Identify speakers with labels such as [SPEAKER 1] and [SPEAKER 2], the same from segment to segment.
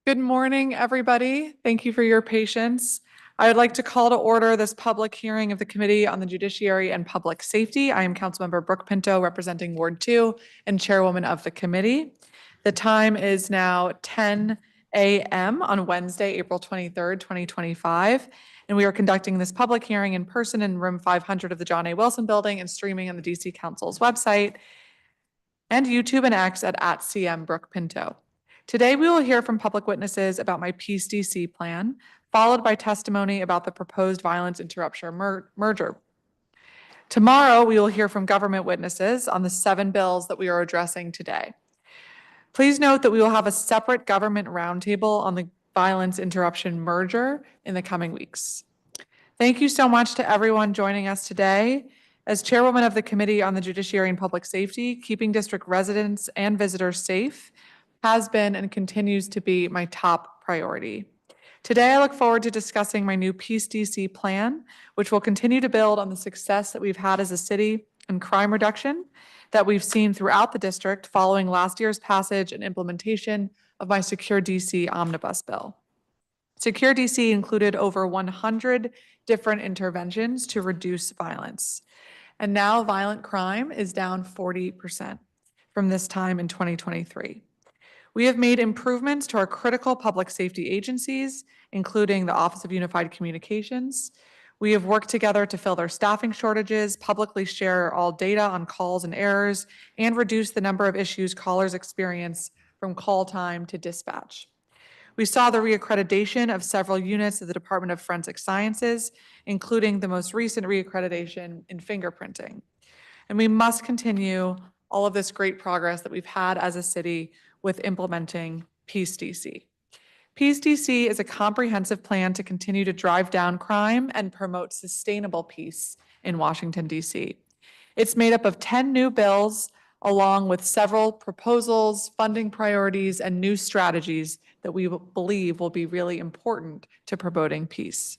[SPEAKER 1] Good morning, everybody. Thank you for your patience. I would like to call to order this public hearing of the Committee on the Judiciary and Public Safety. I am Councilmember Brooke Pinto, representing Ward 2 and Chairwoman of the committee. The time is now 10 a.m. on Wednesday, April 23rd, 2025, and we are conducting this public hearing in person in room 500 of the John A. Wilson Building and streaming on the DC Council's website and YouTube and X at @CM Brooke Pinto. Today, we will hear from public witnesses about my Peace DC plan, followed by testimony about the proposed violence interruption merger. Tomorrow, we will hear from government witnesses on the 7 bills that we are addressing today. Please note that we will have a separate government roundtable on the violence interruption merger in the coming weeks. Thank you so much to everyone joining us today. As chairwoman of the Committee on the Judiciary and Public Safety, keeping district residents and visitors safe has been and continues to be my top priority. Today, I look forward to discussing my new Peace DC plan, which will continue to build on the success that we've had as a city in crime reduction that we've seen throughout the district following last year's passage and implementation of my Secure DC Omnibus Bill. Secure DC included over 100 different interventions to reduce violence. And now violent crime is down 40% from this time in 2023. We have made improvements to our critical public safety agencies, including the Office of Unified Communications. We have worked together to fill their staffing shortages, publicly share all data on calls and errors, and reduce the number of issues callers experience from call time to dispatch. We saw the reaccreditation of several units of the Department of Forensic Sciences, including the most recent reaccreditation in fingerprinting. And we must continue all of this great progress that we've had as a city with implementing Peace DC. Peace DC is a comprehensive plan to continue to drive down crime and promote sustainable peace in Washington, DC. It's made up of 10 new bills, along with several proposals, funding priorities, and new strategies that we believe will be really important to promoting peace.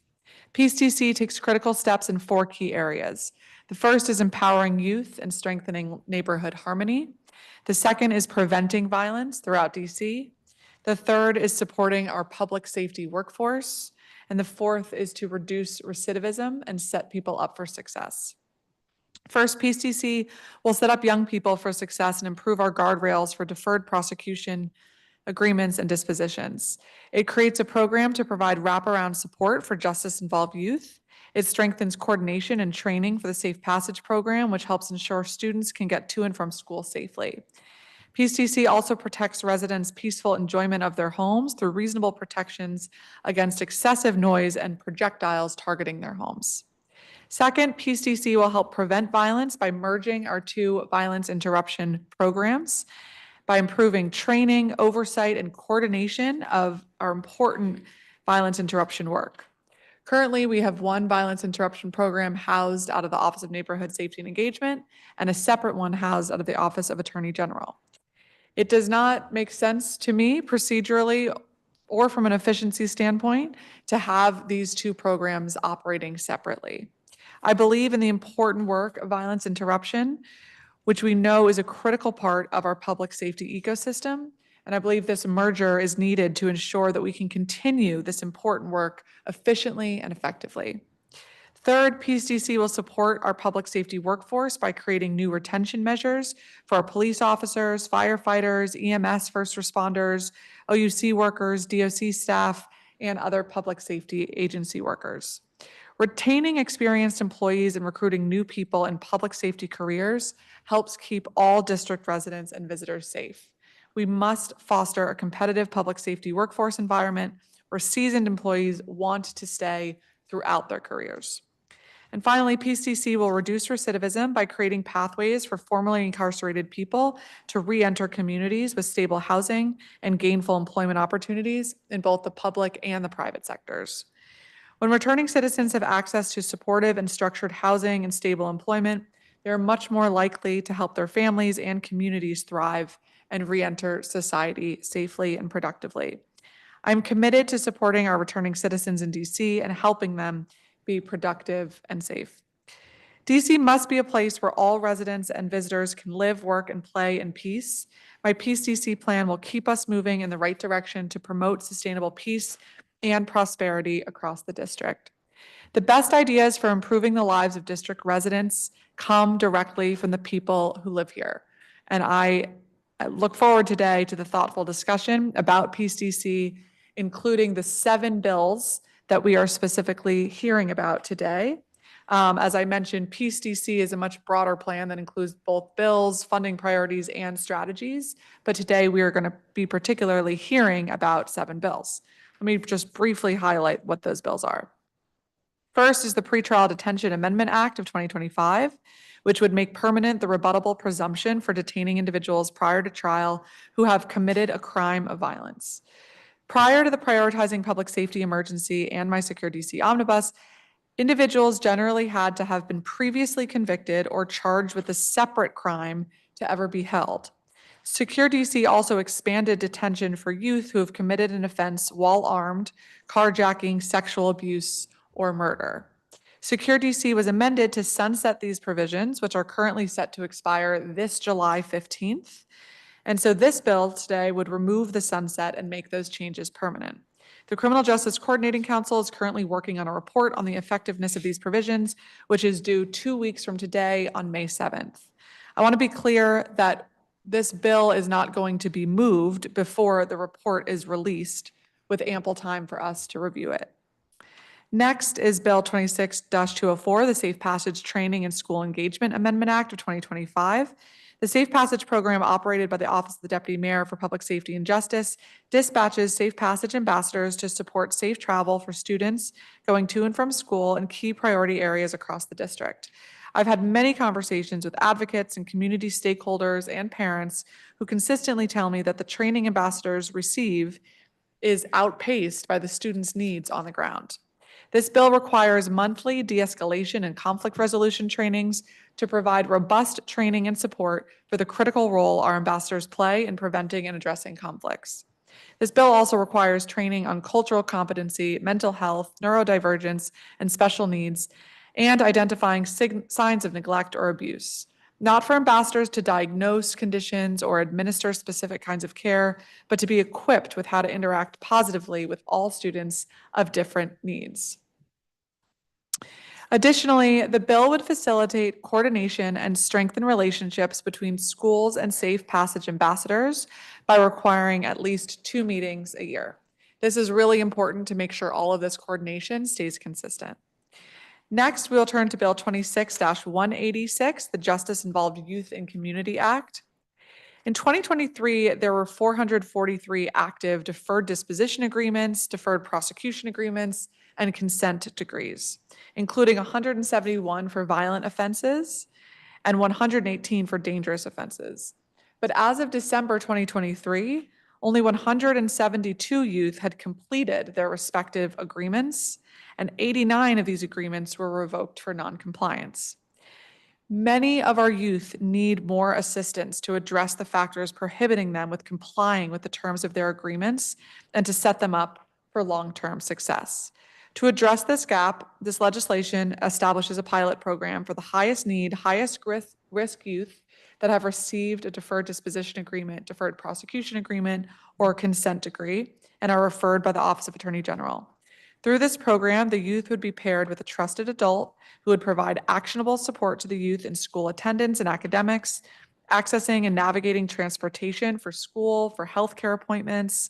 [SPEAKER 1] Peace DC takes critical steps in 4 key areas. The first is empowering youth and strengthening neighborhood harmony. The second is preventing violence throughout DC. The third is supporting our public safety workforce. And the fourth is to reduce recidivism and set people up for success. First, Peace DC will set up young people for success and improve our guardrails for deferred prosecution agreements and dispositions. It creates a program to provide wraparound support for justice-involved youth. It strengthens coordination and training for the Safe Passage program, which helps ensure students can get to and from school safely. Peace DC also protects residents' peaceful enjoyment of their homes through reasonable protections against excessive noise and projectiles targeting their homes. Second, Peace DC will help prevent violence by merging our 2 violence interruption programs, by improving training, oversight, and coordination of our important violence interruption work. Currently, we have 1 violence interruption program housed out of the Office of Neighborhood Safety and Engagement and a separate one housed out of the Office of Attorney General. It does not make sense to me procedurally or from an efficiency standpoint to have these 2 programs operating separately. I believe in the important work of violence interruption, which we know is a critical part of our public safety ecosystem. And I believe this merger is needed to ensure that we can continue this important work efficiently and effectively. Third, Peace DC will support our public safety workforce by creating new retention measures for our police officers, firefighters, EMS first responders, OUC workers, DOC staff, and other public safety agency workers. Retaining experienced employees and recruiting new people in public safety careers helps keep all district residents and visitors safe. We must foster a competitive public safety workforce environment where seasoned employees want to stay throughout their careers. And finally, Peace DC will reduce recidivism by creating pathways for formerly incarcerated people to re-enter communities with stable housing and gainful employment opportunities in both the public and the private sectors. When returning citizens have access to supportive and structured housing and stable employment, they're much more likely to help their families and communities thrive and re-enter society safely and productively. I'm committed to supporting our returning citizens in DC and helping them be productive and safe. DC must be a place where all residents and visitors can live, work, and play in peace. My Peace DC plan will keep us moving in the right direction to promote sustainable peace and prosperity across the district. The best ideas for improving the lives of district residents come directly from the people who live here. And I look forward today to the thoughtful discussion about Peace DC, including the 7 bills that we are specifically hearing about today. As I mentioned, Peace DC is a much broader plan that includes both bills, funding priorities, and strategies. But today we are going to be particularly hearing about 7 bills. Let me just briefly highlight what those bills are. First is the Pretrial Detention Amendment Act of 2025, which would make permanent the rebuttable presumption for detaining individuals prior to trial who have committed a crime of violence. Prior to the Prioritizing Public Safety Emergency and My Secure DC Omnibus, individuals generally had to have been previously convicted or charged with a separate crime to ever be held. Secure DC also expanded detention for youth who have committed an offense while armed, carjacking, sexual abuse, or murder. Secure DC was amended to sunset these provisions, which are currently set to expire this July 15th. And so this bill today would remove the sunset and make those changes permanent. The Criminal Justice Coordinating Council is currently working on a report on the effectiveness of these provisions, which is due 2 weeks from today on May 7th. I want to be clear that this bill is not going to be moved before the report is released, with ample time for us to review it. Next is Bill 26-204, the Safe Passage Training and School Engagement Amendment Act of 2025. The Safe Passage program, operated by the Office of the Deputy Mayor for Public Safety and Justice, dispatches Safe Passage ambassadors to support safe travel for students going to and from school in key priority areas across the district. I've had many conversations with advocates and community stakeholders and parents who consistently tell me that the training ambassadors receive is outpaced by the students' needs on the ground. This bill requires monthly de-escalation and conflict resolution trainings to provide robust training and support for the critical role our ambassadors play in preventing and addressing conflicts. This bill also requires training on cultural competency, mental health, neurodivergence, and special needs, and identifying signs of neglect or abuse. Not for ambassadors to diagnose conditions or administer specific kinds of care, but to be equipped with how to interact positively with all students of different needs. Additionally, the bill would facilitate coordination and strengthen relationships between schools and Safe Passage ambassadors by requiring at least 2 meetings a year. This is really important to make sure all of this coordination stays consistent. Next, we'll turn to Bill 26-186, the Justice Involved Youth and Community Act. In 2023, there were 443 active deferred disposition agreements, deferred prosecution agreements, and consent decrees, including 171 for violent offenses and 118 for dangerous offenses. But as of December 2023, only 172 youth had completed their respective agreements, and 89 of these agreements were revoked for noncompliance. Many of our youth need more assistance to address the factors prohibiting them with complying with the terms of their agreements and to set them up for long-term success. To address this gap, this legislation establishes a pilot program for the highest need, highest risk youth that have received a deferred disposition agreement, deferred prosecution agreement, or consent decree, and are referred by the Office of Attorney General. Through this program, the youth would be paired with a trusted adult who would provide actionable support to the youth in school attendance and academics, accessing and navigating transportation for school, for healthcare appointments,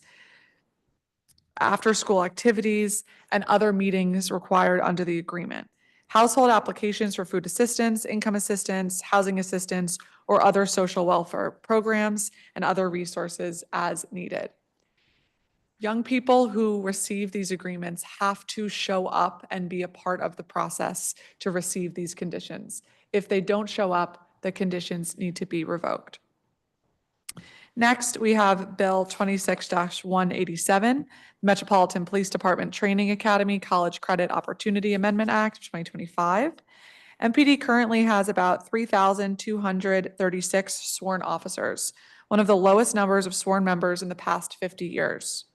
[SPEAKER 1] after-school activities, and other meetings required under the agreement. Household applications for food assistance, income assistance, housing assistance, or other social welfare programs, and other resources as needed. Young people who receive these agreements have to show up and be a part of the process to receive these conditions. If they don't show up, the conditions need to be revoked. Next, we have Bill 26-187, Metropolitan Police Department Training Academy College Credit Opportunity Amendment Act of 2025. MPD currently has about 3,236 sworn officers, one of the lowest numbers of sworn members in the past 50 years.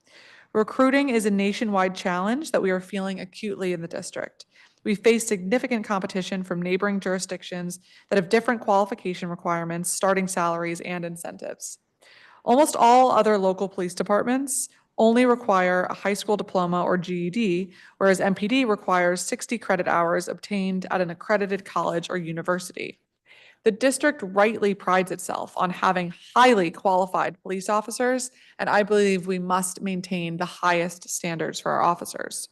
[SPEAKER 1] Recruiting is a nationwide challenge that we are feeling acutely in the district. We face significant competition from neighboring jurisdictions that have different qualification requirements, starting salaries, and incentives. Almost all other local police departments only require a high school diploma or GED, whereas MPD requires 60 credit hours obtained at an accredited college or university. The district rightly prides itself on having highly qualified police officers, and I believe we must maintain the highest standards for our officers.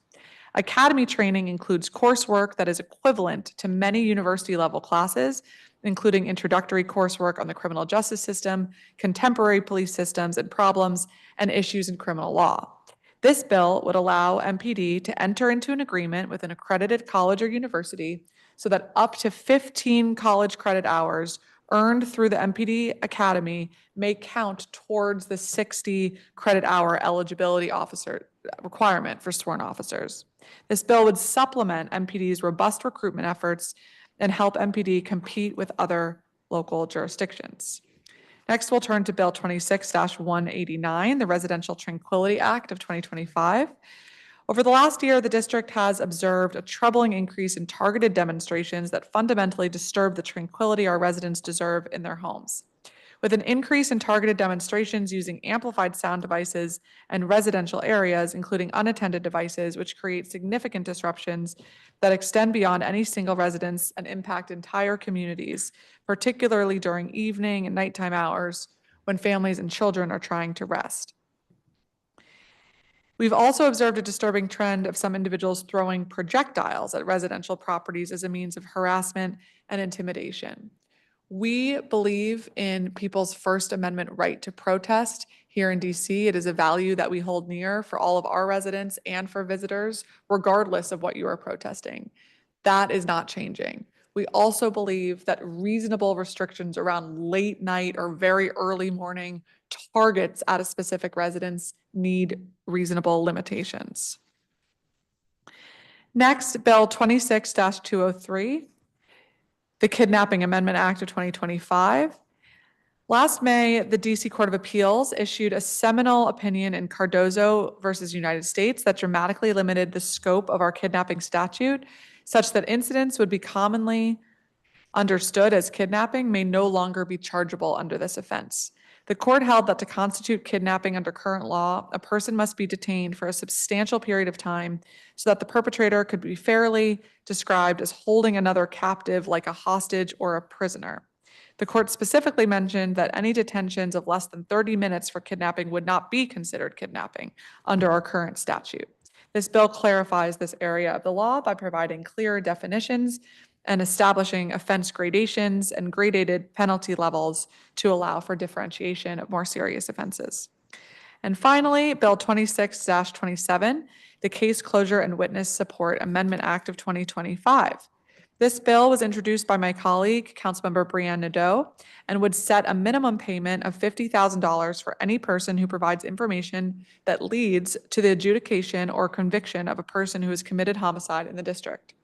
[SPEAKER 1] Academy training includes coursework that is equivalent to many university-level classes, including introductory coursework on the criminal justice system, contemporary police systems and problems, and issues in criminal law. This bill would allow MPD to enter into an agreement with an accredited college or university so that up to 15 college credit hours earned through the MPD Academy may count towards the 60 credit hour eligibility officer requirement for sworn officers. This bill would supplement MPD's robust recruitment efforts and help MPD compete with other local jurisdictions. Next, we'll turn to Bill 26-189, the Residential Tranquility Act of 2025. Over the last year, the district has observed a troubling increase in targeted demonstrations that fundamentally disturb the tranquility our residents deserve in their homes. With an increase in targeted demonstrations using amplified sound devices and residential areas, including unattended devices, which create significant disruptions that extend beyond any single residence and impact entire communities, particularly during evening and nighttime hours when families and children are trying to rest. We've also observed a disturbing trend of some individuals throwing projectiles at residential properties as a means of harassment and intimidation. We believe in people's First Amendment right to protest here in DC. It is a value that we hold near for all of our residents and for visitors, regardless of what you are protesting. That is not changing. We also believe that reasonable restrictions around late night or very early morning targets at a specific residence need reasonable limitations. Next, Bill 26-203, the Kidnapping Amendment Act of 2025. Last May, the DC Court of Appeals issued a seminal opinion in Cardozo versus United States that dramatically limited the scope of our kidnapping statute, such that incidents would be commonly understood as kidnapping may no longer be chargeable under this offense. The court held that to constitute kidnapping under current law, a person must be detained for a substantial period of time so that the perpetrator could be fairly described as holding another captive like a hostage or a prisoner. The court specifically mentioned that any detentions of less than 30 minutes for kidnapping would not be considered kidnapping under our current statute. This bill clarifies this area of the law by providing clearer definitions and establishing offense gradations and gradated penalty levels to allow for differentiation of more serious offenses. And finally, Bill 26-27, the Case Closure and Witness Support Amendment Act of 2025. This bill was introduced by my colleague, Councilmember Brianne Nadeau, and would set a minimum payment of $50,000 for any person who provides information that leads to the adjudication or conviction of a person who has committed homicide in the district.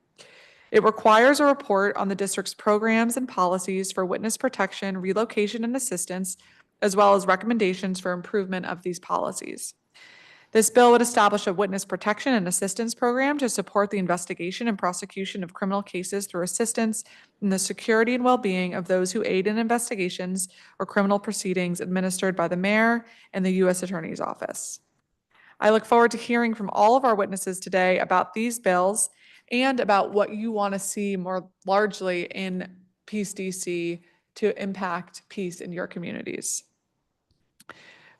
[SPEAKER 1] It requires a report on the district's programs and policies for witness protection, relocation, and assistance, as well as recommendations for improvement of these policies. This bill would establish a witness protection and assistance program to support the investigation and prosecution of criminal cases through assistance in the security and well-being of those who aid in investigations or criminal proceedings administered by the mayor and the U.S. Attorney's Office. I look forward to hearing from all of our witnesses today about these bills and about what you want to see more largely in Peace DC to impact peace in your communities.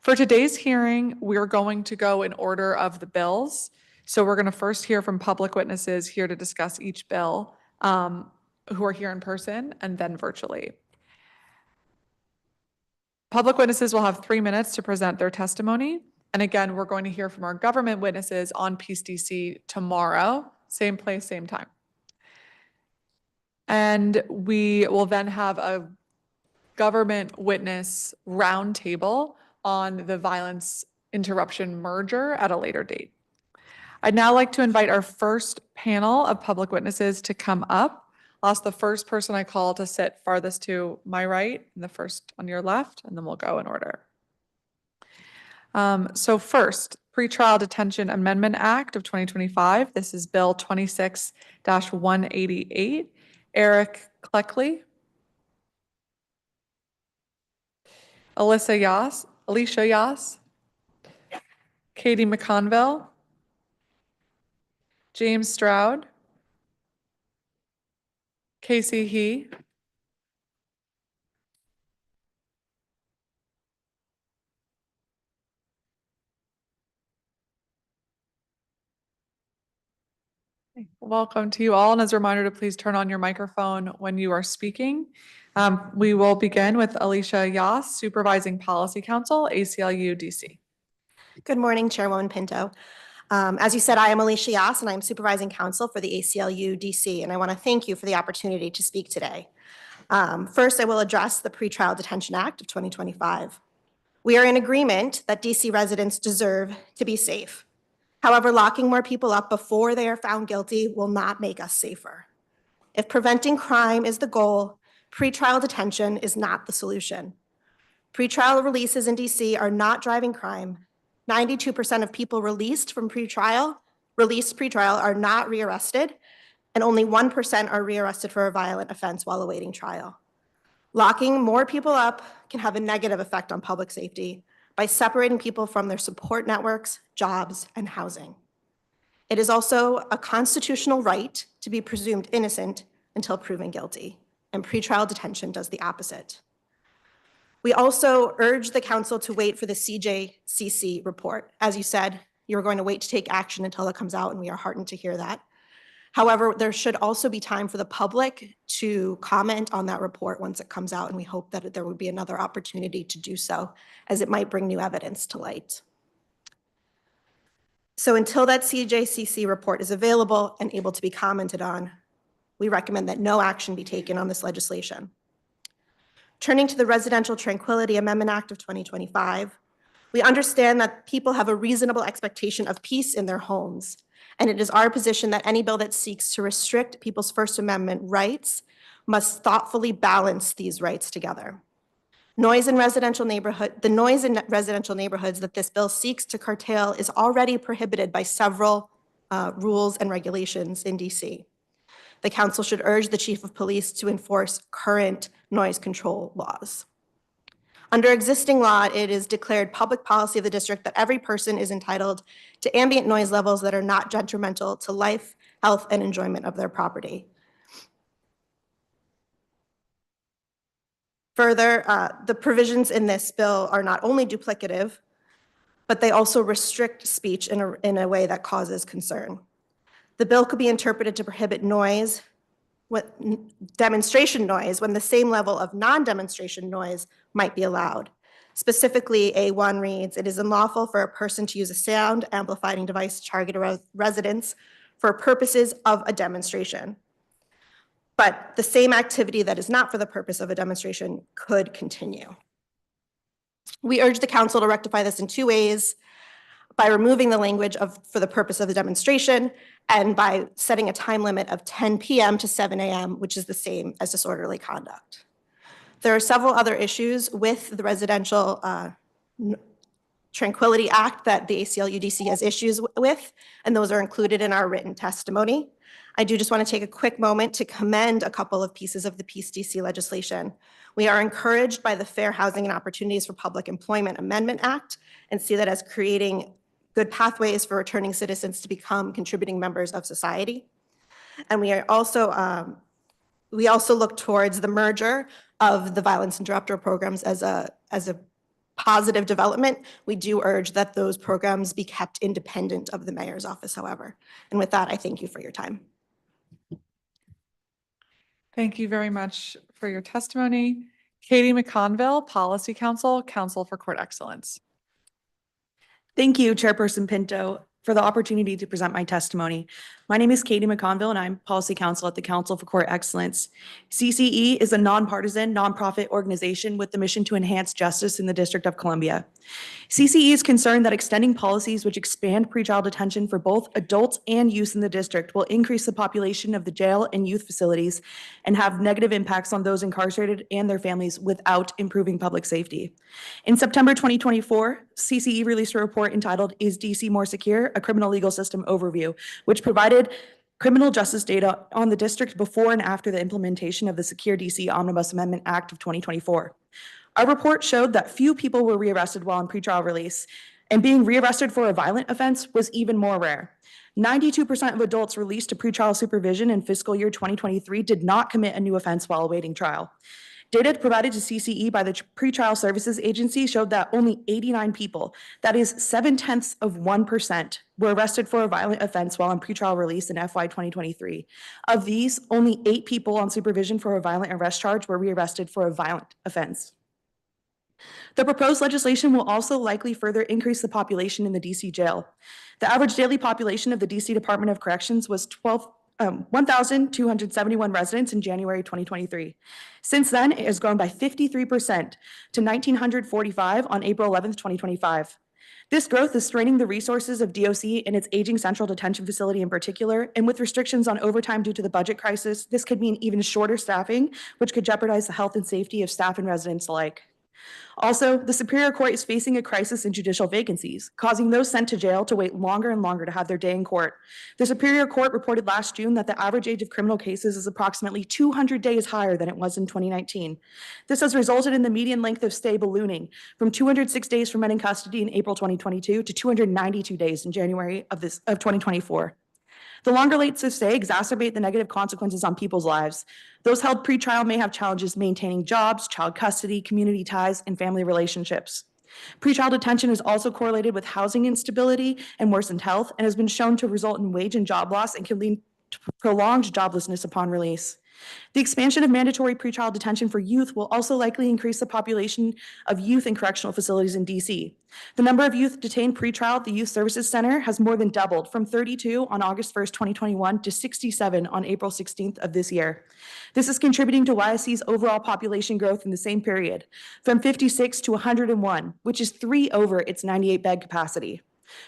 [SPEAKER 1] For today's hearing, we're going to go in order of the bills. So we're going to first hear from public witnesses here to discuss each bill who are here in person and then virtually. Public witnesses will have 3 minutes to present their testimony. And again, we're going to hear from our government witnesses on Peace DC tomorrow. Same place, same time. And we will then have a government witness roundtable on the violence interruption merger at a later date. I'd now like to invite our first panel of public witnesses to come up. I'll ask the first person I call to sit farthest to my right and the first on your left, and then we'll go in order. So first, Pretrial Detention Amendment Act of 2025. This is Bill 26-188. Eric Cleckley. Alicia Yas. Katie McConville. James Stroud. Casey He. Welcome to you all. And as a reminder to please turn on your microphone when you are speaking. We will begin with Alicia Yas, Supervising Policy Council, ACLU DC.
[SPEAKER 2] Good morning, Chairwoman Pinto. As you said, I am Alicia Yas, and I'm Supervising Counsel for the ACLU DC, and I want to thank you for the opportunity to speak today. First, I will address the Pretrial Detention Act of 2025. We are in agreement that DC residents deserve to be safe. However, locking more people up before they are found guilty will not make us safer. If preventing crime is the goal, pretrial detention is not the solution. Pretrial releases in DC are not driving crime. 92% of people released pretrial are not rearrested, and only 1% are rearrested for a violent offense while awaiting trial. Locking more people up can have a negative effect on public safety by separating people from their support networks, jobs, and housing. It is also a constitutional right to be presumed innocent until proven guilty, and pretrial detention does the opposite. We also urge the council to wait for the CJCC report. As you said, you're going to wait to take action until it comes out, and we are heartened to hear that. However, there should also be time for the public to comment on that report once it comes out, and we hope that there would be another opportunity to do so, as it might bring new evidence to light. So until that CJCC report is available and able to be commented on, we recommend that no action be taken on this legislation. Turning to the Residential Tranquility Amendment Act of 2025, we understand that people have a reasonable expectation of peace in their homes, and it is our position that any bill that seeks to restrict people's First Amendment rights must thoughtfully balance these rights together. The noise in residential neighborhoods that this bill seeks to curtail is already prohibited by several rules and regulations in DC. The council should urge the chief of police to enforce current noise control laws. Under existing law, it is declared public policy of the district that every person is entitled to ambient noise levels that are not detrimental to life, health, and enjoyment of their property. Further, the provisions in this bill are not only duplicative, but they also restrict speech in a way that causes concern. The bill could be interpreted to prohibit demonstration noise when the same level of non-demonstration noise might be allowed. Specifically, A1 reads, "It is unlawful for a person to use a sound amplifying device to target a residence for purposes of a demonstration." But the same activity that is not for the purpose of a demonstration could continue. We urge the council to rectify this in two ways: by removing the language for the purpose of the demonstration, and by setting a time limit of 10 p.m. to 7 a.m., which is the same as disorderly conduct. There are several other issues with the Residential Tranquility Act that the ACLU-DC has issues with, and those are included in our written testimony. I do just want to take a quick moment to commend a couple of pieces of the Peace DC legislation. We are encouraged by the Fair Housing and Opportunities for Public Employment Amendment Act and see that as creating good pathways for returning citizens to become contributing members of society. And we also look towards the merger of the violence interrupter programs as a positive development. We do urge that those programs be kept independent of the mayor's office, however. And with that, I thank you for your time.
[SPEAKER 1] Thank you very much for your testimony. Katie McConville, Policy Council, Council for Court Excellence.
[SPEAKER 3] Thank you, Chairperson Pinto, for the opportunity to present my testimony. My name is Katie McConville, and I'm Policy Counsel at the Council for Court Excellence. CCE is a nonpartisan, nonprofit organization with the mission to enhance justice in the District of Columbia. CCE is concerned that extending policies which expand pretrial detention for both adults and youth in the district will increase the population of the jail and youth facilities and have negative impacts on those incarcerated and their families without improving public safety. In September 2024, CCE released a report entitled "Is DC More Secure? A Criminal Legal System Overview," which provided criminal justice data on the district before and after the implementation of the Secure DC Omnibus Amendment Act of 2024. Our report showed that few people were rearrested while on pretrial release, and being rearrested for a violent offense was even more rare. 92% of adults released to pretrial supervision in fiscal year 2023 did not commit a new offense while awaiting trial. Data provided to CCE by the Pretrial Services Agency showed that only 89 people, that is 0.7%, were arrested for a violent offense while on pretrial release in FY 2023. Of these, only 8 people on supervision for a violent arrest charge were rearrested for a violent offense. The proposed legislation will also likely further increase the population in the DC jail. The average daily population of the DC Department of Corrections was 1,271 residents in January 2023. Since then, it has grown by 53% to 1,945 on April 11th, 2025. This growth is straining the resources of DOC and its aging central detention facility in particular, and with restrictions on overtime due to the budget crisis, this could mean even shorter staffing, which could jeopardize the health and safety of staff and residents alike. Also, the Superior Court is facing a crisis in judicial vacancies, causing those sent to jail to wait longer and longer to have their day in court. The Superior Court reported last June that the average age of criminal cases is approximately 200 days higher than it was in 2019. This has resulted in the median length of stay ballooning from 206 days for men in custody in April 2022 to 292 days in January of 2024. The longer lengths of stay exacerbate the negative consequences on people's lives. Those held pretrial may have challenges maintaining jobs, child custody, community ties, and family relationships. Pretrial detention is also correlated with housing instability and worsened health, and has been shown to result in wage and job loss and can lead to prolonged joblessness upon release. The expansion of mandatory pretrial detention for youth will also likely increase the population of youth in correctional facilities in DC. The number of youth detained pretrial at the Youth Services Center has more than doubled from 32 on August 1st, 2021 to 67 on April 16th of this year. This is contributing to YSC's overall population growth in the same period, from 56 to 101, which is 3 over its 98-bed capacity.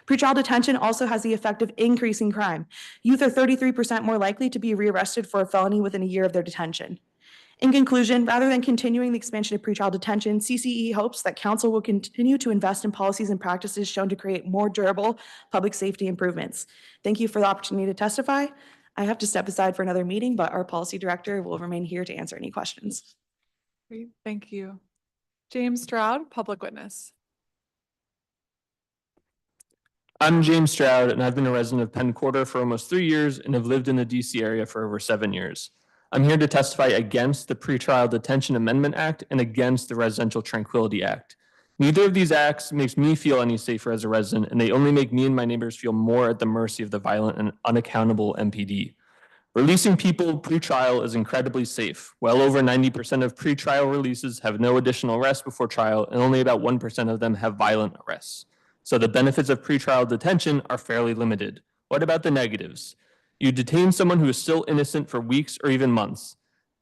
[SPEAKER 3] Pretrial detention also has the effect of increasing crime. Youth are 33% more likely to be rearrested for a felony within a year of their detention. In conclusion, rather than continuing the expansion of pretrial detention, CCE hopes that Council will continue to invest in policies and practices shown to create more durable public safety improvements. Thank you for the opportunity to testify. I have to step aside for another meeting, but our policy director will remain here to answer any questions.
[SPEAKER 1] Great, thank you. James Stroud, public witness.
[SPEAKER 4] I'm James Stroud, and I've been a resident of Penn Quarter for almost 3 years and have lived in the DC area for over 7 years. I'm here to testify against the Pretrial Detention Amendment Act and against the Residential Tranquility Act. Neither of these acts makes me feel any safer as a resident, and they only make me and my neighbors feel more at the mercy of the violent and unaccountable MPD. Releasing people pre-trial is incredibly safe. Well over 90% of pre-trial releases have no additional arrest before trial, and only about 1% of them have violent arrests. So the benefits of pretrial detention are fairly limited. What about the negatives? You detain someone who is still innocent for weeks or even months,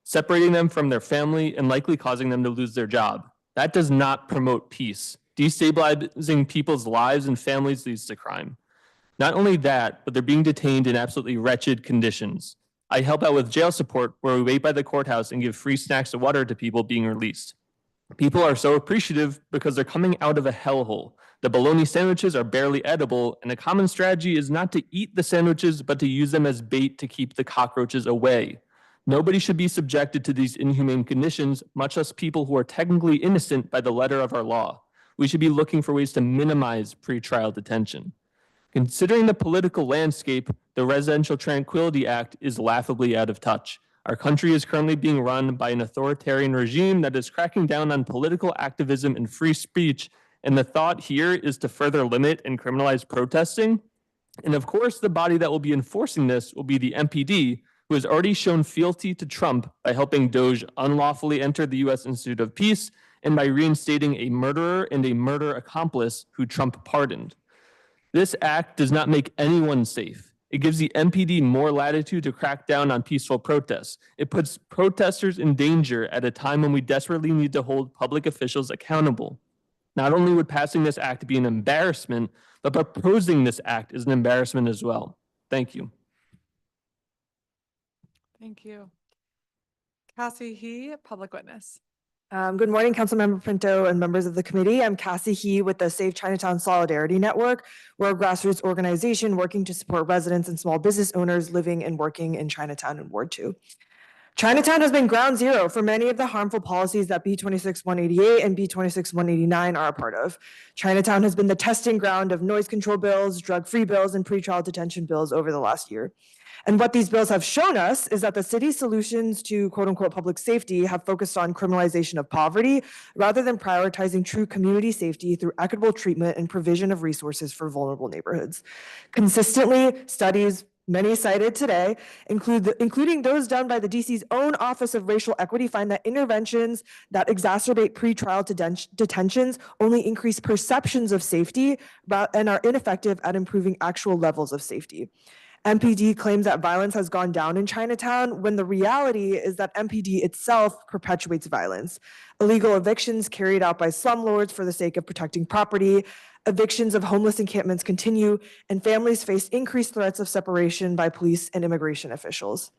[SPEAKER 4] separating them from their family and likely causing them to lose their job. That does not promote peace. Destabilizing people's lives and families leads to crime. Not only that, but they're being detained in absolutely wretched conditions. I help out with jail support, where we wait by the courthouse and give free snacks and water to people being released. People are so appreciative because they're coming out of a hellhole. The bologna sandwiches are barely edible, and a common strategy is not to eat the sandwiches, but to use them as bait to keep the cockroaches away. Nobody should be subjected to these inhumane conditions, much less people who are technically innocent by the letter of our law. We should be looking for ways to minimize pretrial detention. Considering the political landscape, the Residential Tranquility Act is laughably out of touch. Our country is currently being run by an authoritarian regime that is cracking down on political activism and free speech, and the thought here is to further limit and criminalize protesting. And of course, the body that will be enforcing this will be the MPD, who has already shown fealty to Trump by helping Doge unlawfully enter the U.S. Institute of Peace and by reinstating a murderer and a murder accomplice who Trump pardoned. This act does not make anyone safe. It gives the MPD more latitude to crack down on peaceful protests. It puts protesters in danger at a time when we desperately need to hold public officials accountable. Not only would passing this act be an embarrassment, but proposing this act is an embarrassment as well. Thank you.
[SPEAKER 1] Thank you. Cassie He, public witness.
[SPEAKER 5] Good morning, Councilmember Pinto and members of the committee. I'm Cassie He with the Save Chinatown Solidarity Network. We're a grassroots organization working to support residents and small business owners living and working in Chinatown and Ward 2. Chinatown has been ground zero for many of the harmful policies that B26-188 and B26-189 are a part of. Chinatown has been the testing ground of noise control bills, drug-free bills, and pretrial detention bills over the last year. And what these bills have shown us is that the city's solutions to quote unquote public safety have focused on criminalization of poverty rather than prioritizing true community safety through equitable treatment and provision of resources for vulnerable neighborhoods. Consistently, studies, many cited today, including those done by the DC's own Office of Racial Equity, find that interventions that exacerbate pretrial detentions only increase perceptions of safety and are ineffective at improving actual levels of safety. MPD claims that violence has gone down in Chinatown when the reality is that MPD itself perpetuates violence. Illegal evictions carried out by slumlords for the sake of protecting property, evictions of homeless encampments continue, and families face increased threats of separation by police and immigration officials.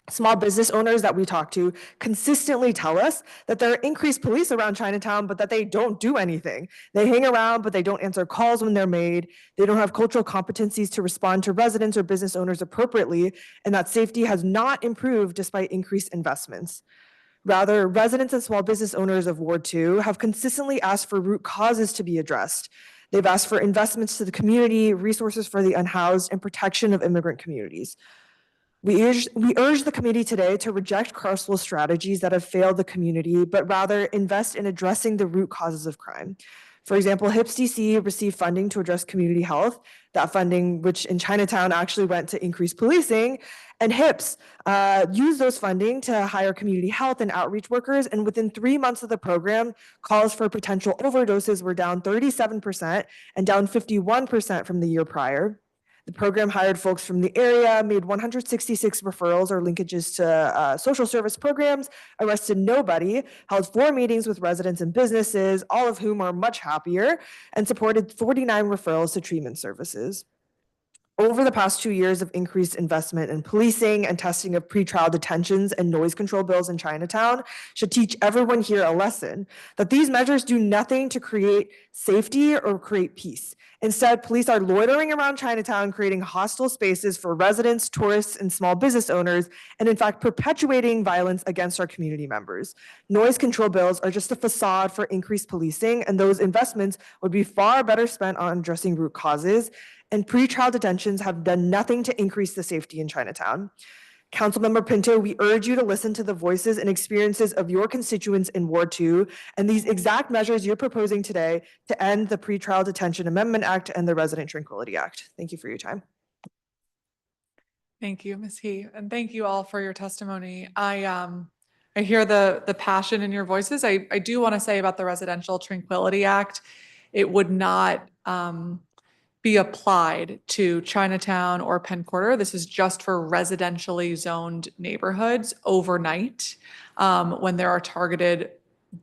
[SPEAKER 5] Small business owners that we talk to consistently tell us that there are increased police around Chinatown, but that they don't do anything. They hang around, but they don't answer calls when they're made. They don't have cultural competencies to respond to residents or business owners appropriately, and that safety has not improved despite increased investments. Rather, residents and small business owners of Ward 2 have consistently asked for root causes to be addressed. They've asked for investments to the community, resources for the unhoused, and protection of immigrant communities. We urge the committee today to reject carceral strategies that have failed the community, but rather invest in addressing the root causes of crime. For example, HIPS DC received funding to address community health. That funding, which in Chinatown actually went to increase policing, and HIPS used those funding to hire community health and outreach workers. And within 3 months of the program, calls for potential overdoses were down 37% and down 51% from the year prior. The program hired folks from the area, made 166 referrals or linkages to social service programs, arrested nobody, held 4 meetings with residents and businesses, all of whom are much happier, and supported 49 referrals to treatment services. Over the past 2 years of increased investment in policing and testing of pretrial detentions and noise control bills in Chinatown should teach everyone here a lesson that these measures do nothing to create safety or create peace. Instead, police are loitering around Chinatown, creating hostile spaces for residents, tourists, and small business owners, and in fact, perpetuating violence against our community members. Noise control bills are just a facade for increased policing, and those investments would be far better spent on addressing root causes, and pretrial detentions have done nothing to increase the safety in Chinatown. Councilmember Pinto, we urge you to listen to the voices and experiences of your constituents in Ward 2 and these exact measures you're proposing today to end the Pretrial Detention Amendment Act and the Resident Tranquility Act. Thank you for your time.
[SPEAKER 1] Thank you, Ms. He, and thank you all for your testimony. I hear the passion in your voices. I do want to say about the Residential Tranquility Act, it would not be applied to Chinatown or Penn Quarter. This is just for residentially zoned neighborhoods overnight. When there are targeted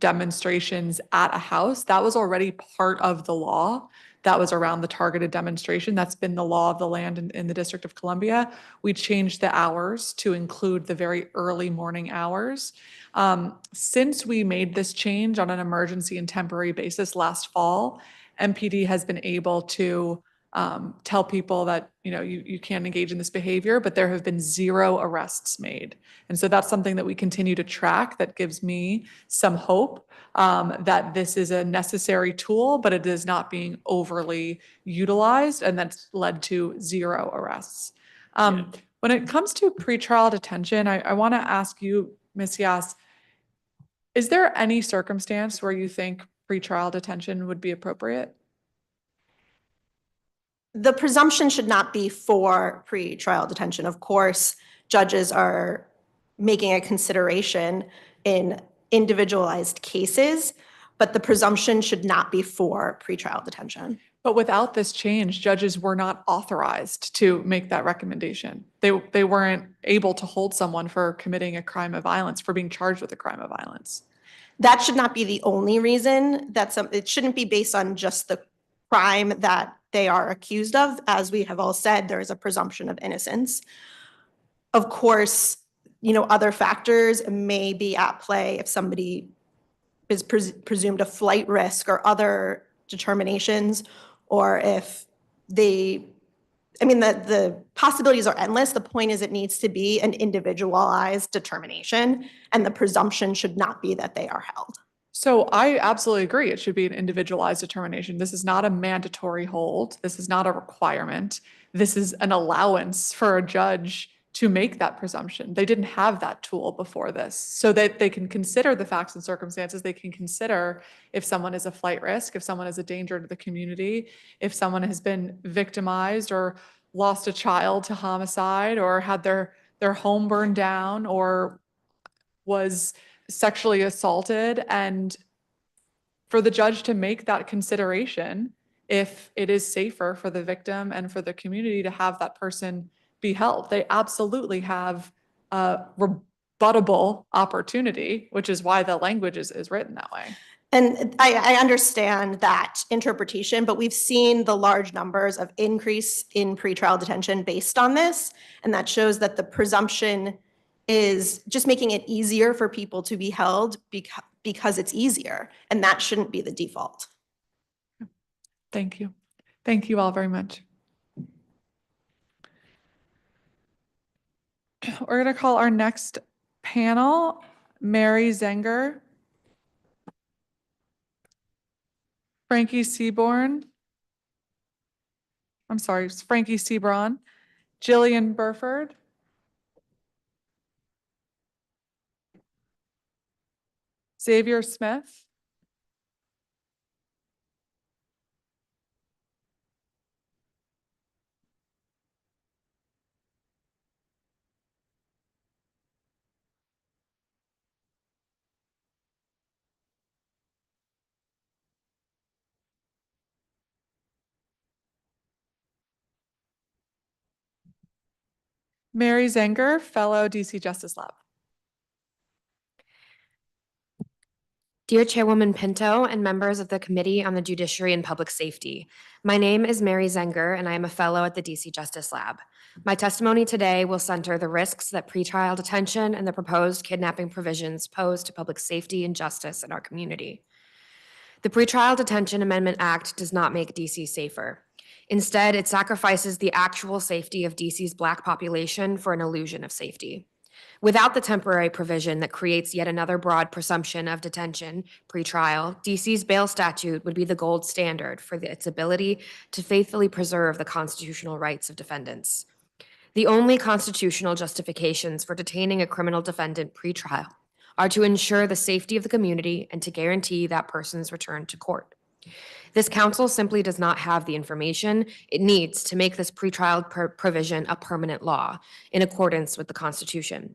[SPEAKER 1] demonstrations at a house, that was already part of the law. That was around the targeted demonstration. That's been the law of the land in the District of Columbia. We changed the hours to include the very early morning hours. Since we made this change on an emergency and temporary basis last fall, MPD has been able to tell people that, you can't engage in this behavior, but there have been 0 arrests made. And so that's something that we continue to track that gives me some hope that this is a necessary tool, but it is not being overly utilized, and that's led to 0 arrests. When it comes to pretrial detention, I want to ask you, Ms. Yas, is there any circumstance where you think pretrial detention would be appropriate?
[SPEAKER 2] The presumption should not be for pre-trial detention. Of course, judges are making a consideration in individualized cases, but the presumption should not be for pre-trial detention.
[SPEAKER 1] But without this change, judges were not authorized to make that recommendation. They weren't able to hold someone for committing a crime of violence, for being charged with a crime of violence.
[SPEAKER 2] That should not be the only reason it shouldn't be based on just the crime that they are accused of. As we have all said, there is a presumption of innocence. Of course, other factors may be at play if somebody is presumed a flight risk or other determinations, or if the possibilities are endless. The point is it needs to be an individualized determination, and the presumption should not be that they are held.
[SPEAKER 1] So I absolutely agree. It should be an individualized determination. This is not a mandatory hold. This is not a requirement. This is an allowance for a judge to make that presumption. They didn't have that tool before this, so that they can consider the facts and circumstances. They can consider if someone is a flight risk, if someone is a danger to the community, if someone has been victimized or lost a child to homicide, or had their home burned down, or was sexually assaulted, and for the judge to make that consideration if it is safer for the victim and for the community to have that person be held. They absolutely have a rebuttable opportunity, which is why the language is written that way.
[SPEAKER 2] And I understand that interpretation, but we've seen the large numbers of increase in pretrial detention based on this, and that shows that the presumption is just making it easier for people to be held because it's easier, and that shouldn't be the default.
[SPEAKER 1] Thank you. Thank you all very much. We're going to call our next panel Mary Zenger, Frankie Seaborn, Frankie Seabron, Jillian Burford, Xavier Smith, Mary Zenger, Fellow DC Justice Lab.
[SPEAKER 6] Dear Chairwoman Pinto and members of the Committee on the Judiciary and Public Safety, my name is Mary Zenger and I am a fellow at the DC Justice Lab. My testimony today will center the risks that pretrial detention and the proposed kidnapping provisions pose to public safety and justice in our community. The Pretrial Detention Amendment Act does not make DC safer. Instead, it sacrifices the actual safety of DC's Black population for an illusion of safety. Without the temporary provision that creates yet another broad presumption of detention pretrial, DC's bail statute would be the gold standard for its ability to faithfully preserve the constitutional rights of defendants. The only constitutional justifications for detaining a criminal defendant pretrial are to ensure the safety of the community and to guarantee that person's return to court. This council simply does not have the information it needs to make this pretrial provision a permanent law in accordance with the Constitution.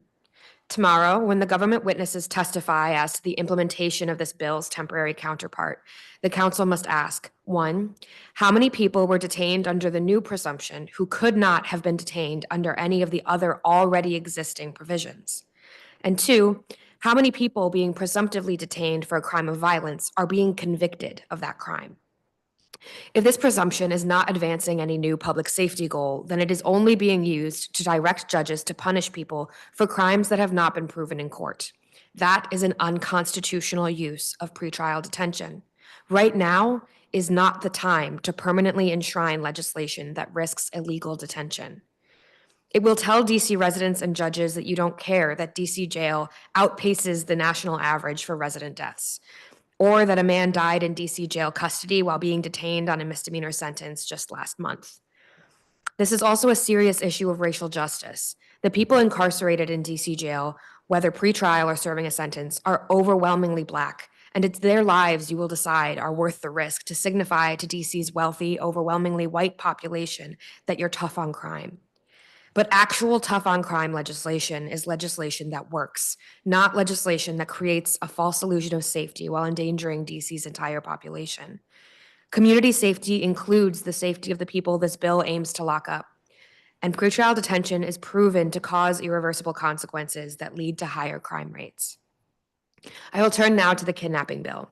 [SPEAKER 6] Tomorrow, when the government witnesses testify as to the implementation of this bill's temporary counterpart, the council must ask, 1, how many people were detained under the new presumption who could not have been detained under any of the other already existing provisions? And 2, how many people being presumptively detained for a crime of violence are being convicted of that crime? If this presumption is not advancing any new public safety goal, then it is only being used to direct judges to punish people for crimes that have not been proven in court. That is an unconstitutional use of pretrial detention. Right now is not the time to permanently enshrine legislation that risks illegal detention. It will tell DC residents and judges that you don't care that DC jail outpaces the national average for resident deaths, or that a man died in DC jail custody while being detained on a misdemeanor sentence just last month. This is also a serious issue of racial justice. The people incarcerated in DC jail, whether pretrial or serving a sentence, are overwhelmingly Black, and it's their lives you will decide are worth the risk to signify to DC's wealthy, overwhelmingly white population that you're tough on crime. But actual tough on crime legislation is legislation that works, not legislation that creates a false illusion of safety while endangering DC's entire population. Community safety includes the safety of the people this bill aims to lock up. And pretrial detention is proven to cause irreversible consequences that lead to higher crime rates. I will turn now to the kidnapping bill.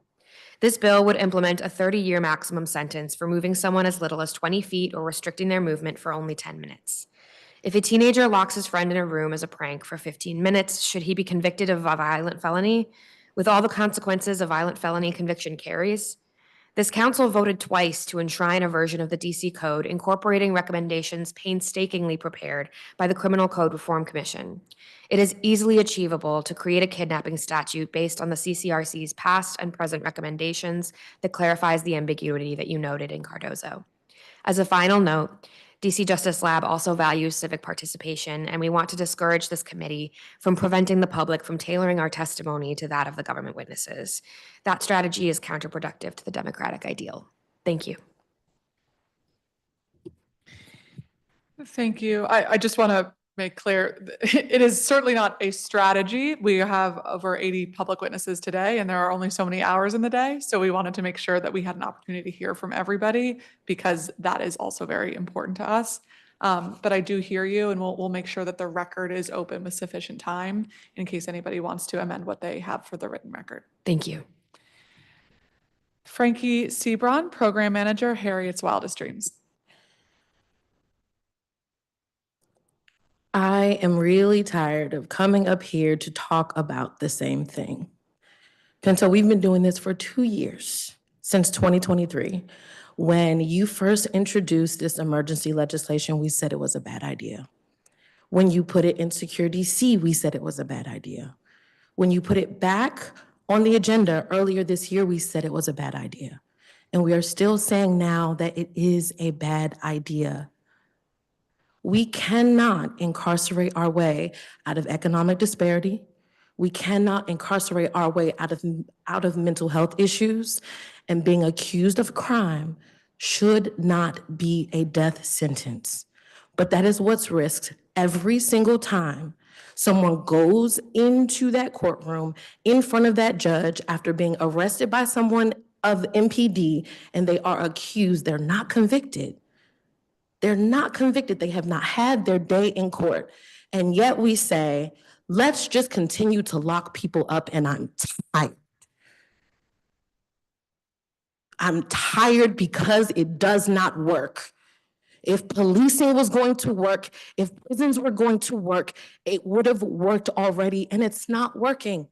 [SPEAKER 6] This bill would implement a 30-year maximum sentence for moving someone as little as 20 feet or restricting their movement for only 10 minutes. If a teenager locks his friend in a room as a prank for 15 minutes, should he be convicted of a violent felony, with all the consequences a violent felony conviction carries? This council voted twice to enshrine a version of the DC Code incorporating recommendations painstakingly prepared by the Criminal Code Reform Commission. It is easily achievable to create a kidnapping statute based on the CCRC's past and present recommendations that clarifies the ambiguity that you noted in Cardozo. As a final note, DC Justice Lab also values civic participation, and we want to discourage this committee from preventing the public from tailoring our testimony to that of the government witnesses. That strategy is counterproductive to the democratic ideal. Thank you.
[SPEAKER 1] Thank you. I just want to make clear, it is certainly not a strategy. We have over 80 public witnesses today, and there are only so many hours in the day. So we wanted to make sure that we had an opportunity to hear from everybody, because that is also very important to us. But I do hear you, and we'll make sure that the record is open with sufficient time in case anybody wants to amend what they have for the written record.
[SPEAKER 6] Thank you.
[SPEAKER 1] Frankie Sebron, Program Manager, Harriet's Wildest Dreams.
[SPEAKER 7] I am really tired of coming up here to talk about the same thing. Pinto, we've been doing this for 2 years, since 2023. When you first introduced this emergency legislation, we said it was a bad idea. When you put it in Secure DC, we said it was a bad idea. When you put it back on the agenda earlier this year, we said it was a bad idea. And we are still saying now that it is a bad idea. We cannot incarcerate our way out of economic disparity. We cannot incarcerate our way out of mental health issues, and being accused of crime should not be a death sentence. But that is what's risked every single time someone goes into that courtroom in front of that judge after being arrested by someone of MPD, and they are accused. They're not convicted. They're not convicted. They have not had their day in court. And yet we say, let's just continue to lock people up, and I'm tired. I'm tired because it does not work. If policing was going to work, if prisons were going to work, it would have worked already, and it's not working.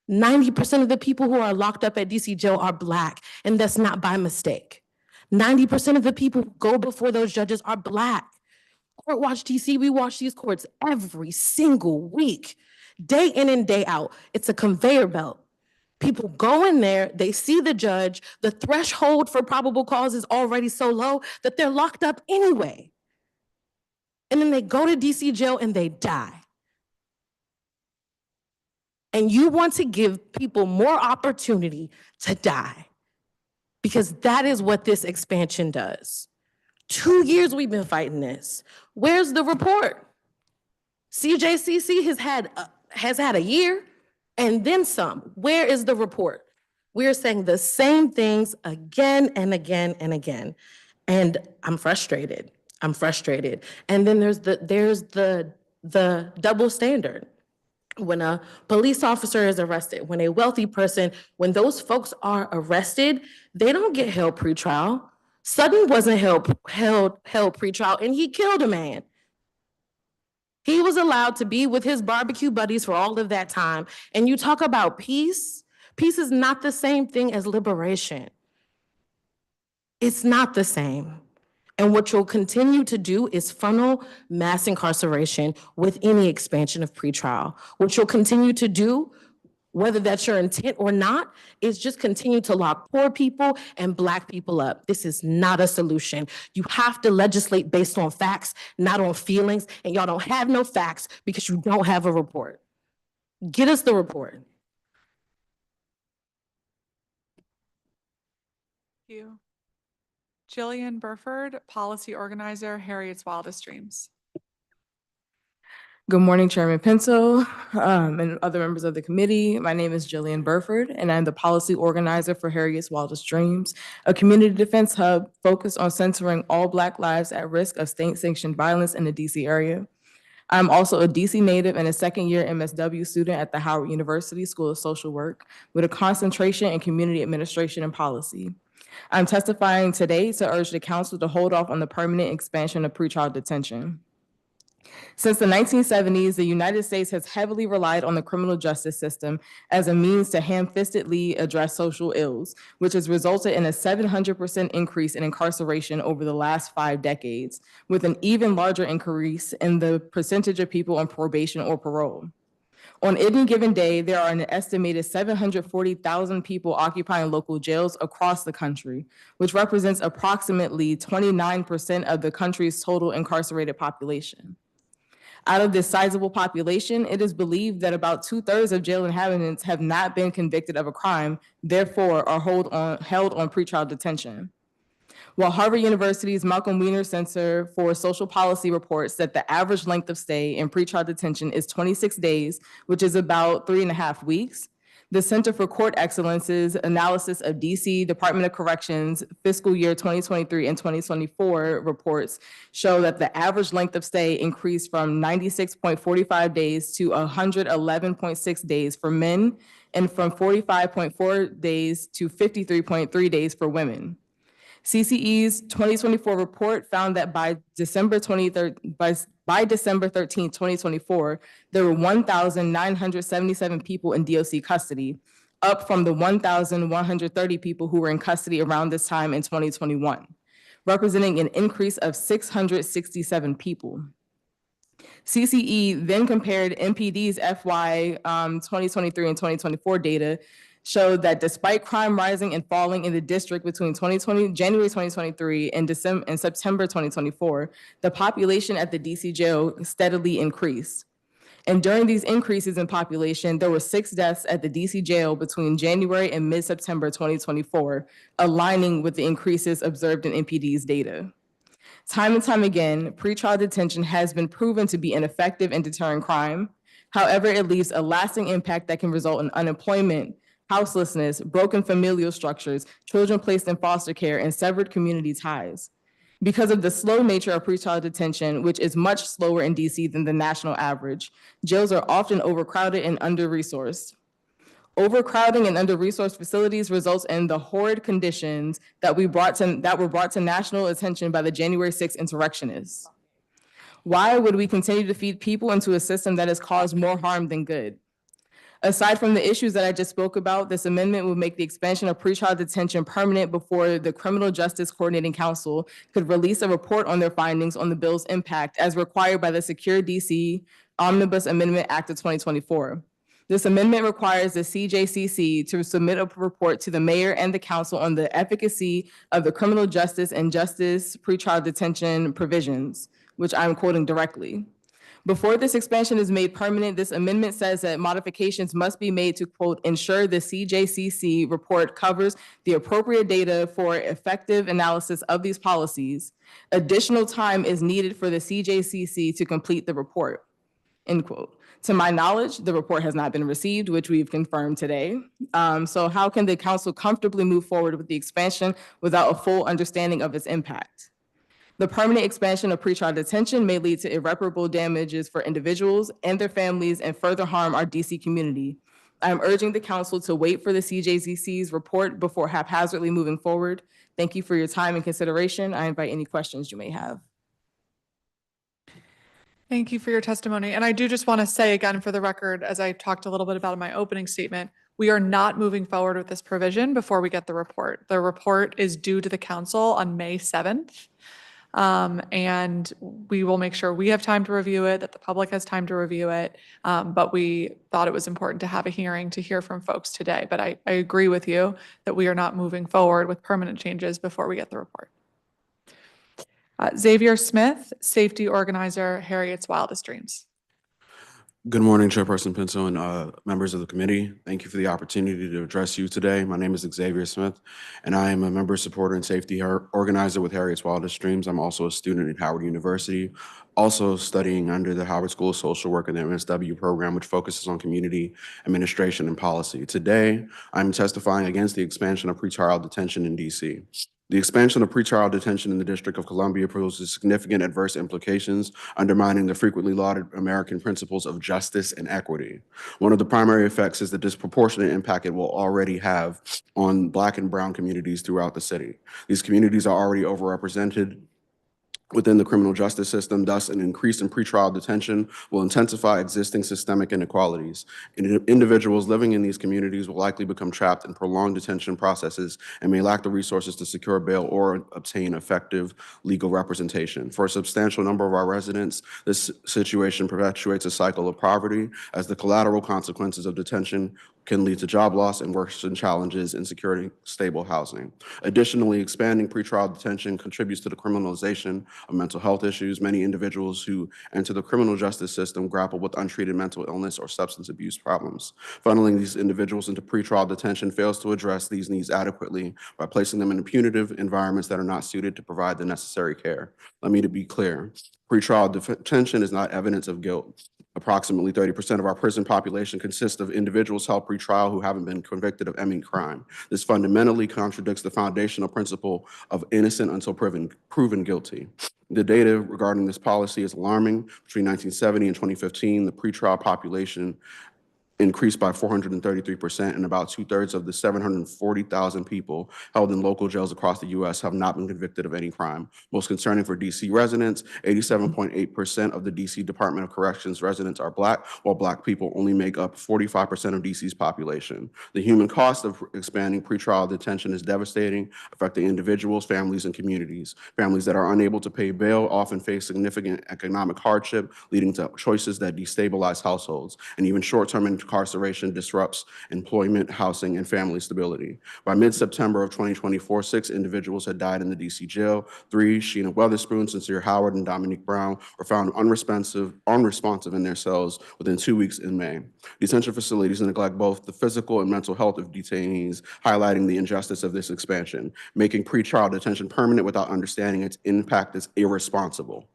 [SPEAKER 7] 90% of the people who are locked up at DC jail are Black, and that's not by mistake. 90% of the people who go before those judges are Black. Court Watch DC, we watch these courts every single week, day in and day out. It's a conveyor belt. People go in there, they see the judge, the threshold for probable cause is already so low that they're locked up anyway. And then they go to DC jail and they die. And you want to give people more opportunity to die, because that is what this expansion does. 2 years we've been fighting this. Where's the report? CJCC has had a year and then some. Where is the report? We're saying the same things again and again and again. And I'm frustrated. I'm frustrated. And then there's the double standard. When a police officer is arrested, when a wealthy person, when those folks are arrested, they don't get held pretrial. Sutton wasn't held pretrial, and he killed a man. He was allowed to be with his barbecue buddies for all of that time. And you talk about peace. Peace is not the same thing as liberation. It's not the same. And what you'll continue to do is funnel mass incarceration with any expansion of pretrial. What you'll continue to do, whether that's your intent or not, is just continue to lock poor people and Black people up. This is not a solution. You have to legislate based on facts, not on feelings, and y'all don't have no facts because you don't have a report. Get us the report.
[SPEAKER 1] Thank you. Jillian Burford, Policy Organizer, Harriet's Wildest Dreams.
[SPEAKER 8] Good morning, Chairman Pinto, and other members of the committee. My name is Jillian Burford, and I'm the policy organizer for Harriet's Wildest Dreams, a community defense hub focused on centering all Black lives at risk of state-sanctioned violence in the DC area. I'm also a DC native and a second-year MSW student at the Howard University School of Social Work with a concentration in community administration and policy. I'm testifying today to urge the council to hold off on the permanent expansion of pretrial detention. Since the 1970s, the United States has heavily relied on the criminal justice system as a means to ham-fistedly address social ills, which has resulted in a 700% increase in incarceration over the last 5 decades, with an even larger increase in the percentage of people on probation or parole. On any given day, there are an estimated 740,000 people occupying local jails across the country, which represents approximately 29% of the country's total incarcerated population. Out of this sizable population, it is believed that about 2/3 of jail inhabitants have not been convicted of a crime, therefore are held on pretrial detention. While Harvard University's Malcolm Wiener Center for Social Policy reports that the average length of stay in pretrial detention is 26 days, which is about 3.5 weeks, the Center for Court Excellence's analysis of DC Department of Corrections fiscal year 2023 and 2024 reports show that the average length of stay increased from 96.45 days to 111.6 days for men and from 45.4 days to 53.3 days for women. CCE's 2024 report found that by December 13, 2024, there were 1,977 people in DOC custody, up from the 1,130 people who were in custody around this time in 2021, representing an increase of 667 people. CCE then compared MPD's FY 2023 and 2024 data showed that despite crime rising and falling in the district between January 2023 and September 2024, the population at the DC jail steadily increased. And during these increases in population, there were 6 deaths at the DC jail between January and mid-September 2024, aligning with the increases observed in MPD's data. Time and time again, pretrial detention has been proven to be ineffective in deterring crime. However, it leaves a lasting impact that can result in unemployment, houselessness, broken familial structures, children placed in foster care, and severed community ties. Because of the slow nature of pretrial detention, which is much slower in DC than the national average, jails are often overcrowded and under-resourced. Overcrowding and under-resourced facilities results in the horrid conditions that were brought to national attention by the January 6th insurrectionists. Why would we continue to feed people into a system that has caused more harm than good? Aside from the issues that I just spoke about, this amendment will make the expansion of pretrial detention permanent before the Criminal Justice Coordinating Council could release a report on their findings on the bill's impact as required by the Secure DC Omnibus Amendment Act of 2024. This amendment requires the CJCC to submit a report to the mayor and the council on the efficacy of the criminal justice and justice pretrial detention provisions, which I'm quoting directly. Before this expansion is made permanent, this amendment says that modifications must be made to, quote, ensure the CJCC report covers the appropriate data for effective analysis of these policies. Additional time is needed for the CJCC to complete the report, end quote. To my knowledge, the report has not been received, which we've confirmed today. So how can the council comfortably move forward with the expansion without a full understanding of its impact? The permanent expansion of pretrial detention may lead to irreparable damages for individuals and their families and further harm our DC community. I'm urging the council to wait for the CJCC's report before haphazardly moving forward. Thank you for your time and consideration. I invite any questions you may have.
[SPEAKER 1] Thank you for your testimony. And I do just want to say again, for the record, as I talked a little bit about in my opening statement, we are not moving forward with this provision before we get the report. The report is due to the council on May 7th. And we will make sure we have time to review it, that the public has time to review it. But we thought it was important to have a hearing to hear from folks today. But I agree with you that we are not moving forward with permanent changes before we get the report. Xavier Smith, Safety Organizer, Harriet's Wildest Dreams.
[SPEAKER 9] Good morning, Chairperson Pinto and members of the committee. Thank you for the opportunity to address you today. My name is Xavier Smith, and I am a member, supporter, and safety organizer with Harriet's Wildest Dreams. I'm also a student at Howard University, also studying under the Howard School of Social Work and the MSW program, which focuses on community administration and policy. Today, I'm testifying against the expansion of pretrial detention in DC. The expansion of pretrial detention in the District of Columbia poses significant adverse implications, undermining the frequently lauded American principles of justice and equity. One of the primary effects is the disproportionate impact it will already have on Black and Brown communities throughout the city. These communities are already overrepresented within the criminal justice system. Thus, an increase in pretrial detention will intensify existing systemic inequalities. Individuals living in these communities will likely become trapped in prolonged detention processes and may lack the resources to secure bail or obtain effective legal representation. For a substantial number of our residents, this situation perpetuates a cycle of poverty, as the collateral consequences of detention can lead to job loss and worsen challenges in securing stable housing. Additionally, expanding pretrial detention contributes to the criminalization of mental health issues. Many individuals who enter the criminal justice system grapple with untreated mental illness or substance abuse problems. Funneling these individuals into pretrial detention fails to address these needs adequately by placing them in punitive environments that are not suited to provide the necessary care. Let me be clear. Pretrial detention is not evidence of guilt. Approximately 30% of our prison population consists of individuals held pretrial who haven't been convicted of any crime. This fundamentally contradicts the foundational principle of innocent until proven guilty. The data regarding this policy is alarming. Between 1970 and 2015, the pretrial population increased by 433%, and about 2/3 of the 740,000 people held in local jails across the U.S. have not been convicted of any crime. Most concerning for DC residents, 87.8% of the DC Department of Corrections residents are Black, while Black people only make up 45% of DC's population. The human cost of expanding pretrial detention is devastating, affecting individuals, families, and communities. Families that are unable to pay bail often face significant economic hardship, leading to choices that destabilize households, and even short-term incarceration disrupts employment, housing, and family stability. By mid-September of 2024, 6 individuals had died in the DC jail. 3, Sheena Weatherspoon, Sincere Howard, and Dominique Brown, were found unresponsive in their cells within 2 weeks in May. Detention facilities neglect both the physical and mental health of detainees, highlighting the injustice of this expansion. Making pretrial detention permanent without understanding its impact is irresponsible.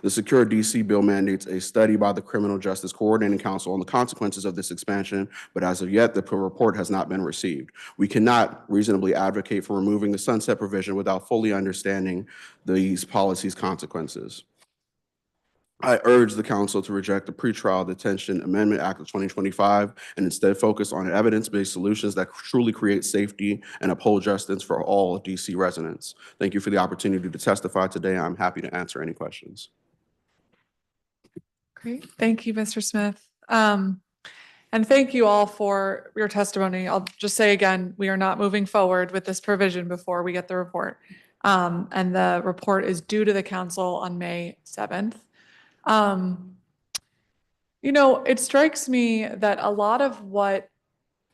[SPEAKER 9] The Secure DC bill mandates a study by the Criminal Justice Coordinating Council on the consequences of this expansion, but as of yet, the report has not been received. We cannot reasonably advocate for removing the sunset provision without fully understanding these policies' consequences. I urge the council to reject the Pretrial Detention Amendment Act of 2025 and instead focus on evidence-based solutions that truly create safety and uphold justice for all DC residents. Thank you for the opportunity to testify today. I'm happy to answer any questions.
[SPEAKER 1] Great. Thank you, Mr. Smith. And thank you all for your testimony. I'll just say again, we are not moving forward with this provision before we get the report. And the report is due to the council on May 7th. You know, it strikes me that a lot of what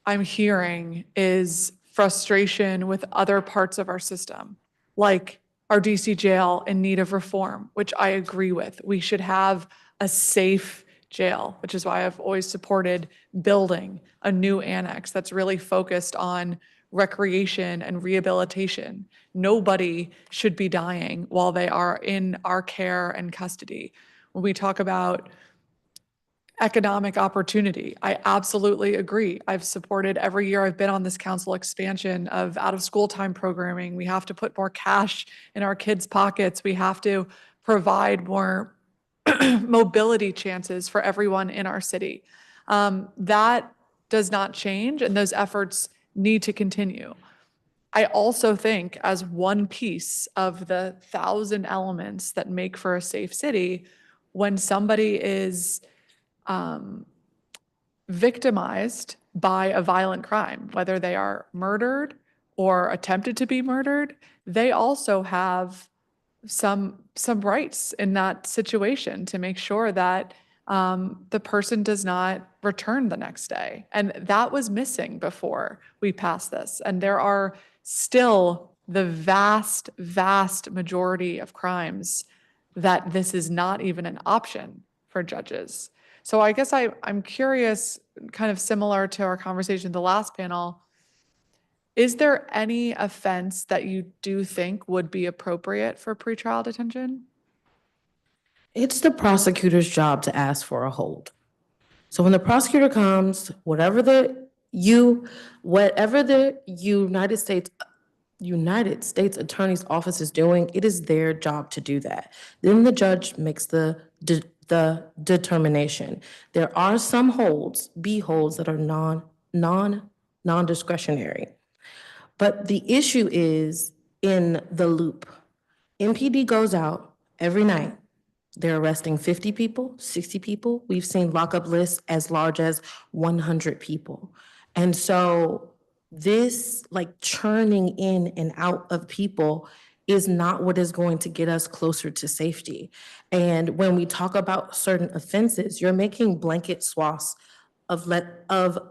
[SPEAKER 1] I'm hearing is frustration with other parts of our system, like our DC jail in need of reform, which I agree with. We should have a safe jail, which is why I've always supported building a new annex that's really focused on recreation and rehabilitation. Nobody should be dying while they are in our care and custody. When we talk about economic opportunity, I absolutely agree. I've supported every year I've been on this council expansion of out of school time programming. We have to put more cash in our kids' pockets. We have to provide more mobility chances for everyone in our city. That does not change, and those efforts need to continue. I also think, as one piece of the 1,000 elements that make for a safe city, when somebody is victimized by a violent crime, whether they are murdered or attempted to be murdered, they also have some rights in that situation to make sure that the person does not return the next day. And that was missing before we passed this. And there are still the vast, vast majority of crimes that this is not even an option for judges. So I guess I'm curious, kind of similar to our conversation at the last panel, is there any offense that you do think would be appropriate for pretrial detention?
[SPEAKER 7] It's the prosecutor's job to ask for a hold. So when the prosecutor comes, whatever the United States Attorney's Office is doing, it is their job to do that. Then the judge makes the determination. There are some holds, B holds, that are non-discretionary. But the issue is in the loop. MPD goes out every night. They're arresting 50 people, 60 people. We've seen lockup lists as large as 100 people. And so this like churning in and out of people is not what is going to get us closer to safety. And when we talk about certain offenses, you're making blanket swaths of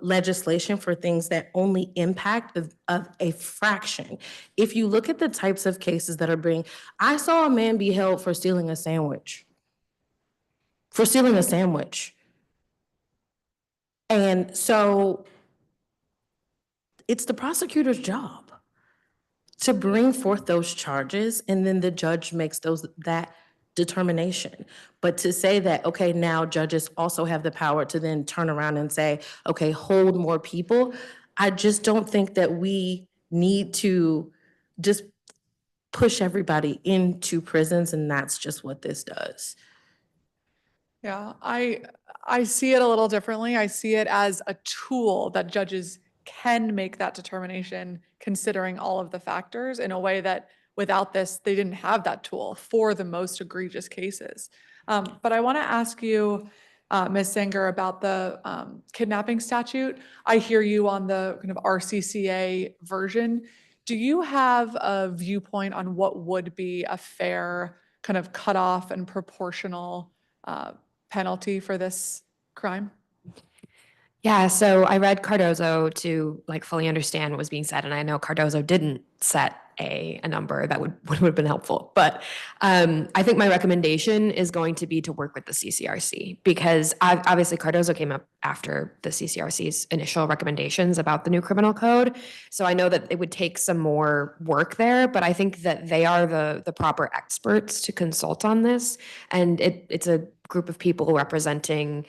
[SPEAKER 7] legislation for things that only impact of a fraction. If you look at the types of cases that are being, I saw a man be held for stealing a sandwich. And so it's the prosecutor's job to bring forth those charges, and then the judge makes that determination. But to say that, okay, now judges also have the power to then turn around and say, okay, hold more people, I just don't think that we need to just push everybody into prisons, and that's just what this does.
[SPEAKER 1] Yeah, I see it a little differently. I see it as a tool that judges can make that determination considering all of the factors in a way that without this, they didn't have that tool for the most egregious cases. But I want to ask you, Ms. Sanger, about the kidnapping statute. I hear you on the kind of RCCA version. Do you have a viewpoint on what would be a fair kind of cutoff and proportional penalty for this crime?
[SPEAKER 6] Yeah, so I read Cardozo to like fully understand what was being said, and I know Cardozo didn't set a number that would have been helpful. But I think my recommendation is going to be to work with the CCRC, because obviously Cardozo came up after the CCRC's initial recommendations about the new criminal code. So I know that it would take some more work there, but I think that they are the proper experts to consult on this. And it's a group of people representing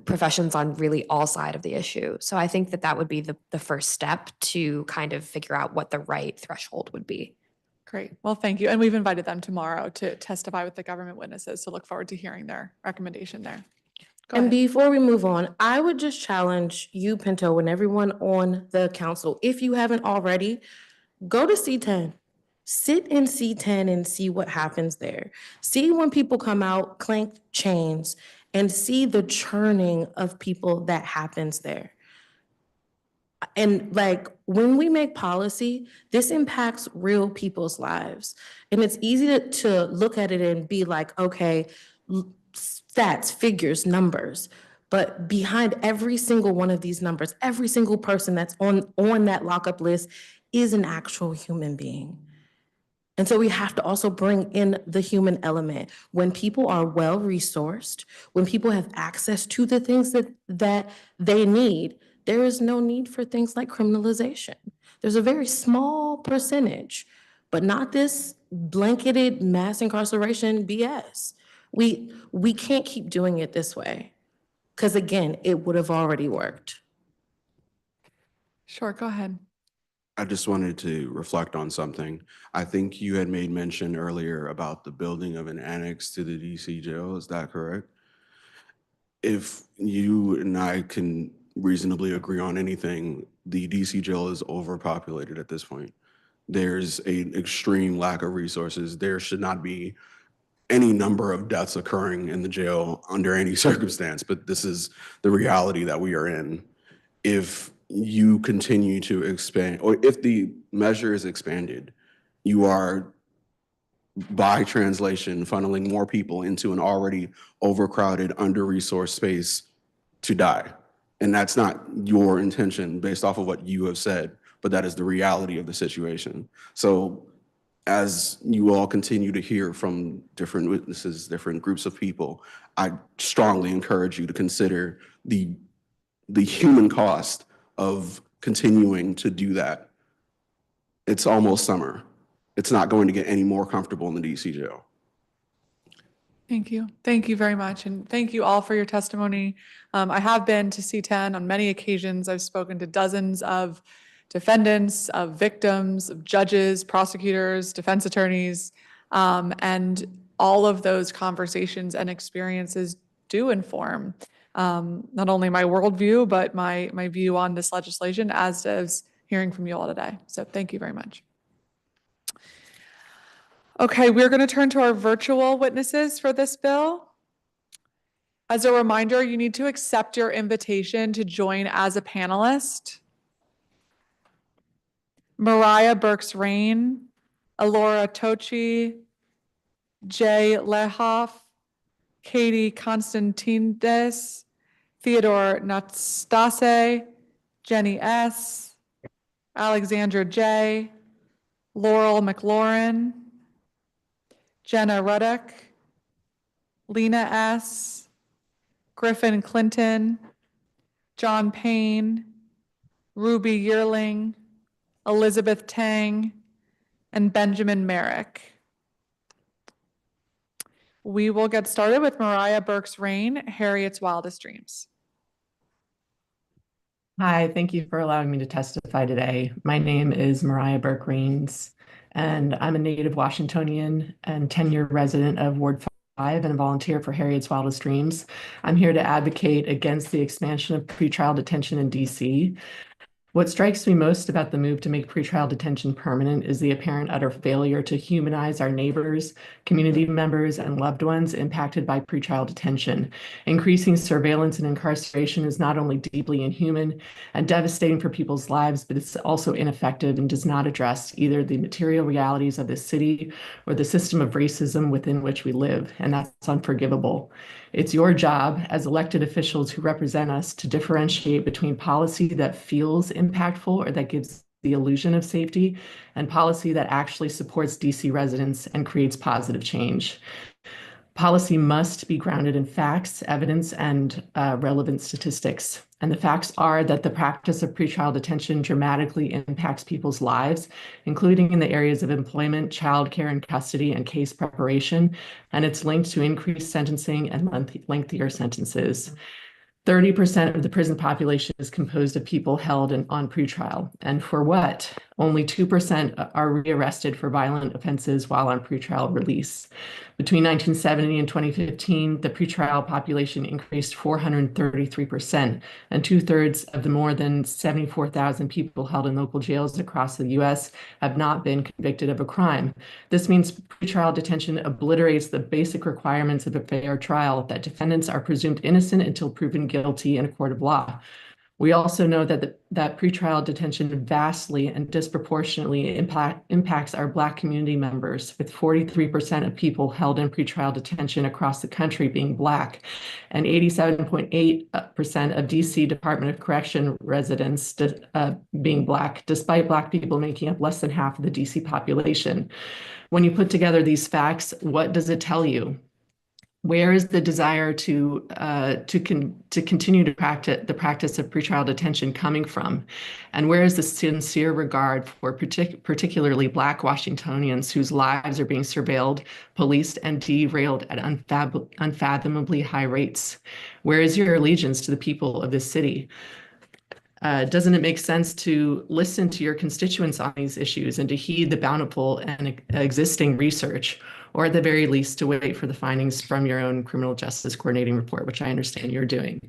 [SPEAKER 6] professions on really all sides of the issue. So I think that would be the first step to kind of figure out what the right threshold would be.
[SPEAKER 1] Great. Well, thank you. And we've invited them tomorrow to testify with the government witnesses. So look forward to hearing their recommendation there. Go
[SPEAKER 7] And
[SPEAKER 1] ahead.
[SPEAKER 7] before we move on, I would just challenge you, Pinto, and everyone on the council, if you haven't already, go to C10. Sit in C10 and see what happens there. See when people come out, clank chains, and see the churning of people that happens there. And like when we make policy, this impacts real people's lives. And it's easy to look at it and be like, okay, stats, figures, numbers. But behind every single one of these numbers, every single person that's on that lockup list is an actual human being. And so we have to also bring in the human element. When people are well-resourced, when people have access to the things that they need, there is no need for things like criminalization. There's a very small percentage, but not this blanketed mass incarceration BS. We can't keep doing it this way, because again, it would have already worked.
[SPEAKER 1] Sure, go ahead.
[SPEAKER 9] I just wanted to reflect on something. I think you had made mention earlier about the building of an annex to the DC jail. Is that correct? If you and I can reasonably agree on anything, the DC jail is overpopulated at this point. There's an extreme lack of resources. There should not be any number of deaths occurring in the jail under any circumstance, but this is the reality that we are in. If you continue to expand, or if the measure is expanded, you are, by translation, funneling more people into an already overcrowded, under-resourced space to die. And that's not your intention based off of what you have said, but that is the reality of the situation. So as you all continue to hear from different witnesses, different groups of people, I strongly encourage you to consider the human cost of continuing to do that. It's almost summer. It's not going to get any more comfortable in the DC jail.
[SPEAKER 1] Thank you. Thank you very much. And thank you all for your testimony. I have been to C10 on many occasions. I've spoken to dozens of defendants, of victims, of judges, prosecutors, defense attorneys, and all of those conversations and experiences do inform not only my worldview, but my view on this legislation, as does hearing from you all today. So thank you very much. Okay, we're going to turn to our virtual witnesses for this bill. As a reminder, you need to accept your invitation to join as a panelist. Mariah Burks-Rain, Alora Tochi, Jay Lehoff, Katie Constantinides, Theodore Nastase, Jenny S., Alexandra J., Laurel McLaurin, Jenna Ruddock, Lena S., Griffin Clinton, John Payne, Ruby Yearling, Elizabeth Tang, and Benjamin Merrick. We will get started with Mariah Burks-Rain, Harriet's Wildest Dreams.
[SPEAKER 10] Hi, thank you for allowing me to testify today. My name is Mariah Burke-Rains, and I'm a native Washingtonian and 10-year resident of Ward 5 and a volunteer for Harriet's Wildest Dreams. I'm here to advocate against the expansion of pretrial detention in DC. What strikes me most about the move to make pretrial detention permanent is the apparent utter failure to humanize our neighbors, community members, and loved ones impacted by pretrial detention. Increasing surveillance and incarceration is not only deeply inhuman and devastating for people's lives, but it's also ineffective and does not address either the material realities of this city or the system of racism within which we live, and that's unforgivable. It's your job as elected officials who represent us to differentiate between policy that feels impactful or that gives the illusion of safety and policy that actually supports DC residents and creates positive change. Policy must be grounded in facts, evidence, and relevant statistics. And the facts are that the practice of pretrial detention dramatically impacts people's lives, including in the areas of employment, childcare and custody, and case preparation. And it's linked to increased sentencing and lengthier sentences. 30% of the prison population is composed of people held on pretrial. And for what? Only 2% are rearrested for violent offenses while on pretrial release. Between 1970 and 2015, the pretrial population increased 433%, and 2/3 of the more than 74,000 people held in local jails across the US have not been convicted of a crime. This means pretrial detention obliterates the basic requirements of a fair trial, that defendants are presumed innocent until proven guilty in a court of law. We also know that that pretrial detention vastly and disproportionately impacts our Black community members, with 43% of people held in pretrial detention across the country being Black, and 87.8% of DC Department of Correction residents being Black, despite Black people making up less than half of the DC population. When you put together these facts, what does it tell you? Where is the desire to continue to practice the practice of pretrial detention coming from? And where is the sincere regard for particularly Black Washingtonians whose lives are being surveilled, policed, and derailed at unfathomably high rates? Where is your allegiance to the people of this city? Doesn't it make sense to listen to your constituents on these issues and to heed the bountiful and existing research, or at the very least to wait for the findings from your own criminal justice coordinating report, which I understand you're doing?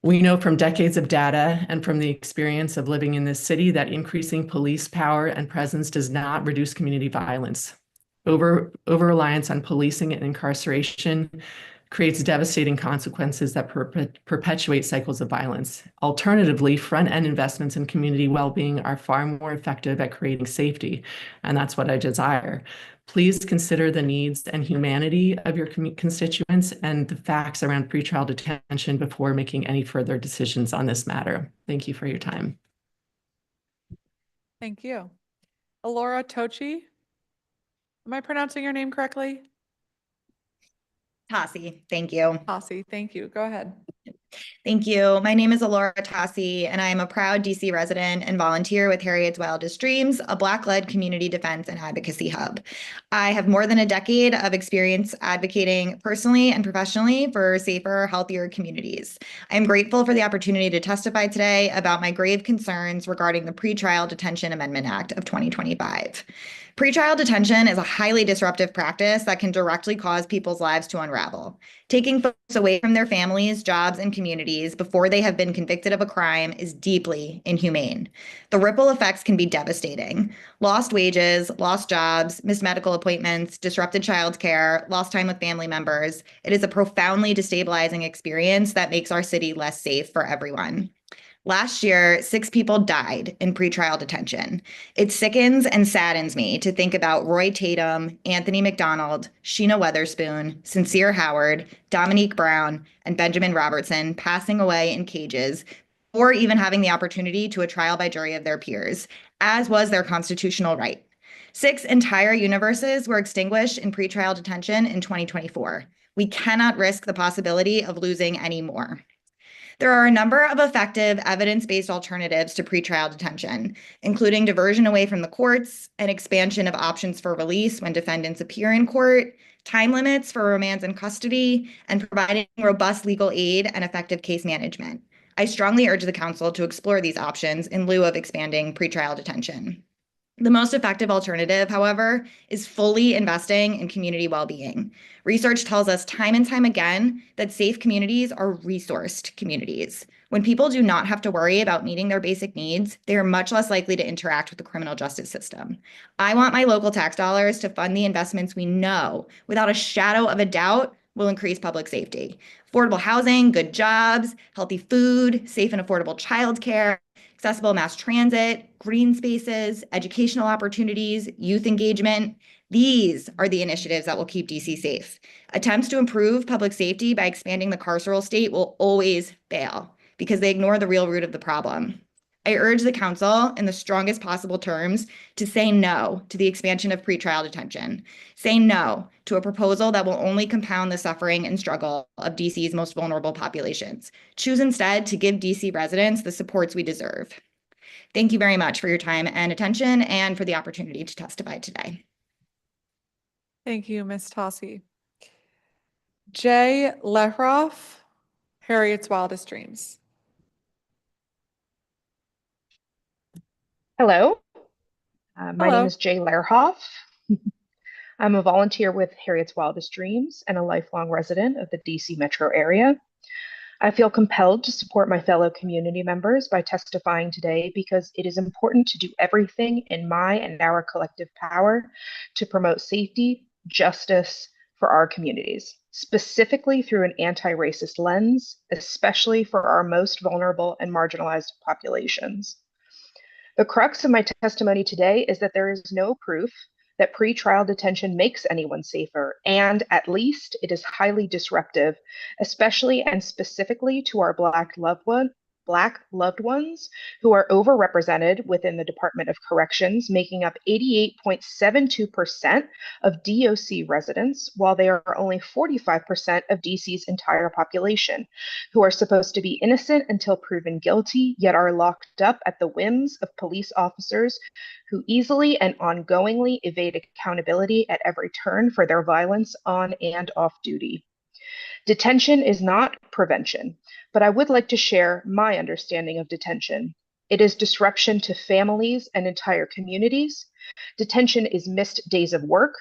[SPEAKER 10] We know from decades of data and from the experience of living in this city that increasing police power and presence does not reduce community violence. Over-reliance on policing and incarceration creates devastating consequences that perpetuate cycles of violence. Alternatively, front-end investments in community well-being are far more effective at creating safety, and that's what I desire. Please consider the needs and humanity of your constituents and the facts around pretrial detention before making any further decisions on this matter. Thank you for your time.
[SPEAKER 1] Thank you. Alora Tochi. Am I pronouncing your name correctly?
[SPEAKER 11] Tassi, thank you.
[SPEAKER 1] Tassi, thank you. Go ahead.
[SPEAKER 11] Thank you. My name is Alora Tassi, and I am a proud DC resident and volunteer with Harriet's Wildest Dreams, a Black-led community defense and advocacy hub. I have more than a decade of experience advocating personally and professionally for safer, healthier communities. I am grateful for the opportunity to testify today about my grave concerns regarding the Pretrial Detention Amendment Act of 2025. Pretrial detention is a highly disruptive practice that can directly cause people's lives to unravel. Taking folks away from their families, jobs, and communities before they have been convicted of a crime is deeply inhumane. The ripple effects can be devastating. Lost wages, lost jobs, missed medical appointments, disrupted childcare, lost time with family members. It is a profoundly destabilizing experience that makes our city less safe for everyone. Last year, 6 people died in pretrial detention. It sickens and saddens me to think about Roy Tatum, Anthony McDonald, Sheena Weatherspoon, Sincere Howard, Dominique Brown, and Benjamin Robertson passing away in cages, or even having the opportunity to a trial by jury of their peers, as was their constitutional right. 6 entire universes were extinguished in pretrial detention in 2024. We cannot risk the possibility of losing any more. There are a number of effective evidence-based alternatives to pretrial detention, including diversion away from the courts, an expansion of options for release when defendants appear in court, time limits for remands in custody, and providing robust legal aid and effective case management. I strongly urge the council to explore these options in lieu of expanding pretrial detention. The most effective alternative, however, is fully investing in community well-being. Research tells us time and time again that safe communities are resourced communities. When people do not have to worry about meeting their basic needs, they are much less likely to interact with the criminal justice system. I want my local tax dollars to fund the investments we know, without a shadow of a doubt, will increase public safety. Affordable housing, good jobs, healthy food, safe and affordable childcare, accessible mass transit, green spaces, educational opportunities, youth engagement. These are the initiatives that will keep DC safe. Attempts to improve public safety by expanding the carceral state will always fail because they ignore the real root of the problem. I urge the council in the strongest possible terms to say no to the expansion of pretrial detention. Say no to a proposal that will only compound the suffering and struggle of DC's most vulnerable populations. Choose instead to give DC residents the supports we deserve. Thank you very much for your time and attention and for the opportunity to testify today.
[SPEAKER 1] Thank you, Ms. Tossi. Jay Lehroff, Harriet's Wildest Dreams.
[SPEAKER 12] Hello, my
[SPEAKER 1] Hello.
[SPEAKER 12] name is Jay Lerhoff. I'm a volunteer with Harriet's Wildest Dreams and a lifelong resident of the DC metro area. I feel compelled to support my fellow community members by testifying today because it is important to do everything in my and our collective power to promote safety, justice for our communities, specifically through an anti-racist lens, especially for our most vulnerable and marginalized populations. The crux of my testimony today is that there is no proof that pretrial detention makes anyone safer, and at least it is highly disruptive, especially and specifically to our Black loved ones who are overrepresented within the Department of Corrections, making up 88.72% of DOC residents, while they are only 45% of DC's entire population, who are supposed to be innocent until proven guilty, yet are locked up at the whims of police officers who easily and ongoingly evade accountability at every turn for their violence on and off duty. Detention is not prevention, but I would like to share my understanding of detention. It is disruption to families and entire communities. Detention is missed days of work,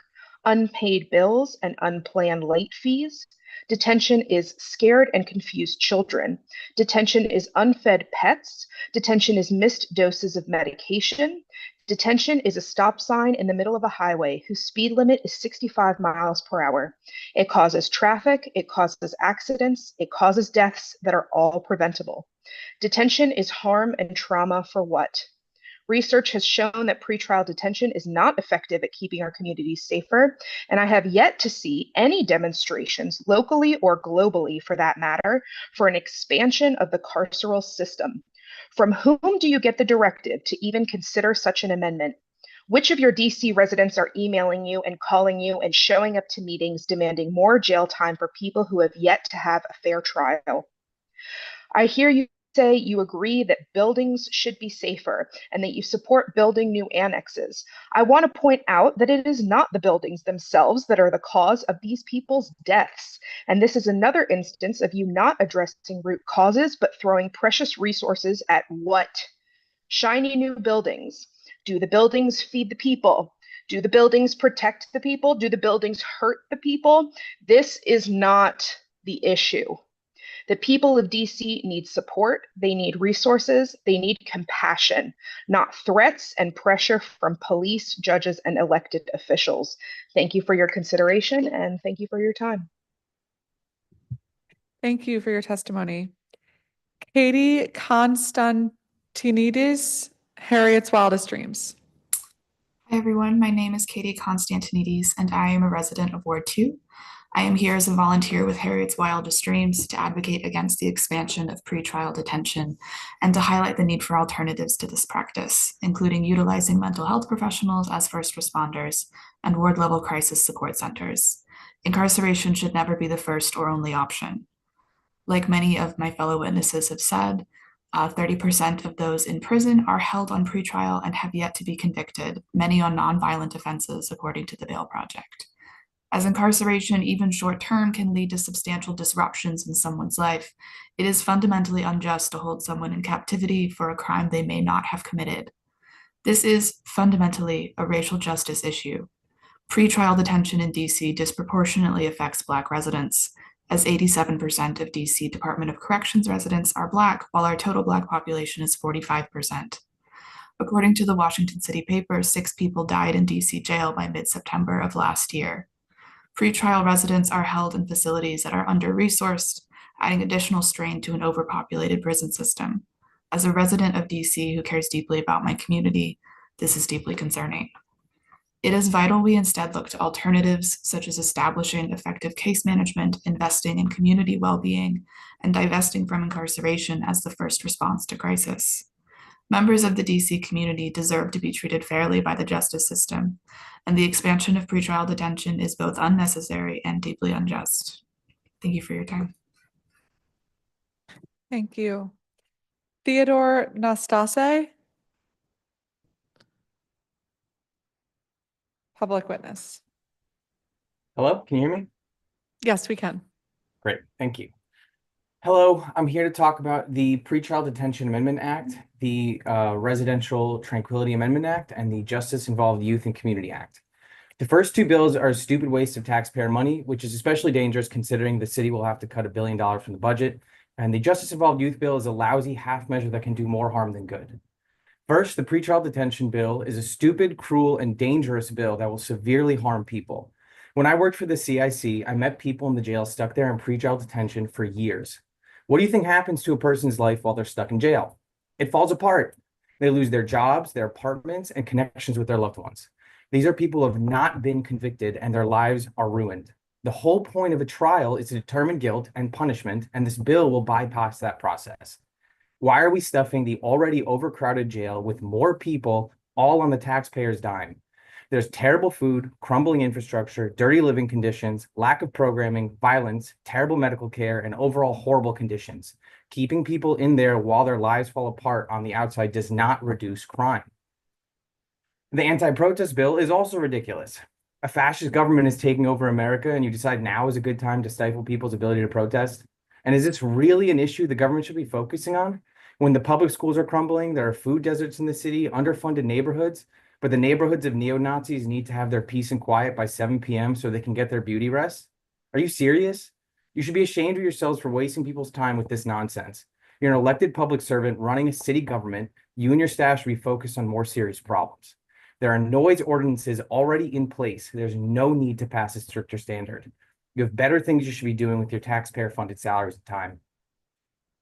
[SPEAKER 12] unpaid bills, and unplanned late fees. Detention is scared and confused children. Detention is unfed pets. Detention is missed doses of medication. Detention is a stop sign in the middle of a highway whose speed limit is 65 miles per hour. It causes traffic, it causes accidents, it causes deaths that are all preventable. Detention is harm and trauma for what? Research has shown that pretrial detention is not effective at keeping our communities safer, and I have yet to see any demonstrations, locally or globally for that matter, for an expansion of the carceral system. From whom do you get the directive to even consider such an amendment? Which of your DC residents are emailing you and calling you and showing up to meetings demanding more jail time for people who have yet to have a fair trial? I hear you say you agree that buildings should be safer and that you support building new annexes. I want to point out that it is not the buildings themselves that are the cause of these people's deaths. And this is another instance of you not addressing root causes, but throwing precious resources at what? Shiny new buildings. Do the buildings feed the people? Do the buildings protect the people? Do the buildings hurt the people? This is not the issue. The people of DC need support, they need resources, they need compassion, not threats and pressure from police, judges, and elected officials. Thank you for your consideration and thank you for your time.
[SPEAKER 1] Thank you for your testimony. Katie Constantinidis, Harriet's Wildest Dreams.
[SPEAKER 13] Hi, everyone. My name is Katie Constantinides, and I am a resident of Ward 2. I am here as a volunteer with Harriet's Wildest Dreams to advocate against the expansion of pretrial detention and to highlight the need for alternatives to this practice, including utilizing mental health professionals as first responders and ward-level crisis support centers. Incarceration should never be the first or only option. Like many of my fellow witnesses have said, 30% of those in prison are held on pretrial and have yet to be convicted, many on nonviolent offenses, according to the Bail Project. As incarceration, even short-term, can lead to substantial disruptions in someone's life, it is fundamentally unjust to hold someone in captivity for a crime they may not have committed. This is fundamentally a racial justice issue. Pretrial detention in DC disproportionately affects Black residents, as 87% of DC Department of Corrections residents are Black, while our total Black population is 45%. According to the Washington City paper, 6 people died in DC jail by mid-September of last year. Pretrial residents are held in facilities that are under-resourced, adding additional strain to an overpopulated prison system. As a resident of DC who cares deeply about my community, this is deeply concerning. It is vital we instead look to alternatives such as establishing effective case management, investing in community well-being, and divesting from incarceration as the first response to crisis. Members of the DC community deserve to be treated fairly by the justice system, and the expansion of pretrial detention is both unnecessary and deeply unjust. Thank you for your time.
[SPEAKER 1] Thank you. Theodore Nastase, public witness.
[SPEAKER 14] Hello, can you hear me?
[SPEAKER 1] Yes, we can.
[SPEAKER 14] Great, thank you. Hello, I'm here to talk about the Pretrial Detention Amendment Act, the Residential Tranquility Amendment Act, and the Justice Involved Youth and Community Act. The first 2 bills are a stupid waste of taxpayer money, which is especially dangerous considering the city will have to cut $1 billion from the budget. And the Justice Involved Youth bill is a lousy half measure that can do more harm than good. First, the pretrial detention bill is a stupid, cruel, and dangerous bill that will severely harm people. When I worked for the CIC, I met people in the jail stuck there in pretrial detention for years. What do you think happens to a person's life while they're stuck in jail? It falls apart. They lose their jobs, their apartments, and connections with their loved ones. These are people who have not been convicted and their lives are ruined. The whole point of a trial is to determine guilt and punishment, and this bill will bypass that process. Why are we stuffing the already overcrowded jail with more people, all on the taxpayer's dime? There's terrible food, crumbling infrastructure, dirty living conditions, lack of programming, violence, terrible medical care, and overall horrible conditions. Keeping people in there while their lives fall apart on the outside does not reduce crime. The anti-protest bill is also ridiculous. A fascist government is taking over America, and you decide now is a good time to stifle people's ability to protest? And is this really an issue the government should be focusing on? When the public schools are crumbling, there are food deserts in the city, underfunded neighborhoods, but the neighborhoods of neo-Nazis need to have their peace and quiet by 7 p.m. so they can get their beauty rest? Are you serious? You should be ashamed of yourselves for wasting people's time with this nonsense. You're an elected public servant running a city government. You and your staff should be focused on more serious problems. There are noise ordinances already in place. There's no need to pass a stricter standard. You have better things you should be doing with your taxpayer-funded salaries and time.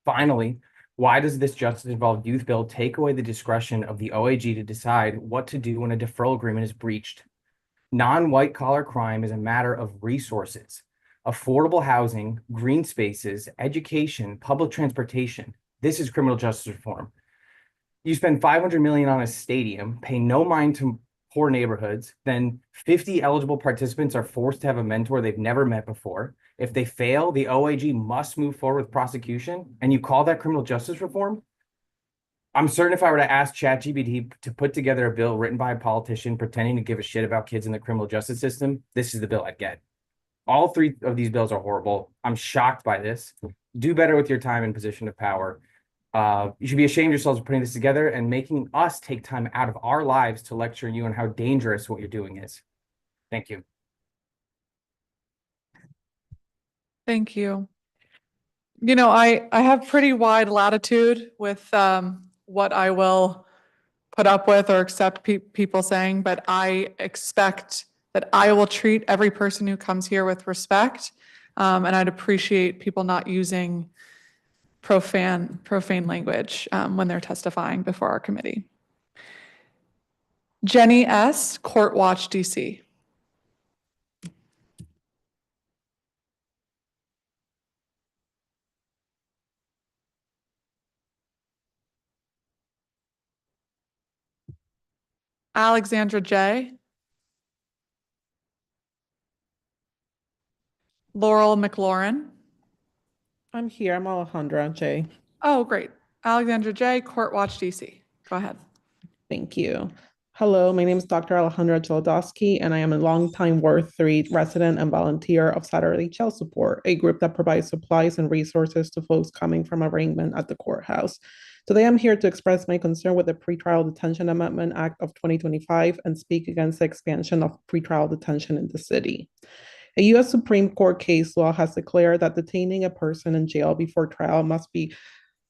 [SPEAKER 14] Finally, why does this justice-involved youth bill take away the discretion of the OAG to decide what to do when a deferral agreement is breached? Non-white collar crime is a matter of resources, affordable housing, green spaces, education, public transportation. This is criminal justice reform. You spend $500 million on a stadium, pay no mind to poor neighborhoods, then 50 eligible participants are forced to have a mentor they've never met before. If they fail, the OAG must move forward with prosecution, and you call that criminal justice reform? I'm certain if I were to ask ChatGPT to put together a bill written by a politician pretending to give a shit about kids in the criminal justice system, this is the bill I'd get. All three of these bills are horrible. I'm shocked by this. Do better with your time in position of power. You should be ashamed of yourselves for putting this together and making us take time out of our lives to lecture you on how dangerous what you're doing is. Thank you.
[SPEAKER 1] Thank you. You know, I have pretty wide latitude with what I will put up with or accept people saying, but I expect that I will treat every person who comes here with respect. And I'd appreciate people not using profane language when they're testifying before our committee. Jenny S., Court Watch, DC. Alexandra J. Laurel McLaurin.
[SPEAKER 15] I'm here. I'm Alejandra J.
[SPEAKER 1] Oh, great. Alexandra J., Court Watch, DC. Go ahead.
[SPEAKER 15] Thank you. Hello, my name is Dr. Alejandra Jolodowski, and I am a longtime Ward 3 resident and volunteer of Saturday Child Support, a group that provides supplies and resources to folks coming from arraignment at the courthouse. Today, I'm here to express my concern with the Pretrial Detention Amendment Act of 2025 and speak against the expansion of pretrial detention in the city. A U.S. Supreme Court case law has declared that detaining a person in jail before trial must be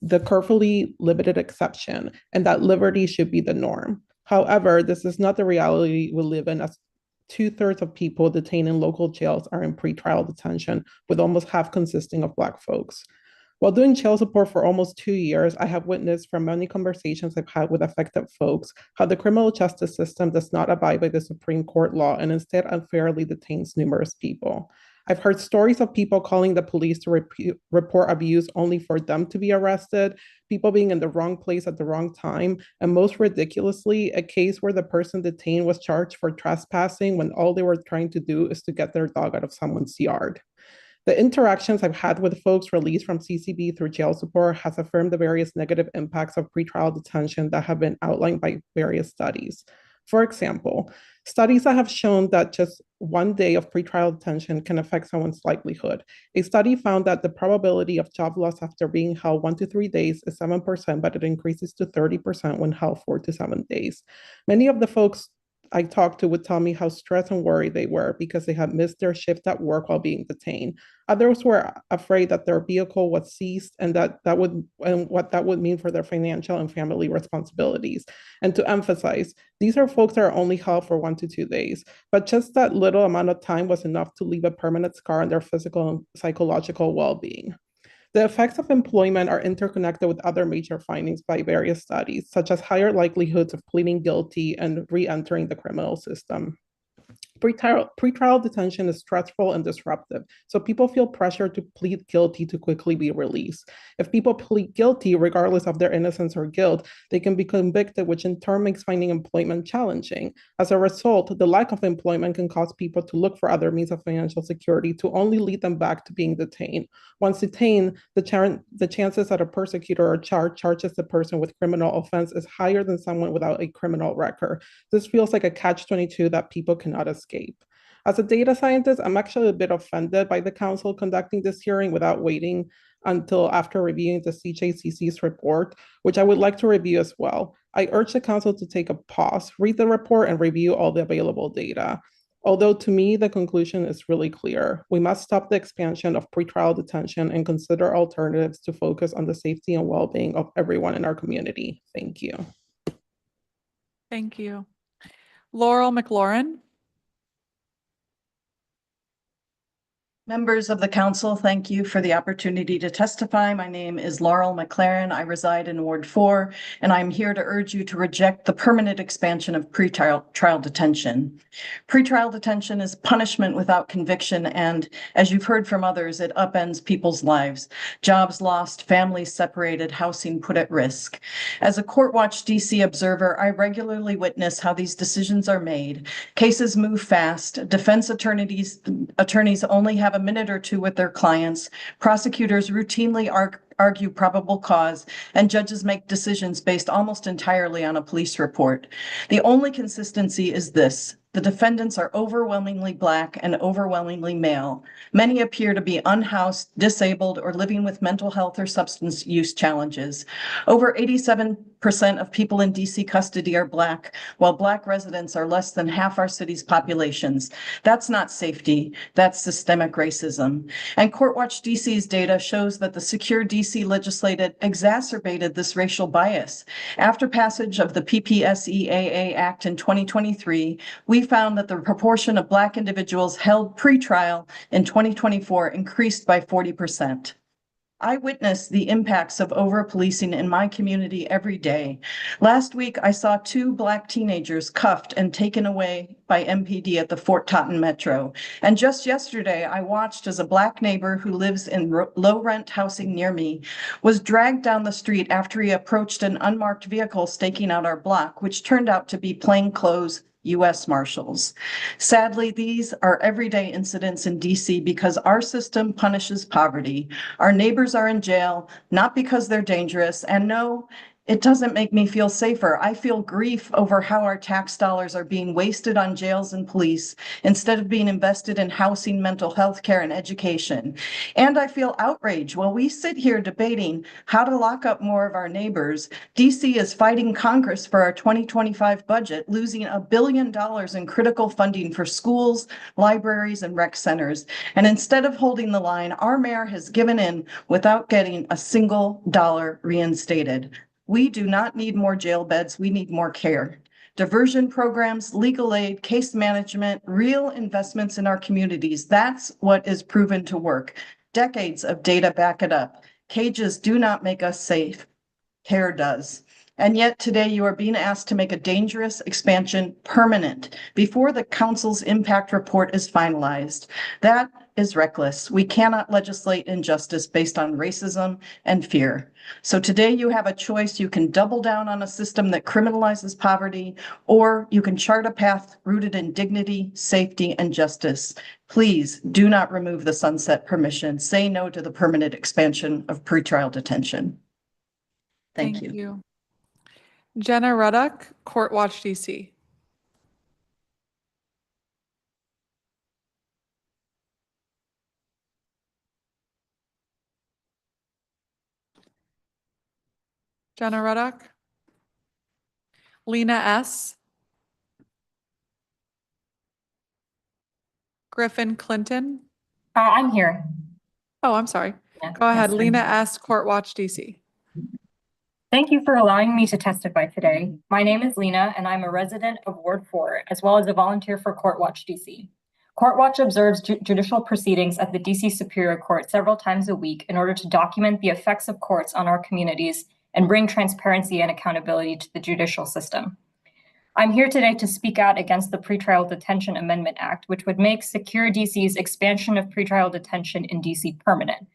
[SPEAKER 15] the carefully limited exception, and that liberty should be the norm. However, this is not the reality we live in, as 2/3 of people detained in local jails are in pretrial detention, with almost half consisting of Black folks. While doing child support for almost 2 years, I have witnessed from many conversations I've had with affected folks how the criminal justice system does not abide by the Supreme Court law and instead unfairly detains numerous people. I've heard stories of people calling the police to report abuse only for them to be arrested, people being in the wrong place at the wrong time, and most ridiculously, a case where the person detained was charged for trespassing when all they were trying to do is to get their dog out of someone's yard. The interactions I've had with folks released from CCB through jail support has affirmed the various negative impacts of pretrial detention that have been outlined by various studies. For example, studies that have shown that just 1 day of pretrial detention can affect someone's livelihood. A study found that the probability of job loss after being held 1 to 3 days is 7%, but it increases to 30% when held 4 to 7 days. Many of the folks I talked to would tell me how stressed and worried they were because they had missed their shift at work while being detained. Others were afraid that their vehicle was seized and what that would mean for their financial and family responsibilities. And to emphasize, these are folks that are only held for 1 to 2 days, but just that little amount of time was enough to leave a permanent scar on their physical and psychological well-being. The effects of employment are interconnected with other major findings by various studies, such as higher likelihoods of pleading guilty and re-entering the criminal system. Pretrial detention is stressful and disruptive, so people feel pressure to plead guilty to quickly be released. If people plead guilty, regardless of their innocence or guilt, they can be convicted, which in turn makes finding employment challenging. As a result, the lack of employment can cause people to look for other means of financial security to only lead them back to being detained. Once detained, the chances that a persecutor or charges the person with criminal offense is higher than someone without a criminal record. This feels like a catch-22 that people cannot escape. As a data scientist, I'm actually a bit offended by the council conducting this hearing without waiting until after reviewing the CJCC's report, which I would like to review as well. I urge the council to take a pause, read the report, and review all the available data. Although to me, the conclusion is really clear. We must stop the expansion of pretrial detention and consider alternatives to focus on the safety and well-being of everyone in our community. Thank you.
[SPEAKER 1] Thank you. Laurel McLaurin.
[SPEAKER 16] Members of the council, thank you for the opportunity to testify. My name is Laurel McLaren. I reside in Ward 4, and I'm here to urge you to reject the permanent expansion of pretrial detention. Pretrial detention is punishment without conviction, and as you've heard from others, it upends people's lives. Jobs lost, families separated, housing put at risk. As a Courtwatch DC observer, I regularly witness how these decisions are made. Cases move fast. Defense attorneys only have a minute or two with their clients. Prosecutors routinely argue probable cause, and judges make decisions based almost entirely on a police report. The only consistency is this: the defendants are overwhelmingly Black and overwhelmingly male. Many appear to be unhoused, disabled, or living with mental health or substance use challenges. Over 87% of people in DC custody are Black, while Black residents are less than half our city's populations. That's not safety, that's systemic racism. And Courtwatch DC's data shows that the Secure DC legislature exacerbated this racial bias. After passage of the PPSEAA Act in 2023, we found that the proportion of Black individuals held pretrial in 2024 increased by 40%. I witness the impacts of over-policing in my community every day. Last week, I saw 2 Black teenagers cuffed and taken away by MPD at the Fort Totten Metro. And just yesterday, I watched as a Black neighbor who lives in low-rent housing near me was dragged down the street after he approached an unmarked vehicle staking out our block, which turned out to be plainclothes U.S. Marshals. Sadly, these are everyday incidents in DC because our system punishes poverty. Our neighbors are in jail, not because they're dangerous, and no, it doesn't make me feel safer. I feel grief over how our tax dollars are being wasted on jails and police instead of being invested in housing, mental health care, and education. And I feel outrage while we sit here debating how to lock up more of our neighbors. DC is fighting Congress for our 2025 budget, losing $1 billion in critical funding for schools, libraries, and rec centers. And instead of holding the line, our mayor has given in without getting a single dollar reinstated. We do not need more jail beds. We need more care. Diversion programs, legal aid, case management, real investments in our communities. That's what is proven to work. Decades of data back it up. Cages do not make us safe. Care does. And yet today you are being asked to make a dangerous expansion permanent before the council's impact report is finalized. That is reckless. We cannot legislate injustice based on racism and fear. So today you have a choice. You can double down on a system that criminalizes poverty, or you can chart a path rooted in dignity, safety, and justice. Please do not remove the sunset permission. Say no to the permanent expansion of pretrial detention. Thank you.
[SPEAKER 1] Jenna Ruddock, Courtwatch DC. Jenna Ruddock. Lena S. Griffin Clinton.
[SPEAKER 17] I'm here.
[SPEAKER 1] Oh, I'm sorry.
[SPEAKER 17] Yeah,
[SPEAKER 1] Go ahead,
[SPEAKER 17] yes,
[SPEAKER 1] Lena S. Courtwatch DC.
[SPEAKER 17] Thank you for allowing me to testify today. My name is Lena, and I'm a resident of Ward 4, as well as a volunteer for Courtwatch DC. Courtwatch observes judicial proceedings at the DC Superior Court several times a week in order to document the effects of courts on our communities and bring transparency and accountability to the judicial system. I'm here today to speak out against the Pretrial Detention Amendment Act, which would make Secure DC's expansion of pretrial detention in DC permanent.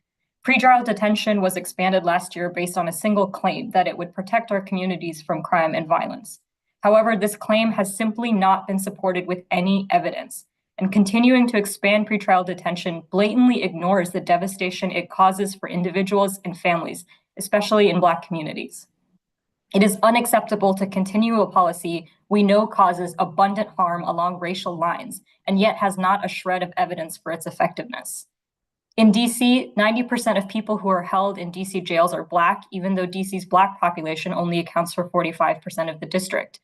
[SPEAKER 17] Pretrial detention was expanded last year based on a single claim that it would protect our communities from crime and violence. However, this claim has simply not been supported with any evidence, and continuing to expand pretrial detention blatantly ignores the devastation it causes for individuals and families, especially in Black communities. It is unacceptable to continue a policy we know causes abundant harm along racial lines, and yet has not a shred of evidence for its effectiveness. In DC, 90% of people who are held in DC jails are Black, even though DC's Black population only accounts for 45% of the district.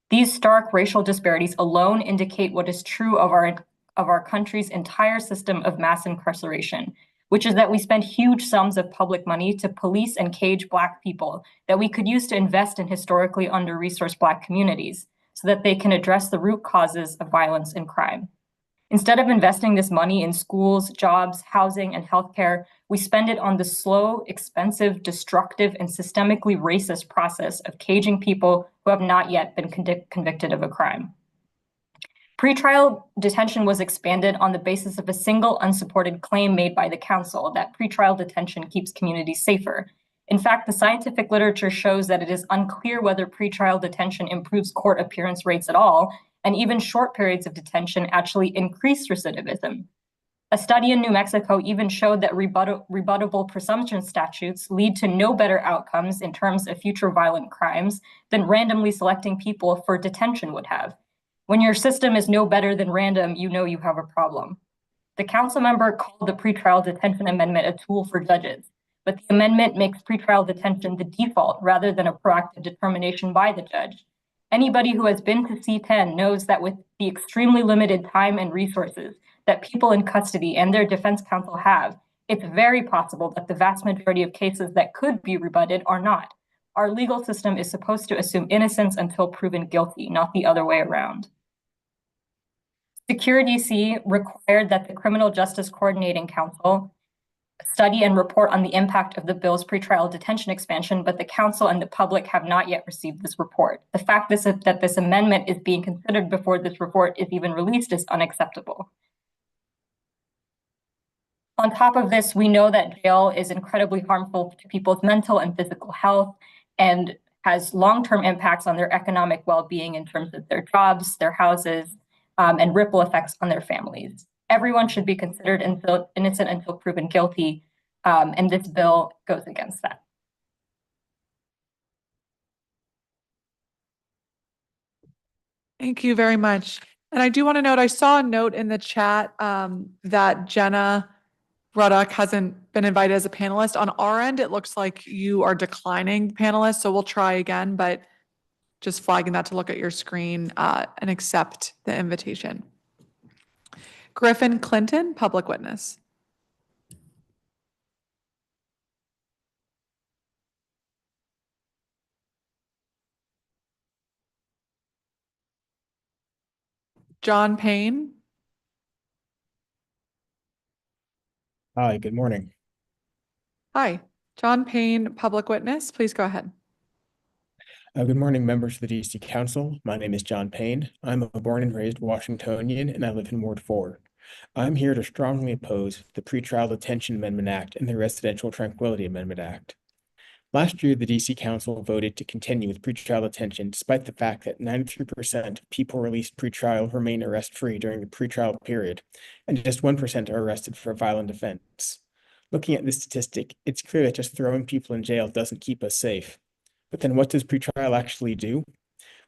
[SPEAKER 17] These stark racial disparities alone indicate what is true of our country's entire system of mass incarceration, which is that we spend huge sums of public money to police and cage Black people that we could use to invest in historically under-resourced Black communities so that they can address the root causes of violence and crime. Instead of investing this money in schools, jobs, housing, and healthcare, we spend it on the slow, expensive, destructive, and systemically racist process of caging people who have not yet been convicted of a crime. Pretrial detention was expanded on the basis of a single unsupported claim made by the council that pretrial detention keeps communities safer. In fact, the scientific literature shows that it is unclear whether pretrial detention improves court appearance rates at all, and even short periods of detention actually increase recidivism. A study in New Mexico even showed that rebuttable presumption statutes lead to no better outcomes in terms of future violent crimes than randomly selecting people for detention would have. When your system is no better than random, you know you have a problem. The council member called the pretrial detention amendment a tool for judges, but the amendment makes pretrial detention the default rather than a proactive determination by the judge. Anybody who has been to C-10 knows that with the extremely limited time and resources that people in custody and their defense counsel have, it's very possible that the vast majority of cases that could be rebutted are not. Our legal system is supposed to assume innocence until proven guilty, not the other way around. Secure DC required that the Criminal Justice Coordinating Council study and report on the impact of the bill's pretrial detention expansion, but the council and the public have not yet received this report. The fact that this amendment is being considered before this report is even released is unacceptable. On top of this, we know that jail is incredibly harmful to people's mental and physical health and has long-term impacts on their economic well-being in terms of their jobs, their houses, and ripple effects on their families. Everyone should be considered innocent until proven guilty, and this bill goes against that.
[SPEAKER 1] Thank you very much. And I do want to note, I saw a note in the chat that Jenna Ruddock hasn't been invited as a panelist. On our end, it looks like you are declining panelists, so we'll try again, but just flagging that to look at your screen and accept the invitation. Griffin Clinton, public witness. John Payne.
[SPEAKER 18] Hi, good morning.
[SPEAKER 1] Hi, John Payne, public witness. Please go ahead.
[SPEAKER 18] Good morning, members of the DC Council. My name is John Payne. I'm a born and raised Washingtonian, and I live in Ward 4. I'm here to strongly oppose the Pretrial Detention Amendment Act and the Residential Tranquility Amendment Act. Last year, the DC Council voted to continue with pretrial detention despite the fact that 93% of people released pretrial remain arrest-free during the pretrial period, and just 1% are arrested for a violent offense. Looking at this statistic, it's clear that just throwing people in jail doesn't keep us safe. But then what does pretrial actually do?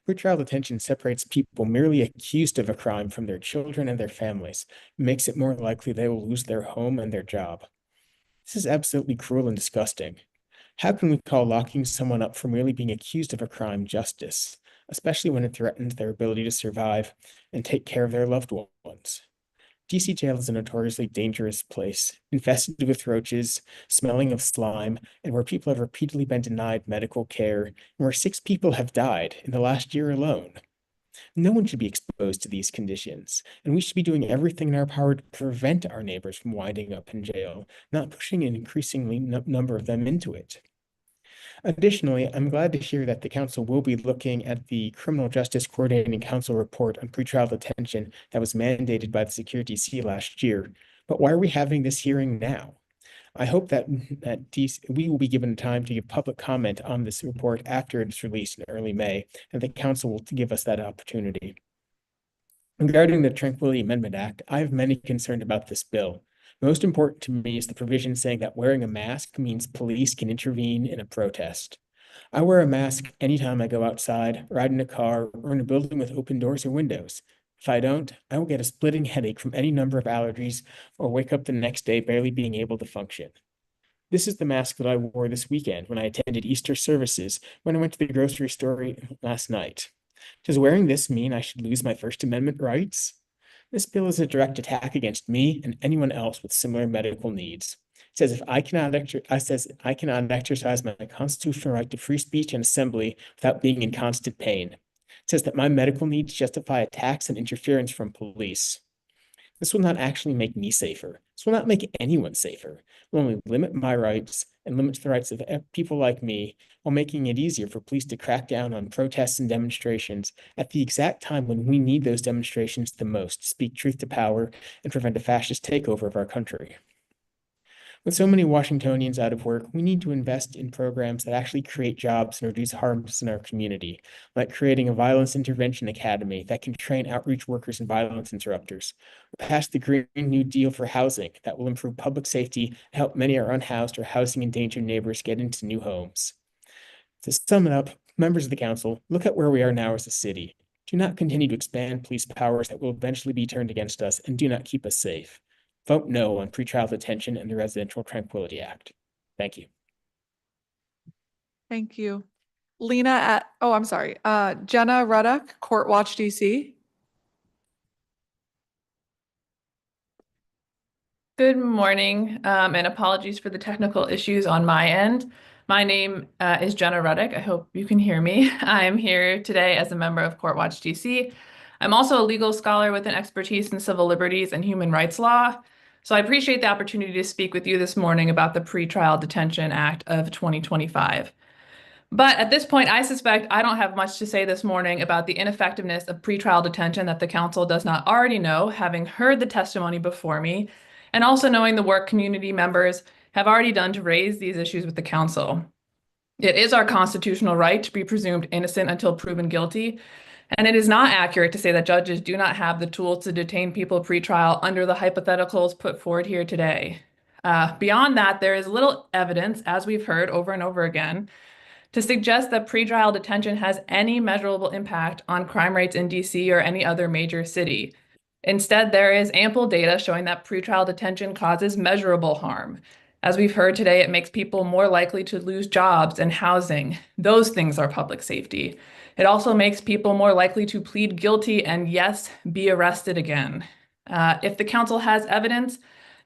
[SPEAKER 18] Pretrial detention separates people merely accused of a crime from their children and their families, and makes it more likely they will lose their home and their job. This is absolutely cruel and disgusting. How can we call locking someone up for merely being accused of a crime justice, especially when it threatens their ability to survive and take care of their loved ones? DC jail is a notoriously dangerous place, infested with roaches, smelling of slime, and where people have repeatedly been denied medical care, and where 6 people have died in the last year alone. No one should be exposed to these conditions, and we should be doing everything in our power to prevent our neighbors from winding up in jail, not pushing an increasingly number of them into it. Additionally, I'm glad to hear that the council will be looking at the Criminal Justice Coordinating Council report on pretrial detention that was mandated by the Secure DC last year. But why are we having this hearing now? I hope that we will be given time to give public comment on this report after it's released in early May, and the council will give us that opportunity. Regarding the Tranquility Amendment Act, I have many concerns about this bill. Most important to me is the provision saying that wearing a mask means police can intervene in a protest. I wear a mask anytime I go outside, ride in a car, or in a building with open doors or windows. If I don't, I will get a splitting headache from any number of allergies or wake up the next day barely being able to function. This is the mask that I wore this weekend when I attended Easter services when I went to the grocery store last night. Does wearing this mean I should lose my First Amendment rights? This bill is a direct attack against me and anyone else with similar medical needs. It says I cannot exercise my constitutional right to free speech and assembly without being in constant pain. It says that my medical needs justify attacks and interference from police. This will not actually make me safer. This will not make anyone safer. It will only limit my rights and limits the rights of people like me, while making it easier for police to crack down on protests and demonstrations at the exact time when we need those demonstrations the most to speak truth to power and prevent a fascist takeover of our country. With so many Washingtonians out of work, we need to invest in programs that actually create jobs and reduce harms in our community, like creating a violence intervention academy that can train outreach workers and violence interrupters. We passed the Green New Deal for housing that will improve public safety and help many of our unhoused or housing endangered neighbors get into new homes. To sum it up, members of the council, look at where we are now as a city. Do not continue to expand police powers that will eventually be turned against us, and do not keep us safe. Vote no on pretrial detention and the Residential Tranquility Act. Thank you.
[SPEAKER 1] Thank you. I'm sorry. Jenna Ruddock, Court Watch DC.
[SPEAKER 19] Good morning, and apologies for the technical issues on my end. My name is Jenna Ruddock. I hope you can hear me. I'm here today as a member of Court Watch DC. I'm also a legal scholar with an expertise in civil liberties and human rights law. So I appreciate the opportunity to speak with you this morning about the Pretrial Detention Act of 2025. But at this point, I suspect I don't have much to say this morning about the ineffectiveness of pretrial detention that the council does not already know, having heard the testimony before me, and also knowing the work community members have already done to raise these issues with the council. It is our constitutional right to be presumed innocent until proven guilty, and it is not accurate to say that judges do not have the tools to detain people pretrial under the hypotheticals put forward here today. Beyond that, there is little evidence, as we've heard over and over again, to suggest that pretrial detention has any measurable impact on crime rates in DC or any other major city. Instead, there is ample data showing that pretrial detention causes measurable harm. As we've heard today, it makes people more likely to lose jobs and housing. Those things are public safety. It also makes people more likely to plead guilty and, yes, be arrested again. If the council has evidence,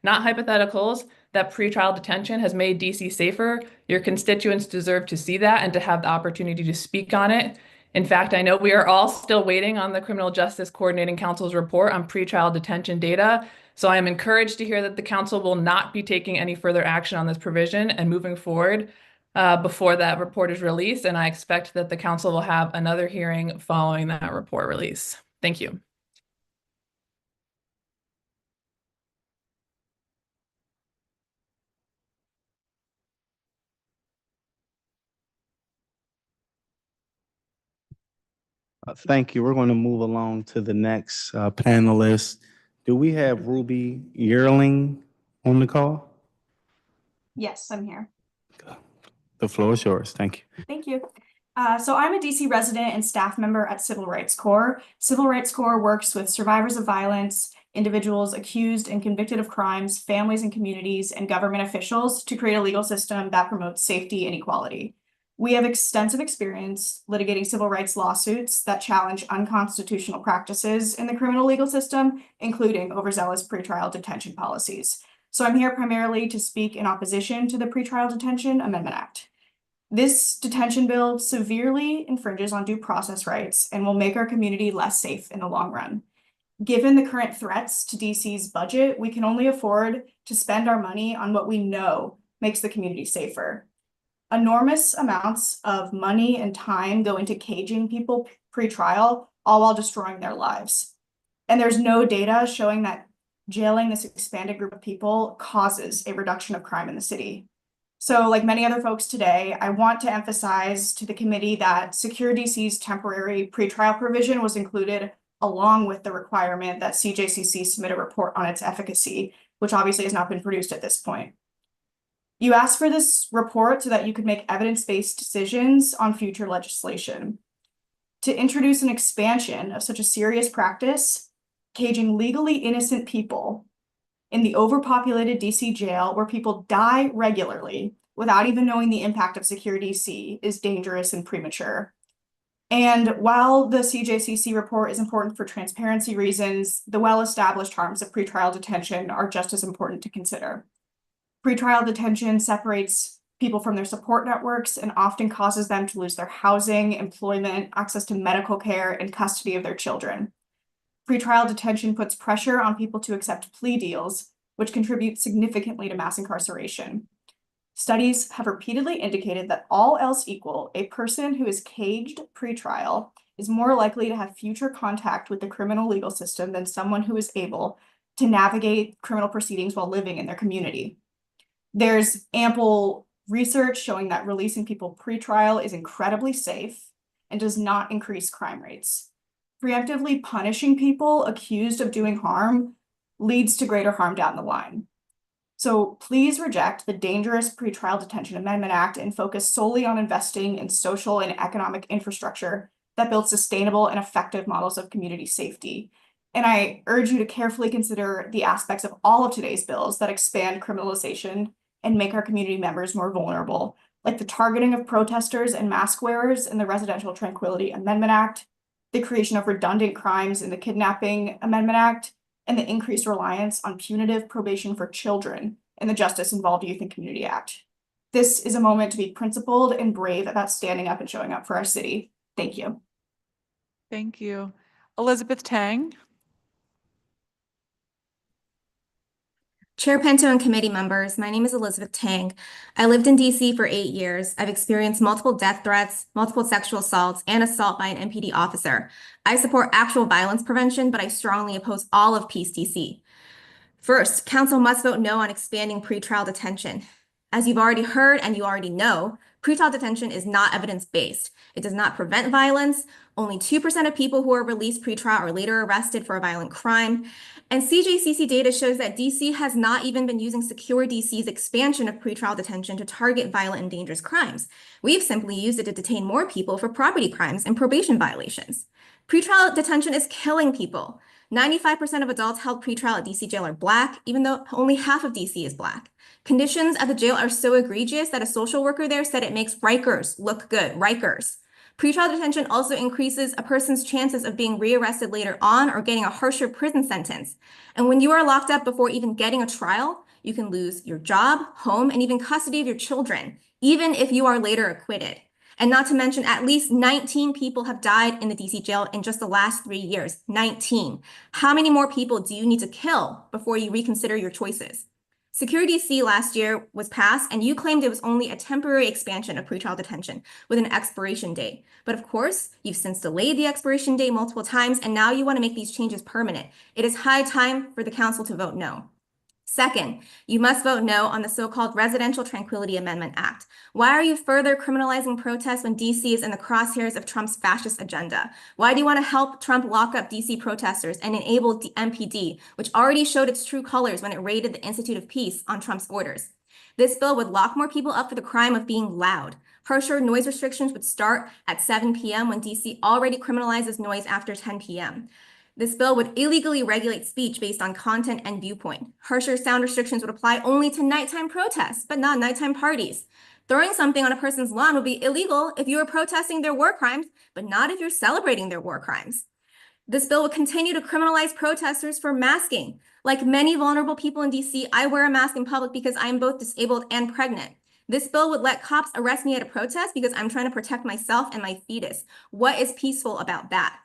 [SPEAKER 19] not hypotheticals, that pretrial detention has made DC safer, your constituents deserve to see that and to have the opportunity to speak on it. In fact, I know we are all still waiting on the Criminal Justice Coordinating Council's report on pretrial detention data. So I am encouraged to hear that the council will not be taking any further action on this provision and moving forward before that report is released. And I expect that the council will have another hearing following that report release. Thank you.
[SPEAKER 20] Thank you. We're going to move along to the next panelist. Do we have Ruby Yearling on the call?
[SPEAKER 21] Yes, I'm here.
[SPEAKER 20] The floor is yours. Thank you.
[SPEAKER 21] Thank you. So I'm a DC resident and staff member at Civil Rights Corps. Civil Rights Corps works with survivors of violence, individuals accused and convicted of crimes, families and communities, and government officials to create a legal system that promotes safety and equality. We have extensive experience litigating civil rights lawsuits that challenge unconstitutional practices in the criminal legal system, including overzealous pretrial detention policies. So I'm here primarily to speak in opposition to the Pretrial Detention Amendment Act. This detention bill severely infringes on due process rights and will make our community less safe in the long run. Given the current threats to DC's budget, we can only afford to spend our money on what we know makes the community safer. Enormous amounts of money and time go into caging people pre-trial, all while destroying their lives. And there's no data showing that jailing this expanded group of people causes a reduction of crime in the city. So like many other folks today, I want to emphasize to the committee that Secure DC's temporary pretrial provision was included along with the requirement that CJCC submit a report on its efficacy, which obviously has not been produced at this point. You asked for this report so that you could make evidence-based decisions on future legislation. To introduce an expansion of such a serious practice, caging legally innocent people in the overpopulated DC jail where people die regularly without even knowing the impact of Secure DC is dangerous and premature. And while the CJCC report is important for transparency reasons, the well-established harms of pretrial detention are just as important to consider. Pretrial detention separates people from their support networks and often causes them to lose their housing, employment, access to medical care, and custody of their children. Pretrial detention puts pressure on people to accept plea deals, which contribute significantly to mass incarceration. Studies have repeatedly indicated that all else equal, a person who is caged pretrial is more likely to have future contact with the criminal legal system than someone who is able to navigate criminal proceedings while living in their community. There's ample research showing that releasing people pretrial is incredibly safe and does not increase crime rates. Preemptively punishing people accused of doing harm leads to greater harm down the line. So please reject the dangerous Pretrial Detention Amendment Act and focus solely on investing in social and economic infrastructure that builds sustainable and effective models of community safety. And I urge you to carefully consider the aspects of all of today's bills that expand criminalization and make our community members more vulnerable, like the targeting of protesters and mask wearers in the Residential Tranquility Amendment Act, the creation of redundant crimes in the Kidnapping Amendment Act, and the increased reliance on punitive probation for children in the Justice Involved Youth and Community Act. This is a moment to be principled and brave about standing up and showing up for our city. Thank you.
[SPEAKER 1] Thank you. Elizabeth Tang.
[SPEAKER 2] Chair Pinto and committee members, my name is Elizabeth Tang. I lived in DC for 8 years. I've experienced multiple death threats, multiple sexual assaults, and assault by an MPD officer. I support actual violence prevention, but I strongly oppose all of Peace DC. First, council must vote no on expanding pretrial detention. As you've already heard and you already know, pretrial detention is not evidence-based. It does not prevent violence. Only 2% of people who are released pretrial are later arrested for a violent crime. And CJCC data shows that DC has not even been using Secure DC's expansion of pretrial detention to target violent and dangerous crimes. We've simply used it to detain more people for property crimes and probation violations. Pretrial detention is killing people. 95% of adults held pretrial at DC jail are Black, even though only half of DC is Black. Conditions at the jail are so egregious that a social worker there said it makes Rikers look good. Rikers. Pretrial detention also increases a person's chances of being rearrested later on or getting a harsher prison sentence. And when you are locked up before even getting a trial, you can lose your job, home, and even custody of your children, even if you are later acquitted. And not to mention, at least 19 people have died in the DC jail in just the last 3 years. 19. How many more people do you need to kill before you reconsider your choices? Secure DC last year was passed, and you claimed it was only a temporary expansion of pretrial detention with an expiration date. But of course, you've since delayed the expiration date multiple times, and now you want to make these changes permanent. It is high time for the council to vote no. Second, you must vote no on the so-called Residential Tranquility Amendment Act. Why are you further criminalizing protests when DC is in the crosshairs of Trump's fascist agenda? Why do you want to help Trump lock up DC protesters and enable the MPD, which already showed its true colors when it raided the Institute of Peace on Trump's orders? This bill would lock more people up for the crime of being loud. Harsher noise restrictions would start at 7 p.m. when DC already criminalizes noise after 10 p.m. This bill would illegally regulate speech based on content and viewpoint. Harsher sound restrictions would apply only to nighttime protests, but not nighttime parties. Throwing something on a person's lawn would be illegal if you were protesting their war crimes, but not if you're celebrating their war crimes. This bill would continue to criminalize protesters for masking. Like many vulnerable people in DC, I wear a mask in public because I am both disabled and pregnant. This bill would let cops arrest me at a protest because I'm trying to protect myself and my fetus. What is peaceful about that?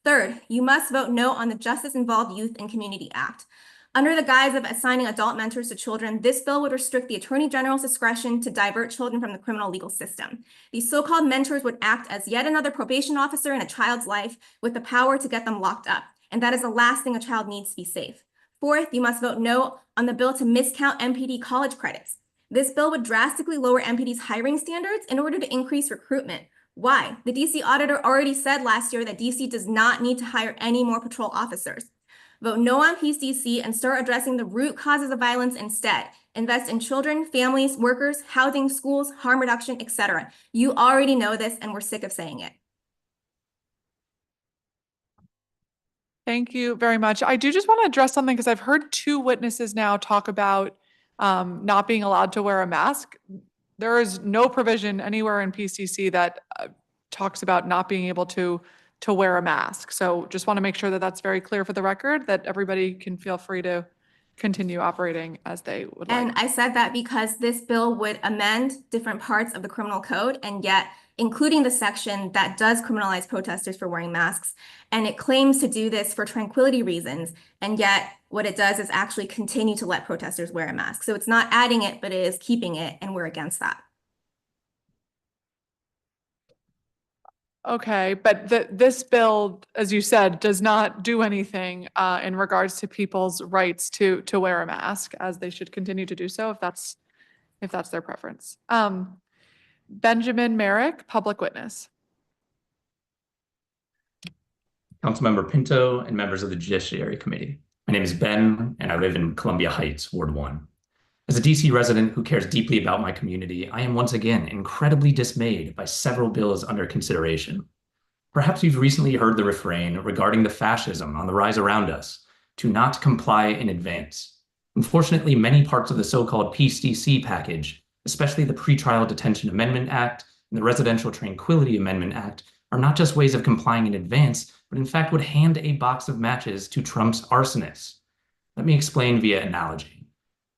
[SPEAKER 2] Third, you must vote no on the Justice Involved Youth and Community Act. Under the guise of assigning adult mentors to children, this bill would restrict the Attorney General's discretion to divert children from the criminal legal system. These so-called mentors would act as yet another probation officer in a child's life with the power to get them locked up. And that is the last thing a child needs to be safe. Fourth, you must vote no on the bill to miscount MPD college credits. This bill would drastically lower MPD's hiring standards in order to increase recruitment. Why? The DC auditor already said last year that DC does not need to hire any more patrol officers. Vote no on Peace DC and start addressing the root causes of violence instead. Invest in children, families, workers, housing, schools, harm reduction, etc. You already know this and we're sick of saying it.
[SPEAKER 1] Thank you very much. I do just want to address something because I've heard 2 witnesses now talk about not being allowed to wear a mask. There is no provision anywhere in PCC that talks about not being able to wear a mask. So just want to make sure that that's very clear for the record, that everybody can feel free to continue operating as they would like.
[SPEAKER 2] And I said that because this bill would amend different parts of the criminal code, and yet
[SPEAKER 3] including the section that does criminalize protesters for wearing masks. And it claims to do this for tranquility reasons. And yet what it does is actually continue to let protesters wear a mask. So it's not adding it, but it is keeping it, and we're against that.
[SPEAKER 1] Okay, but this bill, as you said, does not do anything in regards to people's rights to wear a mask, as they should continue to do so if that's their preference. Benjamin Merrick, public witness.
[SPEAKER 22] Councilmember Pinto and members of the Judiciary Committee. My name is Ben, and I live in Columbia Heights, Ward 1. As a DC resident who cares deeply about my community, I am once again incredibly dismayed by several bills under consideration. Perhaps you've recently heard the refrain regarding the fascism on the rise around us, to not comply in advance. Unfortunately, many parts of the so-called Peace DC package, especially the Pretrial Detention Amendment Act and the Residential Tranquility Amendment Act, are not just ways of complying in advance, but in fact would hand a box of matches to Trump's arsonists. Let me explain via analogy.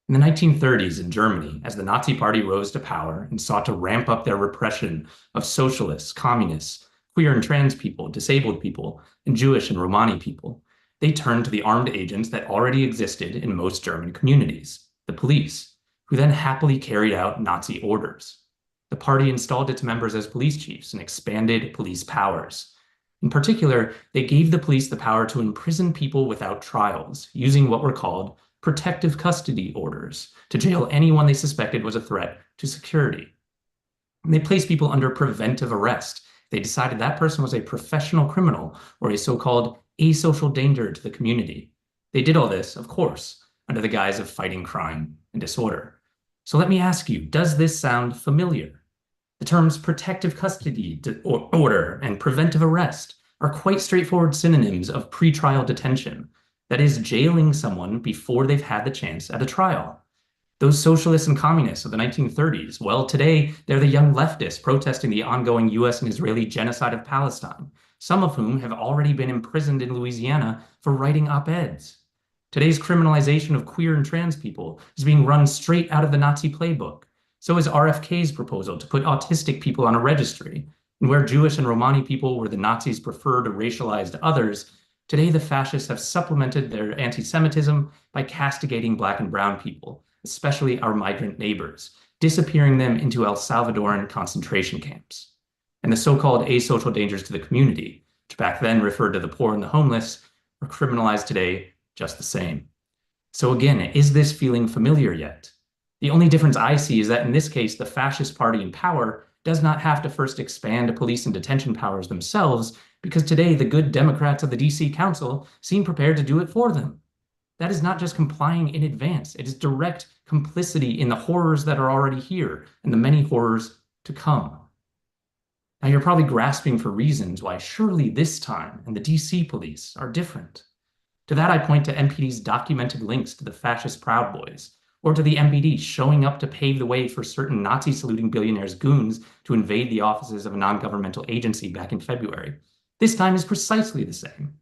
[SPEAKER 22] In the 1930s in Germany, as the Nazi Party rose to power and sought to ramp up their repression of socialists, communists, queer and trans people, disabled people, and Jewish and Romani people, they turned to the armed agents that already existed in most German communities, the police, who then happily carried out Nazi orders. The party installed its members as police chiefs and expanded police powers. In particular, they gave the police the power to imprison people without trials, using what were called protective custody orders to jail anyone they suspected was a threat to security. And they placed people under preventive arrest. They decided that person was a professional criminal or a so-called asocial danger to the community. They did all this, of course, under the guise of fighting crime and disorder. So let me ask you, does this sound familiar? The terms protective custody order and preventive arrest are quite straightforward synonyms of pretrial detention. That is, jailing someone before they've had the chance at a trial. Those socialists and communists of the 1930s, well, today they're the young leftists protesting the ongoing US and Israeli genocide of Palestine, some of whom have already been imprisoned in Louisiana for writing op-eds. Today's criminalization of queer and trans people is being run straight out of the Nazi playbook. So is RFK's proposal to put autistic people on a registry. And where Jewish and Romani people were the Nazis' preferred racialized others, today the fascists have supplemented their anti-Semitism by castigating Black and brown people, especially our migrant neighbors, disappearing them into El Salvadoran concentration camps. And the so-called asocial dangers to the community, which back then referred to the poor and the homeless, are criminalized today just the same. So again, is this feeling familiar yet? The only difference I see is that in this case, the fascist party in power does not have to first expand police and detention powers themselves, because today the good Democrats of the DC Council seem prepared to do it for them. That is not just complying in advance, it is direct complicity in the horrors that are already here and the many horrors to come. Now you're probably grasping for reasons why surely this time and the DC police are different. To that I point to MPD's documented links to the fascist Proud Boys, or to the MPD showing up to pave the way for certain Nazi-saluting billionaires' goons to invade the offices of a non-governmental agency back in February. This time is precisely the same.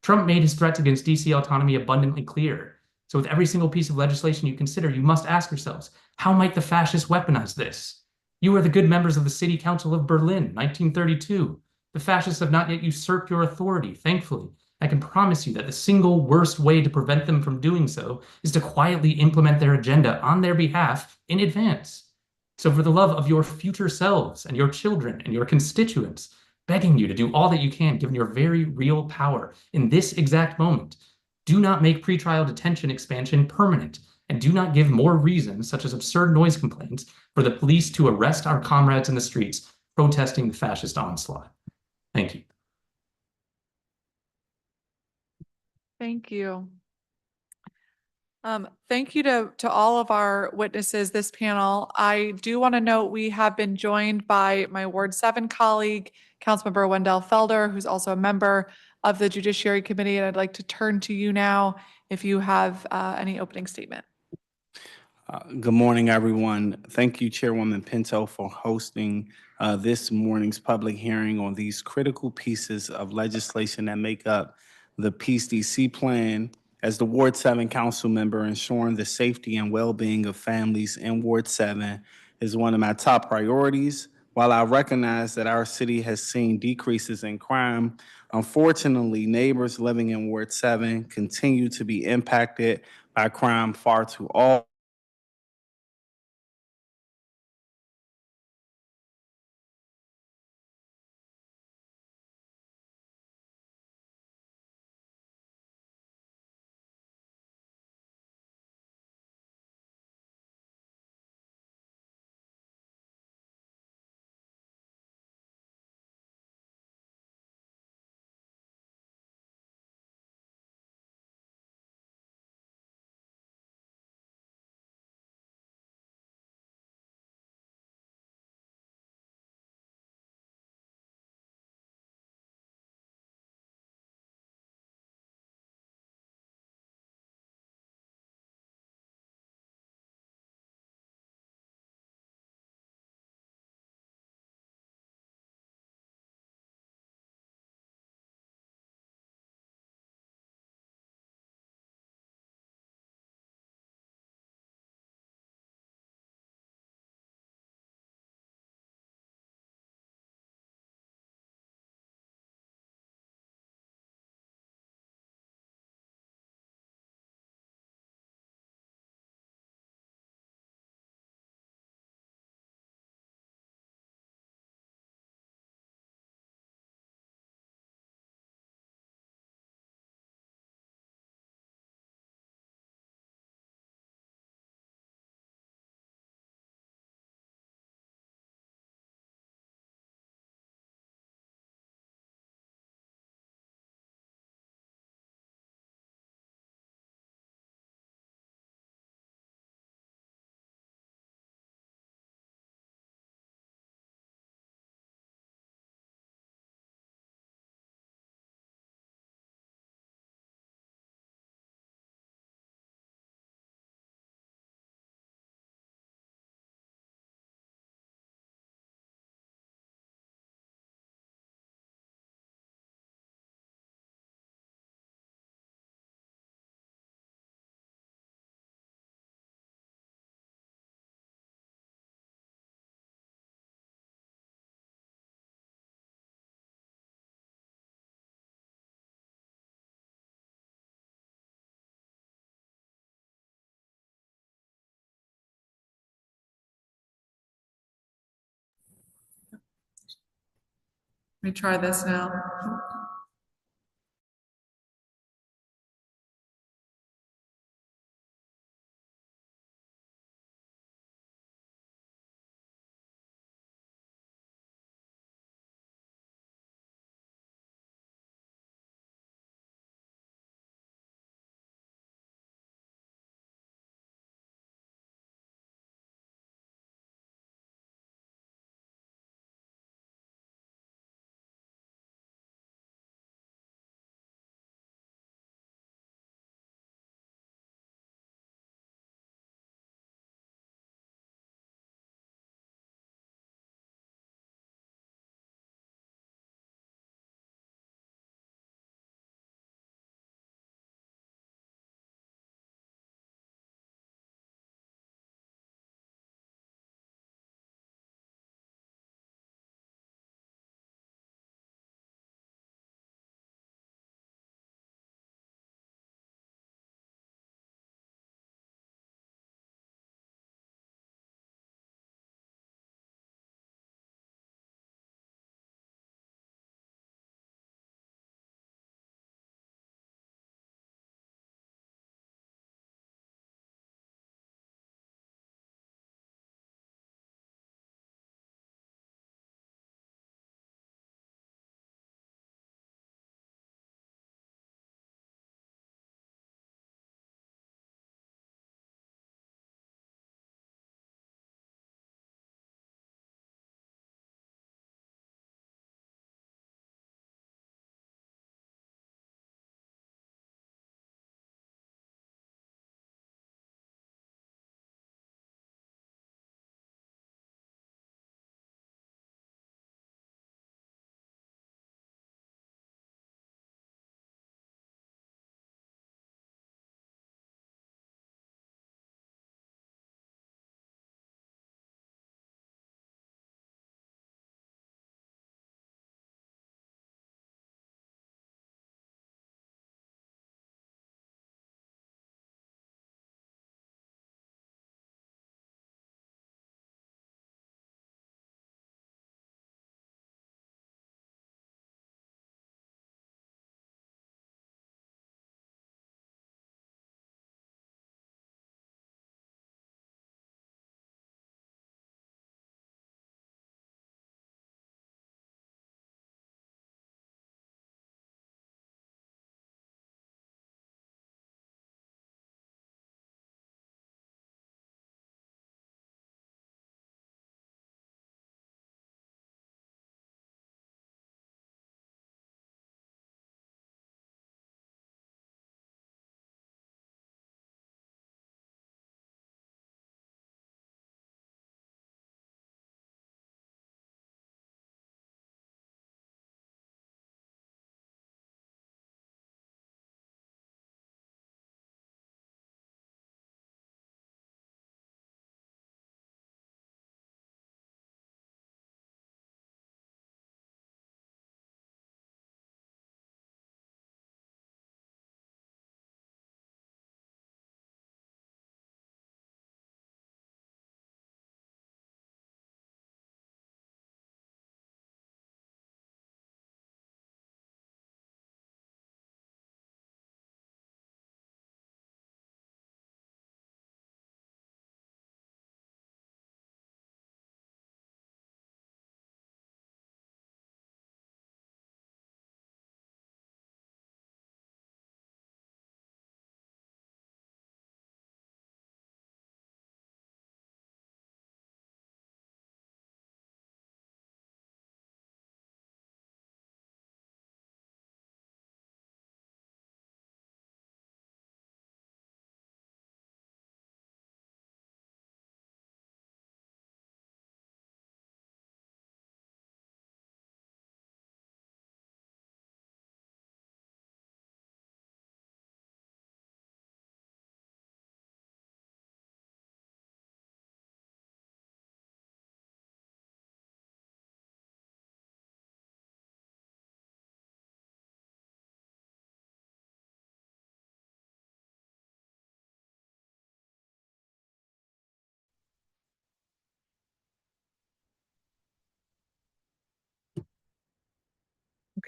[SPEAKER 22] Trump made his threats against DC autonomy abundantly clear. So with every single piece of legislation you consider, you must ask yourselves, how might the fascists weaponize this? You are the good members of the City Council of Berlin, 1932. The fascists have not yet usurped your authority, thankfully. I can promise you that the single worst way to prevent them from doing so is to quietly implement their agenda on their behalf in advance. So for the love of your future selves and your children and your constituents, begging you to do all that you can given your very real power in this exact moment, do not make pretrial detention expansion permanent, and do not give more reasons, such as absurd noise complaints, for the police to arrest our comrades in the streets protesting the fascist onslaught. Thank you.
[SPEAKER 1] Thank you. Thank you to all of our witnesses, this panel. I do want to note we have been joined by my Ward 7 colleague, Councilmember Wendell Felder, who's also a member of the Judiciary Committee, and I'd like to turn to you now if you have any opening statement.
[SPEAKER 20] Good morning, everyone. Thank you, Chairwoman Pinto, for hosting this morning's public hearing on these critical pieces of legislation that make up the Peace DC plan. As the Ward 7 council member, ensuring the safety and well-being of families in Ward 7 is one of my top priorities. While I recognize that our city has seen decreases in crime, unfortunately, neighbors living in Ward 7 continue to be impacted by crime far too often.
[SPEAKER 1] Let me try this now.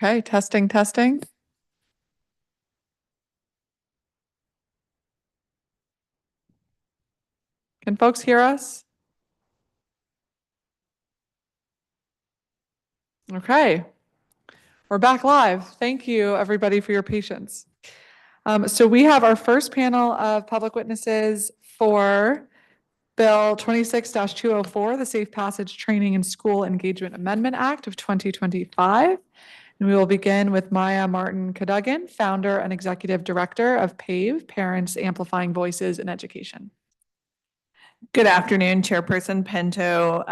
[SPEAKER 1] Okay, testing, testing. Can folks hear us? Okay, we're back live. Thank you, everybody, for your patience. So we have our first panel of public witnesses for Bill 26-204, the Safe Passage Training and School Engagement Amendment Act of 2025. And we will begin with Maya Martin Cadogan, founder and executive director of PAVE, Parents Amplifying Voices in Education.
[SPEAKER 4] Good afternoon, Chairperson Pinto,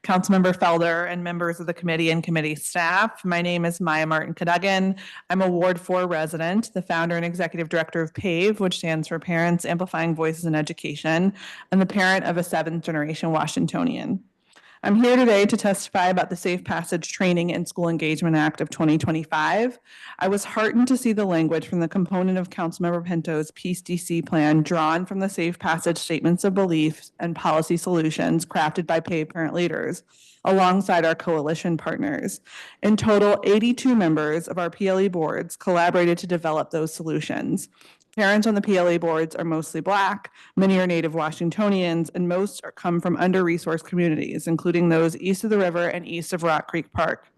[SPEAKER 4] Councilmember Felder, and members of the committee and committee staff. My name is Maya Martin Cadogan. I'm a Ward 4 resident, the founder and executive director of PAVE, which stands for Parents Amplifying Voices in Education, and the parent of a 7th-generation Washingtonian. I'm here today to testify about the Safe Passage Training and School Engagement Act of 2025. I was heartened to see the language from the component of Councilmember Pinto's Peace DC plan drawn from the Safe Passage Statements of Beliefs and Policy Solutions crafted by PAVE parent leaders alongside our coalition partners. In total, 82 members of our PLE boards collaborated to develop those solutions. Parents on the PLA boards are mostly Black, many are Native Washingtonians, and most come from under-resourced communities, including those east of the river and east of Rock Creek Park.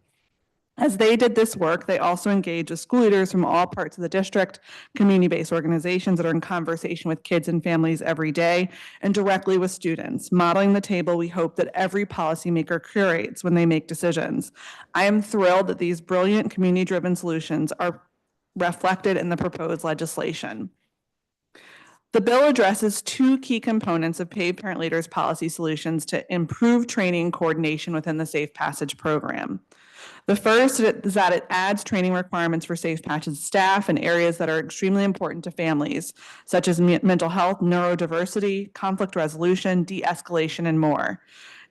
[SPEAKER 4] As they did this work, they also engaged with school leaders from all parts of the district, community-based organizations that are in conversation with kids and families every day, and directly with students, modeling the table we hope that every policymaker curates when they make decisions. I am thrilled that these brilliant community-driven solutions are reflected in the proposed legislation. The bill addresses two key components of PAVE parent leaders policy solutions to improve training and coordination within the Safe Passage program. The first is that it adds training requirements for Safe Passage staff in areas that are extremely important to families, such as mental health, neurodiversity, conflict resolution, de-escalation, and more.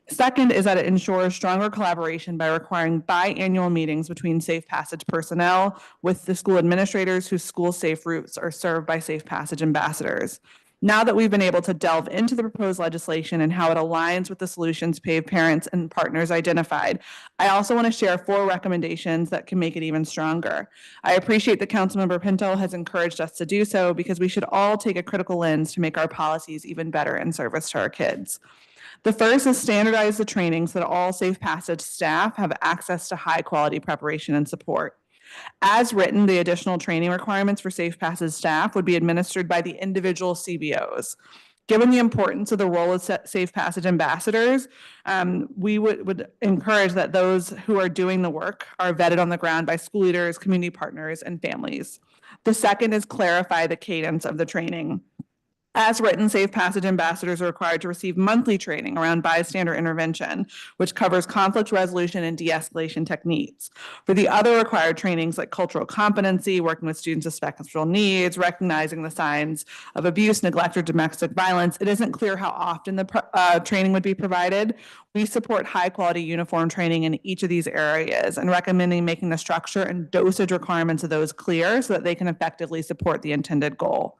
[SPEAKER 4] Second is that it ensures stronger collaboration by requiring biannual meetings between Safe Passage personnel with the school administrators whose school safe routes are served by Safe Passage ambassadors. Now that we've been able to delve into the proposed legislation and how it aligns with the solutions PAVE parents and partners identified, I also want to share 4 recommendations that can make it even stronger. I appreciate that Councilmember Pinto has encouraged us to do so because we should all take a critical lens to make our policies even better in service to our kids. The first is standardize the training so that all Safe Passage staff have access to high quality preparation and support. As written, the additional training requirements for Safe Passage staff would be administered by the individual CBOs. Given the importance of the role of Safe Passage ambassadors, we would encourage that those who are doing the work are vetted on the ground by school leaders, community partners, and families. The second is clarify the cadence of the training. As written, Safe Passage ambassadors are required to receive monthly training around bystander intervention, which covers conflict resolution and de-escalation techniques. For the other required trainings like cultural competency, working with students with special needs, recognizing the signs of abuse, neglect, or domestic violence, it isn't clear how often the training would be provided. We support high-quality uniform training in each of these areas and recommending making the structure and dosage requirements of those clear so that they can effectively support the intended goal.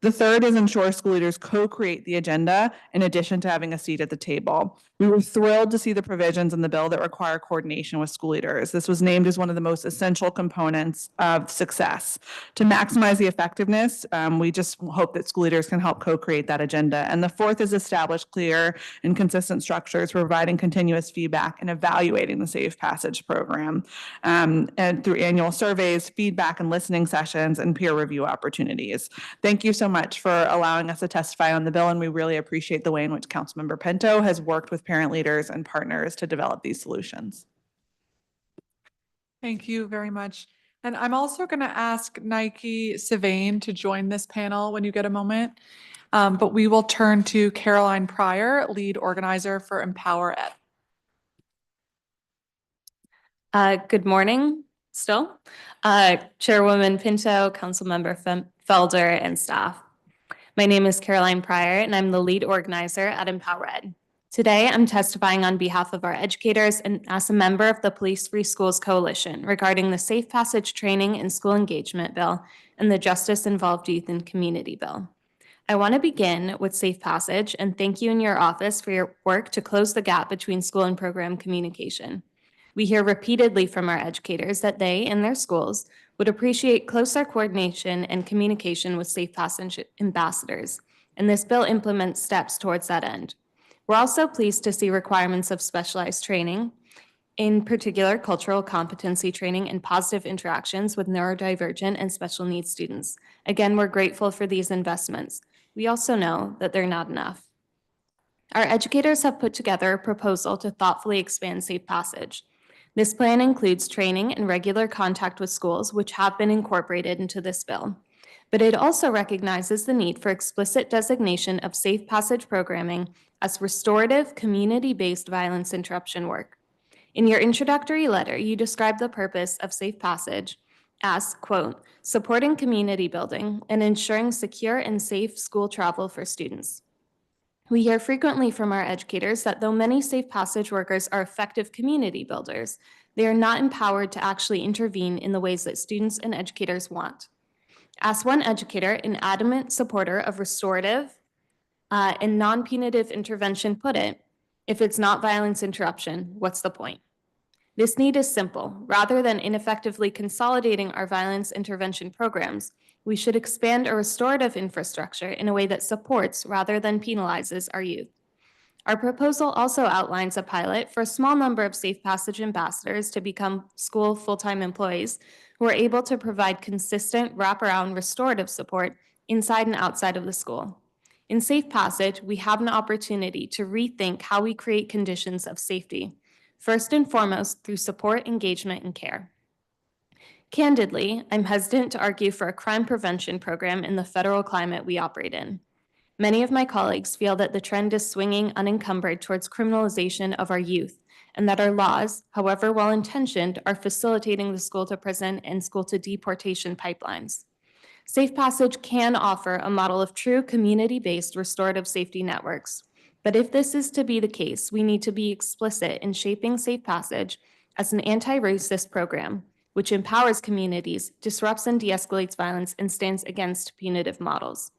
[SPEAKER 4] The third is ensure school leaders co-create the agenda in addition to having a seat at the table. We were thrilled to see the provisions in the bill that require coordination with school leaders. This was named as one of the most essential components of success. To maximize the effectiveness, we just hope that school leaders can help co-create that agenda. And the fourth is establish clear and consistent structures for providing continuous feedback and evaluating the Safe Passage program, and through annual surveys, feedback and listening sessions, and peer review opportunities. Thank you so much for allowing us to testify on the bill, and we really appreciate the way in which Councilmember Pinto has worked with parent leaders and partners to develop these solutions.
[SPEAKER 1] Thank you very much. And I'm also going to ask Nike Sylvain to join this panel when you get a moment. But we will turn to Caroline Pryor, lead organizer for Empower Ed.
[SPEAKER 5] Good morning still. Chairwoman Pinto, Councilmember Felder, and staff. My name is Caroline Pryor, and I'm the lead organizer at Empower Ed. Today, I'm testifying on behalf of our educators and as a member of the Police Free Schools Coalition regarding the Safe Passage Training and School Engagement Bill and the Justice Involved Youth and Community Bill. I want to begin with Safe Passage and thank you in your office for your work to close the gap between school and program communication. We hear repeatedly from our educators that they, in their schools, would appreciate closer coordination and communication with Safe Passage ambassadors, and this bill implements steps towards that end. We're also pleased to see requirements of specialized training, in particular cultural competency training and positive interactions with neurodivergent and special needs students. Again, we're grateful for these investments. We also know that they're not enough. Our educators have put together a proposal to thoughtfully expand Safe Passage. This plan includes training and regular contact with schools, which have been incorporated into this bill. But it also recognizes the need for explicit designation of Safe Passage programming as restorative, community-based violence interruption work. In your introductory letter, you describe the purpose of Safe Passage as, quote, supporting community building and ensuring secure and safe school travel for students. We hear frequently from our educators that though many Safe Passage workers are effective community builders, they are not empowered to actually intervene in the ways that students and educators want. As one educator, an adamant supporter of restorative and non-punitive intervention put it, if it's not violence interruption, what's the point? This need is simple. Rather than ineffectively consolidating our violence intervention programs, we should expand a restorative infrastructure in a way that supports rather than penalizes our youth. Our proposal also outlines a pilot for a small number of Safe Passage ambassadors to become school full-time employees who are able to provide consistent wraparound restorative support inside and outside of the school. In Safe Passage, we have an opportunity to rethink how we create conditions of safety, first and foremost through support, engagement, and care. Candidly, I'm hesitant to argue for a crime prevention program in the federal climate we operate in. Many of my colleagues feel that the trend is swinging unencumbered towards criminalization of our youth, and that our laws, however well-intentioned, are facilitating the school-to-prison and school-to-deportation pipelines. Safe Passage can offer a model of true community-based restorative safety networks. But if this is to be the case, we need to be explicit in shaping Safe Passage as an anti-racist program, which empowers communities, disrupts and de-escalates violence, and stands against punitive models.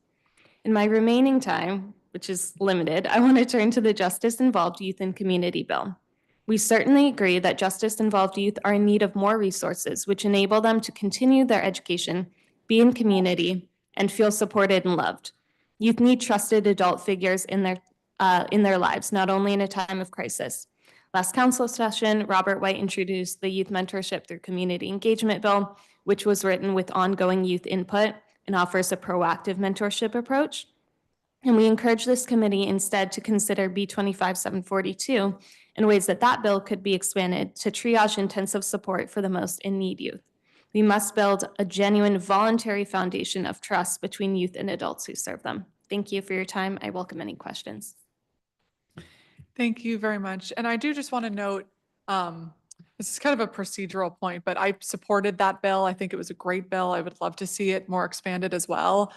[SPEAKER 5] In my remaining time, which is limited, I want to turn to the Justice-Involved Youth and Community Bill. We certainly agree that justice-involved youth are in need of more resources, which enable them to continue their education, be in community, and feel supported and loved. Youth need trusted adult figures in their lives, not only in a time of crisis. Last council session, Robert White introduced the Youth Mentorship Through Community Engagement Bill, which was written with ongoing youth input and offers a proactive mentorship approach. And we encourage this committee instead to consider B-25-742 in ways that that bill could be expanded to triage intensive support for the most in need youth. We must build a genuine voluntary foundation of trust between youth and adults who serve them. Thank you for your time. I welcome any questions.
[SPEAKER 1] Thank you very much. And I do just want to note, this is kind of a procedural point, but I supported that bill. I think it was a great bill. I would love to see it more expanded as well.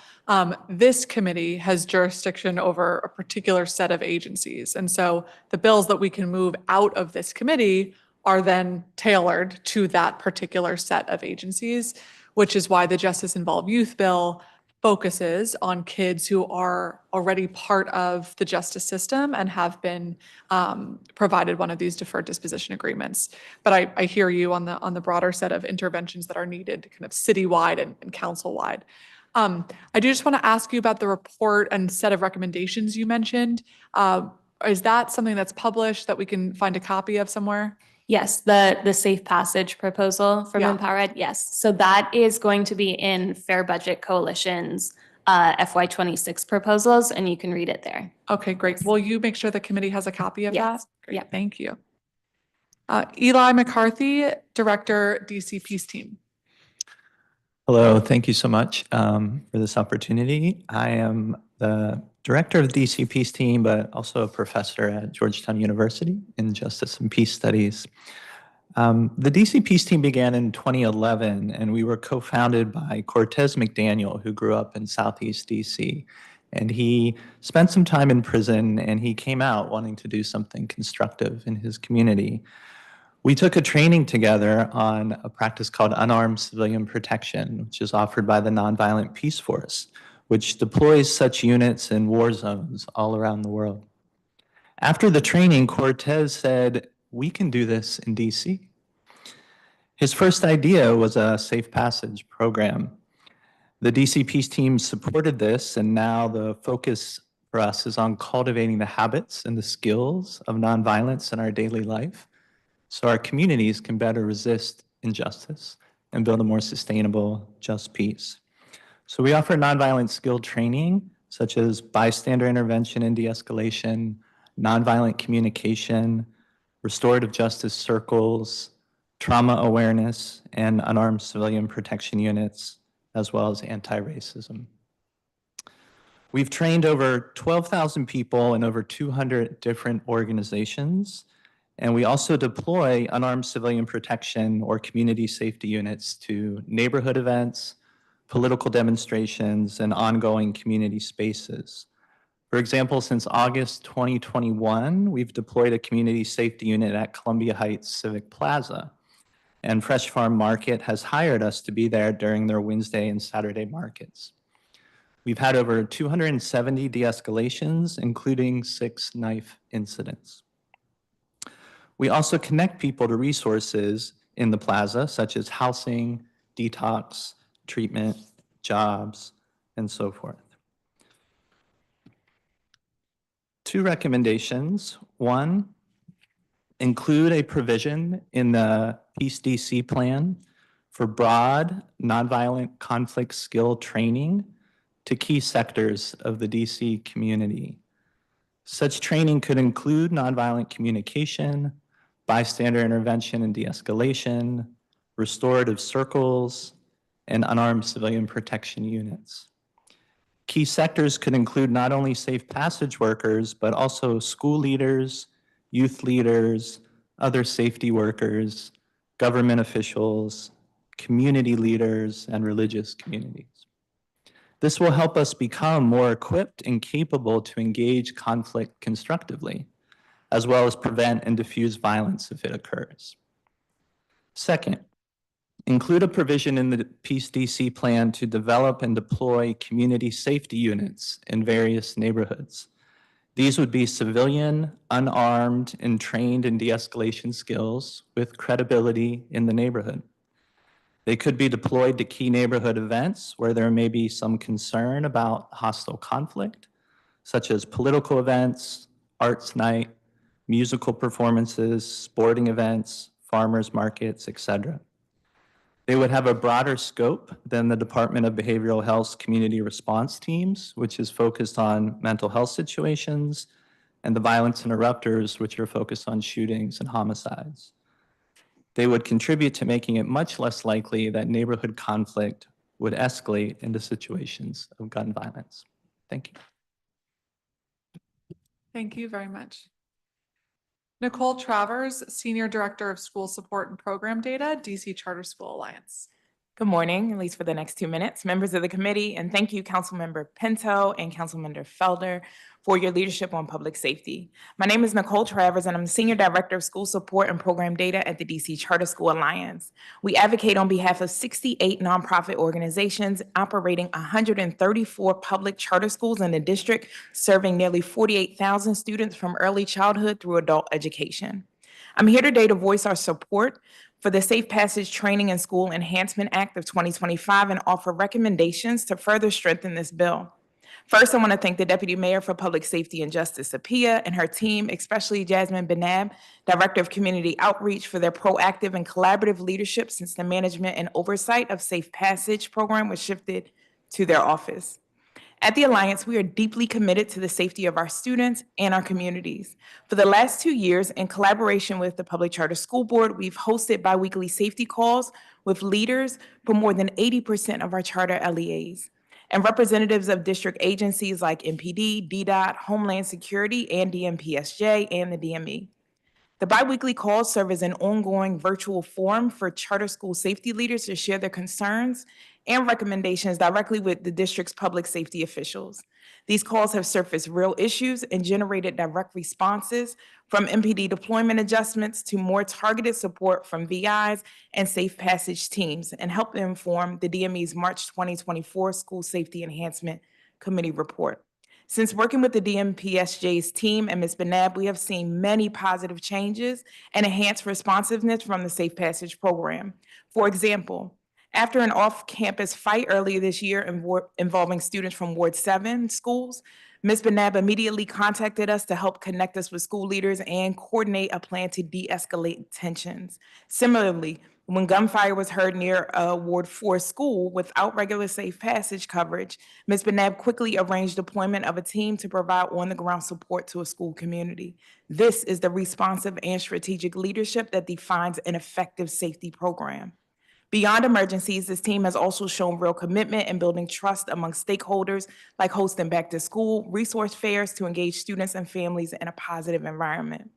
[SPEAKER 1] This committee has jurisdiction over a particular set of agencies. And so the bills that we can move out of this committee are then tailored to that particular set of agencies, which is why the Justice Involved Youth Bill focuses on kids who are already part of the justice system and have been provided one of these deferred disposition agreements. But I hear you on the broader set of interventions that are needed, kind of citywide and council-wide. I do just want to ask you about the report and set of recommendations you mentioned. Is that something that's published that we can find a copy of somewhere?
[SPEAKER 5] Yes, the Safe Passage proposal from EmpowerEd, yes. So that is going to be in Fair Budget Coalition's FY26 proposals, and you can read it there.
[SPEAKER 1] Okay, great. Will you make sure the committee has a copy of that? Great,
[SPEAKER 5] Yeah.
[SPEAKER 1] thank you. Eli McCarthy, Director, DC Peace Team.
[SPEAKER 6] Hello, thank you so much for this opportunity. I am the director of the DC Peace Team, but also a professor at Georgetown University in Justice and Peace Studies. The DC Peace Team began in 2011, and we were co-founded by Cortez McDaniel, who grew up in Southeast DC. And he spent some time in prison, and he came out wanting to do something constructive in his community. We took a training together on a practice called unarmed civilian protection, which is offered by the Nonviolent Peace Force, which deploys such units in war zones all around the world. After the training, Cortez said, we can do this in DC. His first idea was a safe passage program. The DC Peace team supported this, and now the focus for us is on cultivating the habits and the skills of nonviolence in our daily life so our communities can better resist injustice and build a more sustainable, just peace. So we offer nonviolent skill training, such as bystander intervention and de-escalation, nonviolent communication, restorative justice circles, trauma awareness, and unarmed civilian protection units, as well as anti-racism. We've trained over 12,000 people in over 200 different organizations, and we also deploy unarmed civilian protection or community safety units to neighborhood events, political demonstrations, and ongoing community spaces. For example, since August 2021, we've deployed a community safety unit at Columbia Heights Civic Plaza, and Fresh Farm Market has hired us to be there during their Wednesday and Saturday markets. We've had over 270 de-escalations, including 6 knife incidents. We also connect people to resources in the plaza, such as housing, detox, treatment, jobs, and so forth. 2 recommendations. 1, include a provision in the Peace DC plan for broad nonviolent conflict skill training to key sectors of the DC community. Such training could include nonviolent communication, bystander intervention and de-escalation, restorative circles, and unarmed civilian protection units. Key sectors could include not only safe passage workers, but also school leaders, youth leaders, other safety workers, government officials, community leaders, and religious communities. This will help us become more equipped and capable to engage conflict constructively, as well as prevent and diffuse violence if it occurs. Second, include a provision in the Peace DC plan to develop and deploy community safety units in various neighborhoods. These would be civilian, unarmed, and trained in de-escalation skills with credibility in the neighborhood. They could be deployed to key neighborhood events where there may be some concern about hostile conflict, such as political events, arts night, musical performances, sporting events, farmers markets, etc. They would have a broader scope than the Department of Behavioral Health's community response teams, which is focused on mental health situations, and the violence interrupters, which are focused on shootings and homicides. They would contribute to making it much less likely that neighborhood conflict would escalate into situations of gun violence. Thank you.
[SPEAKER 1] Thank you very much. Nicole Travers, Senior Director of School Support and Program Data, DC Charter School Alliance.
[SPEAKER 7] Good morning, at least for the next 2 minutes, members of the committee, and thank you, Councilmember Pinto and Councilmember Felder, for your leadership on public safety. My name is Nicole Travers, and I'm the Senior Director of School Support and Program Data at the DC Charter School Alliance. We advocate on behalf of 68 nonprofit organizations operating 134 public charter schools in the district, serving nearly 48,000 students from early childhood through adult education. I'm here today to voice our support for the Safe Passage Training and School Enhancement Act of 2025 and offer recommendations to further strengthen this bill. First, I want to thank the Deputy Mayor for Public Safety and Justice, Apia, and her team, especially Jasmine Benab, Director of Community Outreach, for their proactive and collaborative leadership since the management and oversight of Safe Passage program was shifted to their office. At the Alliance, we are deeply committed to the safety of our students and our communities. For the last 2 years, in collaboration with the Public Charter School Board, we've hosted biweekly safety calls with leaders from more than 80% of our charter LEAs and representatives of district agencies like MPD, DDOT, Homeland Security, and DMPSJ, and the DME. The biweekly calls serve as an ongoing virtual forum for charter school safety leaders to share their concerns and recommendations directly with the district's public safety officials. These calls have surfaced real issues and generated direct responses, from MPD deployment adjustments to more targeted support from VIs and Safe Passage teams, and helped inform the DME's March 2024 School Safety Enhancement Committee report. Since working with the DMPSJ's team and Ms. Benab, we have seen many positive changes and enhanced responsiveness from the Safe Passage program. For example, after an off-campus fight earlier this year involving students from Ward 7 schools, Ms. Benab immediately contacted us to help connect us with school leaders and coordinate a plan to de-escalate tensions. Similarly, when gunfire was heard near a Ward 4 school without regular safe passage coverage, Ms. Benab quickly arranged deployment of a team to provide on-the-ground support to a school community. This is the responsive and strategic leadership that defines an effective safety program. Beyond emergencies, this team has also shown real commitment in building trust among stakeholders, like hosting back to school resource fairs to engage students and families in a positive environment.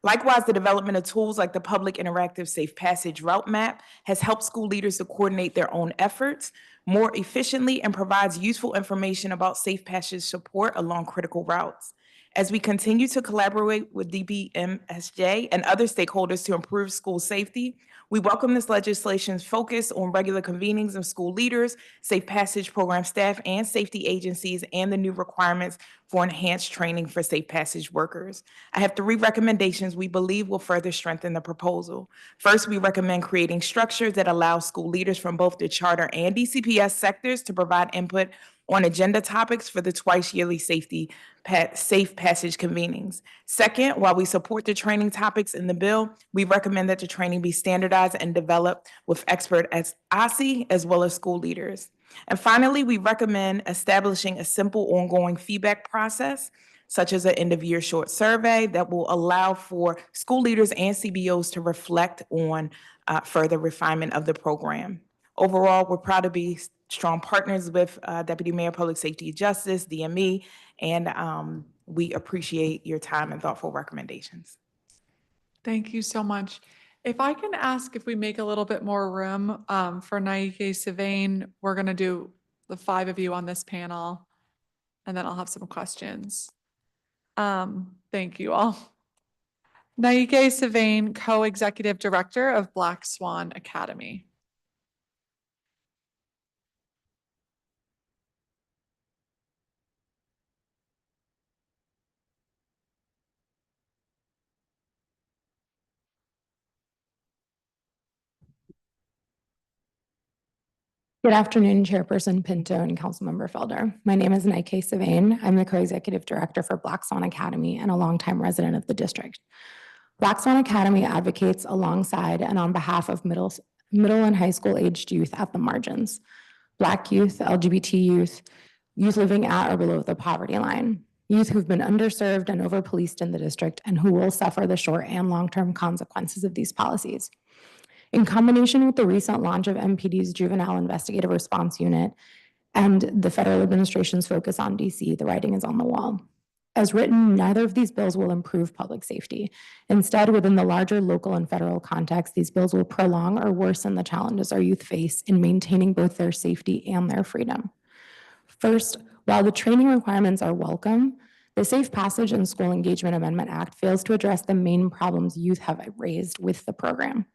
[SPEAKER 7] Likewise, the development of tools like the public interactive safe passage route map has helped school leaders to coordinate their own efforts more efficiently and provides useful information about safe passage support along critical routes. As we continue to collaborate with DPMSJ and other stakeholders to improve school safety, we welcome this legislation's focus on regular convenings of school leaders, safe passage program staff, and safety agencies, and the new requirements for enhanced training for safe passage workers. I have 3 recommendations we believe will further strengthen the proposal. First, we recommend creating structures that allow school leaders from both the charter and DCPS sectors to provide input on agenda topics for the twice-yearly safe passage convenings. Second, while we support the training topics in the bill, we recommend that the training be standardized and developed with expert as OSSI as well as school leaders. And finally, we recommend establishing a simple ongoing feedback process, such as an end-of-year short survey that will allow for school leaders and CBOs to reflect on further refinement of the program. Overall, we're proud to be strong partners with Deputy Mayor Public Safety Justice, DME, and we appreciate your time and thoughtful recommendations.
[SPEAKER 1] Thank you so much. If I can ask if we make a little bit more room for Naike Savain, we're going to do the 5 of you on this panel, and then I'll have some questions. Thank you all. Naike Savain, Co-Executive Director of Black Swan Academy.
[SPEAKER 8] Good afternoon, Chairperson Pinto and Councilmember Felder. My name is Naike Savain. I'm the Co-Executive Director for Black Swan Academy and a longtime resident of the district. Black Swan Academy advocates alongside and on behalf of middle and high school aged youth at the margins, Black youth, LGBT youth, youth living at or below the poverty line, youth who've been underserved and over-policed in the district and who will suffer the short and long-term consequences of these policies. In combination with the recent launch of MPD's Juvenile Investigative Response Unit and the federal administration's focus on DC, the writing is on the wall. As written, neither of these bills will improve public safety. Instead, within the larger local and federal context, these bills will prolong or worsen the challenges our youth face in maintaining both their safety and their freedom. First, while the training requirements are welcome, the Safe Passage and School Engagement Amendment Act fails to address the main problems youth have raised with the program.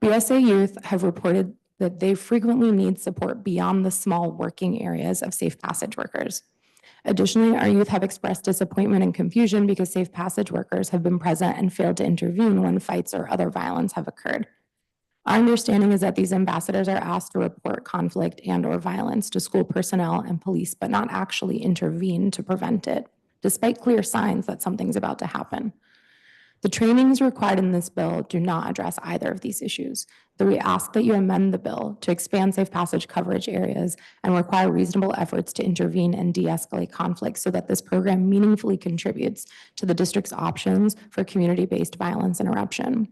[SPEAKER 8] BSA youth have reported that they frequently need support beyond the small working areas of safe passage workers. Additionally, our youth have expressed disappointment and confusion because safe passage workers have been present and failed to intervene when fights or other violence have occurred. Our understanding is that these ambassadors are asked to report conflict and/or violence to school personnel and police, but not actually intervene to prevent it, despite clear signs that something's about to happen. The trainings required in this bill do not address either of these issues, though we ask that you amend the bill to expand safe passage coverage areas and require reasonable efforts to intervene and de-escalate conflict so that this program meaningfully contributes to the district's options for community-based violence interruption.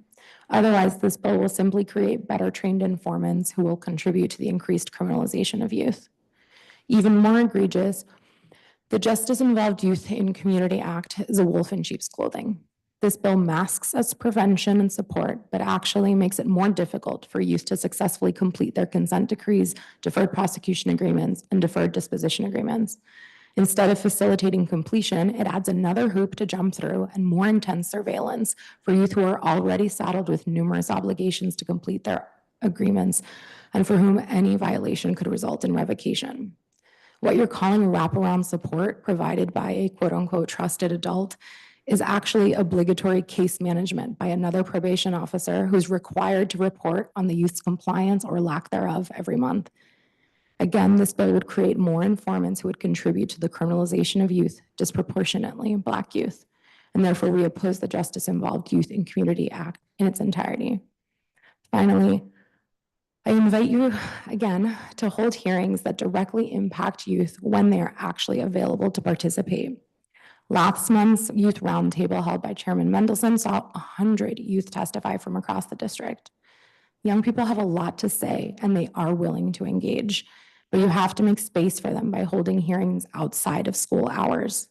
[SPEAKER 8] Otherwise, this bill will simply create better trained informants who will contribute to the increased criminalization of youth. Even more egregious, the Justice Involved Youth in Community Act is a wolf in sheep's clothing. This bill masks as prevention and support, but actually makes it more difficult for youth to successfully complete their consent decrees, deferred prosecution agreements, and deferred disposition agreements. Instead of facilitating completion, it adds another hoop to jump through and more intense surveillance for youth who are already saddled with numerous obligations to complete their agreements and for whom any violation could result in revocation. What you're calling wraparound support provided by a quote unquote trusted adult is actually obligatory case management by another probation officer who's required to report on the youth's compliance or lack thereof every month. Again, this bill would create more informants who would contribute to the criminalization of youth, disproportionately Black youth. And therefore, we oppose the Justice Involved Youth and Community Act in its entirety. Finally, I invite you again to hold hearings that directly impact youth when they are actually available to participate. Last month's youth roundtable held by Chairman Mendelson saw 100 youth testify from across the district. Young people have a lot to say and they are willing to engage, but you have to make space for them by holding hearings outside of school hours.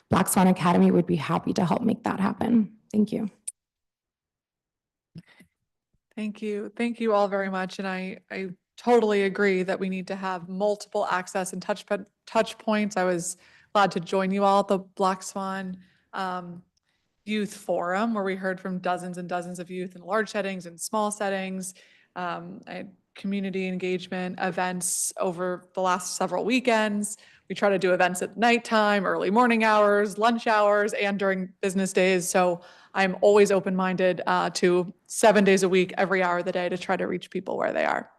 [SPEAKER 8] Black Swan Academy would be happy to help make that happen. Thank you.
[SPEAKER 1] Thank you. Thank you all very much. And I totally agree that we need to have multiple access and touch points. I was glad to join you all at the Black Swan Youth Forum, where we heard from dozens and dozens of youth in large settings and small settings. I had community engagement events over the last several weekends. We try to do events at nighttime, early morning hours, lunch hours, and during business days. So I'm always open-minded to 7 days a week, every hour of the day, to try to reach people where they are.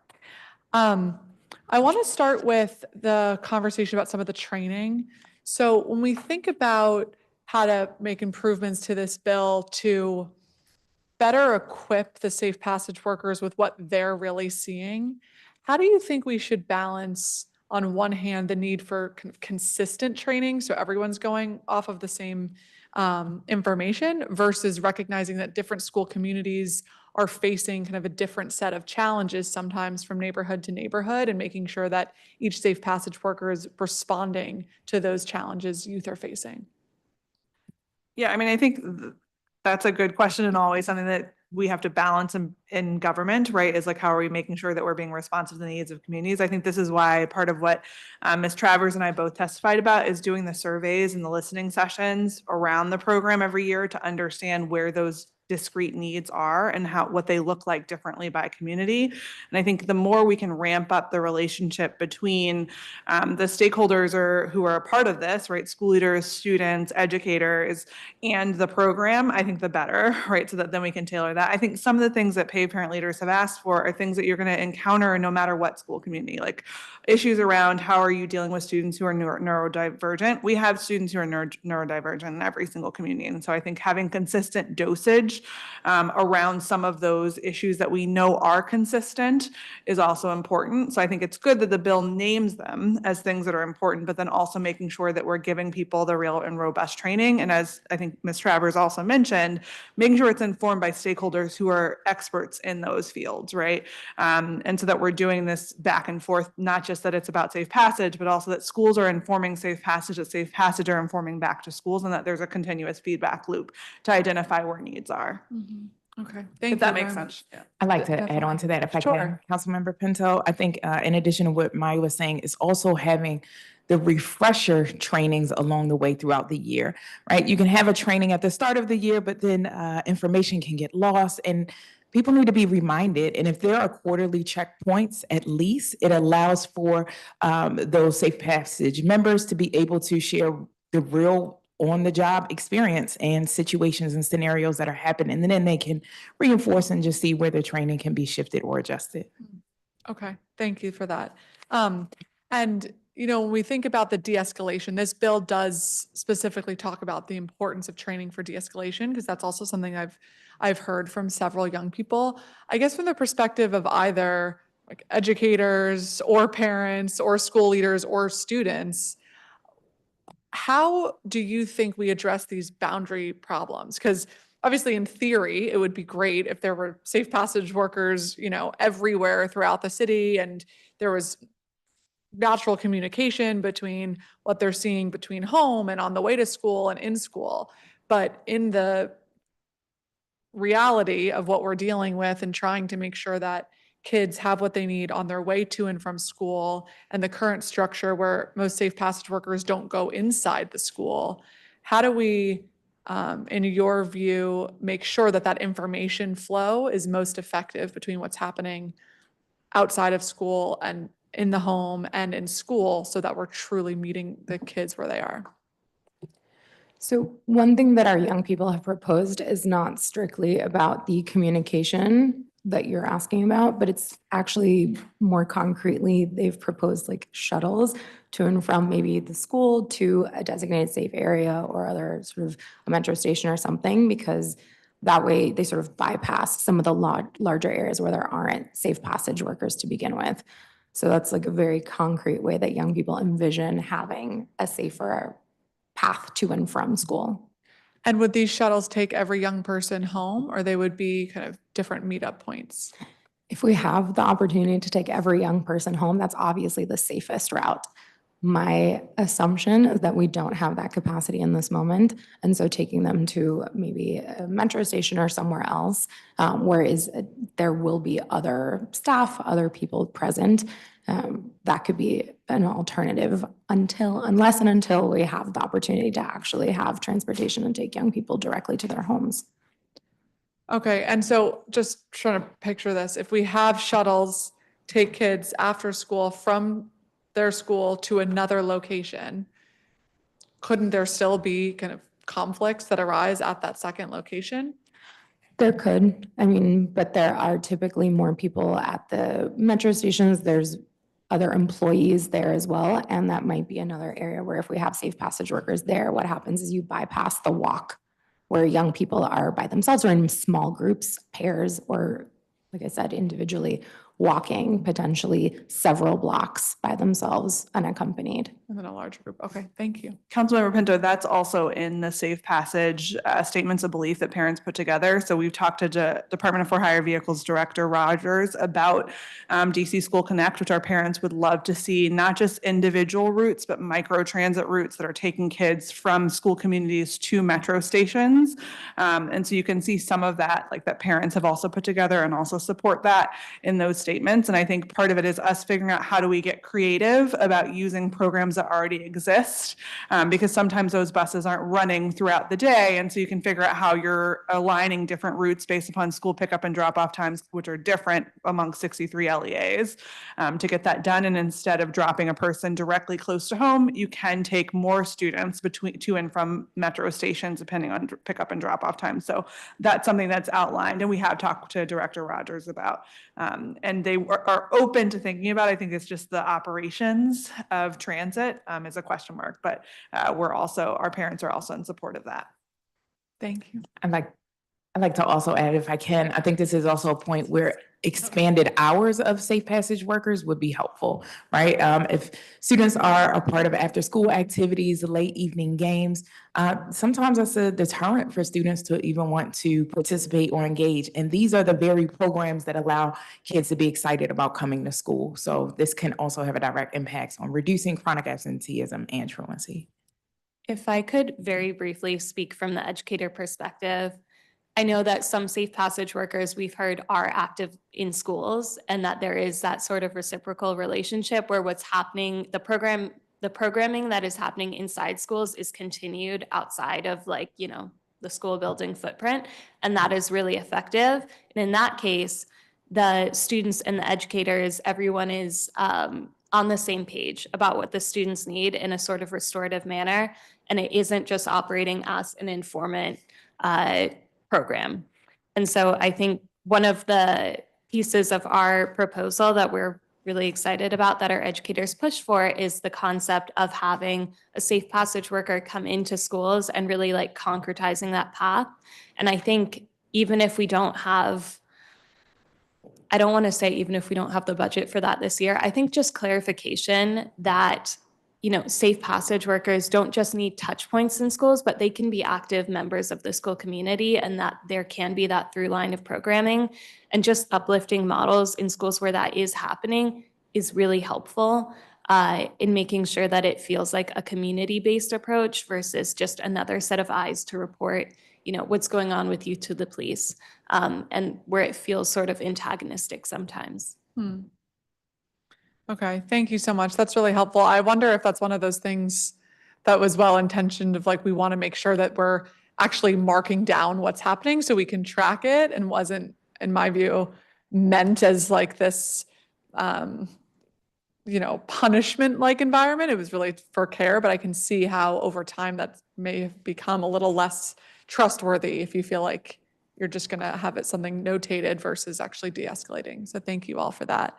[SPEAKER 1] I want to start with the conversation about some of the training. So when we think about how to make improvements to this bill to better equip the safe passage workers with what they're really seeing, how do you think we should balance, on one hand, the need for consistent training, so everyone's going off of the same information, versus recognizing that different school communities are facing kind of a different set of challenges sometimes from neighborhood to neighborhood, and making sure that each safe passage worker is responding to those challenges youth are facing?
[SPEAKER 4] Yeah, I mean, I think that's a good question, and always something that we have to balance in government, right? Is like, how are we making sure that we're being responsive to the needs of communities? I think this is why part of what Ms. Travers and I both testified about is doing the surveys and the listening sessions around the program every year to understand where those discrete needs are and what they look like differently by community. And I think the more we can ramp up the relationship between the stakeholders who are a part of this, right? School leaders, students, educators, and the program, I think the better, right? So that then we can tailor that. I think some of the things that paid parent leaders have asked for are things that you're going to encounter no matter what school community, like issues around how are you dealing with students who are neurodivergent. We have students who are neurodivergent in every single community. And so I think having consistent dosage around some of those issues that we know are consistent is also important. So I think it's good that the bill names them as things that are important, but then also making sure that we're giving people the real and robust training. And as I think Ms. Travers also mentioned, making sure it's informed by stakeholders who are experts in those fields, right? And so that we're doing this back and forth, not just that it's about safe passage, but also that schools are informing safe passage, that safe passage are informing back to schools, and that there's a continuous feedback loop to identify where needs are.
[SPEAKER 1] Okay, thank you.
[SPEAKER 7] If that makes
[SPEAKER 1] very
[SPEAKER 7] sense.
[SPEAKER 1] much.
[SPEAKER 7] I'd like to add
[SPEAKER 1] Definitely.
[SPEAKER 7] on to that if I
[SPEAKER 1] Sure.
[SPEAKER 7] can. Councilmember Pinto, I think in addition to what Maya was saying, is also having the refresher trainings along the way throughout the year, right? You can have a training at the start of the year, but then information can get lost and people need to be reminded. And if there are quarterly checkpoints, at least it allows for those safe passage members to be able to share the real on-the-job experience and situations and scenarios that are happening. And then they can reinforce and just see where their training can be shifted or adjusted.
[SPEAKER 1] Okay, thank you for that. And when we think about the de-escalation, this bill does specifically talk about the importance of training for de-escalation, because that's also something I've heard from several young people. I guess from the perspective of either like educators or parents or school leaders or students, how do you think we address these boundary problems? Because obviously, in theory, it would be great if there were safe passage workers, everywhere throughout the city, and there was natural communication between what they're seeing between home and on the way to school and in school. But in the reality of what we're dealing with and trying to make sure that kids have what they need on their way to and from school, and the current structure where most safe passage workers don't go inside the school, how do we, in your view, make sure that that information flow is most effective between what's happening outside of school and in the home and in school so that we're truly meeting the kids where they are?
[SPEAKER 8] So one thing that our young people have proposed is not strictly about the communication that you're asking about, but it's actually more concretely, they've proposed like shuttles to and from maybe the school to a designated safe area or other sort of a metro station or something, because that way they sort of bypass some of the larger areas where there aren't safe passage workers to begin with. So that's like a very concrete way that young people envision having a safer path to and from school.
[SPEAKER 1] And would these shuttles take every young person home, or they would be kind of different meetup points?
[SPEAKER 8] If we have the opportunity to take every young person home, that's obviously the safest route. My assumption is that we don't have that capacity in this moment. And so taking them to maybe a metro station or somewhere else, there will be other staff, other people present. That could be an alternative unless and until we have the opportunity to actually have transportation and take young people directly to their homes.
[SPEAKER 1] Okay, and so just trying to picture this, if we have shuttles take kids after school from their school to another location, couldn't there still be kind of conflicts that arise at that second location?
[SPEAKER 8] There could, but there are typically more people at the metro stations. There's other employees there as well. And that might be another area where if we have safe passage workers there, what happens is you bypass the walk where young people are by themselves or in small groups, pairs, or like I said, individually walking potentially several blocks by themselves unaccompanied.
[SPEAKER 1] And then a larger group. Okay, thank you.
[SPEAKER 4] Councilmember Pinto, that's also in the safe passage statements of belief that parents put together. So we've talked to Department of For-Hire Vehicles Director Rogers about DC School Connect, which our parents would love to see, not just individual routes, but micro transit routes that are taking kids from school communities to metro stations. And so you can see some of that, like that parents have also put together and also support that in those statements. And I think part of it is us figuring out how do we get creative about using programs that already exist, because sometimes those buses aren't running throughout the day. And so you can figure out how you're aligning different routes based upon school pickup and drop off times, which are different among 63 LEAs, to get that done. And instead of dropping a person directly close to home, you can take more students to and from metro stations, depending on pickup and drop off time. So that's something that's outlined. And we have talked to Director Rogers about, and they are open to thinking about. I think it's just the operations of transit is a question mark, but our parents are also in support of that. Thank you.
[SPEAKER 9] I'd like to also add, if I can, I think this is also a point where expanded hours of safe passage workers would be helpful, right? If students are a part of after-school activities, late evening games, sometimes that's a deterrent for students to even want to participate or engage. And these are the very programs that allow kids to be excited about coming to school. So this can also have a direct impact on reducing chronic absenteeism and truancy.
[SPEAKER 5] If I could very briefly speak from the educator perspective, I know that some safe passage workers we've heard are active in schools and that there is that sort of reciprocal relationship where what's happening, the programming that is happening inside schools is continued outside of the school building footprint. And that is really effective. And in that case, the students and the educators, everyone is on the same page about what the students need in a sort of restorative manner. And it isn't just operating as an informant program. And so I think one of the pieces of our proposal that we're really excited about that our educators push for is the concept of having a safe passage worker come into schools and really concretizing that path. And I think even if we don't have, I don't want to say even if we don't have the budget for that this year, I think just clarification that safe passage workers don't just need touch points in schools, but they can be active members of the school community, and that there can be that through line of programming, and just uplifting models in schools where that is happening is really helpful in making sure that it feels like a community-based approach versus just another set of eyes to report, what's going on with you to the police, and where it feels sort of antagonistic sometimes.
[SPEAKER 1] Okay, thank you so much. That's really helpful. I wonder if that's one of those things that was well-intentioned of we want to make sure that we're actually marking down what's happening so we can track it, and wasn't, in my view, meant as this punishment-like environment. It was really for care, but I can see how over time that may have become a little less trustworthy if you feel like you're just going to have it something notated versus actually de-escalating. So thank you all for that.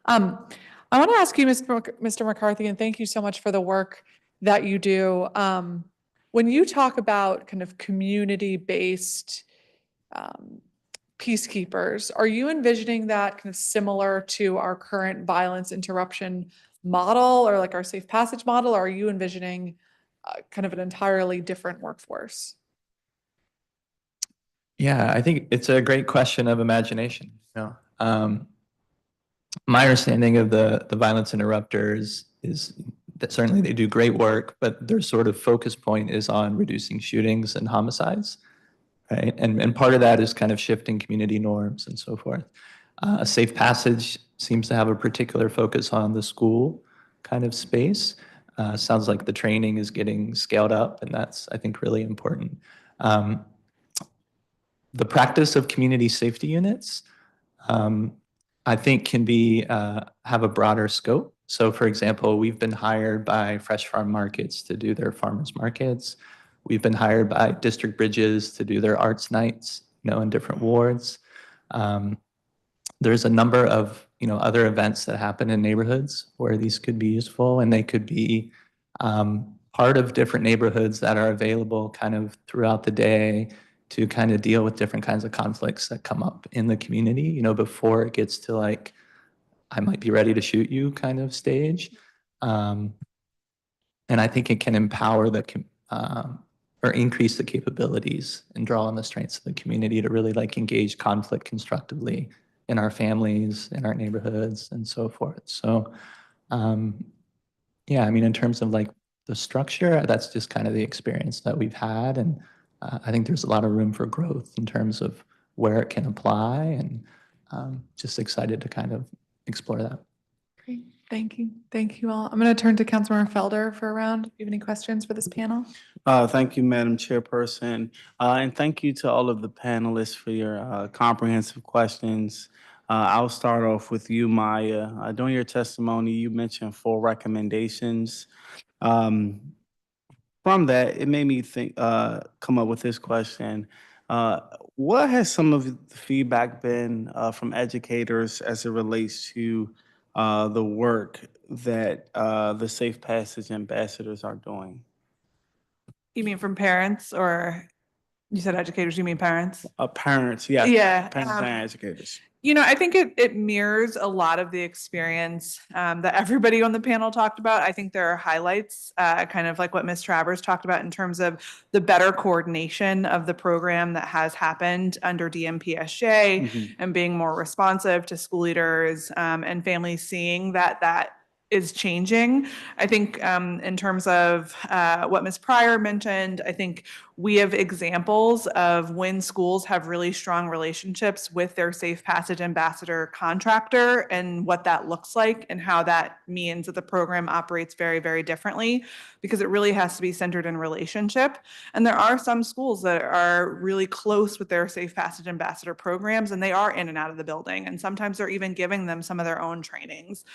[SPEAKER 1] I want to ask you, Mr. McCarthy, and thank you so much for the work that you do. When you talk about kind of community-based peacekeepers, are you envisioning that kind of similar to our current violence interruption model or like our safe passage model? Or are you envisioning kind of an entirely different workforce?
[SPEAKER 6] Yeah, I think it's a great question of imagination. My understanding of the violence interrupters is that certainly they do great work, but their sort of focus point is on reducing shootings and homicides, right? And part of that is kind of shifting community norms and so forth. Safe Passage seems to have a particular focus on the school kind of space. Sounds like the training is getting scaled up, and that's, I think, really important. The practice of community safety units, I think, can be have a broader scope. So, for example, we've been hired by Fresh Farm Markets to do their farmers markets. We've been hired by District Bridges to do their arts nights, in different wards. There's a number of other events that happen in neighborhoods where these could be useful, and they could be part of different neighborhoods that are available kind of throughout the day to kind of deal with different kinds of conflicts that come up in the community, before it gets to like, I might be ready to shoot you kind of stage. And I think it can empower or increase the capabilities and draw on the strengths of the community to really like engage conflict constructively in our families, in our neighborhoods, and so forth. So, yeah, I mean, in terms of like the structure, that's just kind of the experience that we've had. And I think there's a lot of room for growth in terms of where it can apply, and just excited to kind of explore that.
[SPEAKER 1] Great, thank you. Thank you all. I'm going to turn to Councilmember Felder for a round. Do you have any questions for this panel?
[SPEAKER 20] Thank you, Madam Chairperson. And thank you to all of the panelists for your comprehensive questions. I'll start off with you, Maya. During your testimony, you mentioned 4 recommendations. From that, it made me think, come up with this question. What has some of the feedback been from educators as it relates to the work that the Safe Passage ambassadors are doing?
[SPEAKER 4] You mean from parents, or you said educators, you mean parents?
[SPEAKER 20] Parents, yes.
[SPEAKER 4] Yeah.
[SPEAKER 20] Parents and educators.
[SPEAKER 4] I think it mirrors a lot of the experience that everybody on the panel talked about. I think there are highlights, kind of like what Ms. Travers talked about in terms of the better coordination of the program that has happened under DMPSJ and being more responsive to school leaders and families, seeing that is changing. I think in terms of what Ms. Pryor mentioned, I think we have examples of when schools have really strong relationships with their Safe Passage ambassador contractor and what that looks like and how that means that the program operates very, very differently, because it really has to be centered in relationship. And there are some schools that are really close with their Safe Passage ambassador programs, and they are in and out of the building. And sometimes they're even giving them some of their own trainings.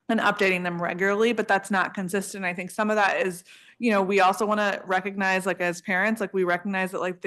[SPEAKER 4] And updating them regularly, but that's not consistent. I think some of that is, we also want to recognize, like as parents, like we recognize that like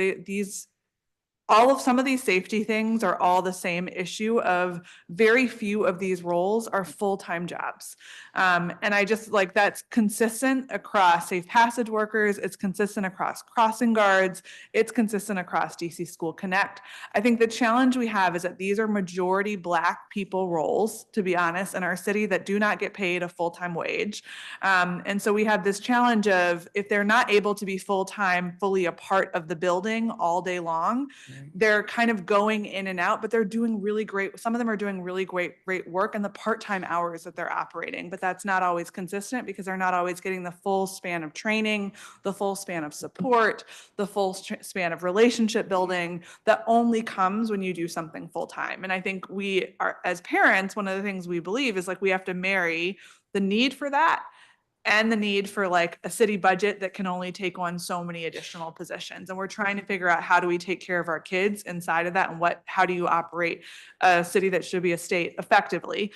[SPEAKER 4] some of these safety things are all the same issue of very few of these roles are full-time jobs. And I just like that's consistent across Safe Passage workers. It's consistent across crossing guards. It's consistent across DC School Connect. I think the challenge we have is that these are majority Black people roles, to be honest, in our city that do not get paid a full-time wage. And so we have this challenge of if they're not able to be full-time, fully a part of the building all day long, they're kind of going in and out, but they're doing really great. Some of them are doing really great work in the part-time hours that they're operating, but that's not always consistent because they're not always getting the full span of training, the full span of support, the full span of relationship building that only comes when you do something full-time. And I think we are, as parents, one of the things we believe is like we have to marry the need for that
[SPEAKER 1] and the need for like a city budget that can only take on so many additional positions. And we're trying to figure out how do we take care of our kids inside of that, and how do you operate a city that should be a state effectively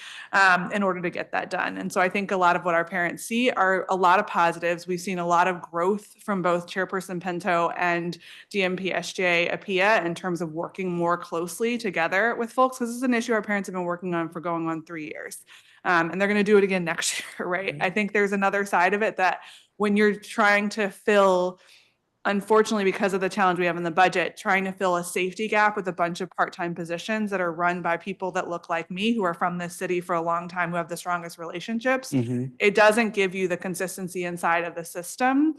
[SPEAKER 1] in order to get that done. And so I think a lot of what our parents see are a lot of positives. We've seen a lot of growth from both Chairperson Pinto and J&PS APIA in terms of working more closely together with folks. This is an issue our parents have been working on for going on 3 years. And they're going to do it again next year, right? I think there's another side of it that when you're trying to fill, unfortunately, because of the challenge we have in the budget, trying to fill a safety gap with a bunch of part-time positions that are run by people that look like me, who are from this city for a long time, who have the strongest relationships, it doesn't give you the consistency inside of the system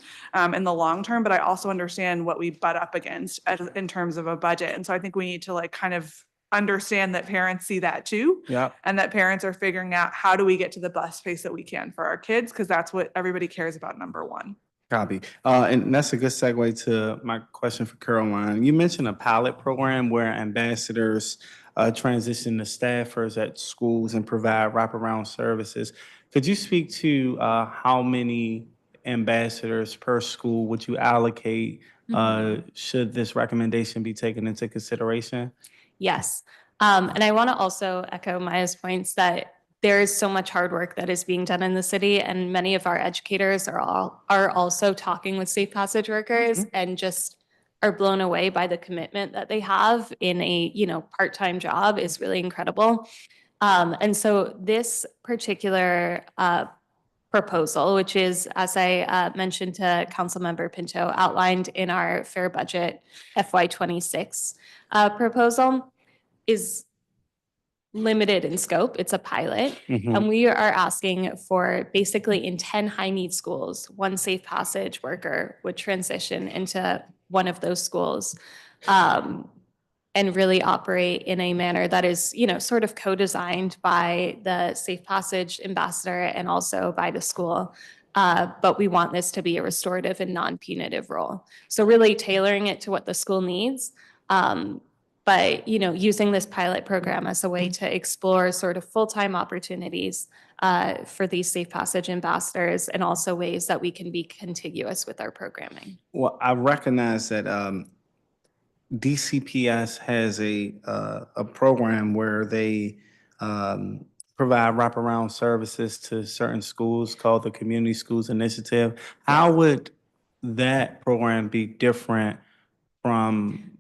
[SPEAKER 1] in the long term. But I also understand what we butt up against in terms of a budget. And so I think we need to like kind of understand that parents see that too.
[SPEAKER 14] Yeah.
[SPEAKER 1] And that parents are figuring out how do we get to the best pace that we can for our kids, because that's what everybody cares about, number one.
[SPEAKER 20] Copy. And that's a good segue to my question for Caroline. You mentioned a pilot program where ambassadors transition to staffers at schools and provide wraparound services. Could you speak to how many ambassadors per school would you allocate should this recommendation be taken into consideration?
[SPEAKER 5] Yes. And I want to also echo Maya's points that there is so much hard work that is being done in the city, and many of our educators are also talking with safe passage workers and just are blown away by the commitment that they have in a, part-time job is really incredible. And so this particular proposal, which is, as I mentioned to Councilmember Pinto, outlined in our fair budget FY26 proposal, is limited in scope. It's a pilot. And we are asking for basically in 10 high need schools, one safe passage worker would transition into one of those schools and really operate in a manner that is, sort of co-designed by the safe passage ambassador and also by the school. But we want this to be a restorative and non-punitive role. So really tailoring it to what the school needs. But, using this pilot program as a way to explore sort of full-time opportunities for these safe passage ambassadors, and also ways that we can be contiguous with our programming.
[SPEAKER 20] Well, I recognize that DCPS has a program where they provide wraparound services to certain schools called the Community Schools Initiative. How would that program be different from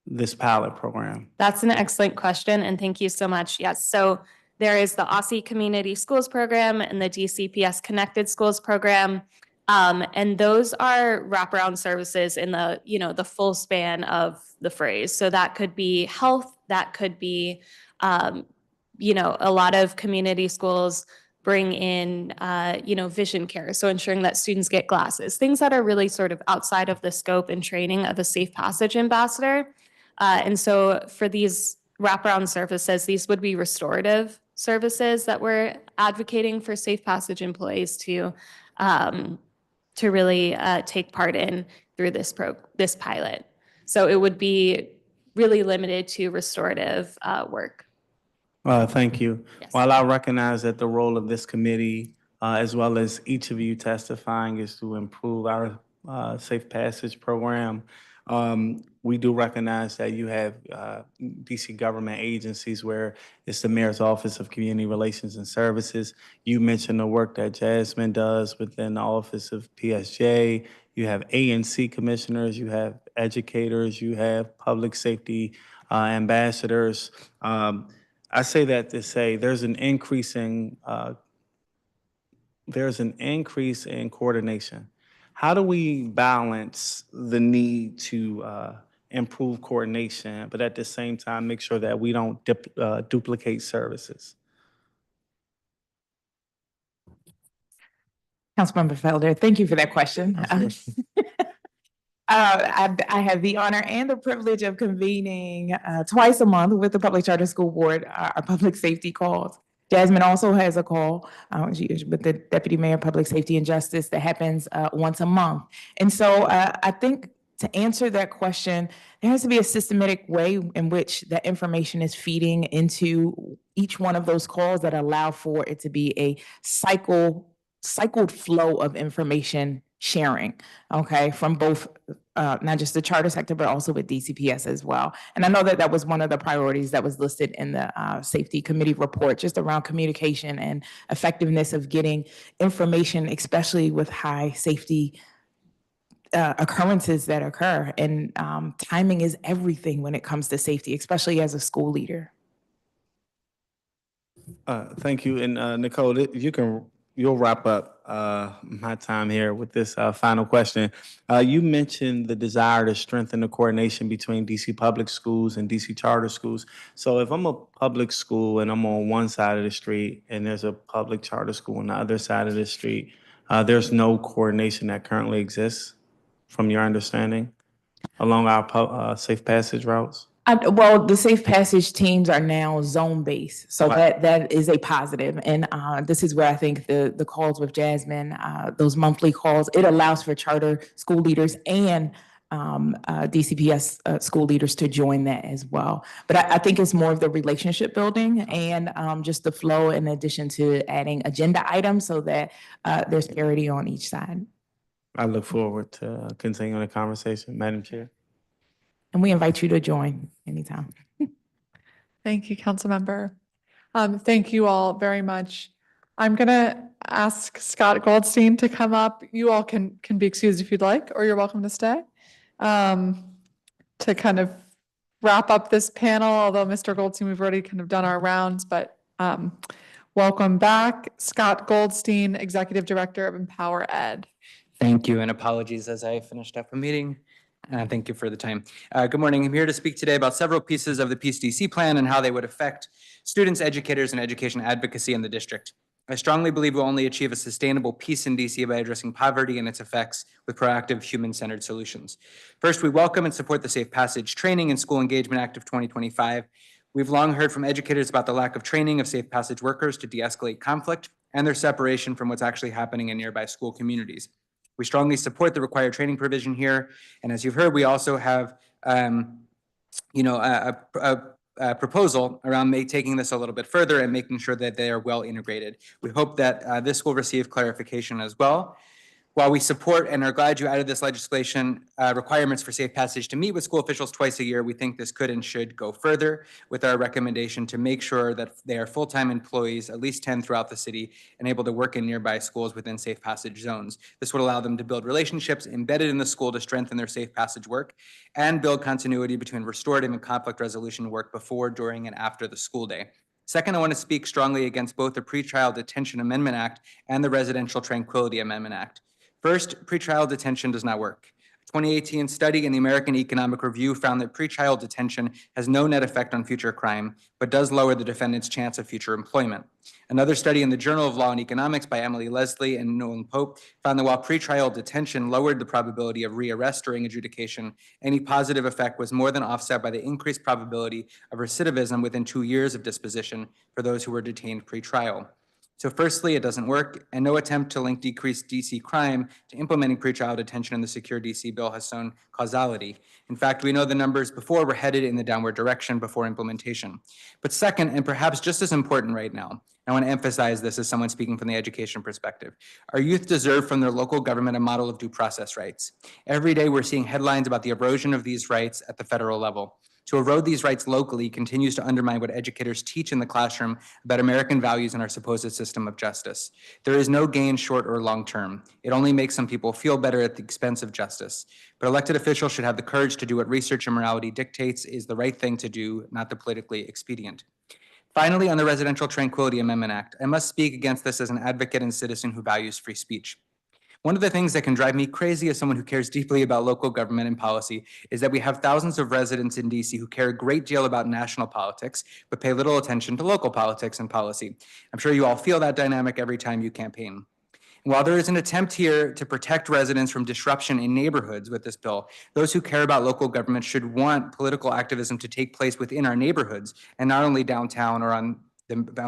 [SPEAKER 20] this pilot program?
[SPEAKER 5] That's an excellent question, and thank you so much. Yes, so there is the Aussie Community Schools Program and the DCPS Connected Schools Program. And those are wraparound services in the, the full span of the phrase. So that could be health, that could be, a lot of community schools bring in, vision care. So ensuring that students get glasses, things that are really sort of outside of the scope and training of a safe passage ambassador. And so for these wraparound services, these would be restorative services that we're advocating for safe passage employees to really take part in through this pilot. So it would be really limited to restorative work.
[SPEAKER 20] Thank you.
[SPEAKER 5] Yes.
[SPEAKER 20] While I recognize that the role of this committee, as well as each of you testifying, is to improve our safe passage program, we do recognize that you have DC government agencies where it's the Mayor's Office of Community Relations and Services. You mentioned the work that Jasmine does within the Office of PSJ. You have ANC commissioners, you have educators, you have public safety ambassadors. I say that to say there's an increase in coordination. How do we balance the need to improve coordination, but at the same time make sure that we don't duplicate services?
[SPEAKER 9] Councilmember Felder, thank you for that question. I have the honor and the privilege of convening twice a month with the Public Charter School Board, our public safety calls. Jasmine also has a call with the Deputy Mayor of Public Safety and Justice that happens once a month. And so I think to answer that question, there has to be a systematic way in which that information is feeding into each one of those calls that allow for it to be a cycle cycled flow of information sharing, okay, from both not just the charter sector, but also with DCPS as well. And I know that that was one of the priorities that was listed in the safety committee report, just around communication and effectiveness of getting information, especially with high safety occurrences that occur. And timing is everything when it comes to safety, especially as a school leader.
[SPEAKER 20] Thank you. And Nicole, you'll wrap up my time here with this final question. You mentioned the desire to strengthen the coordination between DC public schools and DC charter schools. So if I'm a public school and I'm on one side of the street and there's a public charter school on the other side of the street, there's no coordination that currently exists from your understanding along our safe passage routes?
[SPEAKER 9] Well, the safe passage teams are now zone-based, so
[SPEAKER 20] Right.
[SPEAKER 9] that is a positive. And this is where I think the calls with Jasmine, those monthly calls, it allows for charter school leaders and DCPS school leaders to join that as well. But I think it's more of the relationship building and just the flow in addition to adding agenda items so that there's parity on each side.
[SPEAKER 20] I look forward to continuing the conversation, Madam Chair.
[SPEAKER 9] And we invite you to join anytime.
[SPEAKER 1] Thank you, Councilmember. Thank you all very much. I'm gonna ask Scott Goldstein to come up. You all can be excused if you'd like, or you're welcome to stay. To kind of wrap up this panel, although Mr. Goldstein, we've already kind of done our rounds, but welcome back. Scott Goldstein, Executive Director of Empower Ed.
[SPEAKER 10] Thank you, and apologies as I finished up a meeting. Thank you for the time. Good morning. I'm here to speak today about several pieces of the Peace DC plan and how they would affect students, educators, and education advocacy in the district. I strongly believe we'll only achieve a sustainable peace in DC by addressing poverty and its effects with proactive, human-centered solutions. First, we welcome and support the Safe Passage Training and School Engagement Act of 2025. We've long heard from educators about the lack of training of safe passage workers to de-escalate conflict and their separation from what's actually happening in nearby school communities. We strongly support the required training provision here. And as you've heard, we also have a proposal around taking this a little bit further and making sure that they are well integrated. We hope that this will receive clarification as well. While we support and are glad you added this legislation requirements for safe passage to meet with school officials twice a year, we think this could and should go further with our recommendation to make sure that they are full-time employees, at least 10 throughout the city, and able to work in nearby schools within safe passage zones. This would allow them to build relationships embedded in the school to strengthen their safe passage work and build continuity between restorative and conflict resolution work before, during, and after the school day. Second, I want to speak strongly against both the Pretrial Detention Amendment Act and the Residential Tranquility Amendment Act. First, pretrial detention does not work. A 2018 study in the American Economic Review found that pretrial detention has no net effect on future crime, but does lower the defendant's chance of future employment. Another study in the Journal of Law and Economics by Emily Leslie and Nolan Pope found that while pretrial detention lowered the probability of rearrest during adjudication, any positive effect was more than offset by the increased probability of recidivism within 2 years of disposition for those who were detained pretrial. So firstly, it doesn't work, and no attempt to link decreased DC crime to implementing pretrial detention in the Secure DC bill has shown causality. In fact, we know the numbers before were headed in the downward direction before implementation. But second, and perhaps just as important right now, I want to emphasize this as someone speaking from the education perspective. Our youth deserve from their local government a model of due process rights. Every day we're seeing headlines about the erosion of these rights at the federal level. To erode these rights locally continues to undermine what educators teach in the classroom about American values and our supposed system of justice. There is no gain short or long term. It only makes some people feel better at the expense of justice. But elected officials should have the courage to do what research and morality dictates is the right thing to do, not the politically expedient. Finally, on the Residential Tranquility Amendment Act, I must speak against this as an advocate and citizen who values free speech. One of the things that can drive me crazy as someone who cares deeply about local government and policy is that we have thousands of residents in DC who care a great deal about national politics, but pay little attention to local politics and policy. I'm sure you all feel that dynamic every time you campaign. And while there is an attempt here to protect residents from disruption in neighborhoods with this bill, those who care about local government should want political activism to take place within our neighborhoods and not only downtown or on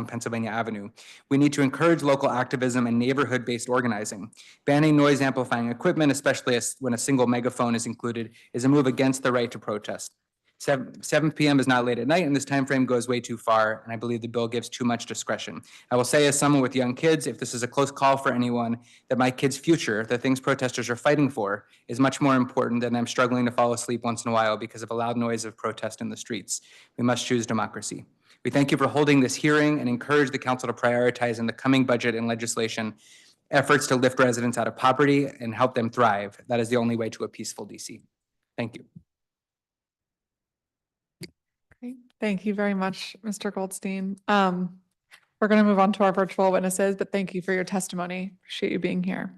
[SPEAKER 10] Pennsylvania Avenue. We need to encourage local activism and neighborhood-based organizing. Banning noise amplifying equipment, especially when a single megaphone is included, is a move against the right to protest. 7 p.m. is not late at night, and this time frame goes way too far, and I believe the bill gives too much discretion. I will say, as someone with young kids, if this is a close call for anyone, that my kids' future, the things protesters are fighting for, is much more important than I'm struggling to fall asleep once in a while because of a loud noise of protest in the streets. We must choose democracy. We thank you for holding this hearing and encourage the council to prioritize in the coming budget and legislation efforts to lift residents out of poverty and help them thrive. That is the only way to a peaceful DC. Thank you.
[SPEAKER 1] Great. Thank you very much, Mr. Goldstein. We're going to move on to our virtual witnesses, but thank you for your testimony. Appreciate you being here.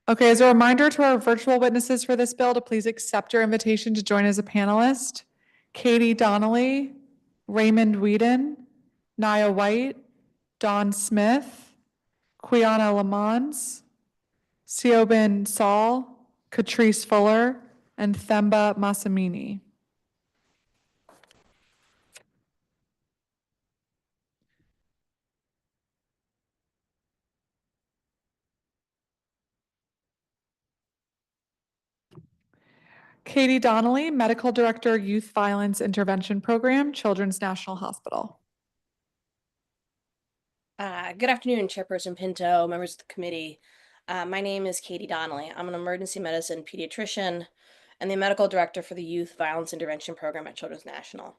[SPEAKER 1] Okay, as a reminder to our virtual witnesses for this bill to please accept your invitation to join as a panelist. Katie Donnelly, Raymond Whedon, Nia White, Dawn Smith, Quiana Lamons, Siobhan Saul, Catrice Fuller, and Themba Massamini. Katie Donnelly, Medical Director, Youth Violence Intervention Program, Children's National Hospital.
[SPEAKER 11] Good afternoon, Chairperson Pinto, members of the committee. My name is Katie Donnelly. I'm an emergency medicine pediatrician and the medical director for the Youth Violence Intervention Program at Children's National.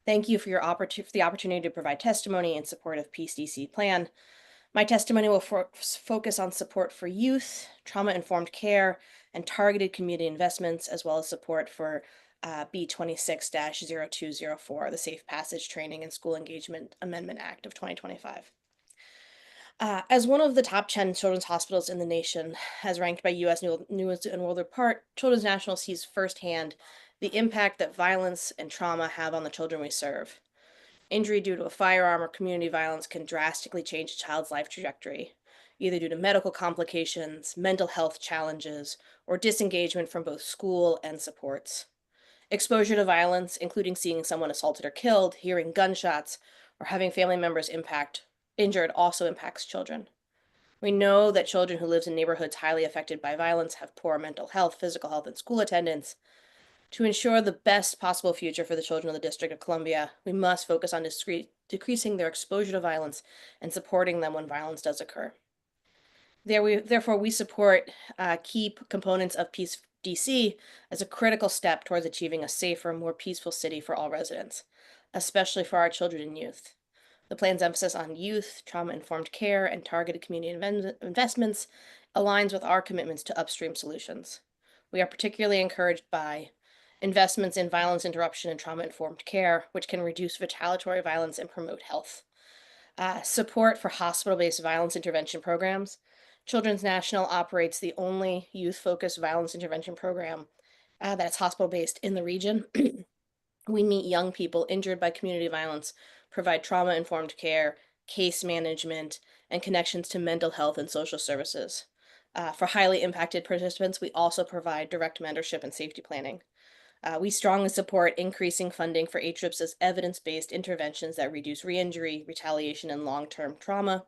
[SPEAKER 11] Thank you for the opportunity to provide testimony in support of Peace DC plan. My testimony will focus on support for youth, trauma-informed care, and targeted community investments, as well as support for B26-0204, the Safe Passage Training and School Engagement Amendment Act of 2025. As one of the top 10 children's hospitals in the nation, as ranked by U.S. News and World Report, Children's National sees firsthand the impact that violence and trauma have on the children we serve. Injury due to a firearm or community violence can drastically change a child's life trajectory, either due to medical complications, mental health challenges, or disengagement from both school and supports. Exposure to violence, including seeing someone assaulted or killed, hearing gunshots, or having family members injured, also impacts children. We know that children who live in neighborhoods highly affected by violence have poor mental health, physical health, and school attendance. To ensure the best possible future for the children of the District of Columbia, we must focus on decreasing their exposure to violence and supporting them when violence does occur. Therefore, we support key components of Peace DC as a critical step towards achieving a safer, more peaceful city for all residents, especially for our children and youth. The plan's emphasis on youth, trauma-informed care, and targeted community investments aligns with our commitments to upstream solutions. We are particularly encouraged by investments in violence interruption and trauma-informed care, which can reduce retaliatory violence and promote health. Support for hospital-based violence intervention programs. Children's National operates the only youth-focused violence intervention program that's hospital-based in the region. We meet young people injured by community violence, provide trauma-informed care, case management, and connections to mental health and social services. For highly impacted participants, we also provide direct mentorship and safety planning. We strongly support increasing funding for ATRIPS as evidence-based interventions that reduce re-injury, retaliation, and long-term trauma.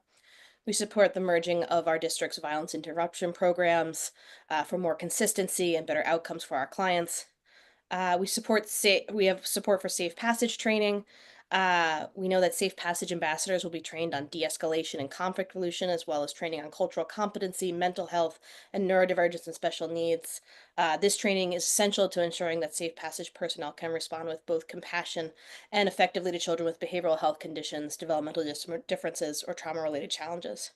[SPEAKER 11] We support the merging of our district's violence interruption programs for more consistency and better outcomes for our clients. We have support for safe passage training. We know that safe passage ambassadors will be trained on de-escalation and conflict resolution, as well as training on cultural competency, mental health, and neurodivergence and special needs. This training is essential to ensuring that safe passage personnel can respond with both compassion and effectively to children with behavioral health conditions, developmental differences, or trauma-related challenges.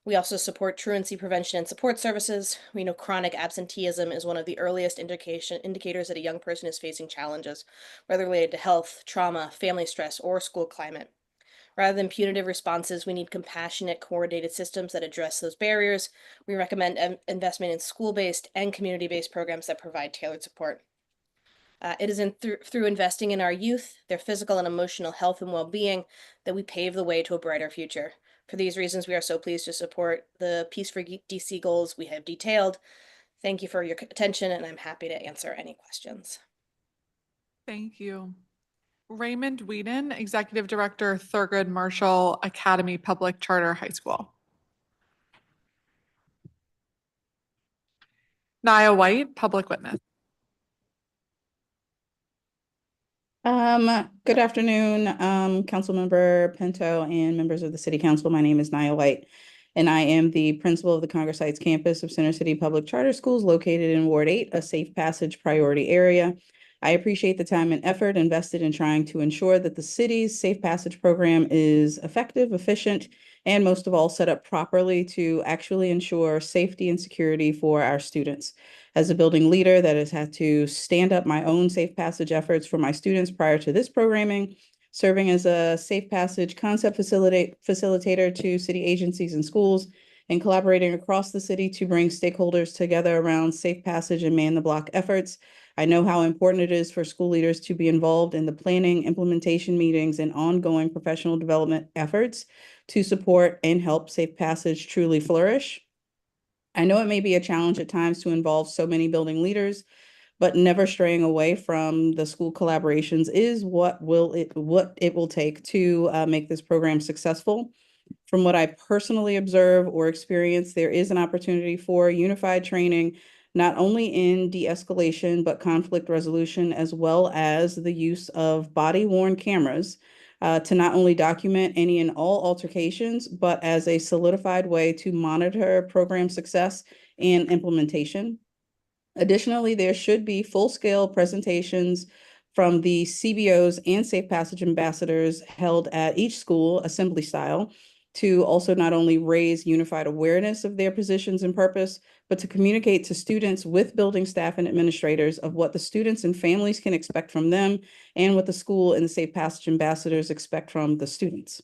[SPEAKER 11] We also support truancy prevention and support services. We know chronic absenteeism is one of the earliest indicators that a young person is facing challenges, whether related to health, trauma, family stress, or school climate. Rather than punitive responses, we need compassionate, coordinated systems that address those barriers. We recommend investment in school-based and community-based programs that provide tailored support. It is through investing in our youth, their physical and emotional health and well-being, that we pave the way to a brighter future. For these reasons, we are so pleased to support the Peace for DC goals we have detailed. Thank you for your attention, and I'm happy to answer any questions.
[SPEAKER 1] Thank you. Raymond Whedon, Executive Director, Thurgood Marshall Academy Public Charter High School. Nia White, Public Witness.
[SPEAKER 12] Good afternoon, Councilmember Pinto and members of the City Council. My name is Nia White, and I am the principal of the Congress Heights campus of Center City Public Charter Schools located in Ward 8, a safe passage priority area. I appreciate the time and effort invested in trying to ensure that the city's safe passage program is effective, efficient, and most of all, set up properly to actually ensure safety and security for our students. As a building leader that has had to stand up my own safe passage efforts for my students prior to this programming, serving as a safe passage concept facilitator to city agencies and schools, and collaborating across the city to bring stakeholders together around safe passage and man the block efforts. I know how important it is for school leaders to be involved in the planning, implementation meetings, and ongoing professional development efforts to support and help safe passage truly flourish. I know it may be a challenge at times to involve so many building leaders, but never straying away from the school collaborations is what it will take to make this program successful. From what I personally observe or experience, there is an opportunity for unified training, not only in de-escalation, but conflict resolution, as well as the use of body-worn cameras to not only document any and all altercations, but as a solidified way to monitor program success and implementation. Additionally, there should be full-scale presentations from the CBOs and Safe Passage ambassadors held at each school, assembly style, to also not only raise unified awareness of their positions and purpose, but to communicate to students with building staff and administrators of what the students and families can expect from them and what the school and the Safe Passage ambassadors expect from the students.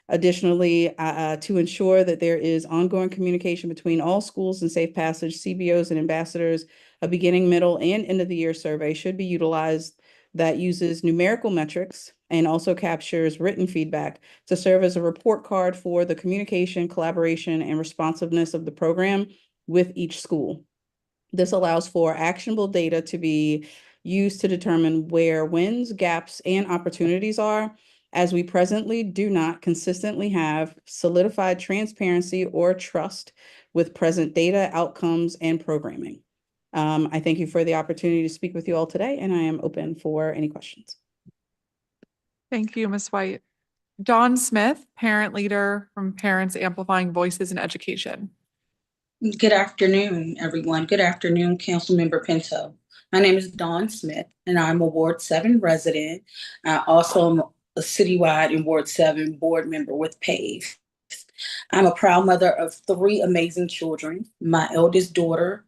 [SPEAKER 12] Additionally, to ensure that there is ongoing communication between all schools and Safe Passage, CBOs and ambassadors, a beginning, middle, and end of the year survey should be utilized that uses numerical metrics and also captures written feedback to serve as a report card for the communication, collaboration, and responsiveness of the program with each school. This allows for actionable data to be used to determine where wins, gaps, and opportunities are, as we presently do not consistently have solidified transparency or trust with present data, outcomes, and programming. I thank you for the opportunity to speak with you all today, and I am open for any questions.
[SPEAKER 1] Thank you, Ms. White. Dawn Smith, parent leader from Parents Amplifying Voices in Education.
[SPEAKER 13] Good afternoon, everyone. Good afternoon, Councilmember Pinto. My name is Dawn Smith, and I'm a Ward 7 resident. I also am a citywide and Ward 7 board member with PAVE. I'm a proud mother of 3 amazing children. My eldest daughter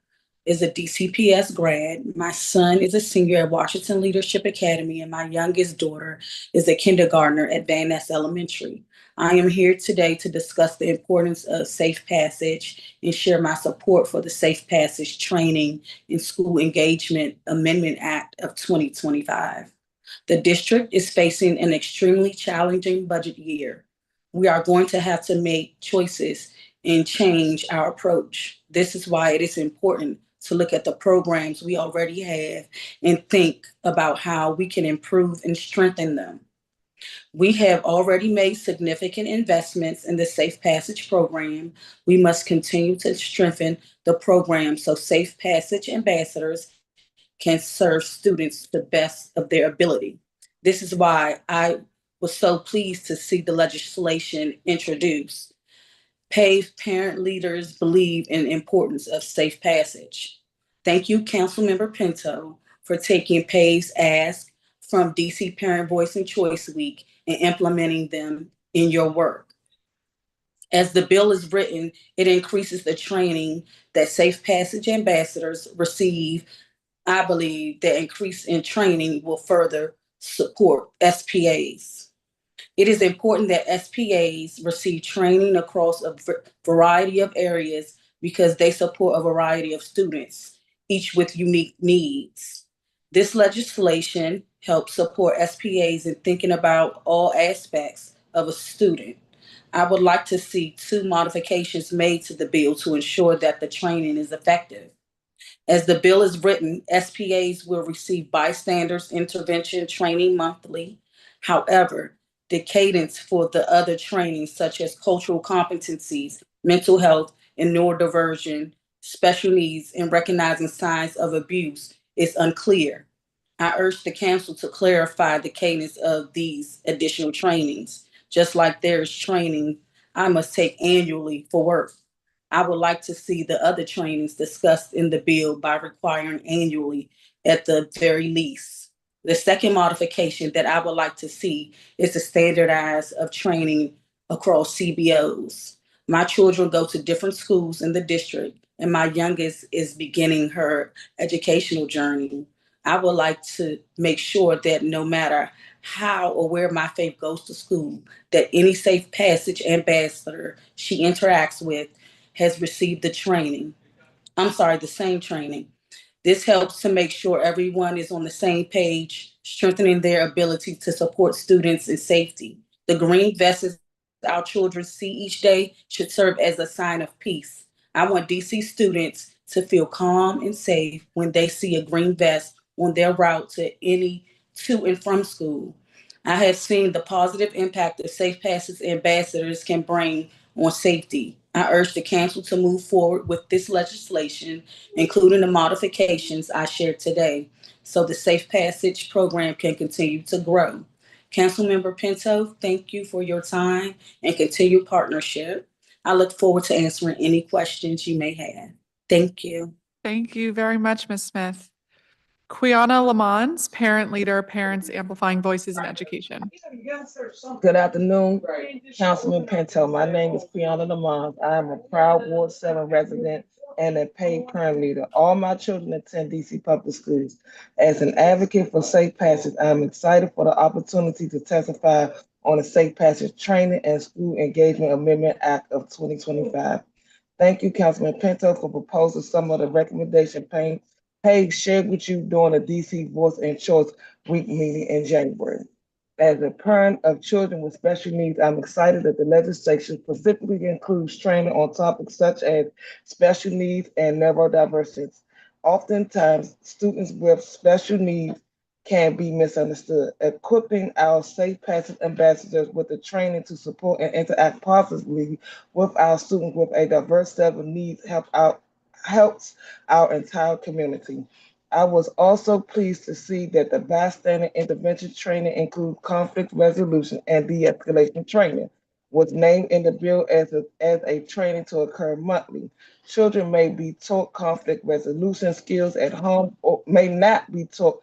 [SPEAKER 13] is a DCPS grad. My son is a senior at Washington Leadership Academy, and my youngest daughter is a kindergartner at Van Ness Elementary. I am here today to discuss the importance of Safe Passage and share my support for the Safe Passage Training and School Engagement Amendment Act of 2025. The district is facing an extremely challenging budget year. We are going to have to make choices and change our approach. This is why it is important to look at the programs we already have and think about how we can improve and strengthen them. We have already made significant investments in the Safe Passage program. We must continue to strengthen the program so Safe Passage ambassadors can serve students to the best of their ability. This is why I was so pleased to see the legislation introduced. PAVE parent leaders believe in the importance of Safe Passage. Thank you, Councilmember Pinto, for taking PAVE's ask from DC Parent Voice and Choice Week and implementing them in your work. As the bill is written, it increases the training that Safe Passage ambassadors receive. I believe the increase in training will further support SPAs. It is important that SPAs receive training across a variety of areas because they support a variety of students, each with unique needs. This legislation helps support SPAs in thinking about all aspects of a student. I would like to see 2 modifications made to the bill to ensure that the training is effective. As the bill is written, SPAs will receive bystanders intervention training monthly. However, the cadence for the other trainings, such as cultural competencies, mental health, and neurodiversion, special needs, and recognizing signs of abuse, is unclear. I urge the council to clarify the cadence of these additional trainings. Just like there is training I must take annually for work, I would like to see the other trainings discussed in the bill by requiring annually at the very least. The second modification that I would like to see is the standardize of training across CBOs. My children go to different schools in the district, and my youngest is beginning her educational journey. I would like to make sure that no matter how or where my faith goes to school, that any safe passage ambassador she interacts with has received the same training. This helps to make sure everyone is on the same page, strengthening their ability to support students in safety. The green vests our children see each day should serve as a sign of peace. I want DC students to feel calm and safe when they see a green vest on their route to and from school. I have seen the positive impact that Safe Passage ambassadors can bring on safety. I urge the council to move forward with this legislation, including the modifications I shared today, so the Safe Passage program can continue to grow. Councilmember Pinto, thank you for your time and continued partnership. I look forward to answering any questions you may have. Thank you.
[SPEAKER 1] Thank you very much, Ms. Smith. Quiana Lamons, parent leader, Parents Amplifying Voices in Education.
[SPEAKER 15] Good afternoon, Councilman Pinto. My name is Quiana Lamont. I am a proud Ward 7 resident and a paid parent leader. All my children attend DC Public Schools. As an advocate for safe passage, I am excited for the opportunity to testify on the Safe Passage Training and School Engagement Amendment Act of 2025. Thank you, Councilman Pinto, for proposing some of the recommendation Paige shared with you during the DC Voice and Choice Week meeting in January. As a parent of children with special needs, I'm excited that the legislation specifically includes training on topics such as special needs and neurodiversity. Oftentimes, students with special needs can be misunderstood. Equipping our Safe Passage ambassadors with the training to support and interact positively with our students with a diverse set of needs helps our entire community. I was also pleased to see that the bystander intervention training includes conflict resolution and de-escalation training, was named in the bill as a training to occur monthly. Children may be taught conflict resolution skills at home or may not be taught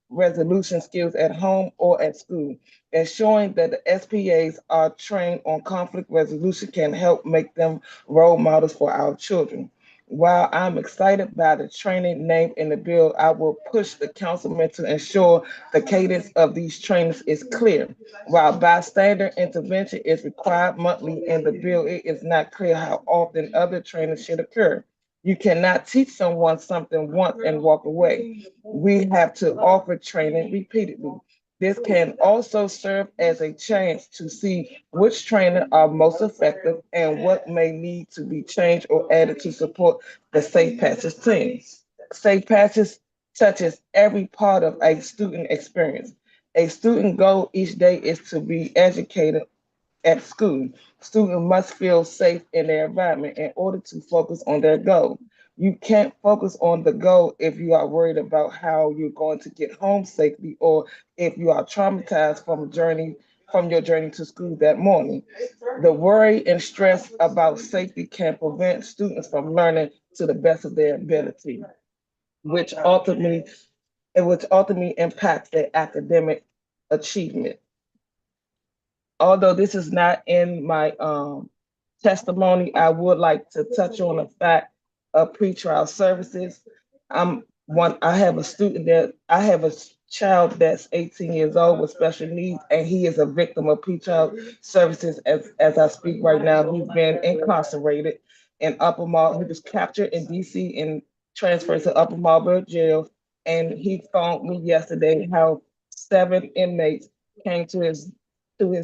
[SPEAKER 15] resolution skills at home or at school. Ensuring that the SPAs are trained on conflict resolution can help make them role models for our children. While I'm excited by the training named in the bill, I will push the councilman to ensure the cadence of these trainings is clear. While bystander intervention is required monthly in the bill, it is not clear how often other trainings should occur. You cannot teach someone something once and walk away. We have to offer training repeatedly. This can also serve as a chance to see which training are most effective and what may need to be changed or added to support the Safe Passage team. Safe Passage touches every part of a student experience. A student goal each day is to be educated at school. Students must feel safe in their environment in order to focus on their goal. You can't focus on the goal if you are worried about how you're going to get home safely or if you are traumatized from your journey to school that morning. The worry and stress about safety can prevent students from learning to the best of their ability, which ultimately impacts their academic achievement. Although this is not in my testimony, I would like to touch on the fact of pretrial services. I have a child that's 18 years old with special needs, and he is a victim of pretrial services as I speak right now. He's been incarcerated in Upper Marlboro. He was captured in DC and transferred to Upper Marlboro Jail. And he phoned me yesterday how 7 inmates came to his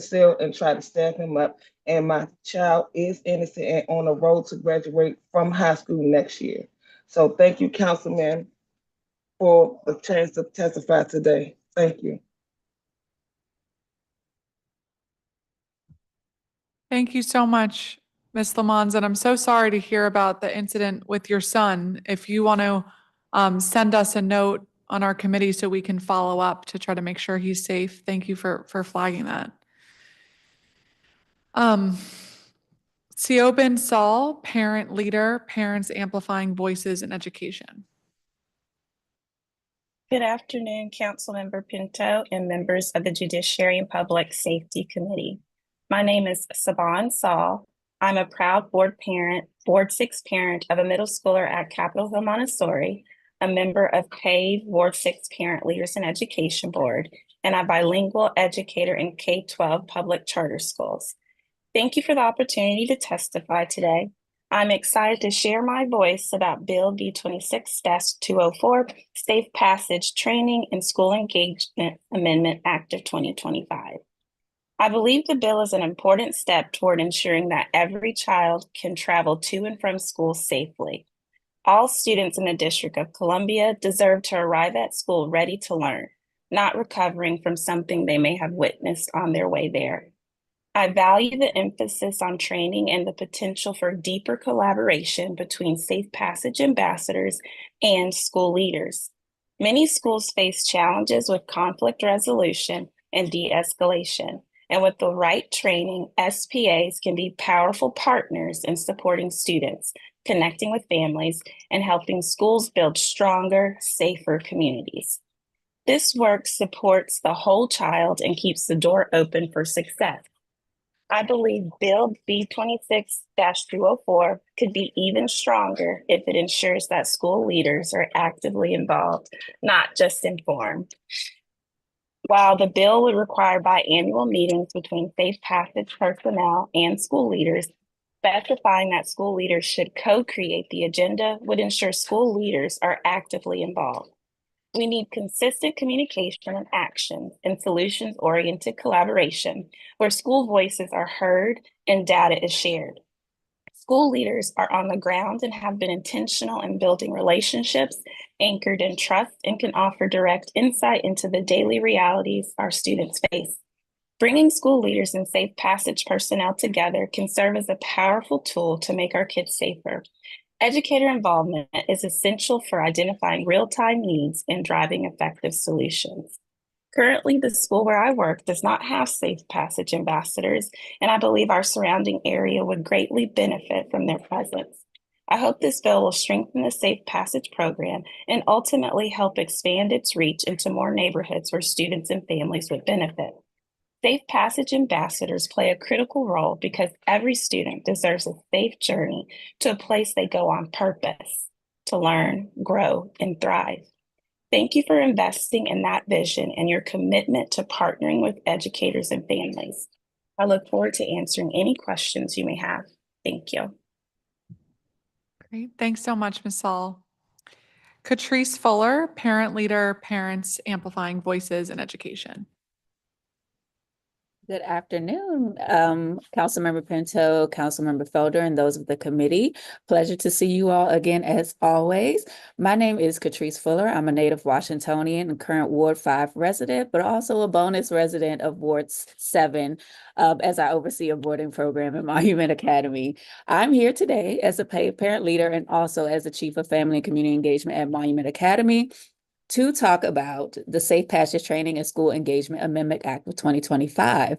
[SPEAKER 15] cell and tried to stab him up. And my child is innocent and on the road to graduate from high school next year. So thank you, Councilman, for the chance to testify today. Thank you.
[SPEAKER 1] Thank you so much, Ms. Lamons, and I'm so sorry to hear about the incident with your son. If you want to send us a note on our committee so we can follow up to try to make sure he's safe. Thank you for flagging that. Siobhan Saul, parent leader, Parents Amplifying Voices in Education.
[SPEAKER 16] Good afternoon, Councilmember Pinto and members of the Judiciary and Public Safety Committee. My name is Saban Saul. I'm a proud board parent, Ward 6 parent of a middle schooler at Capitol Hill Montessori, a member of PAVE Ward 6 Parent Leaders in Education Board, and a bilingual educator in K-12 public charter schools. Thank you for the opportunity to testify today. I'm excited to share my voice about Bill B26-204, Safe Passage Training and School Engagement Amendment Act of 2025. I believe the bill is an important step toward ensuring that every child can travel to and from school safely. All students in the District of Columbia deserve to arrive at school ready to learn, not recovering from something they may have witnessed on their way there. I value the emphasis on training and the potential for deeper collaboration between Safe Passage ambassadors and school leaders. Many schools face challenges with conflict resolution and de-escalation, and with the right training, SPAs can be powerful partners in supporting students, connecting with families, and helping schools build stronger, safer communities. This work supports the whole child and keeps the door open for success. I believe Bill B26-204 could be even stronger if it ensures that school leaders are actively involved, not just informed. While the bill would require biannual meetings between Safe Passage personnel and school leaders, specifying that school leaders should co-create the agenda would ensure school leaders are actively involved. We need consistent communication and action and solutions-oriented collaboration where school voices are heard and data is shared. School leaders are on the ground and have been intentional in building relationships anchored in trust and can offer direct insight into the daily realities our students face. Bringing school leaders and Safe Passage personnel together can serve as a powerful tool to make our kids safer. Educator involvement is essential for identifying real-time needs and driving effective solutions. Currently, the school where I work does not have Safe Passage ambassadors, and I believe our surrounding area would greatly benefit from their presence. I hope this bill will strengthen the Safe Passage program and ultimately help expand its reach into more neighborhoods where students and families would benefit. Safe Passage ambassadors play a critical role because every student deserves a safe journey to a place they go on purpose, to learn, grow, and thrive. Thank you for investing in that vision and your commitment to partnering with educators and families. I look forward to answering any questions you may have. Thank you.
[SPEAKER 1] Great. Thanks so much, Ms. Saul. Catrice Fuller, parent leader, Parents Amplifying Voices in Education.
[SPEAKER 17] Good afternoon, Councilmember Pinto, Councilmember Felder, and those of the committee. Pleasure to see you all again as always. My name is Catrice Fuller. I'm a native Washingtonian and current Ward 5 resident, but also a bonus resident of Ward 7 as I oversee a boarding program at Monument Academy. I'm here today as a paid parent leader and also as the Chief of Family and Community Engagement at Monument Academy to talk about the Safe Passage Training and School Engagement Amendment Act of 2025.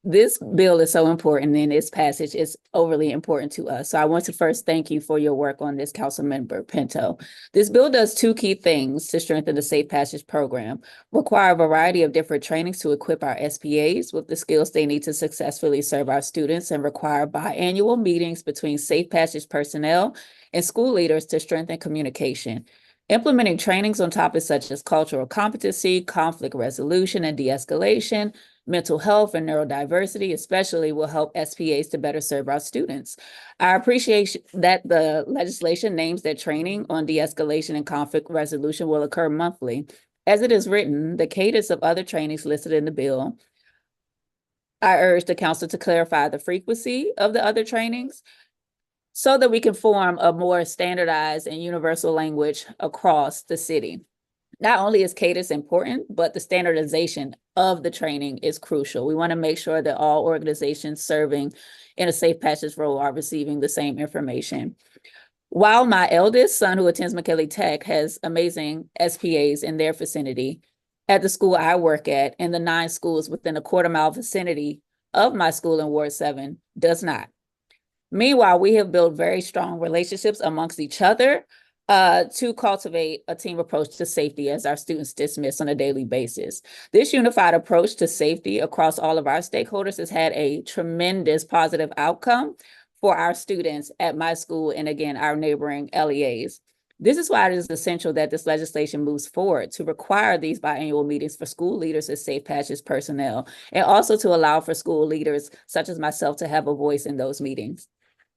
[SPEAKER 17] This bill is so important and its passage is overly important to us. So I want to first thank you for your work on this, Councilmember Pinto. This bill does two key things to strengthen the Safe Passage program: require a variety of different trainings to equip our SPAs with the skills they need to successfully serve our students, and require biannual meetings between Safe Passage personnel and school leaders to strengthen communication. Implementing trainings on topics such as cultural competency, conflict resolution and de-escalation, mental health, and neurodiversity especially will help SPAs to better serve our students. I appreciate that the legislation names that training on de-escalation and conflict resolution will occur monthly. As it is written, the cadence of other trainings listed in the bill, I urge the council to clarify the frequency of the other trainings so that we can form a more standardized and universal language across the city. Not only is cadence important, but the standardization of the training is crucial. We want to make sure that all organizations serving in a Safe Passage role are receiving the same information. While my eldest son, who attends McKinley Tech, has amazing SPAs in their vicinity, at the school I work at, and the 9 schools within a quarter-mile vicinity of my school in Ward 7 does not. Meanwhile, we have built very strong relationships amongst each other to cultivate a team approach to safety as our students dismiss on a daily basis. This unified approach to safety across all of our stakeholders has had a tremendous positive outcome for our students at my school and, again, our neighboring LEAs. This is why it is essential that this legislation moves forward to require these biannual meetings for school leaders as Safe Passage personnel, and also to allow for school leaders such as myself to have a voice in those meetings.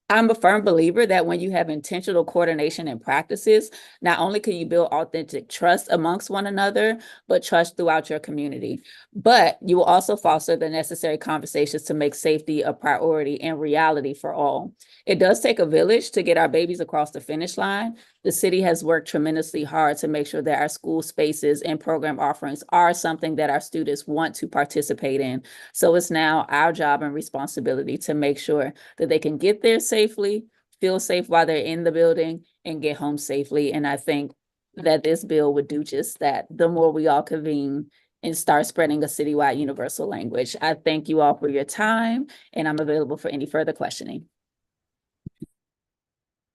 [SPEAKER 17] I'm a firm believer that when you have intentional coordination and practices, not only can you build authentic trust amongst one another, but trust throughout your community. But you will also foster the necessary conversations to make safety a priority and reality for all. It does take a village to get our babies across the finish line. The city has worked tremendously hard to make sure that our school spaces and program offerings are something that our students want to participate in. So it's now our job and responsibility to make sure that they can get there safely, feel safe while they're in the building, and get home safely. And I think that this bill would do just that. The more we all convene and start spreading a citywide universal language. I thank you all for your time, and I'm available for any further questioning.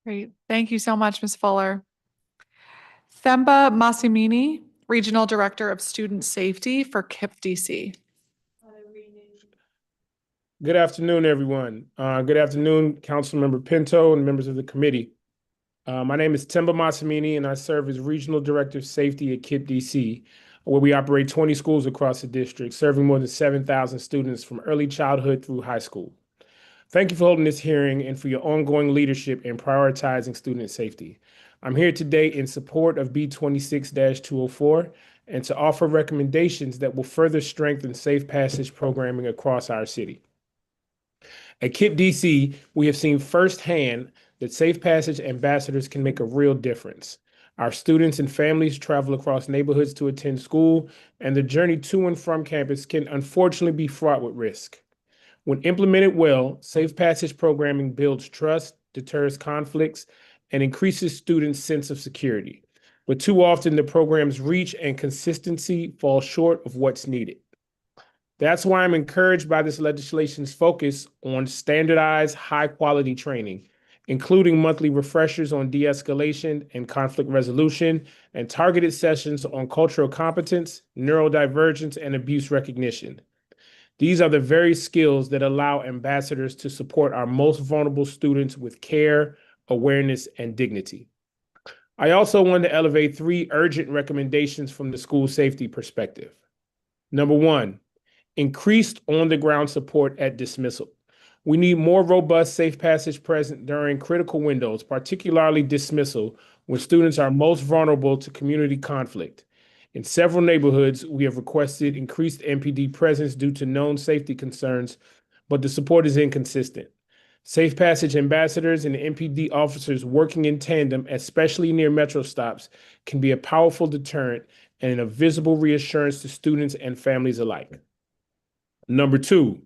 [SPEAKER 1] Great. Thank you so much, Ms. Fuller. Themba Massimini, Regional Director of Student Safety for KIPP DC.
[SPEAKER 18] Good afternoon, everyone. Good afternoon, Councilmember Pinto and members of the committee. My name is Themba Massimini, and I serve as Regional Director of Safety at KIPP DC, where we operate 20 schools across the district, serving more than 7,000 students from early childhood through high school. Thank you for holding this hearing and for your ongoing leadership in prioritizing student safety. I'm here today in support of B26-204 and to offer recommendations that will further strengthen safe passage programming across our city. At KIPP DC, we have seen firsthand that safe passage ambassadors can make a real difference. Our students and families travel across neighborhoods to attend school, and the journey to and from campus can unfortunately be fraught with risk. When implemented well, safe passage programming builds trust, deters conflicts, and increases students' sense of security. But too often, the program's reach and consistency fall short of what's needed. That's why I'm encouraged by this legislation's focus on standardized, high-quality training, including monthly refreshers on de-escalation and conflict resolution, and targeted sessions on cultural competence, neurodivergence, and abuse recognition. These are the very skills that allow ambassadors to support our most vulnerable students with care, awareness, and dignity. I also want to elevate 3 urgent recommendations from the school safety perspective. Number 1, increased on-the-ground support at dismissal. We need more robust safe passage present during critical windows, particularly dismissal, when students are most vulnerable to community conflict. In several neighborhoods, we have requested increased MPD presence due to known safety concerns, but the support is inconsistent. Safe passage ambassadors and MPD officers working in tandem, especially near metro stops, can be a powerful deterrent and a visible reassurance to students and families alike. Number 2,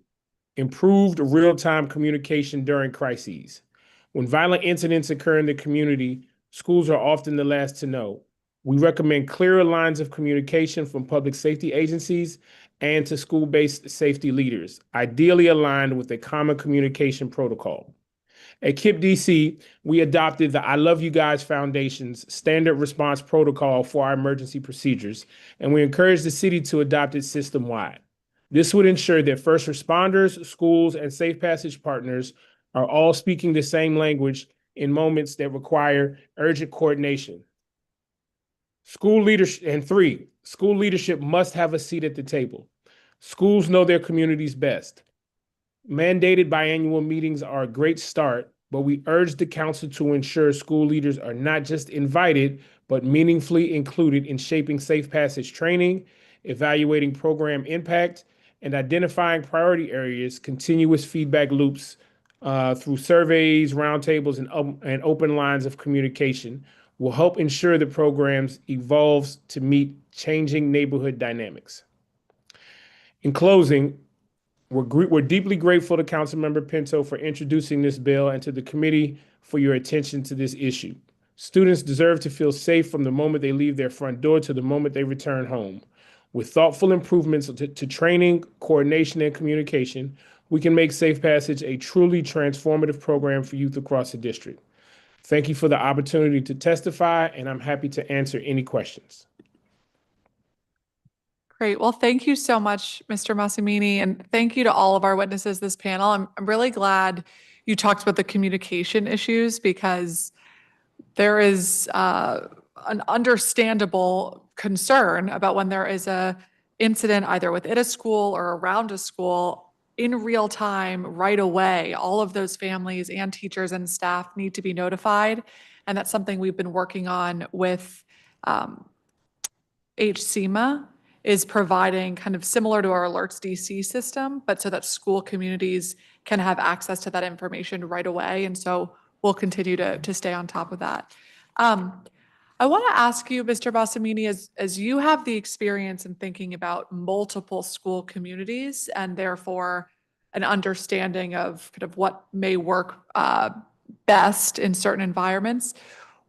[SPEAKER 18] improved real-time communication during crises. When violent incidents occur in the community, schools are often the last to know. We recommend clearer lines of communication from public safety agencies and to school-based safety leaders, ideally aligned with a common communication protocol. At KIPP DC, we adopted the I Love You Guys Foundation's standard response protocol for our emergency procedures, and we encourage the city to adopt it system-wide. This would ensure that first responders, schools, and safe passage partners are all speaking the same language in moments that require urgent coordination. School leadership, and 3, school leadership must have a seat at the table. Schools know their communities best. Mandated biannual meetings are a great start, but we urge the council to ensure school leaders are not just invited, but meaningfully included in shaping safe passage training, evaluating program impact, and identifying priority areas. Continuous feedback loops through surveys, roundtables, and open lines of communication will help ensure the programs evolves to meet changing neighborhood dynamics. In closing, we're deeply grateful to Councilmember Pinto for introducing this bill and to the committee for your attention to this issue. Students deserve to feel safe from the moment they leave their front door to the moment they return home. With thoughtful improvements to training, coordination, and communication, we can make Safe Passage a truly transformative program for youth across the district. Thank you for the opportunity to testify, and I'm happy to answer any questions.
[SPEAKER 1] Great. Well, thank you so much, Mr. Massimini, and thank you to all of our witnesses this panel. I'm really glad you talked about the communication issues because there is an understandable concern about when there is a incident either within a school or around a school in real time, right away. All of those families and teachers and staff need to be notified. And that's something we've been working on with HCMA, is providing kind of similar to our Alerts DC system, but so that school communities can have access to that information right away. And so we'll continue to stay on top of that. I want to ask you, Mr. Bassamini, as you have the experience in thinking about multiple school communities and therefore an understanding of kind of what may work best in certain environments,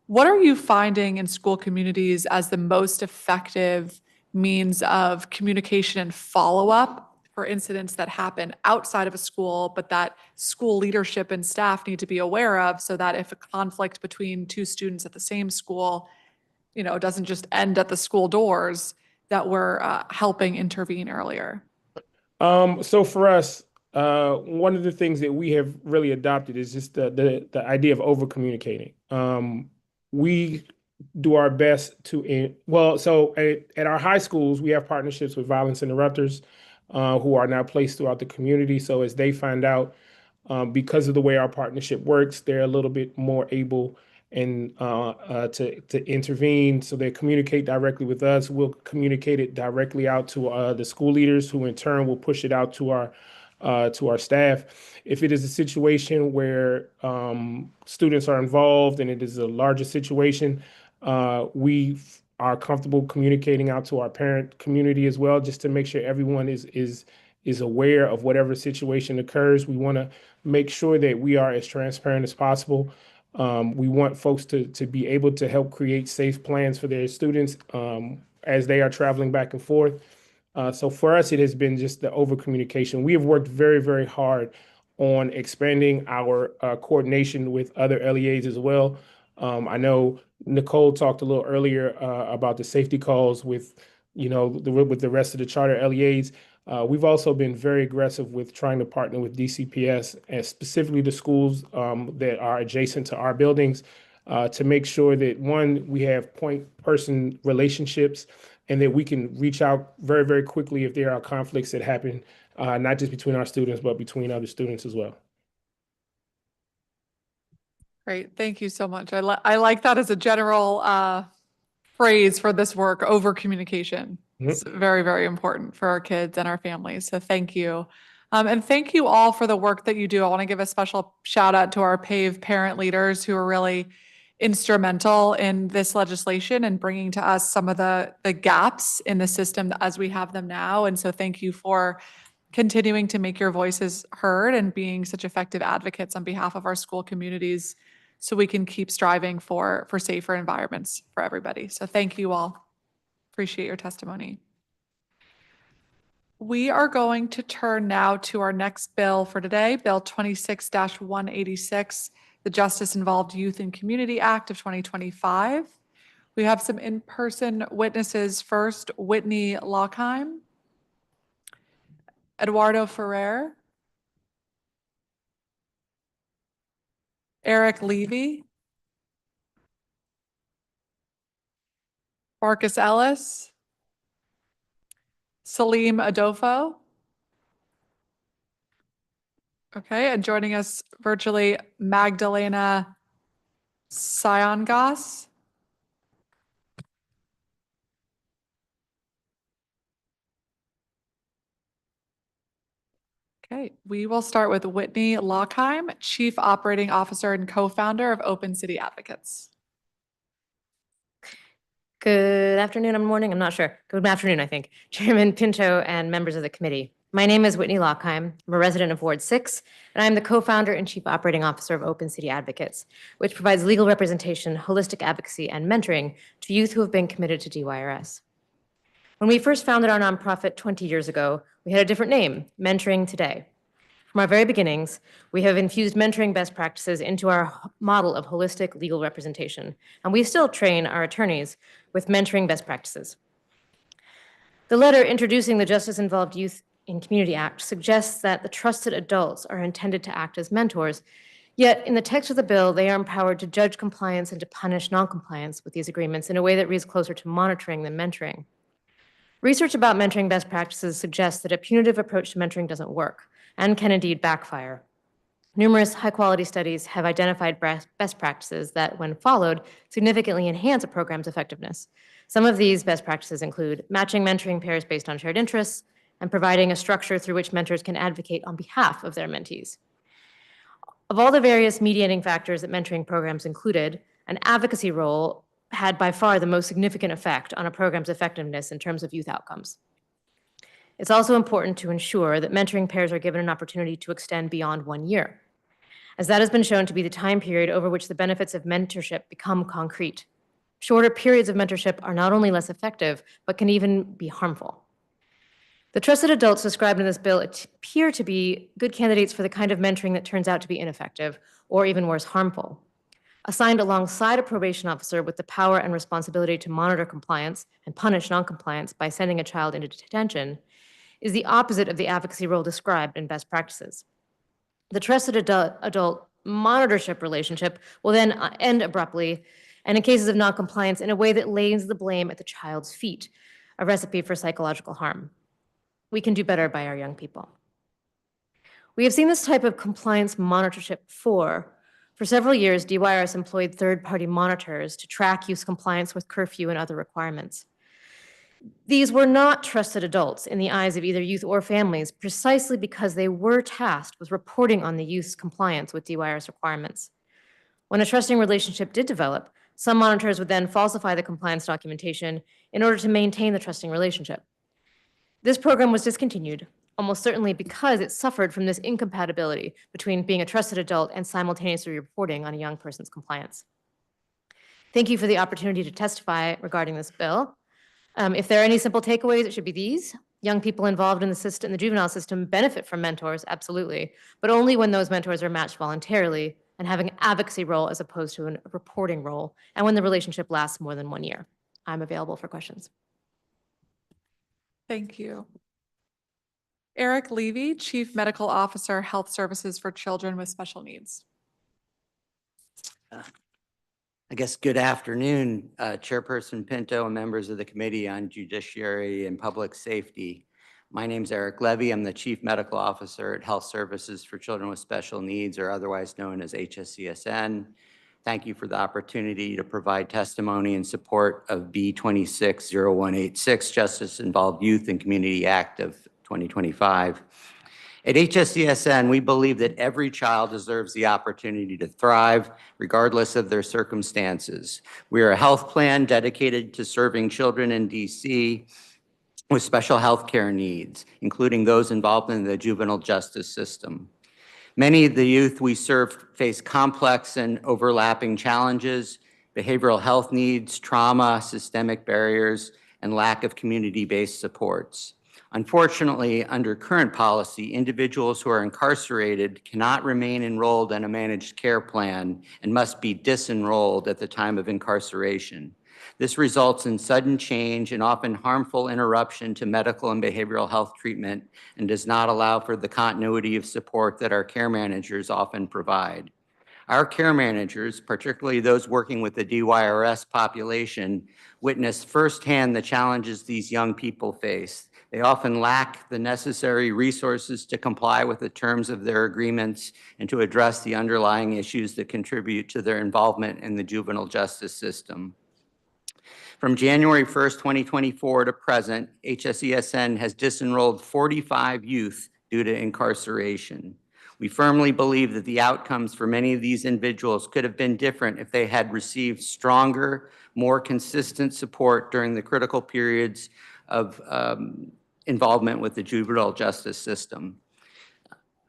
[SPEAKER 1] what are you finding in school communities as the most effective means of communication and follow-up for incidents that happen outside of a school, but that school leadership and staff need to be aware of so that if a conflict between two students at the same school, doesn't just end at the school doors, that we're helping intervene earlier?
[SPEAKER 18] So for us, one of the things that we have really adopted is just the idea of over communicating. We do our best to, so at our high schools, we have partnerships with violence interrupters who are now placed throughout the community. So as they find out, because of the way our partnership works, they're a little bit more able to intervene. So they communicate directly with us. We'll communicate it directly out to the school leaders, who in turn will push it out to our staff. If it is a situation where students are involved and it is a larger situation, we are comfortable communicating out to our parent community as well, just to make sure everyone is aware of whatever situation occurs. We want to make sure that we are as transparent as possible. We want folks to be able to help create safe plans for their students as they are traveling back and forth. So for us, it has been just the over communication. We have worked very, very hard on expanding our coordination with other LEAs as well. I know Nicole talked a little earlier about the safety calls with the rest of the charter LEAs. We've also been very aggressive with trying to partner with DCPS and specifically the schools that are adjacent to our buildings to make sure that, one, we have point person relationships and that we can reach out very, very quickly if there are conflicts that happen, not just between our students, but between other students as well.
[SPEAKER 1] Great. Thank you so much. I like that as a general phrase for this work, over communication. It's very, very important for our kids and our families. So thank you. And thank you all for the work that you do. I want to give a special shout out to our PAVE parent leaders who are really instrumental in this legislation and bringing to us some of the gaps in the system as we have them now. And so thank you for continuing to make your voices heard and being such effective advocates on behalf of our school communities so we can keep striving for safer environments for everybody. So thank you all. Appreciate your testimony. We are going to turn now to our next bill for today, Bill 26-186, the Justice Involved Youth and Community Act of 2025. We have some in-person witnesses. First, Whitney Lockheim, Eduardo Ferrer, Eric Levy, Marcus Ellis, Salim Adolfo. Okay, and joining us virtually, Magdalena Siongas. Okay, we will start with Whitney Lockheim, Chief Operating Officer and co-founder of Open City Advocates.
[SPEAKER 19] Good afternoon or morning, I'm not sure. Good afternoon, I think. Chairman Pinto and members of the committee. My name is Whitney Lockheim. I'm a resident of Ward 6, and I'm the co-founder and chief operating officer of Open City Advocates, which provides legal representation, holistic advocacy, and mentoring to youth who have been committed to DYRS. When we first founded our nonprofit 20 years ago, we had a different name, Mentoring Today. From our very beginnings, we have infused mentoring best practices into our model of holistic legal representation, and we still train our attorneys with mentoring best practices. The letter introducing the Justice Involved Youth in Community Act suggests that the trusted adults are intended to act as mentors, yet in the text of the bill, they are empowered to judge compliance and to punish noncompliance with these agreements in a way that reads closer to monitoring than mentoring. Research about mentoring best practices suggests that a punitive approach to mentoring doesn't work and can indeed backfire. Numerous high-quality studies have identified best practices that, when followed, significantly enhance a program's effectiveness. Some of these best practices include matching mentoring pairs based on shared interests, and providing a structure through which mentors can advocate on behalf of their mentees. Of all the various mediating factors that mentoring programs included, an advocacy role had by far the most significant effect on a program's effectiveness in terms of youth outcomes. It's also important to ensure that mentoring pairs are given an opportunity to extend beyond 1 year, as that has been shown to be the time period over which the benefits of mentorship become concrete. Shorter periods of mentorship are not only less effective, but can even be harmful. The trusted adults described in this bill appear to be good candidates for the kind of mentoring that turns out to be ineffective, or even worse, harmful. Assigned alongside a probation officer with the power and responsibility to monitor compliance and punish noncompliance by sending a child into detention is the opposite of the advocacy role described in best practices. The trusted adult monitorship relationship will then end abruptly, and in cases of noncompliance, in a way that lays the blame at the child's feet, a recipe for psychological harm. We can do better by our young people. We have seen this type of compliance monitorship before. For several years, DYRS employed third-party monitors to track youth compliance with curfew and other requirements. These were not trusted adults in the eyes of either youth or families, precisely because they were tasked with reporting on the youth's compliance with DYRS requirements. When a trusting relationship did develop, some monitors would then falsify the compliance documentation in order to maintain the trusting relationship. This program was discontinued, almost certainly because it suffered from this incompatibility between being a trusted adult and simultaneously reporting on a young person's compliance. Thank you for the opportunity to testify regarding this bill. If there are any simple takeaways, it should be these. Young people involved in the system, the juvenile system, benefit from mentors, absolutely, but only when those mentors are matched voluntarily and have an advocacy role as opposed to a reporting role, and when the relationship lasts more than 1 year. I'm available for questions.
[SPEAKER 1] Thank you. Eric Levy, Chief Medical Officer, Health Services for Children with Special Needs.
[SPEAKER 21] I guess good afternoon, Chairperson Pinto and members of the Committee on Judiciary and Public Safety. My name is Eric Levy. I'm the Chief Medical Officer at Health Services for Children with Special Needs, or otherwise known as HSCSN. Thank you for the opportunity to provide testimony in support of B260186, Justice Involved Youth and Community Act of 2025. At HSCSN, we believe that every child deserves the opportunity to thrive, regardless of their circumstances. We are a health plan dedicated to serving children in DC with special health care needs, including those involved in the juvenile justice system. Many of the youth we serve face complex and overlapping challenges, behavioral health needs, trauma, systemic barriers, and lack of community-based supports. Unfortunately, under current policy, individuals who are incarcerated cannot remain enrolled in a managed care plan and must be disenrolled at the time of incarceration. This results in sudden change and often harmful interruption to medical and behavioral health treatment and does not allow for the continuity of support that our care managers often provide. Our care managers, particularly those working with the DYRS population, witness firsthand the challenges these young people face. They often lack the necessary resources to comply with the terms of their agreements and to address the underlying issues that contribute to their involvement in the juvenile justice system. From January 1st, 2024 to present, HSCSN has disenrolled 45 youth due to incarceration. We firmly believe that the outcomes for many of these individuals could have been different if they had received stronger, more consistent support during the critical periods of involvement with the juvenile justice system.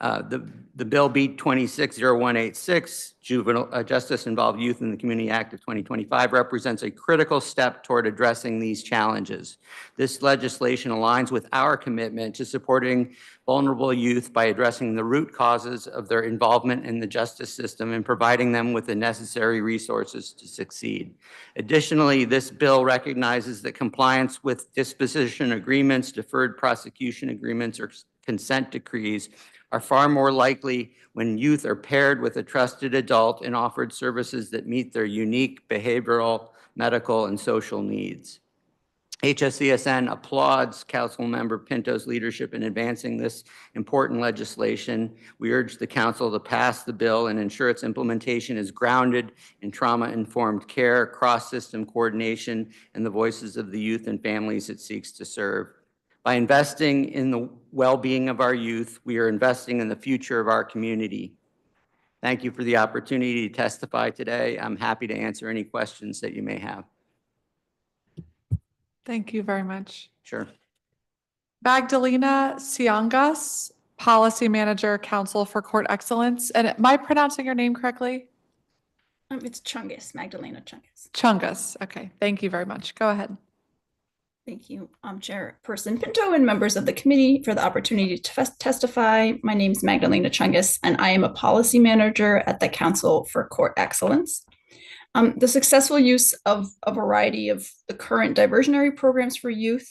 [SPEAKER 21] The bill B 260186, Juvenile Justice Involved Youth in the Community Act of 2025, represents a critical step toward addressing these challenges. This legislation aligns with our commitment to supporting vulnerable youth by addressing the root causes of their involvement in the justice system and providing them with the necessary resources to succeed. Additionally, this bill recognizes that compliance with disposition agreements, deferred prosecution agreements, or consent decrees are far more likely when youth are paired with a trusted adult and offered services that meet their unique behavioral, medical, and social needs. HSCSN applauds Councilmember Pinto's leadership in advancing this important legislation. We urge the Council to pass the bill and ensure its implementation is grounded in trauma-informed care, cross-system coordination, and the voices of the youth and families it seeks to serve. By investing in the well-being of our youth, we are investing in the future of our community. Thank you for the opportunity to testify today. I'm happy to answer any questions that you may have.
[SPEAKER 1] Thank you very much.
[SPEAKER 21] Sure.
[SPEAKER 1] Magdalena Siangas, Policy Manager, Council for Court Excellence. And am I pronouncing your name correctly?
[SPEAKER 2] It's Chungus, Magdalena Chungus.
[SPEAKER 1] Chungus. Okay, thank you very much. Go ahead.
[SPEAKER 2] Thank you, Chairperson Pinto and members of the committee for the opportunity to testify. My name is Magdalena Chungus, and I am a policy manager at the Council for Court Excellence. The successful use of a variety of the current diversionary programs for youth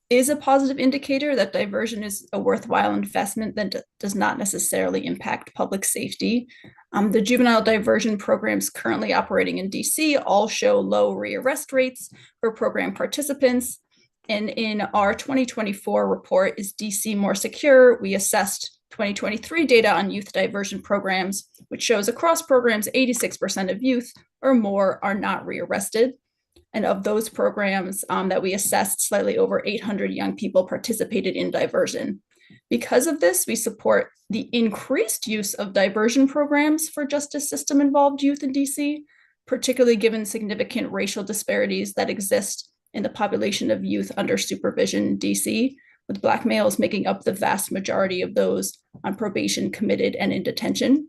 [SPEAKER 2] is a positive indicator that diversion is a worthwhile investment that does not necessarily impact public safety. The juvenile diversion programs currently operating in DC all show low rearrest rates for program participants. And in our 2024 report, Is DC More Secure?, we assessed 2023 data on youth diversion programs, which shows across programs, 86% of youth or more are not rearrested. And of those programs that we assessed, slightly over 800 young people participated in diversion. Because of this, we support the increased use of diversion programs for justice system involved youth in DC, particularly given significant racial disparities that exist in the population of youth under supervision in DC, with Black males making up the vast majority of those on probation, committed, and in detention.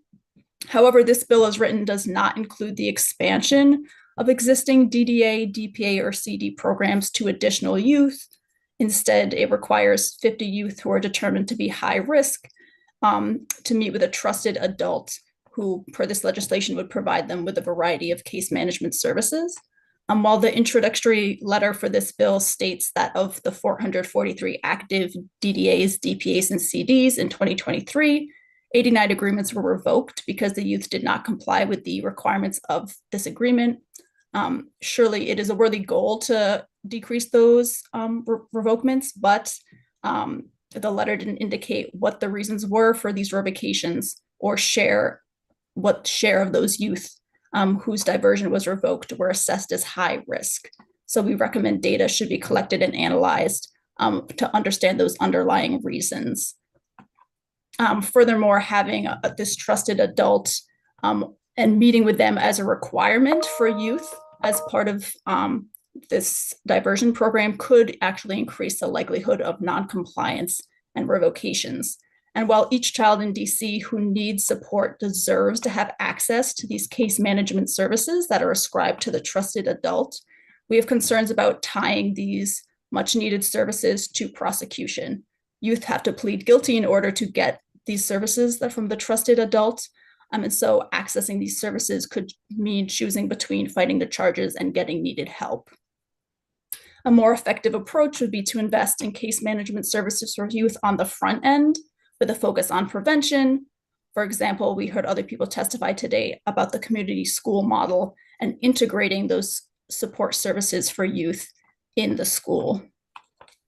[SPEAKER 2] However, this bill as written does not include the expansion of existing DDA, DPA, or CD programs to additional youth. Instead, it requires 50 youth who are determined to be high risk to meet with a trusted adult who, per this legislation, would provide them with a variety of case management services. While the introductory letter for this bill states that of the 443 active DDAs, DPAs, and CDs in 2023, 89 agreements were revoked because the youth did not comply with the requirements of this agreement. Surely it is a worthy goal to decrease those revokements, but the letter didn't indicate what the reasons were for these revocations or what share of those youth whose diversion was revoked were assessed as high risk. So we recommend data should be collected and analyzed to understand those underlying reasons. Furthermore, having this trusted adult and meeting with them as a requirement for youth as part of this diversion program could actually increase the likelihood of non-compliance and revocations. And while each child in DC who needs support deserves to have access to these case management services that are ascribed to the trusted adult, we have concerns about tying these much needed services to prosecution. Youth have to plead guilty in order to get these services from the trusted adult. And so accessing these services could mean choosing between fighting the charges and getting needed help. A more effective approach would be to invest in case management services for youth on the front end, with a focus on prevention. For example, we heard other people testify today about the community school model and integrating those support services for youth in the school.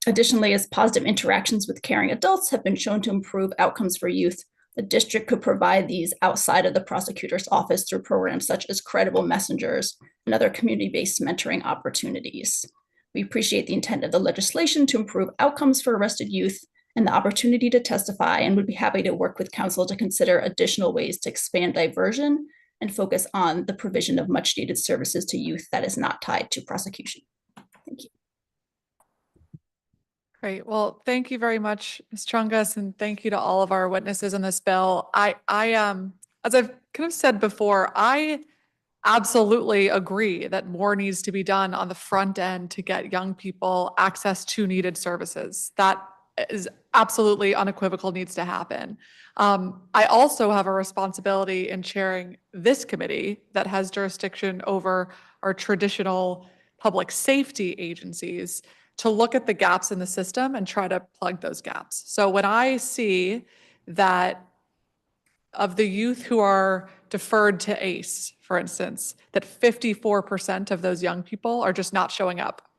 [SPEAKER 2] Additionally, as positive interactions with caring adults have been shown to improve outcomes for youth, the district could provide these outside of the prosecutor's office through programs such as Credible Messengers and other community-based mentoring opportunities. We appreciate the intent of the legislation to improve outcomes for arrested youth and the opportunity to testify, and would be happy to work with council to consider additional ways to expand diversion and focus on the provision of much needed services to youth that is not tied to prosecution. Thank you.
[SPEAKER 1] Great. Well, thank you very much, Ms. Chungus, and thank you to all of our witnesses on this bill. As I've kind of said before, I absolutely agree that more needs to be done on the front end to get young people access to needed services. That is absolutely unequivocal needs to happen. I also have a responsibility in chairing this committee that has jurisdiction over our traditional public safety agencies to look at the gaps in the system and try to plug those gaps. So when I see that of the youth who are deferred to ACE, for instance, that 54% of those young people are just not showing up,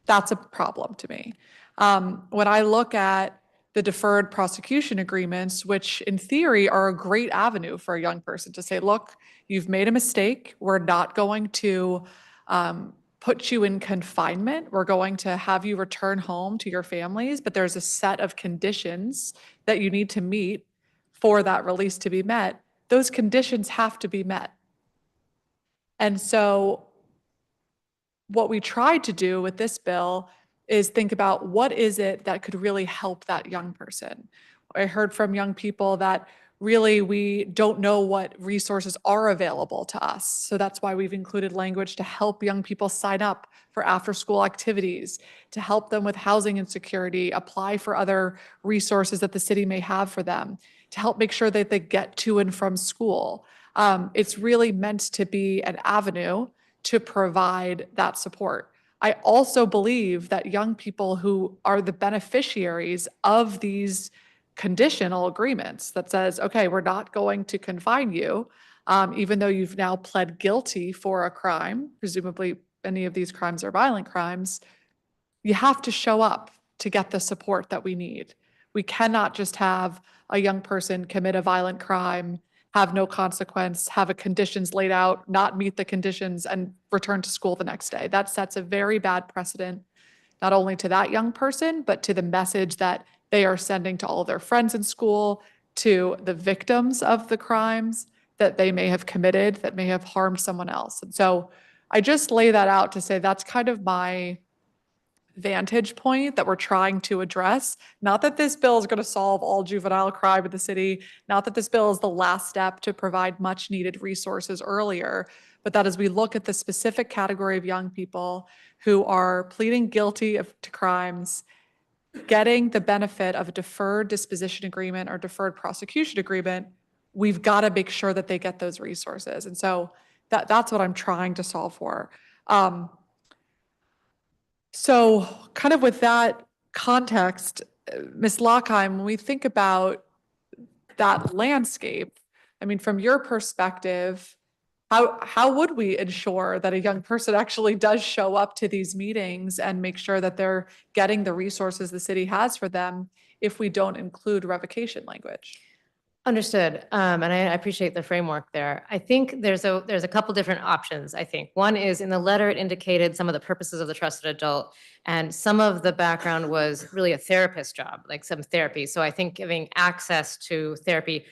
[SPEAKER 1] that's a problem to me. When I look at the deferred prosecution agreements, which in theory are a great avenue for a young person to say, look, you've made a mistake. We're not going to put you in confinement. We're going to have you return home to your families, but there's a set of conditions that you need to meet for that release to be met. Those conditions have to be met. And so what we tried to do with this bill is think about what is it that could really help that young person. I heard from young people that really we don't know what resources are available to us. So that's why we've included language to help young people sign up for after-school activities, to help them with housing insecurity, apply for other resources that the city may have for them, to help make sure that they get to and from school. It's really meant to be an avenue to provide that support. I also believe that young people who are the beneficiaries of these conditional agreements that says, okay, we're not going to confine you, even though you've now pled guilty for a crime, presumably any of these crimes are violent crimes, you have to show up to get the support that we need. We cannot just have a young person commit a violent crime, have no consequence, have a conditions laid out, not meet the conditions, and return to school the next day. That sets a very bad precedent, not only to that young person, but to the message that they are sending to all of their friends in school, to the victims of the crimes that they may have committed, that may have harmed someone else. And so I just lay that out to say that's kind of my vantage point that we're trying to address. Not that this bill is going to solve all juvenile crime in the city, not that this bill is the last step to provide much needed resources earlier, but that as we look at the specific category of young people who are pleading guilty to crimes, getting the benefit of a deferred disposition agreement or deferred prosecution agreement, we've got to make sure that they get those resources. And so that's what I'm trying to solve for. So kind of with that context, Ms. Lockheim, when we think about that landscape, I mean, from your perspective, how would we ensure that a young person actually does show up to these meetings and make sure that they're getting the resources the city has for them if we don't include revocation language?
[SPEAKER 19] Understood. And I appreciate the framework there. I think there's a couple different options, I think. One is in the letter, it indicated some of the purposes of the trusted adult, and some of the background was really a therapist job, like some therapy. So I think giving access to therapy,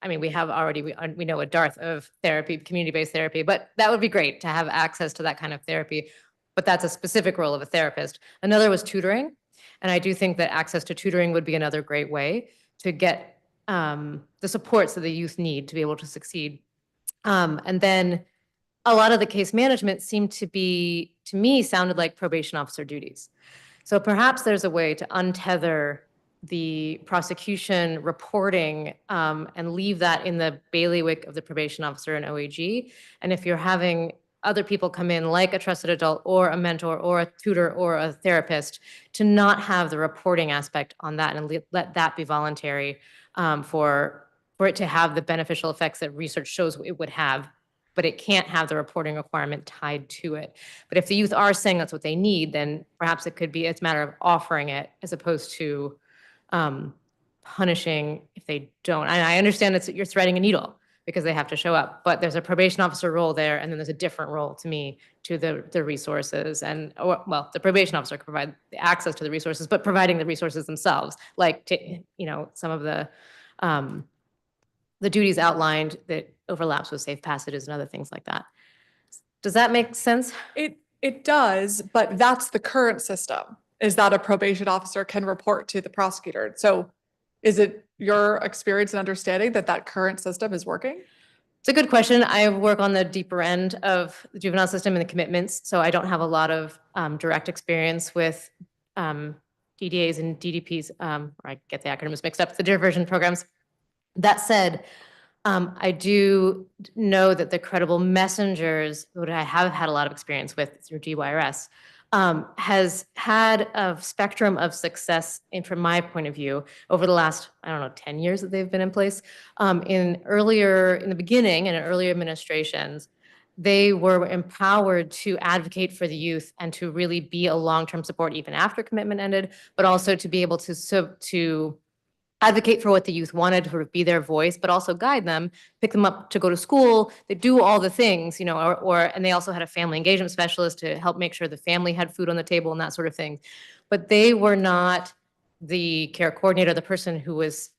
[SPEAKER 19] I mean, we know a dearth of therapy, community-based therapy, but that would be great to have access to that kind of therapy. But that's a specific role of a therapist. Another was tutoring. And I do think that access to tutoring would be another great way to get the supports that the youth need to be able to succeed. And then a lot of the case management seemed to be, to me, sounded like probation officer duties. So perhaps there's a way to untether the prosecution reporting and leave that in the bailiwick of the probation officer and OAG. And if you're having other people come in like a trusted adult or a mentor or a tutor or a therapist, to not have the reporting aspect on that and let that be voluntary for it to have the beneficial effects that research shows it would have, but it can't have the reporting requirement tied to it. But if the youth are saying that's what they need, then perhaps it could be, it's a matter of offering it as opposed to punishing if they don't. And I understand that you're threading a needle because they have to show up, but there's a probation officer role there, and then there's a different role to me to the resources. And well, the probation officer can provide the access to the resources, but providing the resources themselves, like some of the duties outlined that overlaps with safe passages and other things like that. Does that make sense?
[SPEAKER 1] It does, but that's the current system. is that a probation officer can report to the prosecutor. So is it your experience and understanding that that current system is working?
[SPEAKER 19] It's a good question. I work on the deeper end of the juvenile system and the commitments, so I don't have a lot of direct experience with DDAs and DDPs, or I get the acronyms mixed up, the diversion programs. That said, I do know that the credible messengers, who I have had a lot of experience with through GYRS, has had a spectrum of success, and from my point of view, over the last, I don't know, 10 years that they've been in place. In the beginning and in earlier administrations, they were empowered to advocate for the youth and to really be a long-term support even after commitment ended, but also to be able to advocate for what the youth wanted, to sort of be their voice, but also guide them, pick them up to go to school. They do all the things, you know, and they also had a family engagement specialist to help make sure the family had food on the table and that sort of thing. But they were not the care coordinator, the person who was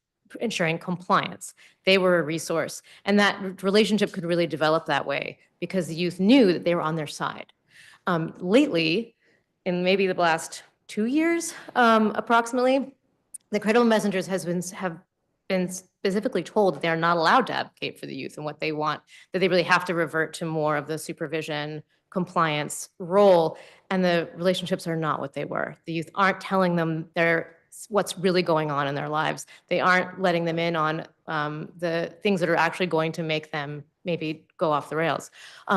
[SPEAKER 19] ensuring compliance. They were a resource. And that relationship could really develop that way because the youth knew that they were on their side. Lately, in maybe the last 2 years, approximately, the credible messengers have been specifically told that they're not allowed to advocate for the youth and what they want, that they really have to revert to more of the supervision, compliance role, and the relationships are not what they were. The youth aren't telling them what's really going on in their lives. They aren't letting them in on the things that are actually going to make them maybe go off the rails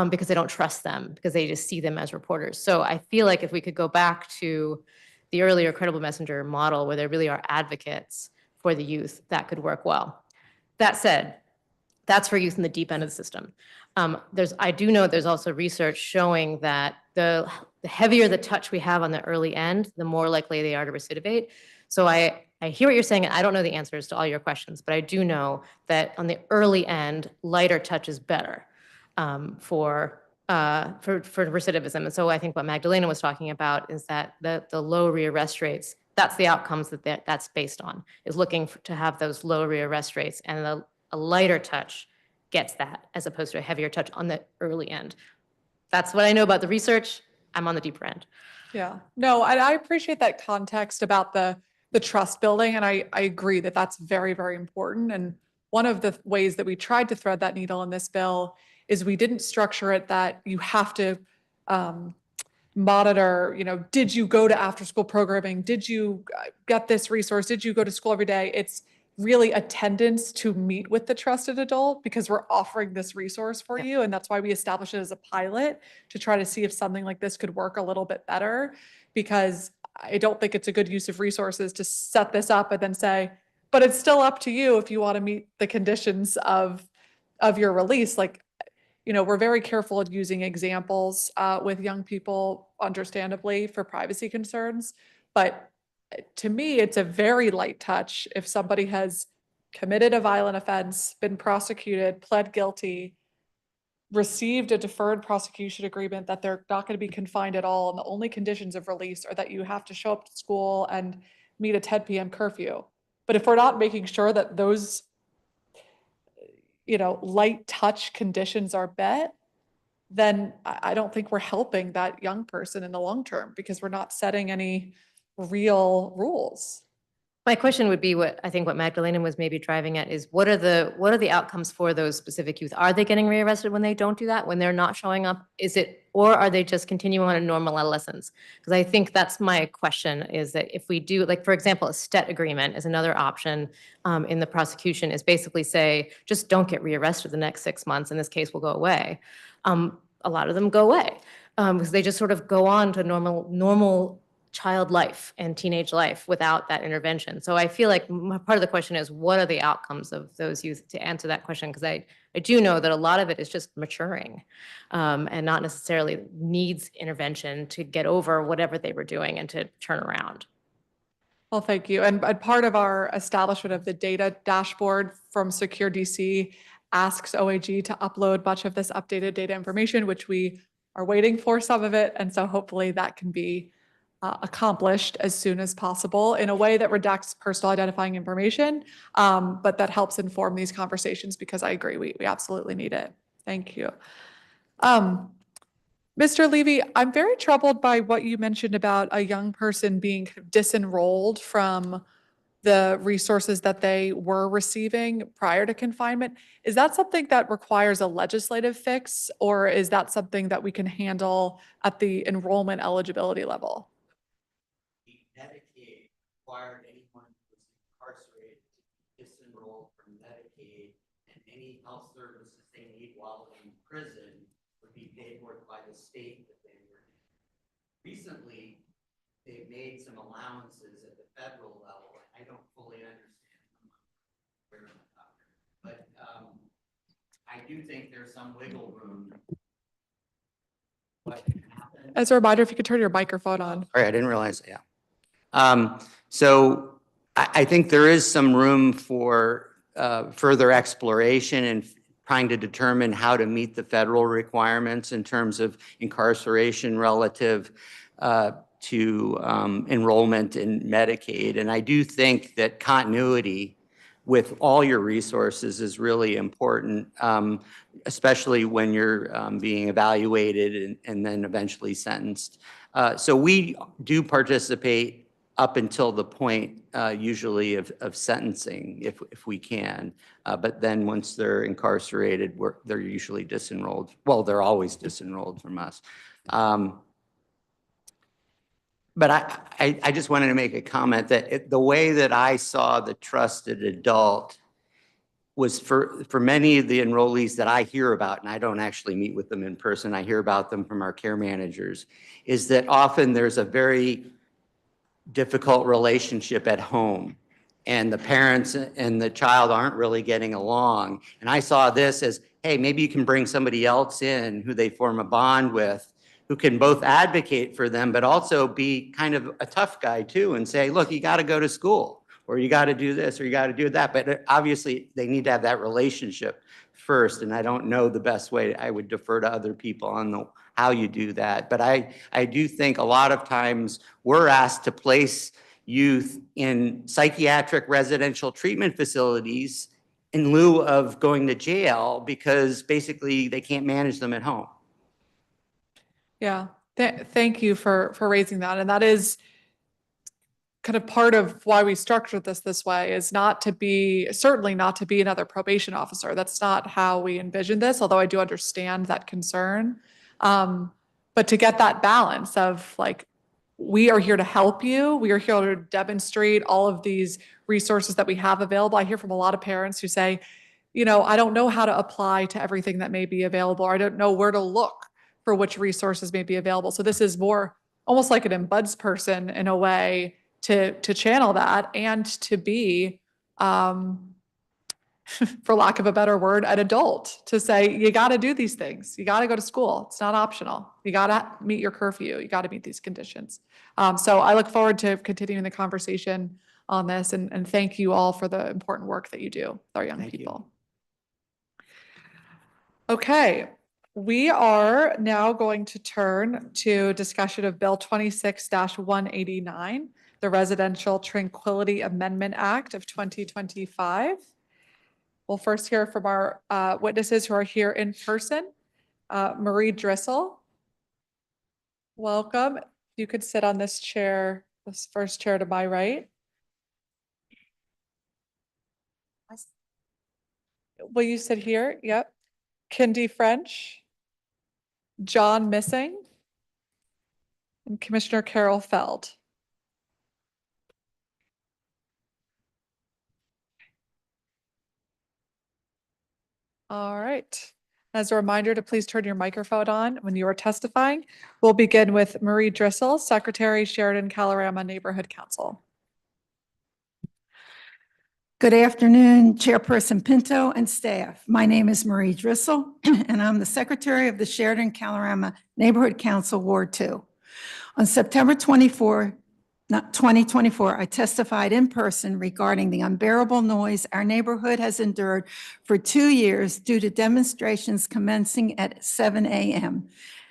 [SPEAKER 19] because they don't trust them, because they just see them as reporters. So I feel like if we could go back to the earlier credible messenger model where there really are advocates for the youth, that could work well. That said, that's for youth in the deep end of the system. I do know there's also research showing that the heavier the touch we have on the early end, the more likely they are to recidivate. So I hear what you're saying, and I don't know the answers to all your questions, but I do know that on the early end, lighter touch is better for recidivism. And so I think what Magdalena was talking about is that the low rearrest rates, that's the outcomes that's based on, is looking to have those low rearrest rates, and a lighter touch gets that as opposed to a heavier touch on the early end. That's what I know about the research. I'm on the deeper end.
[SPEAKER 1] Yeah, no, I appreciate that context about the trust building. And I agree that that's very, very important. And one of the ways that we tried to thread that needle in this bill is we didn't structure it that you have to monitor, you know, did you go to after school programming? Did you get this resource? Did you go to school every day? It's really attendance to meet with the trusted adult because we're offering this resource for you. And that's why we established it as a pilot to try to see if something like this could work a little bit better, because I don't think it's a good use of resources to set this up and then say, but it's still up to you if you want to meet the conditions of your release. Like, you know, we're very careful at using examples with young people, understandably, for privacy concerns. But to me, it's a very light touch if somebody has committed a violent offense, been prosecuted, pled guilty, received a deferred prosecution agreement that they're not going to be confined at all, and the only conditions of release are that you have to show up to school and meet a 10 p.m. curfew. But if we're not making sure that those, you know, light touch conditions are met, then I don't think we're helping that young person in the long term, because we're not setting any real rules.
[SPEAKER 19] My question would be what Magdalena was maybe driving at is what are the outcomes for those specific youth? Are they getting rearrested when they don't do that, when they're not showing up? Or are they just continuing on a normal adolescence? Because I think that's my question, is that if we do, like, for example, a STET agreement is another option in the prosecution, is basically say, just don't get rearrested the next 6 months and this case will go away. A lot of them go away because they just sort of go on to normal child life and teenage life without that intervention. So I feel like part of the question is, what are the outcomes of those youth, to answer that question? Because I do know that a lot of it is just maturing and not necessarily needs intervention to get over whatever they were doing and to turn around.
[SPEAKER 1] Well, thank you. And part of our establishment of the data dashboard from Secure DC asks OAG to upload much of this updated data information, which we are waiting for some of it. And so hopefully that can be accomplished as soon as possible in a way that redacts personal identifying information, but that helps inform these conversations, because I agree, we absolutely need it. Thank you. Mr. Levy, I'm very troubled by what you mentioned about a young person being disenrolled from the resources that they were receiving prior to confinement. Is that something that requires a legislative fix, or is that something that we can handle at the enrollment eligibility level?
[SPEAKER 21] Medicaid required anyone who was incarcerated to disenroll from Medicaid, and any health services they need while in prison would be paid for by the state that they were in. Recently, they've made some allowances at the federal level. I don't fully understand them, but I do think there's some wiggle room. What happened?
[SPEAKER 1] As a reminder, if you could turn your microphone on.
[SPEAKER 21] All right, I didn't realize, yeah. So I think there is some room for further exploration and trying to determine how to meet the federal requirements in terms of incarceration relative to enrollment in Medicaid. And I do think that continuity with all your resources is really important, especially when you're being evaluated and then eventually sentenced. So we do participate up until the point usually of sentencing, if we can. But then once they're incarcerated, they're usually disenrolled. Well, they're always disenrolled from us. But I just wanted to make a comment that the way that I saw the trusted adult was for many of the enrollees that I hear about, and I don't actually meet with them in person, I hear about them from our care managers, is that often there's a very difficult relationship at home, and the parents and the child aren't really getting along. And I saw this as, hey, maybe you can bring somebody else in who they form a bond with, who can both advocate for them, but also be kind of a tough guy too, and say, look, you got to go to school, or you got to do this, or you got to do that. But obviously they need to have that relationship first. And I don't know the best way. I would defer to other people on how you do that. But I do think a lot of times we're asked to place youth in psychiatric residential treatment facilities in lieu of going to jail because basically they can't manage them at home.
[SPEAKER 1] Yeah, thank you for raising that. And that is kind of part of why we structured this way, is certainly not to be another probation officer. That's not how we envisioned this, although I do understand that concern. But to get that balance of like, we are here to help you. We are here to demonstrate all of these resources that we have available. I hear from a lot of parents who say, I don't know how to apply to everything that may be available, or I don't know where to look for which resources may be available. So this is more almost like an ombudsperson in a way to channel that and to be, for lack of a better word, an adult, to say, you got to do these things. You got to go to school. It's not optional. You got to meet your curfew. You got to meet these conditions. So I look forward to continuing the conversation on this, and thank you all for the important work that you do with our young people. Okay. We are now going to turn to discussion of Bill 26-189, the Residential Tranquility Amendment Act of 2025. We'll first hear from our witnesses who are here in person. Marie Drissel, welcome. You could sit on this chair, this first chair to my right. Will you sit here? Yep. Kindy French, John Missing, and Commissioner Carol Feld. All right. As a reminder to please turn your microphone on when you are testifying. We'll begin with Marie Drissel, Secretary, Sheridan-Kalorama Neighborhood Council.
[SPEAKER 3] Good afternoon, Chairperson Pinto and staff. My name is Marie Drissel, and I'm the Secretary of the Sheridan-Kalorama Neighborhood Council, Ward 2. On September 2024, I testified in person regarding the unbearable noise our neighborhood has endured for 2 years due to demonstrations commencing at 7 a.m.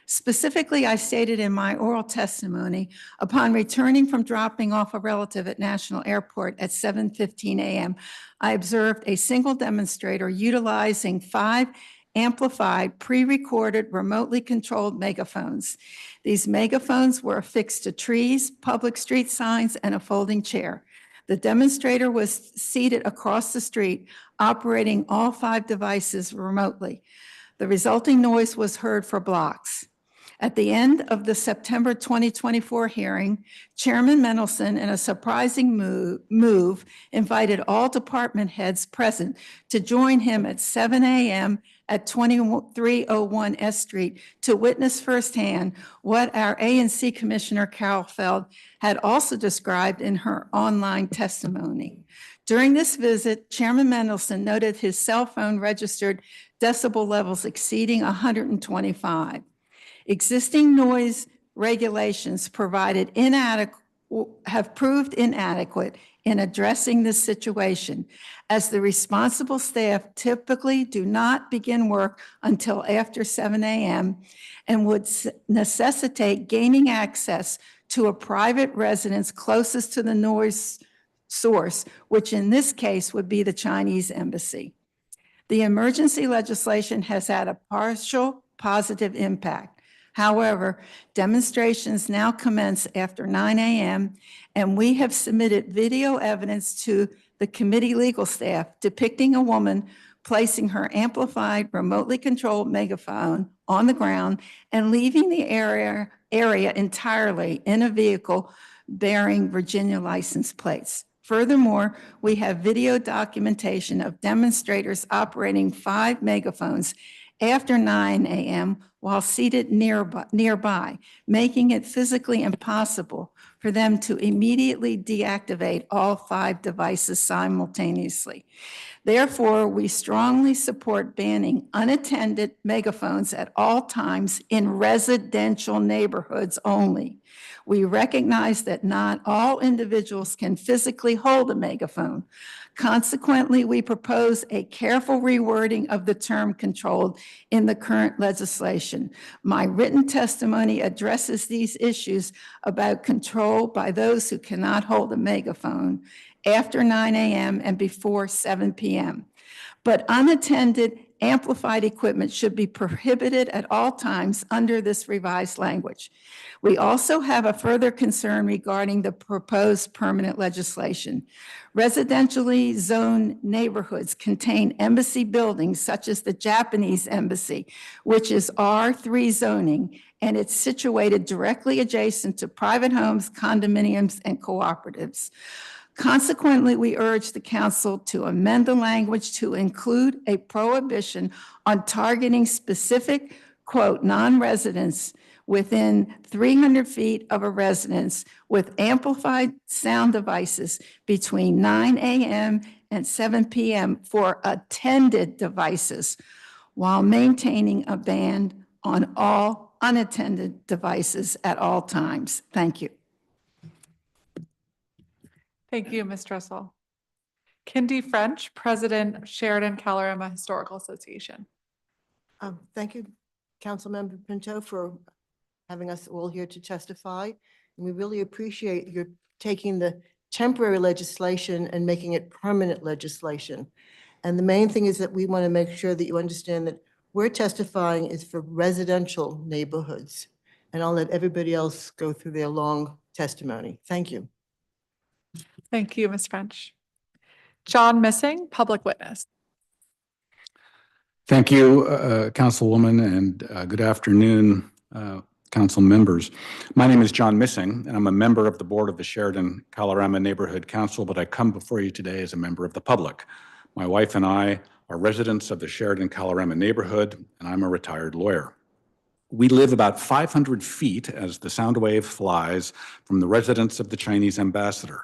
[SPEAKER 3] Specifically, I stated in my oral testimony, upon returning from dropping off a relative at National Airport at 7:15 a.m., I observed a single demonstrator utilizing 5 amplified, pre-recorded, remotely controlled megaphones. These megaphones were affixed to trees, public street signs, and a folding chair. The demonstrator was seated across the street, operating all 5 devices remotely. The resulting noise was heard for blocks. At the end of the September 2024 hearing, Chairman Mendelson, in a surprising move, invited all department heads present to join him at 7 a.m. at 2301 S Street to witness firsthand what our A&C Commissioner Carol Feld had also described in her online testimony. During this visit, Chairman Mendelson noted his cell phone registered decibel levels exceeding 125. Existing noise regulations have proved inadequate in addressing this situation, as the responsible staff typically do not begin work until after 7 a.m. and would necessitate gaining access to a private residence closest to the noise source, which in this case would be the Chinese embassy. The emergency legislation has had a partial positive impact. However, demonstrations now commence after 9 a.m., and we have submitted video evidence to the committee legal staff depicting a woman placing her amplified, remotely controlled megaphone on the ground and leaving the area entirely in a vehicle bearing Virginia license plates. Furthermore, we have video documentation of demonstrators operating 5 megaphones after 9 a.m. while seated nearby, making it physically impossible for them to immediately deactivate all 5 devices simultaneously. Therefore, we strongly support banning unattended megaphones at all times in residential neighborhoods only. We recognize that not all individuals can physically hold a megaphone. Consequently, we propose a careful rewording of the term controlled in the current legislation. My written testimony addresses these issues about control by those who cannot hold a megaphone after 9 a.m. and before 7 p.m. But unattended amplified equipment should be prohibited at all times under this revised language. We also have a further concern regarding the proposed permanent legislation. Residentially zoned neighborhoods contain embassy buildings such as the Japanese embassy, which is R3 zoning, and it's situated directly adjacent to private homes, condominiums, and cooperatives. Consequently, we urge the council to amend the language to include a prohibition on targeting specific, quote, non-residents within 300 feet of a residence with amplified sound devices between 9 a.m. and 7 p.m. for attended devices, while maintaining a ban on all unattended devices at all times. Thank you.
[SPEAKER 1] Thank you, Ms. Dressel. Kindy French, President of Sheridan Calorama Historical Association.
[SPEAKER 7] Thank you, Councilmember Pinto, for having us all here to testify. And we really appreciate your taking the temporary legislation and making it permanent legislation. And the main thing is that we want to make sure that you understand that we're testifying is for residential neighborhoods. And I'll let everybody else go through their long testimony. Thank you.
[SPEAKER 1] Thank you, Ms. French. John Missing, public witness.
[SPEAKER 22] Thank you, Councilwoman, and good afternoon, council members. My name is John Missing, and I'm a member of the board of the Sheridan Calorama Neighborhood Council, but I come before you today as a member of the public. My wife and I are residents of the Sheridan Calorama neighborhood, and I'm a retired lawyer. We live about 500 feet as the sound wave flies from the residence of the Chinese ambassador.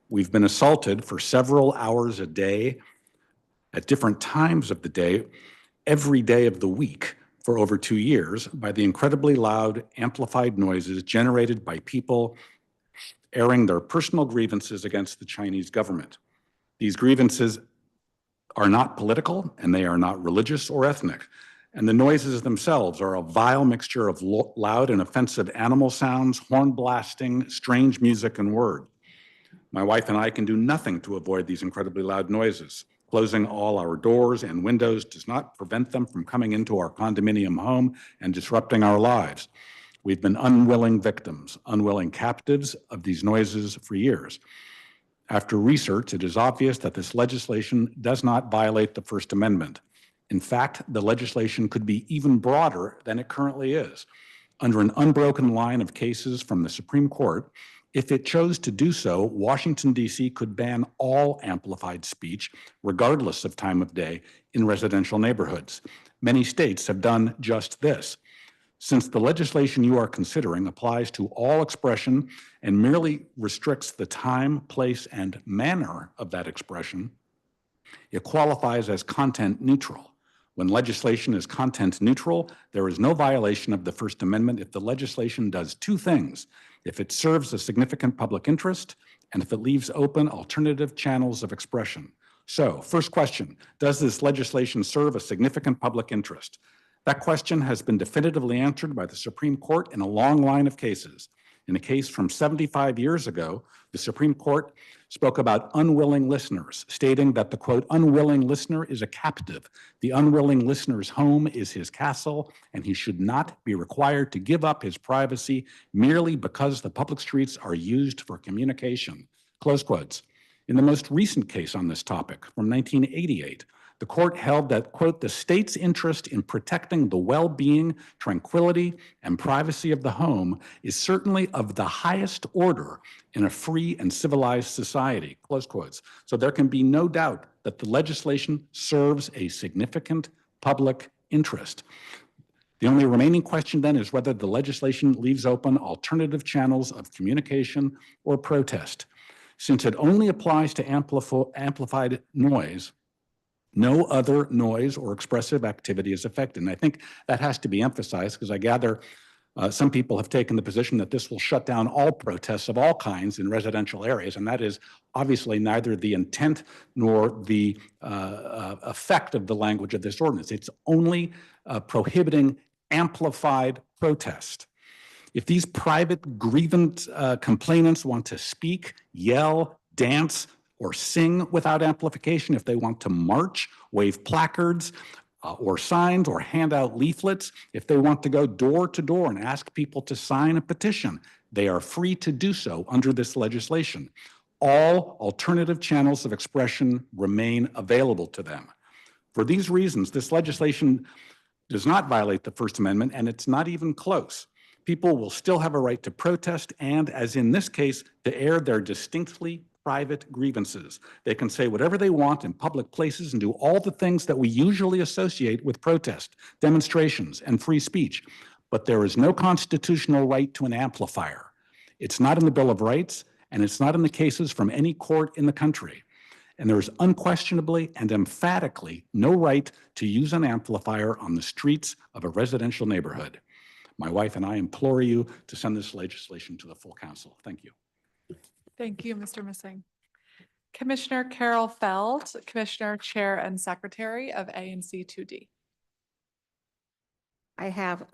[SPEAKER 22] We've been assaulted for several hours a day at different times of the day, every day of the week for over 2 years by the incredibly loud amplified noises generated by people airing their personal grievances against the Chinese government. These grievances are not political and they are not religious or ethnic. And the noises themselves are a vile mixture of loud and offensive animal sounds, horn blasting, strange music, and word. My wife and I can do nothing to avoid these incredibly loud noises. Closing all our doors and windows does not prevent them from coming into our condominium home and disrupting our lives. We've been unwilling victims, unwilling captives of these noises for years. After research, it is obvious that this legislation does not violate the First Amendment. In fact, the legislation could be even broader than it currently is. Under an unbroken line of cases from the Supreme Court, if it chose to do so, Washington, D.C. could ban all amplified speech, regardless of time of day, in residential neighborhoods. Many states have done just this. Since the legislation you are considering applies to all expression and merely restricts the time, place, and manner of that expression, it qualifies as content neutral. When legislation is content neutral, there is no violation of the First Amendment if the legislation does two things: if it serves a significant public interest, and if it leaves open alternative channels of expression. So, first question, does this legislation serve a significant public interest? That question has been definitively answered by the Supreme Court in a long line of cases. In a case from 75 years ago, the Supreme Court spoke about unwilling listeners, stating that the, quote, unwilling listener is a captive. The unwilling listener's home is his castle, and he should not be required to give up his privacy merely because the public streets are used for communication, close quotes. In the most recent case on this topic, from 1988, the court held that, quote, the state's interest in protecting the well-being, tranquility, and privacy of the home is certainly of the highest order in a free and civilized society, close quotes. So there can be no doubt that the legislation serves a significant public interest. The only remaining question then is whether the legislation leaves open alternative channels of communication or protest. Since it only applies to amplified noise, no other noise or expressive activity is affected. And I think that has to be emphasized because I gather some people have taken the position that this will shut down all protests of all kinds in residential areas, and that is obviously neither the intent nor the effect of the language of this ordinance. It's only prohibiting amplified protest. If these private grievant complainants want to speak, yell, dance, or sing without amplification, if they want to march, wave placards or signs, or hand out leaflets, if they want to go door to door and ask people to sign a petition, they are free to do so under this legislation. All alternative channels of expression remain available to them. For these reasons, this legislation does not violate the First Amendment, and it's not even close. People will still have a right to protest and, as in this case, to air their distinctly private grievances. They can say whatever they want in public places and do all the things that we usually associate with protest, demonstrations, and free speech. But there is no constitutional right to an amplifier. It's not in the Bill of Rights, and it's not in the cases from any court in the country. And there is unquestionably and emphatically no right to use an amplifier on the streets of a residential neighborhood. My wife and I implore you to send this legislation to the full council. Thank you.
[SPEAKER 1] Thank you, Mr. Missing. Commissioner Carol Feld, Commissioner, Chair, and Secretary of ANC 2D.
[SPEAKER 6] I have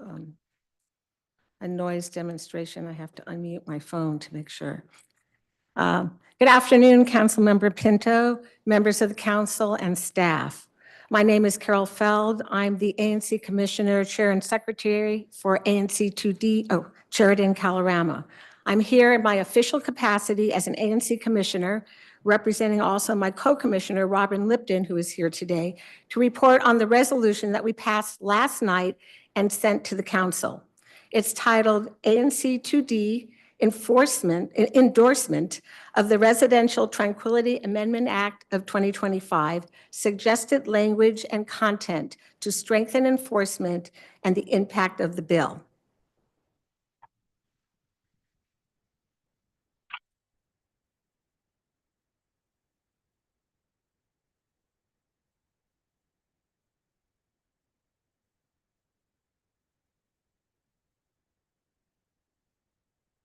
[SPEAKER 6] a noise demonstration. I have to unmute my phone to make sure. Good afternoon, Councilmember Pinto, members of the council, and staff. My name is Carol Feld. I'm the ANC Commissioner, Chair, and Secretary for ANC 2D, Sheridan, Colorado. I'm here in my official capacity as an ANC Commissioner, representing also my co-commissioner, Robin Lipton, who is here today, to report on the resolution that we passed last night and sent to the council. It's titled ANC 2D Endorsement of the Residential Tranquility Amendment Act of 2025, Suggested Language and Content to Strengthen Enforcement and the Impact of the Bill.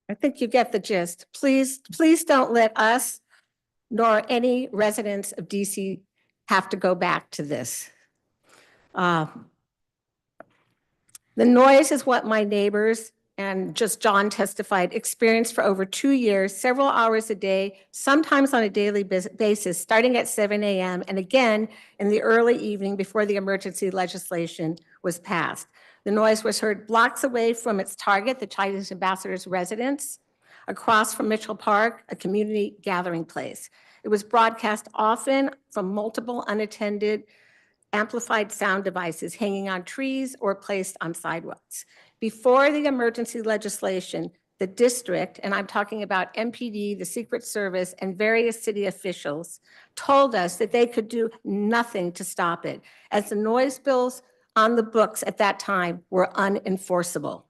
[SPEAKER 6] I think you get the gist. Please don't let us nor any residents of DC have to go back to this. The noise is what my neighbors and just John testified, experienced for over 2 years, several hours a day, sometimes on a daily basis, starting at 7 a.m. and again in the early evening before the emergency legislation was passed. The noise was heard blocks away from its target, the Chinese ambassador's residence, across from Mitchell Park, a community gathering place. It was broadcast often from multiple unattended amplified sound devices hanging on trees or placed on sidewalks. Before the emergency legislation, the district, and I'm talking about MPD, the Secret Service, and various city officials, told us that they could do nothing to stop it, as the noise bills on the books at that time were unenforceable.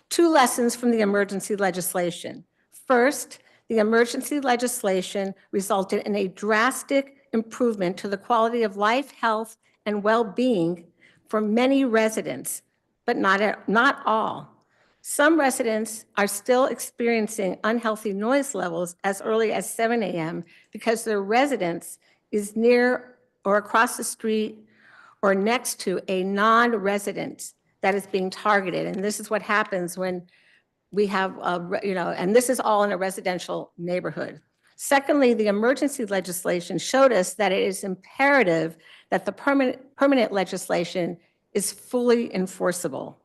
[SPEAKER 6] 2 lessons from the emergency legislation. First, the emergency legislation resulted in a drastic improvement to the quality of life, health, and well-being for many residents, but not all. Some residents are still experiencing unhealthy noise levels as early as 7 a.m. because their residence is near or across the street or next to a non-resident that is being targeted. And this is what happens when we have, and this is all in a residential neighborhood. Secondly, the emergency legislation showed us that it is imperative that the permanent legislation is fully enforceable.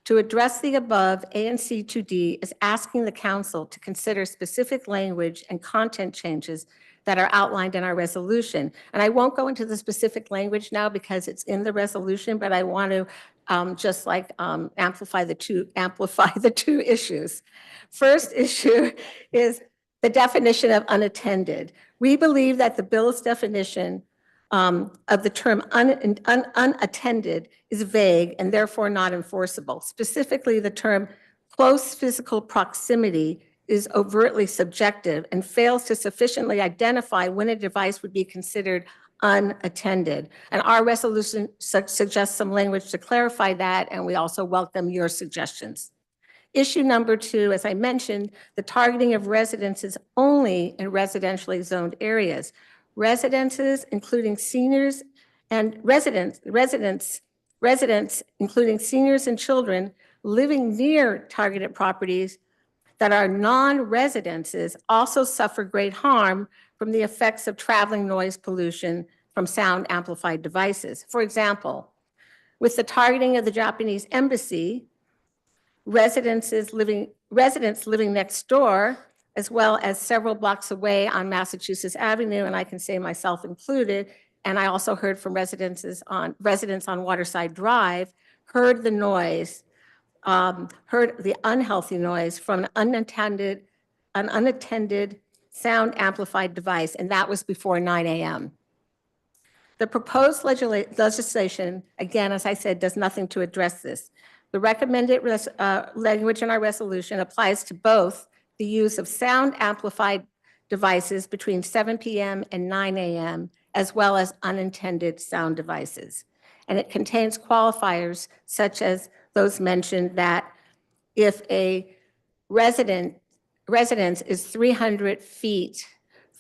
[SPEAKER 6] To address the above, ANC 2D is asking the council to consider specific language and content changes that are outlined in our resolution. And I won't go into the specific language now because it's in the resolution, but I want to amplify the two issues. First issue is the definition of unattended. We believe that the bill's definition of the term unattended is vague and therefore not enforceable. Specifically, the term close physical proximity is overtly subjective and fails to sufficiently identify when a device would be considered unattended. And our resolution suggests some language to clarify that, and we also welcome your suggestions. Issue number 2, as I mentioned, the targeting of residences only in residentially zoned areas. Residences, including seniors and residents, including seniors and children living near targeted properties that are non-residences also suffer great harm from the effects of traveling noise pollution from sound amplified devices. For example, with the targeting of the Japanese embassy, residents living next door, as well as several blocks away on Massachusetts Avenue, and I can say myself included, and I also heard from residents on Waterside Drive, heard the noise, heard the unhealthy noise from an unattended sound amplified device, and that was before 9 a.m. The proposed legislation, again, as I said, does nothing to address this. The recommended language in our resolution applies to both the use of sound amplified devices between 7 p.m. and 9 a.m., as well as unintended sound devices. And it contains qualifiers such as those mentioned that if a residence is 300 feet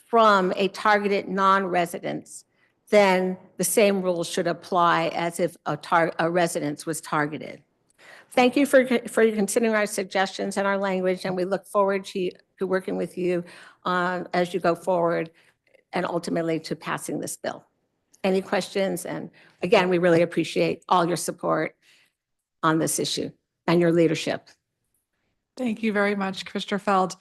[SPEAKER 6] from a targeted non-residence, then the same rules should apply as if a residence was targeted. Thank you for considering our suggestions and our language, and we look forward to working with you as you go forward and ultimately to passing this bill. Any questions? And again, we really appreciate all your support on this issue and your leadership.
[SPEAKER 1] Thank you very much, Commissioner Feld.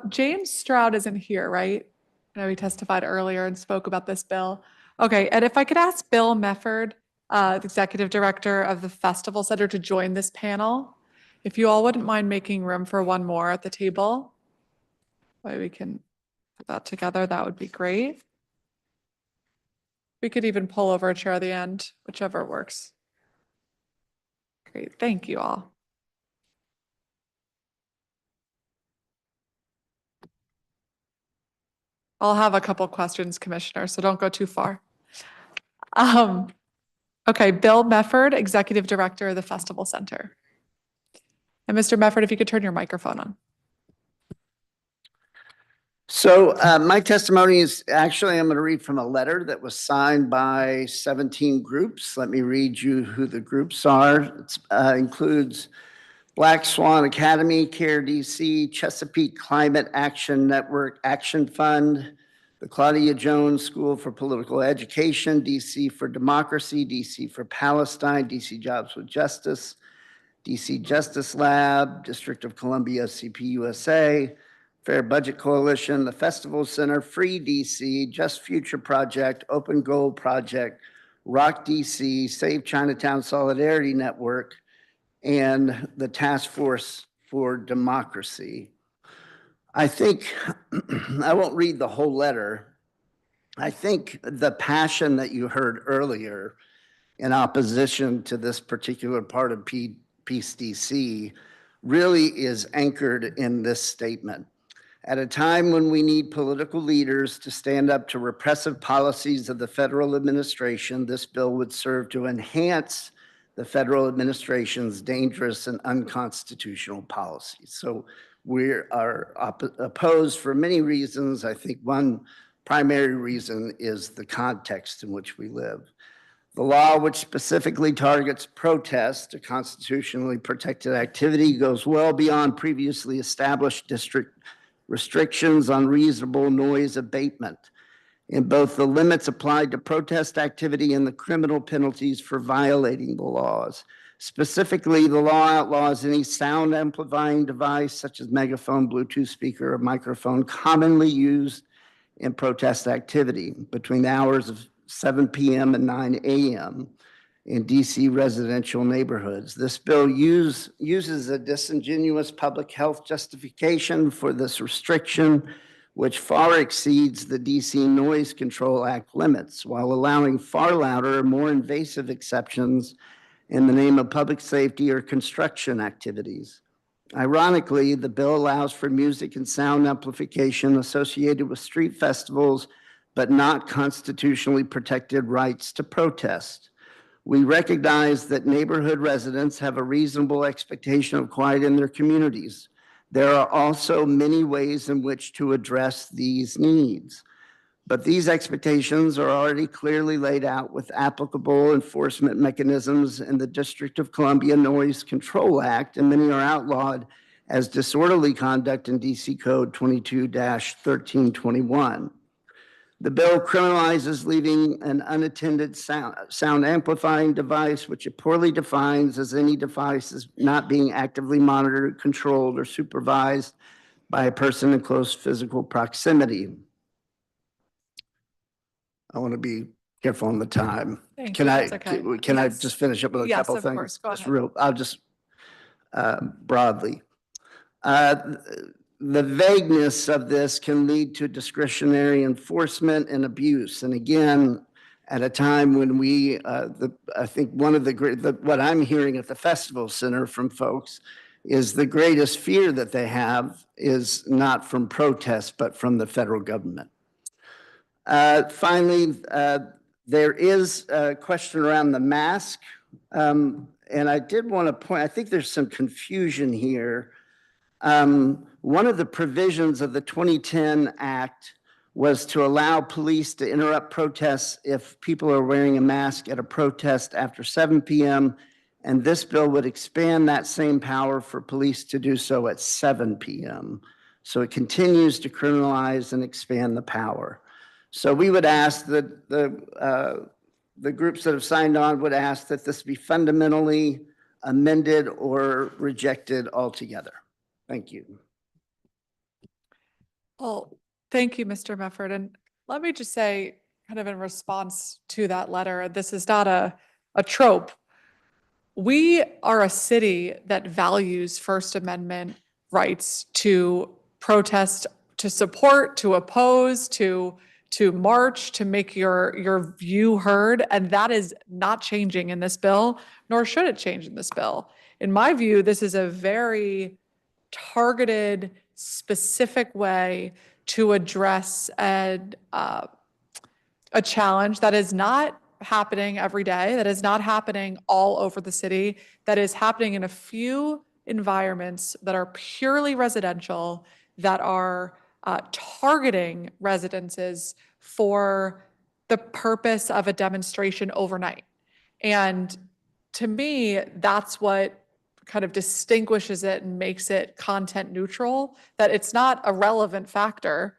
[SPEAKER 1] James Stroud isn't here, right? I know he testified earlier and spoke about this bill. Okay, and if I could ask Bill Mefford, the Executive Director of the Festival Center, to join this panel. If you all wouldn't mind making room for one more at the table, way we can put that together, that would be great. We could even pull over a chair at the end, whichever works. Great, thank you all. I'll have a couple questions, Commissioner, so don't go too far. Okay, Bill Mefford, Executive Director of the Festival Center. And Mr. Mefford, if you could turn your microphone on.
[SPEAKER 4] So my testimony is actually, I'm going to read from a letter that was signed by 17 groups. Let me read you who the groups are. It includes Black Swan Academy, CARE DC, Chesapeake Climate Action Network Action Fund, the Claudia Jones School for Political Education, DC for Democracy, DC for Palestine, DC Jobs with Justice, DC Justice Lab, District of Columbia, CPUSA, Fair Budget Coalition, the Festival Center, Free DC, Just Future Project, Open Goal Project, Rock DC, Save Chinatown Solidarity Network, and the Task Force for Democracy. I think, I won't read the whole letter. I think the passion that you heard earlier in opposition to this particular part of Peace DC really is anchored in this statement. At a time when we need political leaders to stand up to repressive policies of the federal administration, this bill would serve to enhance the federal administration's dangerous and unconstitutional policies. So we are opposed for many reasons. I think one primary reason is the context in which we live. The law, which specifically targets protests, a constitutionally protected activity, goes well beyond previously established district restrictions on reasonable noise abatement in both the limits applied to protest activity and the criminal penalties for violating the laws. Specifically, the law outlaws any sound amplifying device such as megaphone, Bluetooth speaker, or microphone commonly used in protest activity between the hours of 7 p.m. and 9 a.m. in DC residential neighborhoods. This bill uses a disingenuous public health justification for this restriction, which far exceeds the DC Noise Control Act limits, while allowing far louder, more invasive exceptions in the name of public safety or construction activities. Ironically, the bill allows for music and sound amplification associated with street festivals, but not constitutionally protected rights to protest. We recognize that neighborhood residents have a reasonable expectation of quiet in their communities. There are also many ways in which to address these needs, but these expectations are already clearly laid out with applicable enforcement mechanisms in the District of Columbia Noise Control Act, and many are outlawed as disorderly conduct in DC Code 22-1321. The bill criminalizes leaving an unattended sound amplifying device, which it poorly defines as any device as not being actively monitored, controlled, or supervised by a person in close physical proximity. I want to be careful on the time. Can I just finish up with a couple things?
[SPEAKER 1] Yes, of course. Go ahead.
[SPEAKER 4] I'll just broadly. The vagueness of this can lead to discretionary enforcement and abuse. And again, at a time when I think one of what I'm hearing at the Festival Center from folks is the greatest fear that they have is not from protests, but from the federal government. Finally, there is a question around the mask. And I did want to point, I think there's some confusion here. One of the provisions of the 2010 Act was to allow police to interrupt protests if people are wearing a mask at a protest after 7 p.m. And this bill would expand that same power for police to do so at 7 p.m. So it continues to criminalize and expand the power. So we would ask that the groups that have signed on would ask that this be fundamentally amended or rejected altogether. Thank you.
[SPEAKER 1] Well, thank you, Mr. Mefford. And let me just say, kind of in response to that letter, this is not a trope. We are a city that values First Amendment rights to protest, to support, to oppose, to march, to make your view heard. And that is not changing in this bill, nor should it change in this bill. In my view, this is a very targeted, specific way to address a challenge that is not happening every day, that is not happening all over the city, that is happening in a few environments that are purely residential, that are targeting residences for the purpose of a demonstration overnight. And to me, that's what kind of distinguishes it and makes it content neutral, that it's not a relevant factor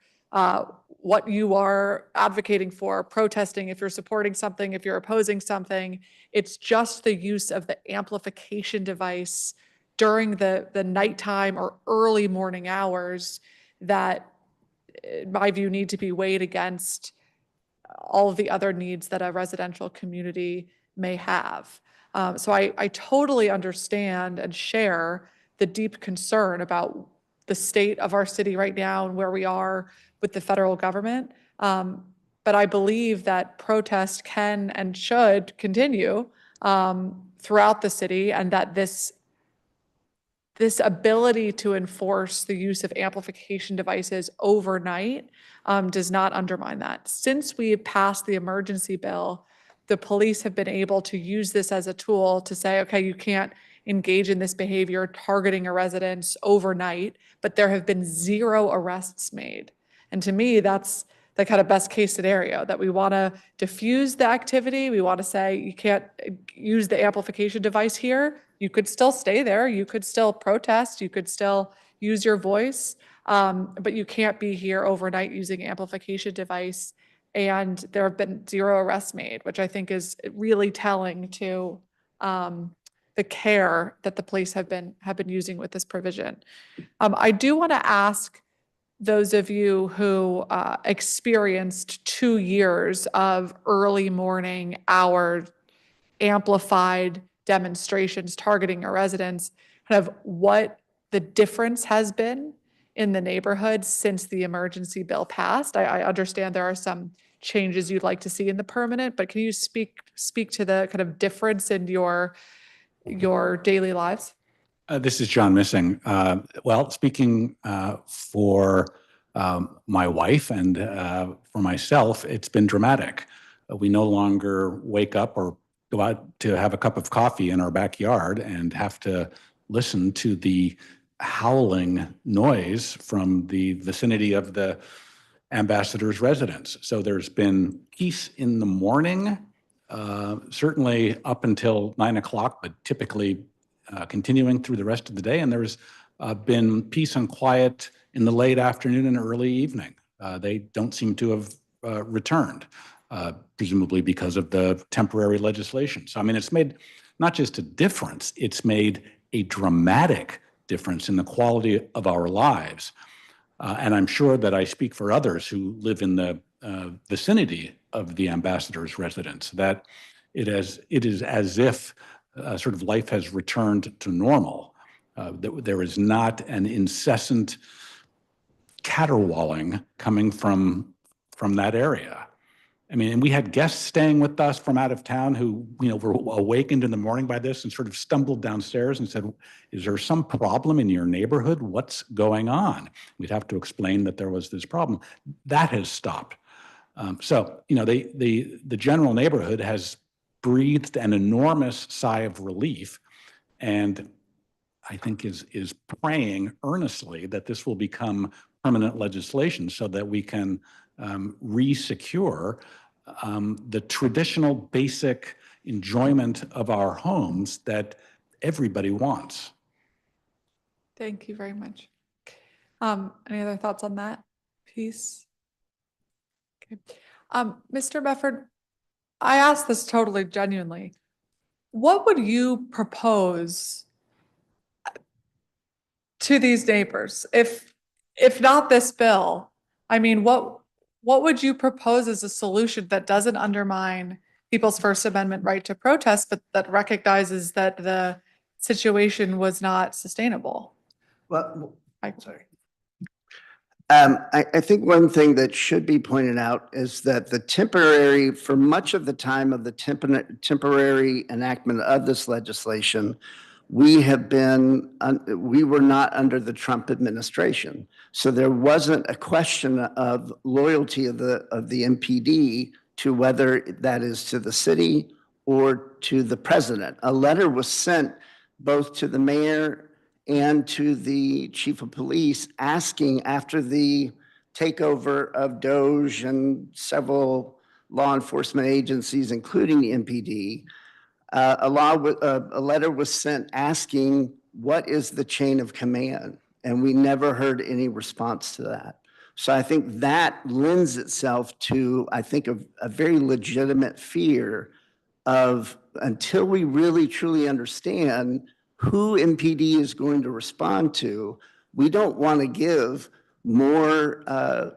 [SPEAKER 1] what you are advocating for, protesting, if you're supporting something, if you're opposing something. It's just the use of the amplification device during the nighttime or early morning hours that, in my view, need to be weighed against all of the other needs that a residential community may have. So I totally understand and share the deep concern about the state of our city right now and where we are with the federal government. But I believe that protest can and should continue throughout the city, and that this ability to enforce the use of amplification devices overnight does not undermine that. Since we passed the emergency bill, the police have been able to use this as a tool to say, okay, you can't engage in this behavior targeting a residence overnight, but there have been 0 arrests made. And to me, that's the kind of best case scenario, that we want to diffuse the activity. We want to say you can't use the amplification device here. You could still stay there. You could still protest. You could still use your voice, but you can't be here overnight using amplification device. And there have been 0 arrests made, which I think is really telling to the care that the police have been using with this provision. I do want to ask those of you who experienced 2 years of early morning hour amplified demonstrations targeting a residence, kind of what the difference has been in the neighborhood since the emergency bill passed. I understand there are some changes you'd like to see in the permanent, but can you speak to the kind of difference in your daily lives?
[SPEAKER 22] This is John Missing. Well, speaking for my wife and for myself, it's been dramatic. We no longer wake up or go out to have a cup of coffee in our backyard and have to listen to the howling noise from the vicinity of the ambassador's residence. So there's been peace in the morning, certainly up until 9 o'clock, but typically continuing through the rest of the day. And there's been peace and quiet in the late afternoon and early evening. They don't seem to have returned, presumably because of the temporary legislation. So, I mean, it's made not just a difference, it's made a dramatic difference in the quality of our lives. And I'm sure that I speak for others who live in the vicinity of the ambassador's residence, that it is as if sort of life has returned to normal. There is not an incessant caterwauling coming from that area. I mean, and we had guests staying with us from out of town who, were awakened in the morning by this and sort of stumbled downstairs and said, "Is there some problem in your neighborhood? What's going on?" We'd have to explain that there was this problem. That has stopped. So, the general neighborhood has breathed an enormous sigh of relief, and I think is praying earnestly that this will become permanent legislation so that we can re-secure the traditional basic enjoyment of our homes that everybody wants.
[SPEAKER 1] Thank you very much. Any other thoughts on that piece? Okay. Mr. Befford, I asked this totally genuinely. What would you propose to these neighbors if not this bill? I mean, what would you propose as a solution that doesn't undermine people's First Amendment right to protest, but that recognizes that the situation was not sustainable?
[SPEAKER 4] Well, sorry. I think one thing that should be pointed out is that for much of the time of the temporary enactment of this legislation, we were not under the Trump administration. So there wasn't a question of loyalty of the MPD to whether that is to the city or to the president. A letter was sent both to the mayor and to the chief of police asking, after the takeover of DOJ and several law enforcement agencies, including the MPD, A letter was sent asking, what is the chain of command? And we never heard any response to that. So I think that lends itself to, I think, a very legitimate fear of, until we really truly understand who MPD is going to respond to, we don't want to give more, a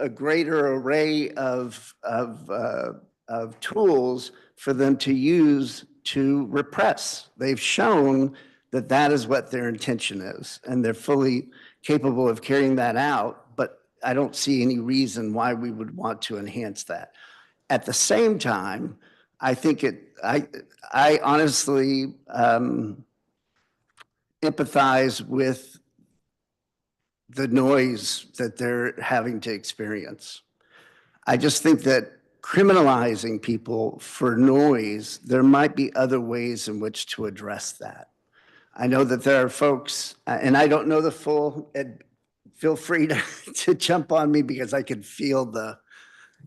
[SPEAKER 4] greater array of tools for them to use to repress. They've shown that that is what their intention is, and they're fully capable of carrying that out, but I don't see any reason why we would want to enhance that. At the same time, I think I honestly empathize with the noise that they're having to experience. I just think that criminalizing people for noise, there might be other ways in which to address that. I know that there are folks, and I don't know the full, and feel free to jump on me because I can feel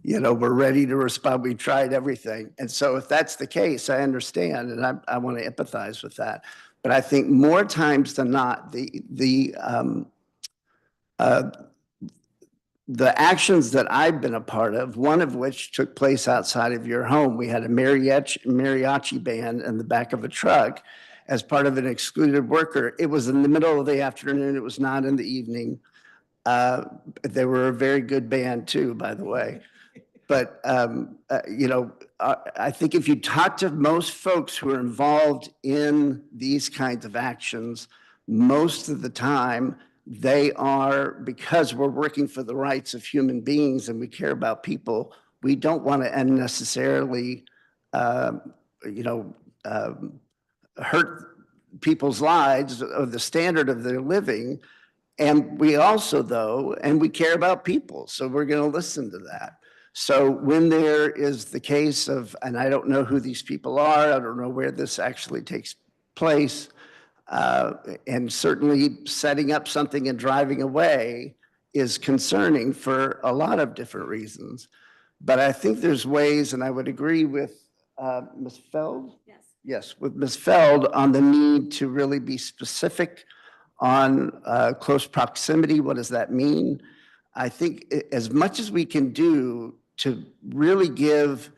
[SPEAKER 4] we're ready to respond. We tried everything. And so if that's the case, I understand, and I want to empathize with that. But I think more times than not, the actions that I've been a part of, one of which took place outside of your home, we had a mariachi band in the back of a truck as part of an excluded worker. It was in the middle of the afternoon. It was not in the evening. They were a very good band too, by the way. But, I think if you talk to most folks who are involved in these kinds of actions, most of the time, they are, because we're working for the rights of human beings and we care about people, we don't want to unnecessarily, hurt people's lives or the standard of their living. And we also, though, and we care about people, so we're going to listen to that. So when there is the case of, and I don't know who these people are, I don't know where this actually takes place, and certainly setting up something and driving away is concerning for a lot of different reasons. But I think there's ways, and I would agree with Ms. Feld? Yes. Yes, with Ms. Feld on the need to really be specific on close proximity. What does that mean? I think as much as we can do to really give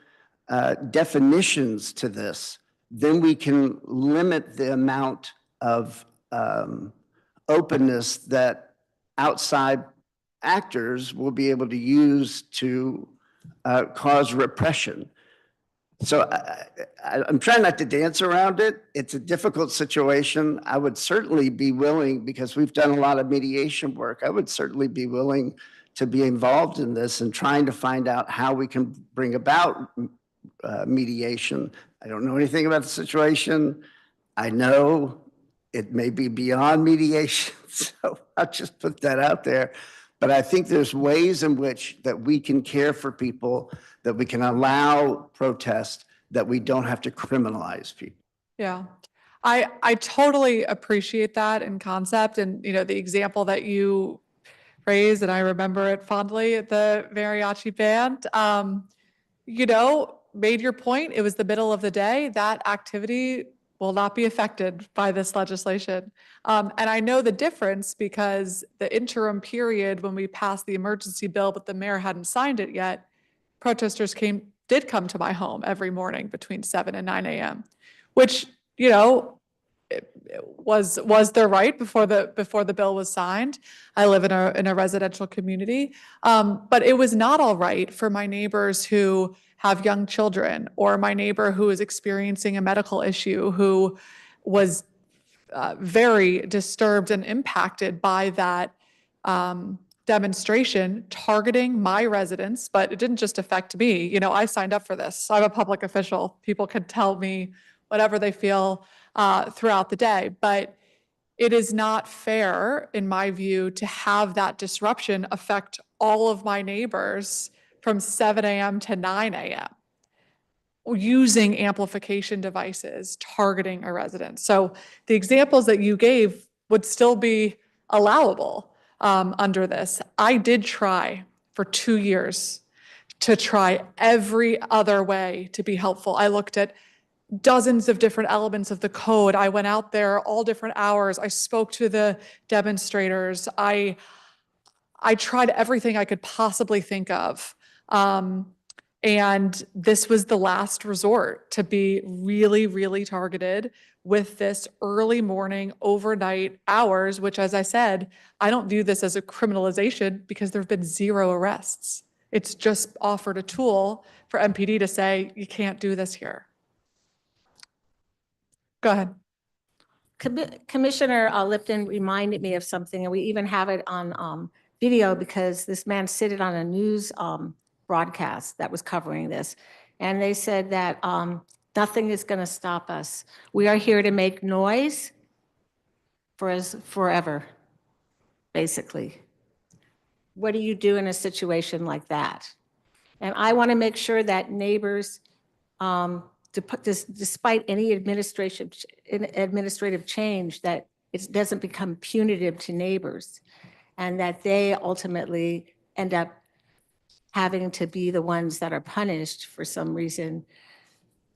[SPEAKER 4] definitions to this, then we can limit the amount of openness that outside actors will be able to use to cause repression. So I'm trying not to dance around it. It's a difficult situation. I would certainly be willing, because we've done a lot of mediation work, I would certainly be willing to be involved in this and trying to find out how we can bring about mediation. I don't know anything about the situation. I know it may be beyond mediation, so I'll just put that out there. But I think there's ways in which that we can care for people, that we can allow protest, that we don't have to criminalize people.
[SPEAKER 1] Yeah, I totally appreciate that in concept, and the example that you raised, and I remember it fondly, the mariachi band. Made your point. It was the middle of the day. That activity will not be affected by this legislation. And I know the difference because the interim period when we passed the emergency bill, but the mayor hadn't signed it yet, protesters did come to my home every morning between 7 and 9 a.m., which, it was their right before the bill was signed. I live in a residential community, but it was not all right for my neighbors who have young children, or my neighbor who is experiencing a medical issue, who was very disturbed and impacted by that demonstration targeting my residents. But it didn't just affect me. I signed up for this. I'm a public official. People could tell me whatever they feel throughout the day. But it is not fair, in my view, to have that disruption affect all of my neighbors from 7 a.m. to 9 a.m. using amplification devices, targeting a resident. So the examples that you gave would still be allowable under this. I did try for 2 years to try every other way to be helpful. I looked at dozens of different elements of the code. I went out there all different hours. I spoke to the demonstrators. I tried everything I could possibly think of. And this was the last resort, to be really, really targeted with this early morning, overnight hours, which, as I said, I don't view this as a criminalization because there have been 0 arrests. It's just offered a tool for MPD to say, you can't do this here. Go ahead.
[SPEAKER 6] Commissioner Lipton reminded me of something, and we even have it on video because this man stated on a news broadcast that was covering this. And they said that nothing is going to stop us. We are here to make noise for us forever, basically. What do you do in a situation like that? And I want to make sure that neighbors, despite any administrative change, that it doesn't become punitive to neighbors, and that they ultimately end up having to be the ones that are punished for some reason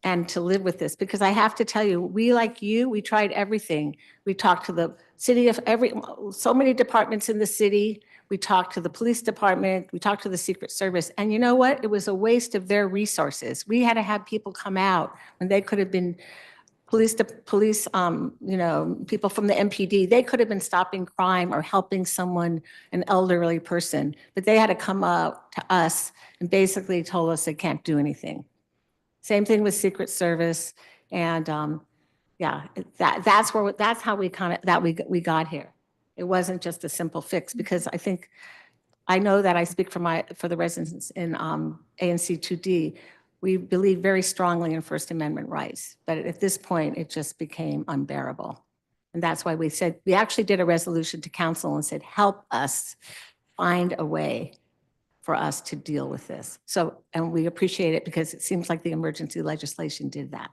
[SPEAKER 6] and to live with this. Because I have to tell you, we, like you, we tried everything. We talked to the city of so many departments in the city. We talked to the police department. We talked to the Secret Service. And you know what? It was a waste of their resources. We had to have people come out when they could have been police, people from the MPD. They could have been stopping crime or helping someone, an elderly person, but they had to come up to us and basically told us they can't do anything. Same thing with Secret Service. And that's how we we got here. It wasn't just a simple fix, because I know that I speak for the residents in ANC 2D. We believe very strongly in First Amendment rights, but at this point, it just became unbearable. And that's why we actually did a resolution to council and said, help us find a way for us to deal with this. And we appreciate it because it seems like the emergency legislation did that.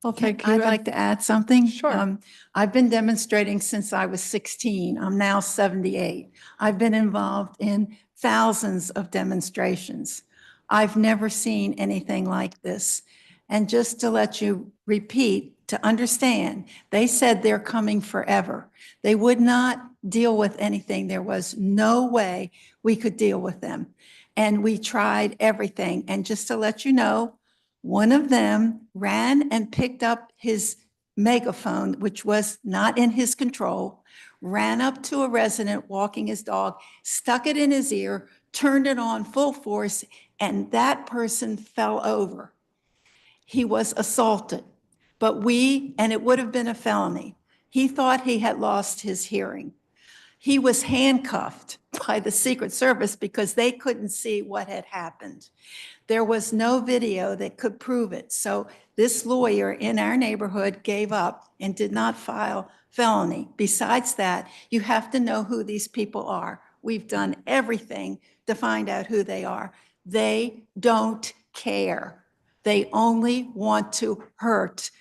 [SPEAKER 1] Well, thank you.
[SPEAKER 3] I'd like to add something.
[SPEAKER 1] Sure.
[SPEAKER 3] I've been demonstrating since I was 16. I'm now 78. I've been involved in thousands of demonstrations. I've never seen anything like this. And just to let you repeat, to understand, they said they're coming forever. They would not deal with anything. There was no way we could deal with them. And we tried everything. And just to let you know, one of them ran and picked up his megaphone, which was not in his control, ran up to a resident walking his dog, stuck it in his ear, turned it on full force, and that person fell over. He was assaulted, and it would have been a felony. He thought he had lost his hearing. He was handcuffed by the Secret Service because they couldn't see what had happened. There was no video that could prove it. So this lawyer in our neighborhood gave up and did not file felony. Besides that, you have to know who these people are. We've done everything to find out who they are. They don't care. They only want to hurt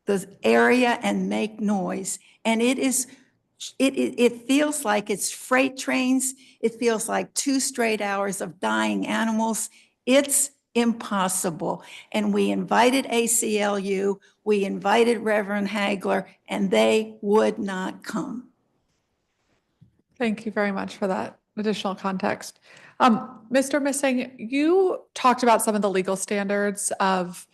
[SPEAKER 3] the area and make noise. And it feels like it's freight trains. It feels like 2 straight hours of dying animals. It's impossible. And we invited ACLU, we invited Reverend Hagler, and they would not come.
[SPEAKER 1] Thank you very much for that additional context. Mr. Missing, you talked about some of the legal standards of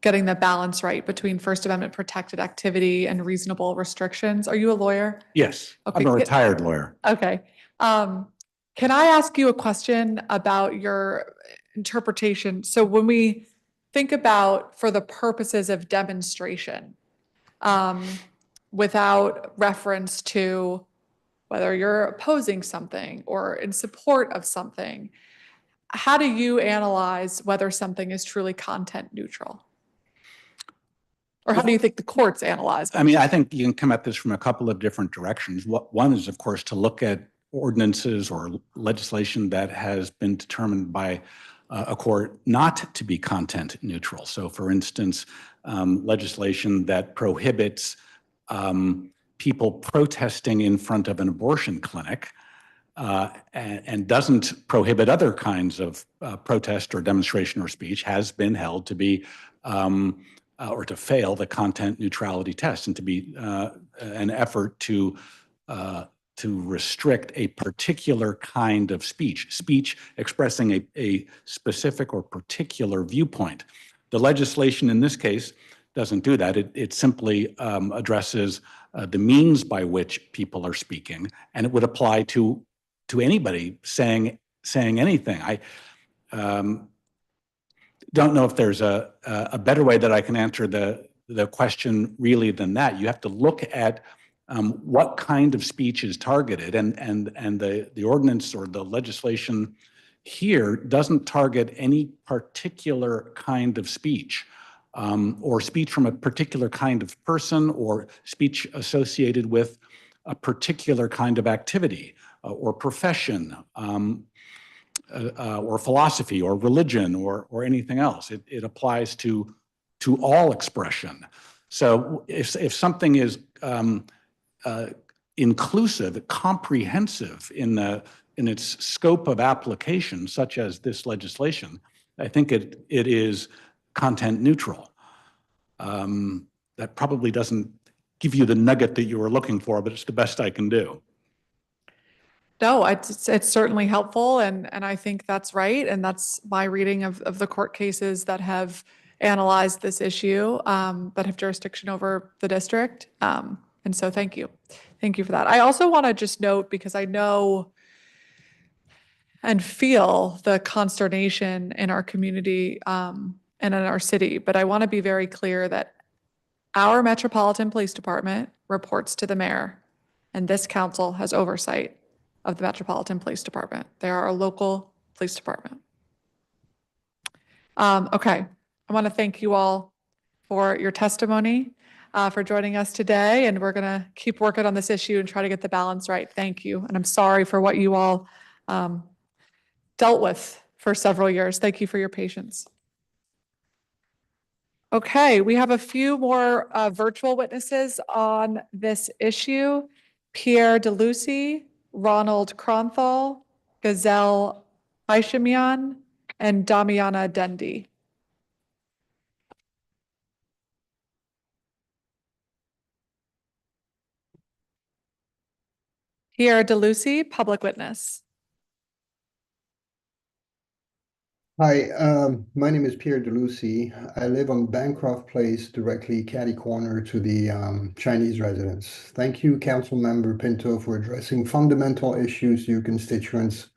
[SPEAKER 1] getting the balance right between First Amendment protected activity and reasonable restrictions. Are you a lawyer?
[SPEAKER 22] Yes,
[SPEAKER 1] Okay.
[SPEAKER 22] I'm a retired lawyer.
[SPEAKER 1] Okay. Can I ask you a question about your interpretation? So when we think about, for the purposes of demonstration, without reference to whether you're opposing something or in support of something, how do you analyze whether something is truly content neutral? Or how do you think the courts analyze it?
[SPEAKER 22] I mean, I think you can come at this from a couple of different directions. One is, of course, to look at ordinances or legislation that has been determined by a court not to be content neutral. So, for instance, legislation that prohibits people protesting in front of an abortion clinic and doesn't prohibit other kinds of protest or demonstration or speech has been held to be or to fail the content neutrality test and to be an effort to restrict a particular kind of speech expressing a specific or particular viewpoint. The legislation in this case doesn't do that. It simply addresses the means by which people are speaking, and it would apply to anybody saying anything. I don't know if there's a better way that I can answer the question really than that. You have to look at what kind of speech is targeted, and the ordinance or the legislation here doesn't target any particular kind of speech. Or speech from a particular kind of person, or speech associated with a particular kind of activity or profession, or philosophy or religion or anything else. It applies to all expression. So if something is inclusive, comprehensive in its scope of application, such as this legislation, I think it is content neutral. That probably doesn't give you the nugget that you were looking for, but it's the best I can do.
[SPEAKER 1] No, it's certainly helpful, and I think that's right, and that's my reading of the court cases that have analyzed this issue, that have jurisdiction over the district. And so thank you for that. I also want to just note, because I know and feel the consternation in our community and in our city, but I want to be very clear that our Metropolitan Police Department reports to the mayor, and this council has oversight of the Metropolitan Police Department. They are our local police department. Okay, I want to thank you all for your testimony, for joining us today, and we're going to keep working on this issue and try to get the balance right. Thank you, and I'm sorry for what you all dealt with for several years. Thank you for your patience. Okay, we have a few more virtual witnesses on this issue. Pierre DeLucy, Ronald Kronthal, Gazelle Aishamian, and Damiana Dendi. Pierre DeLucy, public witness.
[SPEAKER 8] Hi, my name is Pierre DeLucy. I live on Bancroft Place, directly catty corner to the Chinese residence. Thank you, Councilmember Pinto, for addressing fundamental issues to your constituents'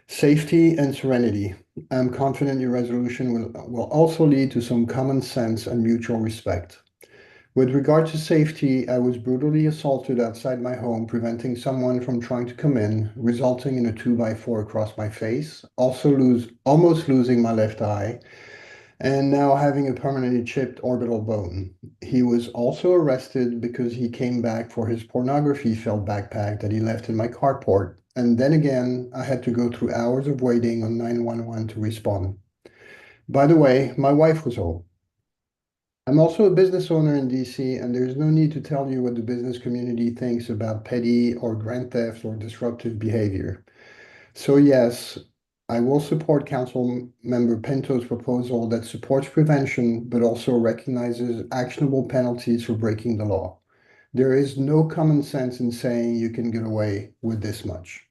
[SPEAKER 8] safety and serenity. I'm confident your resolution will also lead to some common sense and mutual respect. With regard to safety, I was brutally assaulted outside my home, preventing someone from trying to come in, resulting in a 2x4 across my face, almost losing my left eye, and now having a permanently chipped orbital bone. He was also arrested because he came back for his pornography-filled backpack that he left in my carport. And then again, I had to go through hours of waiting on 911 to respond. By the way, my wife was home. I'm also a business owner in DC, and there's no need to tell you what the business community thinks about petty or grand theft or disruptive behavior. So yes, I will support Councilmember Pinto's proposal that supports prevention, but also recognizes actionable penalties for breaking the law. There is no common sense in saying you can get away with this much.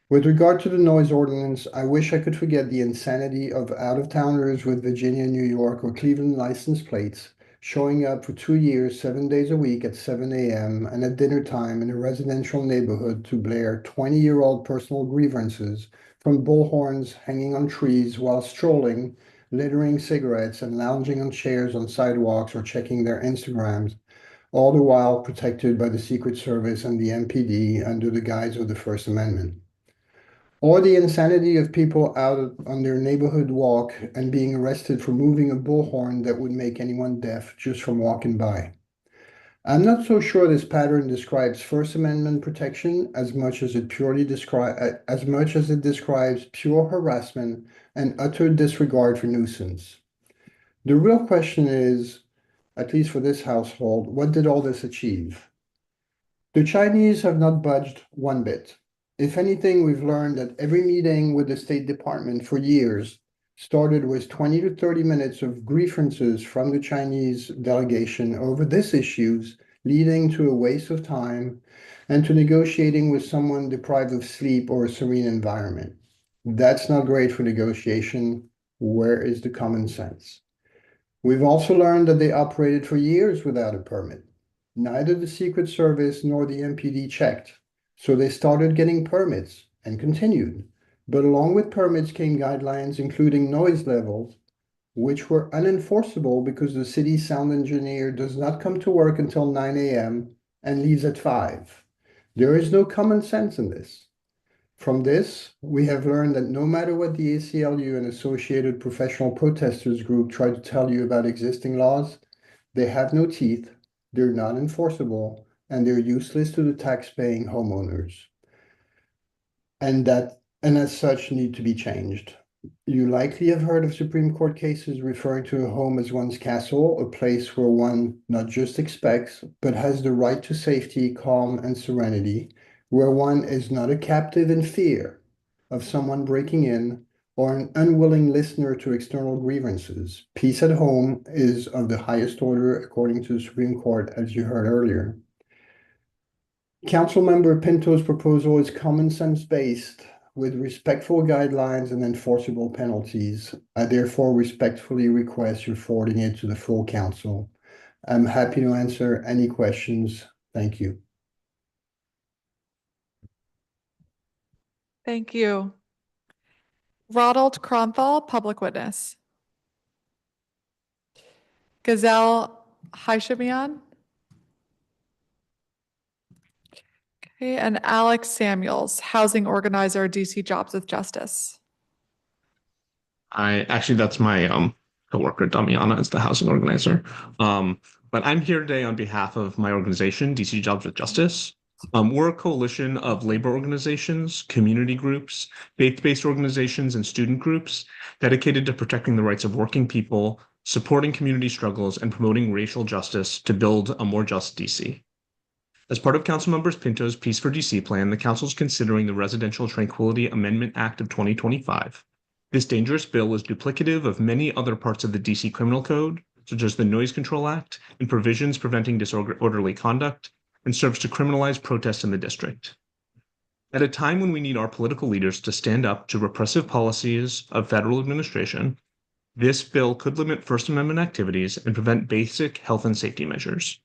[SPEAKER 8] With regard to the noise ordinance, I wish I could forget the insanity of out-of-towners with Virginia, New York, or Cleveland license plates showing up for 2 years, 7 days a week at 7 a.m. and at dinner time in a residential neighborhood to blare 20-year-old personal grievances from bullhorns hanging on trees while strolling, littering cigarettes, and lounging on chairs on sidewalks or checking their Instagrams, all the while protected by the Secret Service and the MPD under the guise of the First Amendment. Or the insanity of people out on their neighborhood walk and being arrested for moving a bullhorn that would make anyone deaf just from walking by. I'm not so sure this pattern describes First Amendment protection as much as it describes pure harassment and utter disregard for nuisance. The real question is, at least for this household, what did all this achieve? The Chinese have not budged one bit. If anything, we've learned that every meeting with the State Department for years started with 20 to 30 minutes of grievances from the Chinese delegation over these issues, leading to a waste of time and to negotiating with someone deprived of sleep or a serene environment. That's not great for negotiation. Where is the common sense? We've also learned that they operated for years without a permit. Neither the Secret Service nor the MPD checked, so they started getting permits and continued. But along with permits came guidelines including noise levels, which were unenforceable because the city sound engineer does not come to work until 9 a.m. and leaves at 5. There is no common sense in this. From this, we have learned that no matter what the ACLU and associated professional protesters group try to tell you about existing laws, they have no teeth, they're not enforceable, and they're useless to the tax-paying homeowners. And as such need to be changed. You likely have heard of Supreme Court cases referring to a home as one's castle, a place where one not just expects, but has the right to safety, calm, and serenity, where one is not a captive in fear of someone breaking in or an unwilling listener to external grievances. Peace at home is of the highest order according to the Supreme Court, as you heard earlier. Councilmember Pinto's proposal is common sense based with respectful guidelines and enforceable penalties. I therefore respectfully request your forwarding it to the full council. I'm happy to answer any questions. Thank you.
[SPEAKER 1] Thank you. Ronald Kronthal, public witness. Gazelle Haishamian. Okay, and Alex Samuels, housing organizer, DC Jobs with Justice.
[SPEAKER 5] That's my coworker Damiana is the housing organizer. But I'm here today on behalf of my organization, DC Jobs with Justice. We're a coalition of labor organizations, community groups, faith-based organizations, and student groups dedicated to protecting the rights of working people, supporting community struggles, and promoting racial justice to build a more just DC. As part of Councilmember Pinto's Peace for DC plan, the council is considering the Residential Tranquility Amendment Act of 2025. This dangerous bill is duplicative of many other parts of the DC Criminal Code, such as the Noise Control Act and provisions preventing disorderly conduct, and serves to criminalize protests in the district. At a time when we need our political leaders to stand up to repressive policies of federal administration, this bill could limit First Amendment activities and prevent basic health and safety measures.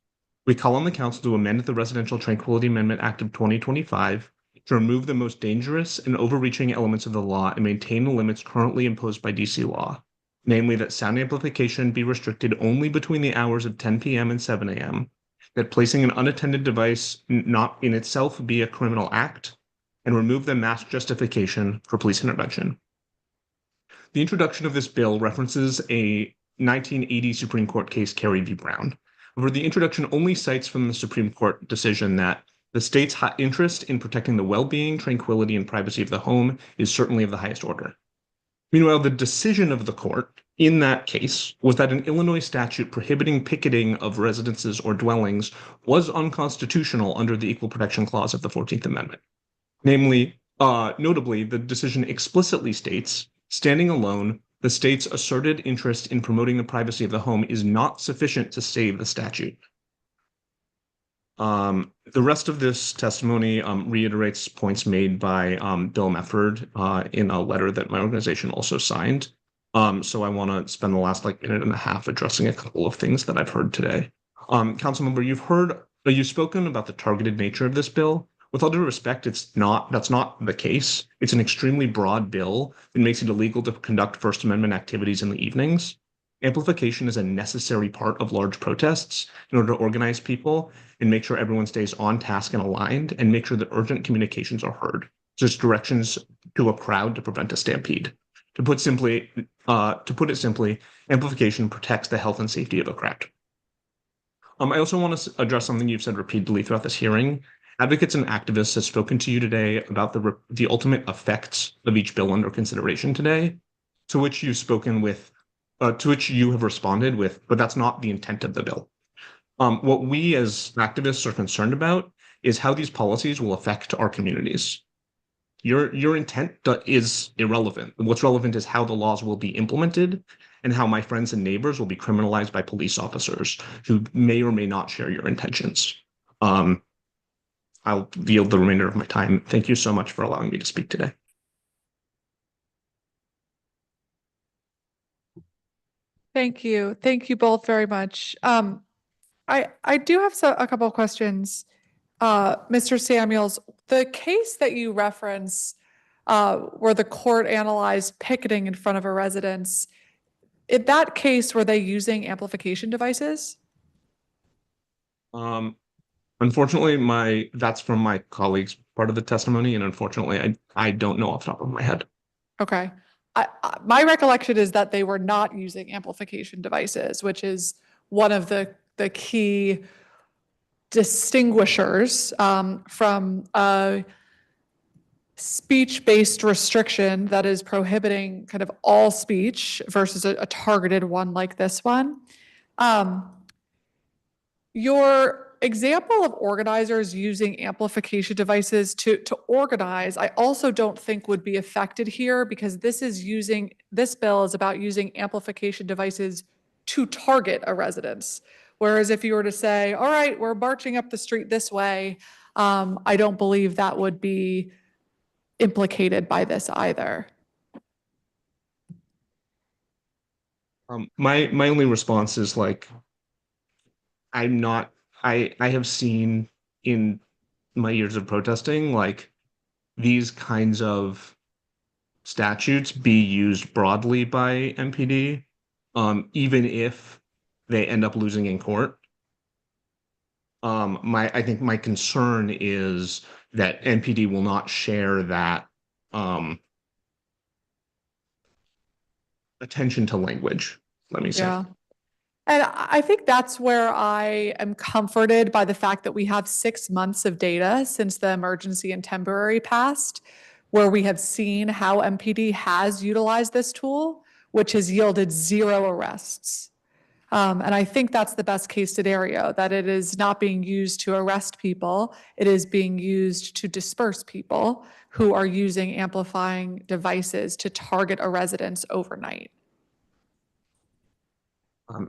[SPEAKER 5] We call on the council to amend the Residential Tranquility Amendment Act of 2025 to remove the most dangerous and overreaching elements of the law and maintain the limits currently imposed by DC law, namely that sound amplification be restricted only between the hours of 10 p.m. and 7 a.m., that placing an unattended device not in itself be a criminal act, and remove the mask justification for police intervention. The introduction of this bill references a 1980 Supreme Court case, Carey v. Brown. However, the introduction only cites from the Supreme Court decision that the state's interest in protecting the well-being, tranquility, and privacy of the home is certainly of the highest order. Meanwhile, the decision of the court in that case was that an Illinois statute prohibiting picketing of residences or dwellings was unconstitutional under the Equal Protection Clause of the 14th Amendment. Notably, the decision explicitly states, standing alone, the state's asserted interest in promoting the privacy of the home is not sufficient to save the statute. The rest of this testimony reiterates points made by Bill Mefford in a letter that my organization also signed. So I want to spend the last minute and a half addressing a couple of things that I've heard today. Councilmember, you've spoken about the targeted nature of this bill. With all due respect, that's not the case. It's an extremely broad bill that makes it illegal to conduct First Amendment activities in the evenings. Amplification is a necessary part of large protests in order to organize people and make sure everyone stays on task and aligned and make sure that urgent communications are heard. Just directions to a crowd to prevent a stampede. To put it simply, amplification protects the health and safety of a crowd. I also want to address something you've said repeatedly throughout this hearing. Advocates and activists have spoken to you today about the ultimate effects of each bill under consideration today, to which you have responded with, but that's not the intent of the bill. What we as activists are concerned about is how these policies will affect our communities. your intent is irrelevant. What's relevant is how the laws will be implemented and how my friends and neighbors will be criminalized by police officers who may or may not share your intentions. I'll yield the remainder of my time. Thank you so much for allowing me to speak today.
[SPEAKER 1] Thank you. Thank you both very much. I do have a couple of questions. Mr. Samuels, the case that you reference where the court analyzed picketing in front of a residence, in that case, were they using amplification devices?
[SPEAKER 5] Unfortunately, that's from my colleague's part of the testimony, and unfortunately, I don't know off the top of my head.
[SPEAKER 1] Okay. My recollection is that they were not using amplification devices, which is one of the key distinguishers from a speech-based restriction that is prohibiting kind of all speech versus a targeted one like this one. Your example of organizers using amplification devices to organize, I also don't think would be affected here because this bill is about using amplification devices to target a residence. Whereas if you were to say, all right, we're marching up the street this way, I don't believe that would be implicated by this either.
[SPEAKER 5] My only response is like, I have seen in my years of protesting, like these kinds of statutes be used broadly by MPD, even if they end up losing in court. I think my concern is that MPD will not share that attention to language, let me say.
[SPEAKER 1] Yeah. And I think that's where I am comforted by the fact that we have 6 months of data since the emergency and temporary passed, where we have seen how MPD has utilized this tool, which has yielded 0 arrests. And I think that's the best case scenario, that it is not being used to arrest people. It is being used to disperse people who are using amplifying devices to target a residence overnight.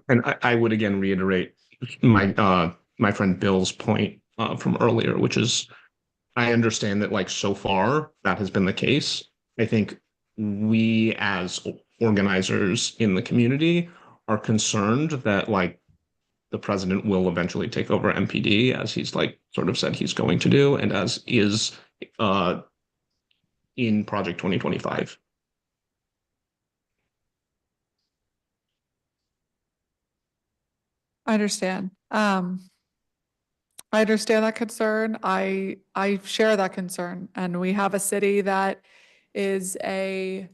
[SPEAKER 5] And I would again reiterate my friend Bill's point from earlier, which is I understand that like so far that has been the case. I think we as organizers in the community are concerned that like the president will eventually take over MPD as he's like sort of said he's going to do, and as is in Project 2025.
[SPEAKER 1] I understand. I understand that concern. I share that concern, and we have a city that is in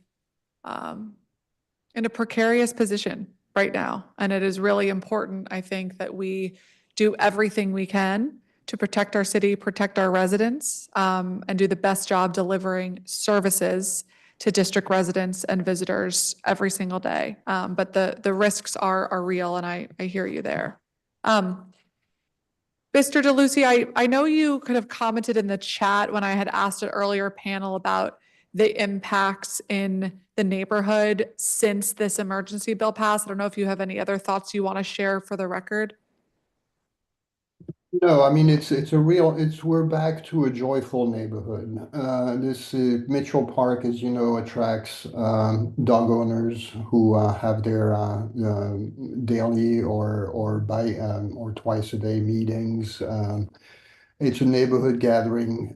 [SPEAKER 1] a precarious position right now, and it is really important, I think, that we do everything we can to protect our city, protect our residents, and do the best job delivering services to district residents and visitors every single day. But the risks are real, and I hear you there. Mr. DeLucy, I know you kind of commented in the chat when I had asked an earlier panel about the impacts in the neighborhood since this emergency bill passed. I don't know if you have any other thoughts you want to share for the record.
[SPEAKER 8] No, I mean, we're back to a joyful neighborhood. This Mitchell Park, as you know, attracts dog owners who have their daily or twice a day meetings. It's a neighborhood gathering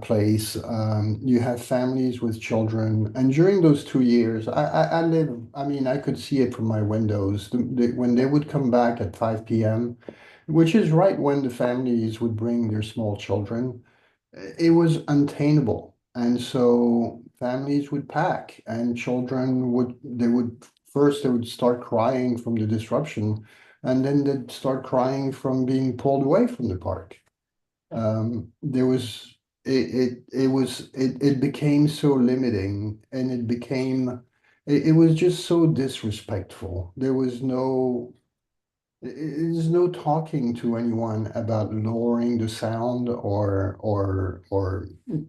[SPEAKER 8] place. You have families with children, and during those 2 years, I could see it from my windows. When they would come back at 5 p.m., which is right when the families would bring their small children, it was untenable. And so families would pack, and children they would start crying from the disruption, and then they'd start crying from being pulled away from the park. It became so limiting, and it was just so disrespectful. There was no There's no talking to anyone about lowering the sound or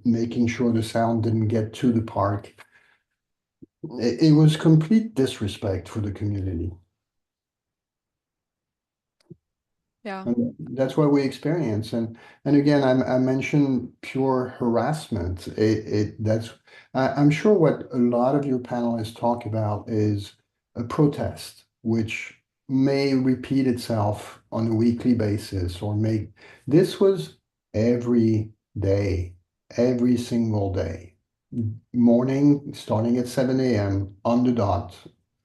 [SPEAKER 8] making sure the sound didn't get to the park. It was complete disrespect for the community.
[SPEAKER 1] Yeah.
[SPEAKER 8] And that's what we experience. And again, I mentioned pure harassment. I'm sure what a lot of your panelists talk about is a protest, which may repeat itself on a weekly basis this was every day, every single day, morning, starting at 7 a.m. on the dot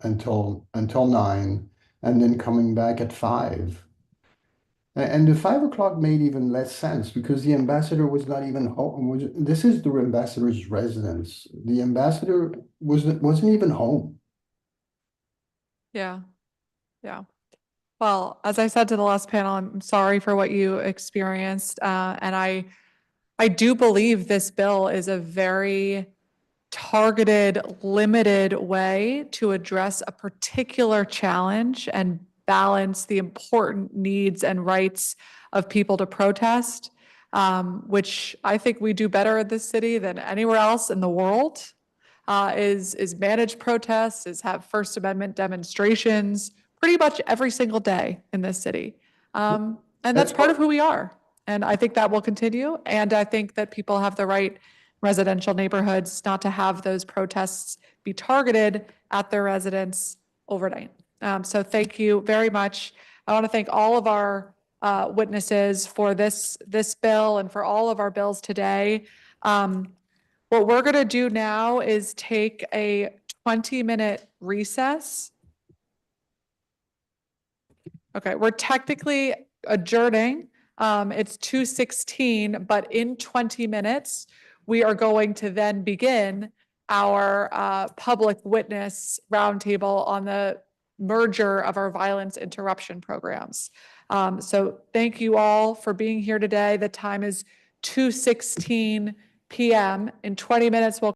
[SPEAKER 8] until 9, and then coming back at 5. And the 5 o'clock made even less sense because the ambassador was not even home. This is the ambassador's residence. The ambassador wasn't even home.
[SPEAKER 1] Yeah. Yeah. Well, as I said to the last panel, I'm sorry for what you experienced. And I do believe this bill is a very targeted, limited way to address a particular challenge and balance the important needs and rights of people to protest, which I think we do better in this city than anywhere else in the world, is manage protests, is have First Amendment demonstrations pretty much every single day in this city. And that's part of who we are. And I think that will continue. And I think that people have the right residential neighborhoods not to have those protests be targeted at their residents overnight. So thank you very much. I want to thank all of our witnesses for this bill and for all of our bills today. What we're going to do now is take a 20-minute recess. Okay, we're technically adjourning. It's 2:16, but in 20 minutes, we are going to then begin our public witness roundtable on the merger of our violence interruption programs. So thank you all for being here today. The time is 2:16 p.m. In 20 minutes, we'll